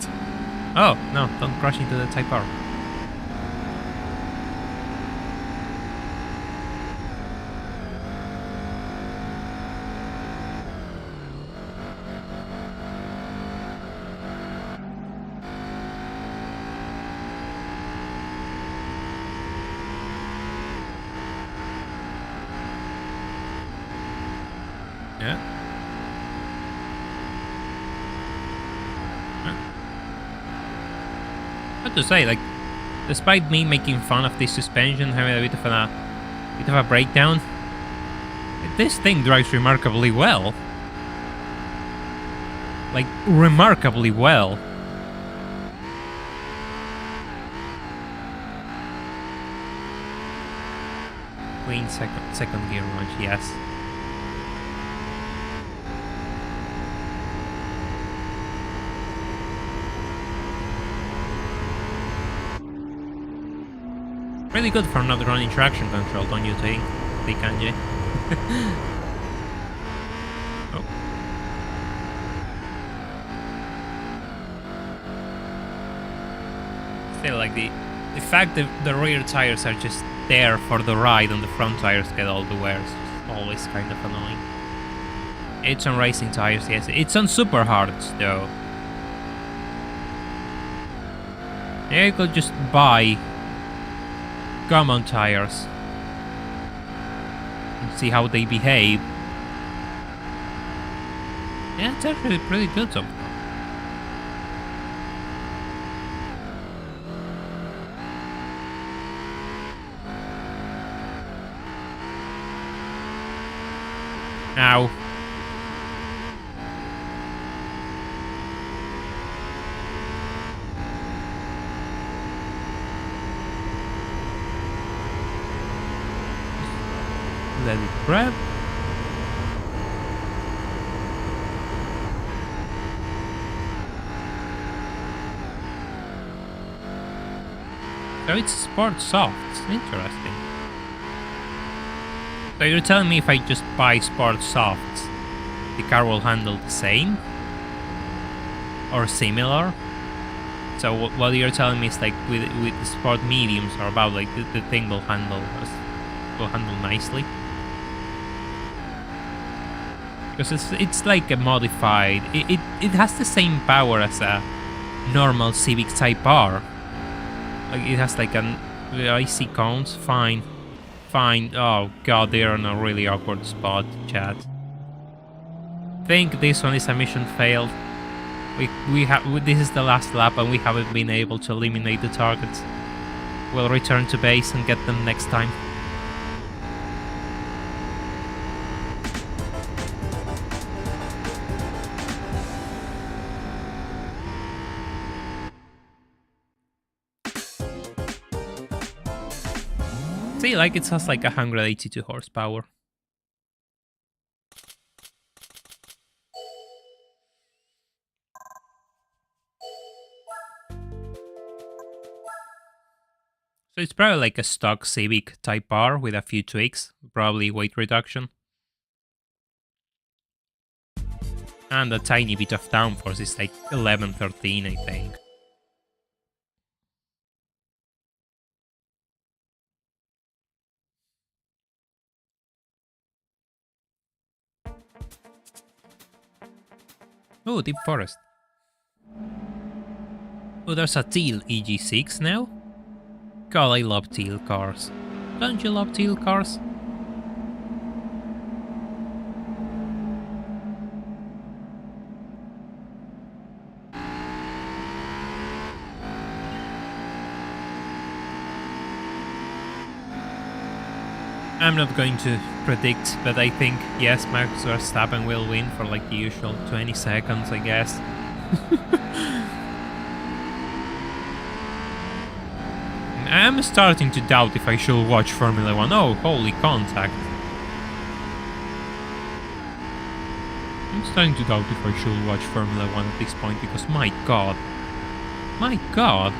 Oh, no, don't crash into the Type R. Yeah. What to say, like, despite me making fun of this suspension, having a bit of a breakdown, this thing drives remarkably well. Like, remarkably well. Clean second gear launch, yes. Really good for not running traction control, don't you think, Kanji? Oh. Still, like, the fact that the rear tires are just there for the ride and the front tires get all the wear is just always kind of annoying. It's on racing tires, yes. It's on super hards, though. Yeah, you could just buy common tires and see how they behave. Yeah, it's actually pretty good so far. Now, let it grab. So it's sport soft. Interesting. So you're telling me if I just buy sport softs, the car will handle the same? Or similar? So what you're telling me is like with the sport mediums or about like the thing will handle nicely? Because it's like a modified. It has the same power as a normal Civic Type R. Like it has like an icy cones. Fine. Oh god, they're in a really awkward spot, chat. Think this one is a mission failed. This is the last lap and we haven't been able to eliminate the targets. We'll return to base and get them next time. See, like it has like 182 horsepower. So it's probably like a stock Civic Type R with a few tweaks, probably weight reduction. And a tiny bit of downforce, it's like 11, 13 I think. Oh, Deep Forest. Oh, there's a teal EG6 now? God, I love teal cars. Don't you love teal cars? I'm not going to predict, but I think, yes, Max Verstappen will win for like the usual 20 seconds, I guess. I'm starting to doubt if I should watch Formula 1. Oh, holy contact. I'm starting to doubt if I should watch Formula 1 at this point, because my god. My god.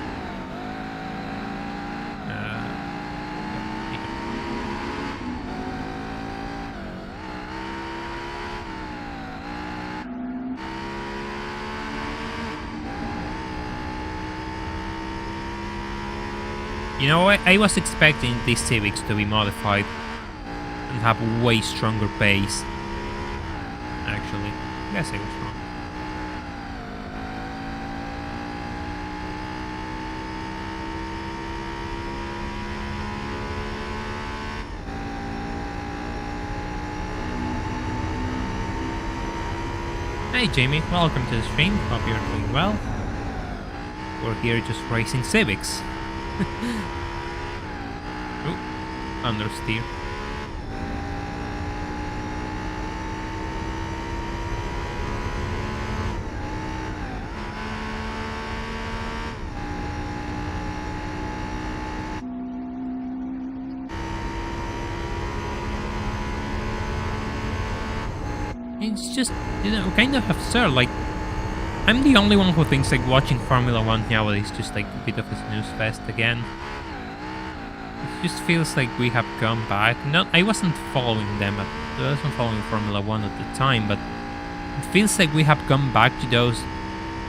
You know, I was expecting these Civics to be modified and have a way stronger pace. Actually, I guess I was wrong. Hey Jamie, welcome to the stream. Hope you're doing well. We're here just racing Civics. Ooh, understeer. It's just, you know, kind of absurd. Like, I'm the only one who thinks like watching Formula 1 nowadays is just like a bit of a snooze fest again. It just feels like we have gone back. Not, I wasn't following them, I wasn't following Formula 1 at the time, but it feels like we have gone back to those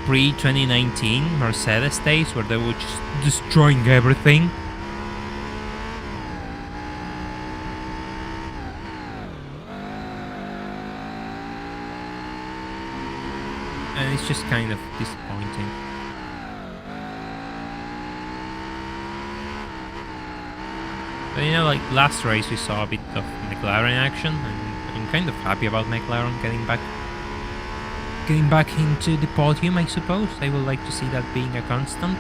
pre-2019 Mercedes days where they were just destroying everything. And it's just kind of disappointing. But you know, like last race we saw a bit of McLaren action, and I'm kind of happy about McLaren getting back into the podium, I suppose. I would like to see that being a constant.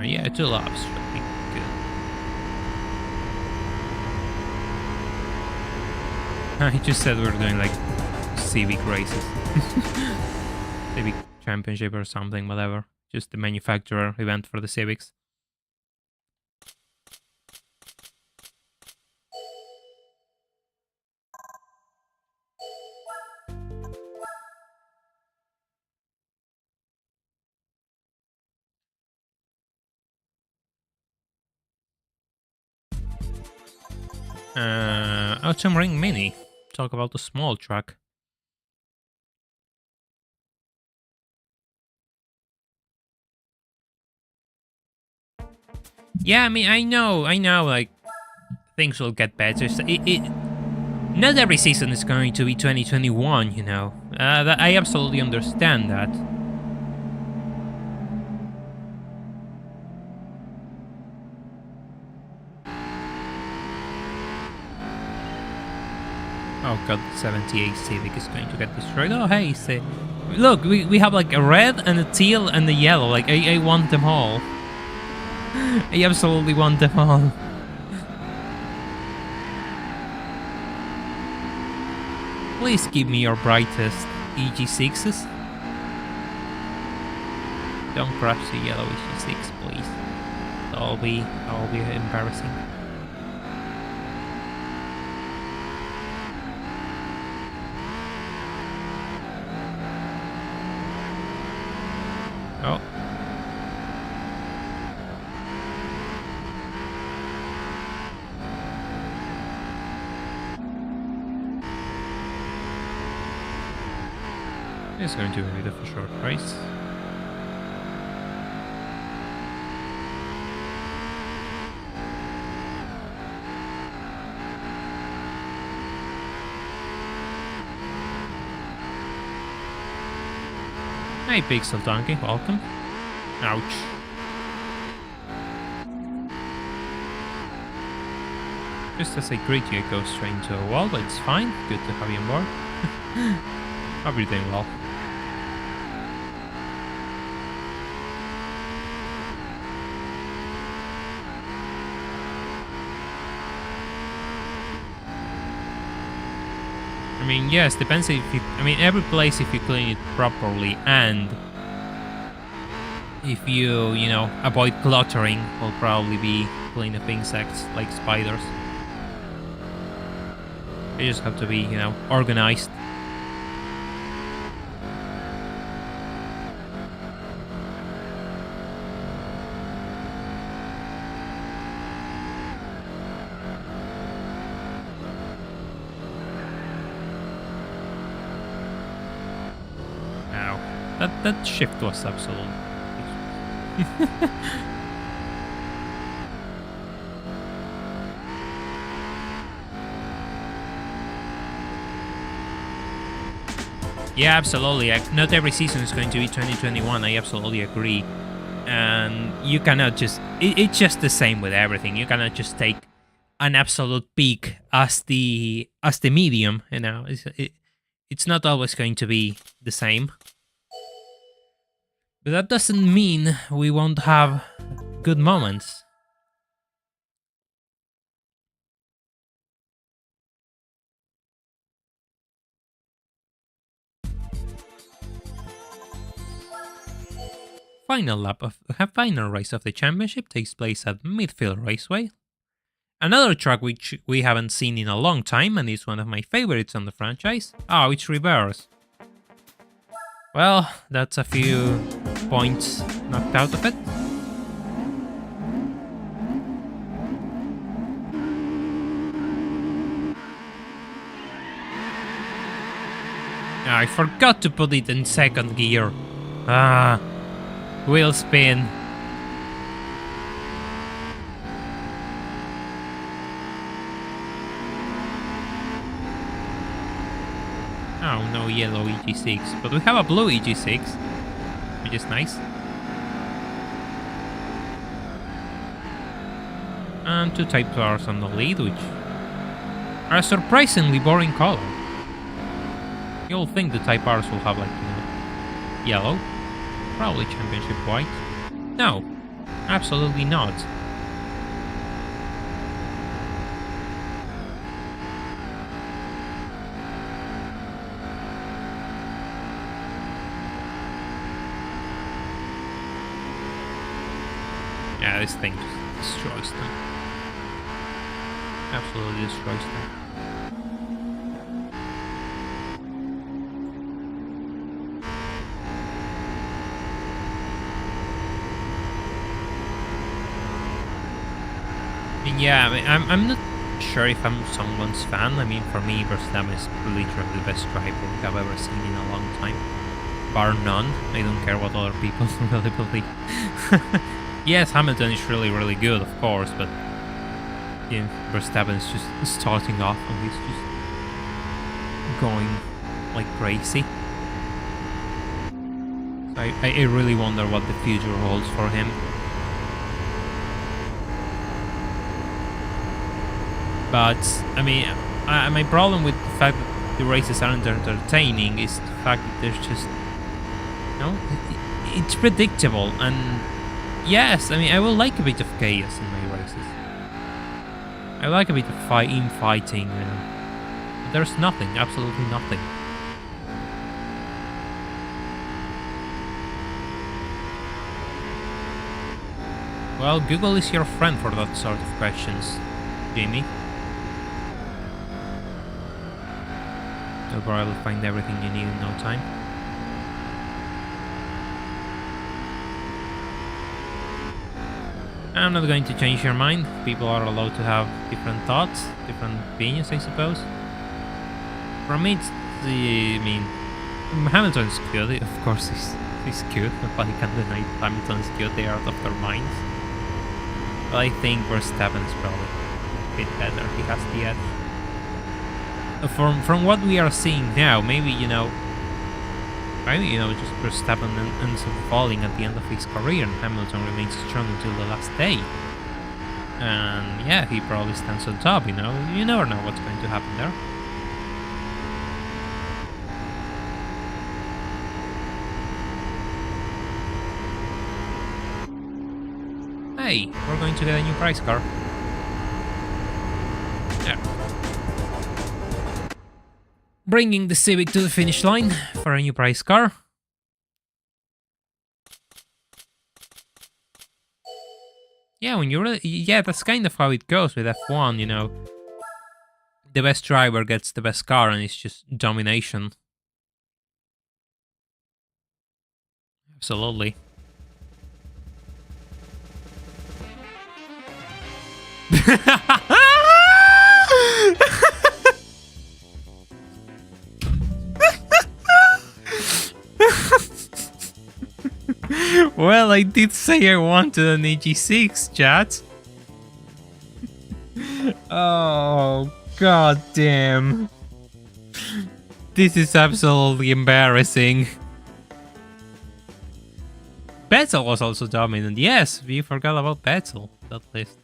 Yeah, 2 laps should be good. I just said we're doing like Civic races. Civic Championship or something, whatever. Just the manufacturer event for the Civics. Autumn Ring Mini. Talk about the small track. Yeah, I mean, I know, like, things will get better. So not every season is going to be 2021, you know. I absolutely understand that. Oh god, 78 Civic is going to get destroyed. Oh hey, look, we have like a red and a teal and a yellow. Like, I want them all. I absolutely want them all. Please give me your brightest EG6s. Don't crash the yellow EG6, please. That'll be embarrassing. Oh. It's going to be a bit of a short race. Hey, Pixel Donkey, welcome. Ouch. Just as I greet you, I go straight into a wall, but it's fine. Good to have you on board. Hope you're doing well. I mean, yes, depends if you... I mean, every place, if you clean it properly and if you know, avoid cluttering, will probably be clean of insects like spiders. You just have to be, organized. That shift was absolute. Yeah, absolutely. Not every season is going to be 2021. I absolutely agree. And you cannot just... It's just the same with everything. You cannot just take an absolute peak as the medium. It's not always going to be the same. But that doesn't mean we won't have good moments. Final race of the championship takes place at Midfield Raceway. Another track which we haven't seen in a long time and is one of my favorites on the franchise. Oh, it's reverse. Well, that's a few points knocked out of it. I forgot to put it in second gear. Wheel spin. Oh, no yellow EG6, but we have a blue EG6, which is nice. And two Type R's on the lead, which are a surprisingly boring color. You'll think the Type R's will have, like, yellow. Probably championship white. No, absolutely not. Yeah, this thing just destroys them. Absolutely destroys them. Yeah, I mean, I'm not sure if I'm someone's fan. I mean, for me, Verstappen is literally the best driver I've ever seen in a long time. Bar none. I don't care what other people really believe. Yes, Hamilton is really, really good, of course, but yeah, Verstappen is just starting off and he's just going like crazy. So I really wonder what the future holds for him. But, I mean, my problem with the fact that the races aren't entertaining is the fact that there's just... it's predictable, and... Yes, I mean, I will like a bit of chaos in my races. I like a bit of infighting, but there's nothing, absolutely nothing. Well, Google is your friend for that sort of questions, Jamie. You'll probably find everything you need in no time. I'm not going to change your mind. People are allowed to have different thoughts, different opinions, I suppose. For me, Hamilton's good. Of course, he's good. Nobody can deny Hamilton's good. They are out of their minds. But I think Verstappen is probably a bit better. He has the edge. From what we are seeing now, maybe, Right? You know, just Verstappen ends up falling at the end of his career, and Hamilton remains strong until the last day. And yeah, he probably stands on top, you know. You never know what's going to happen there. Hey, we're going to get a new prize car. There. Bringing the Civic to the finish line for a new prize car. Yeah, when you're yeah, that's kind of how it goes with F1, you know. The best driver gets the best car and it's just domination. Absolutely. Well, I did say I wanted an EG6, chat. Oh, god damn. This is absolutely embarrassing. Petzl was also dominant. Yes, we forgot about Petzl, at least.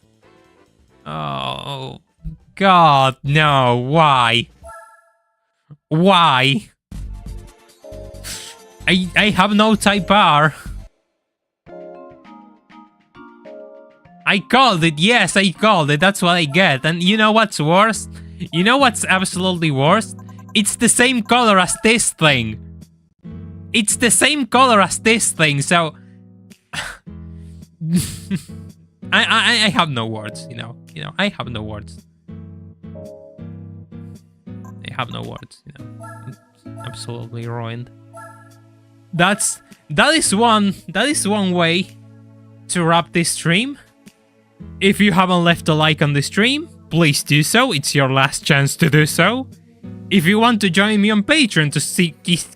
Oh, god, no. Why? Why? I have no Type R. I called it. Yes, I called it. That's what I get. And you know what's worse? You know what's absolutely worst? It's the same color as this thing. It's the same color as this thing, so... I have no words, you know. I have no words. I have no words, you know. It's absolutely ruined. That is one way to wrap this stream. If you haven't left a like on the stream, please do so. It's your last chance to do so. If you want to join me on Patreon to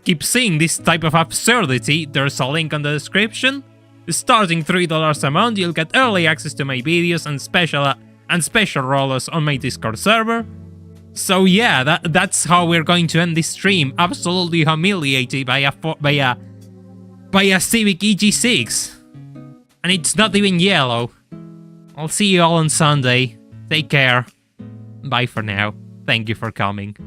keep seeing this type of absurdity, there's a link on the description. Starting $3 a month, you'll get early access to my videos and special rollers on my Discord server. So yeah, that's how we're going to end this stream. Absolutely humiliated by a Civic EG6, and it's not even yellow. I'll see you all on Sunday. Take care. Bye for now. Thank you for coming.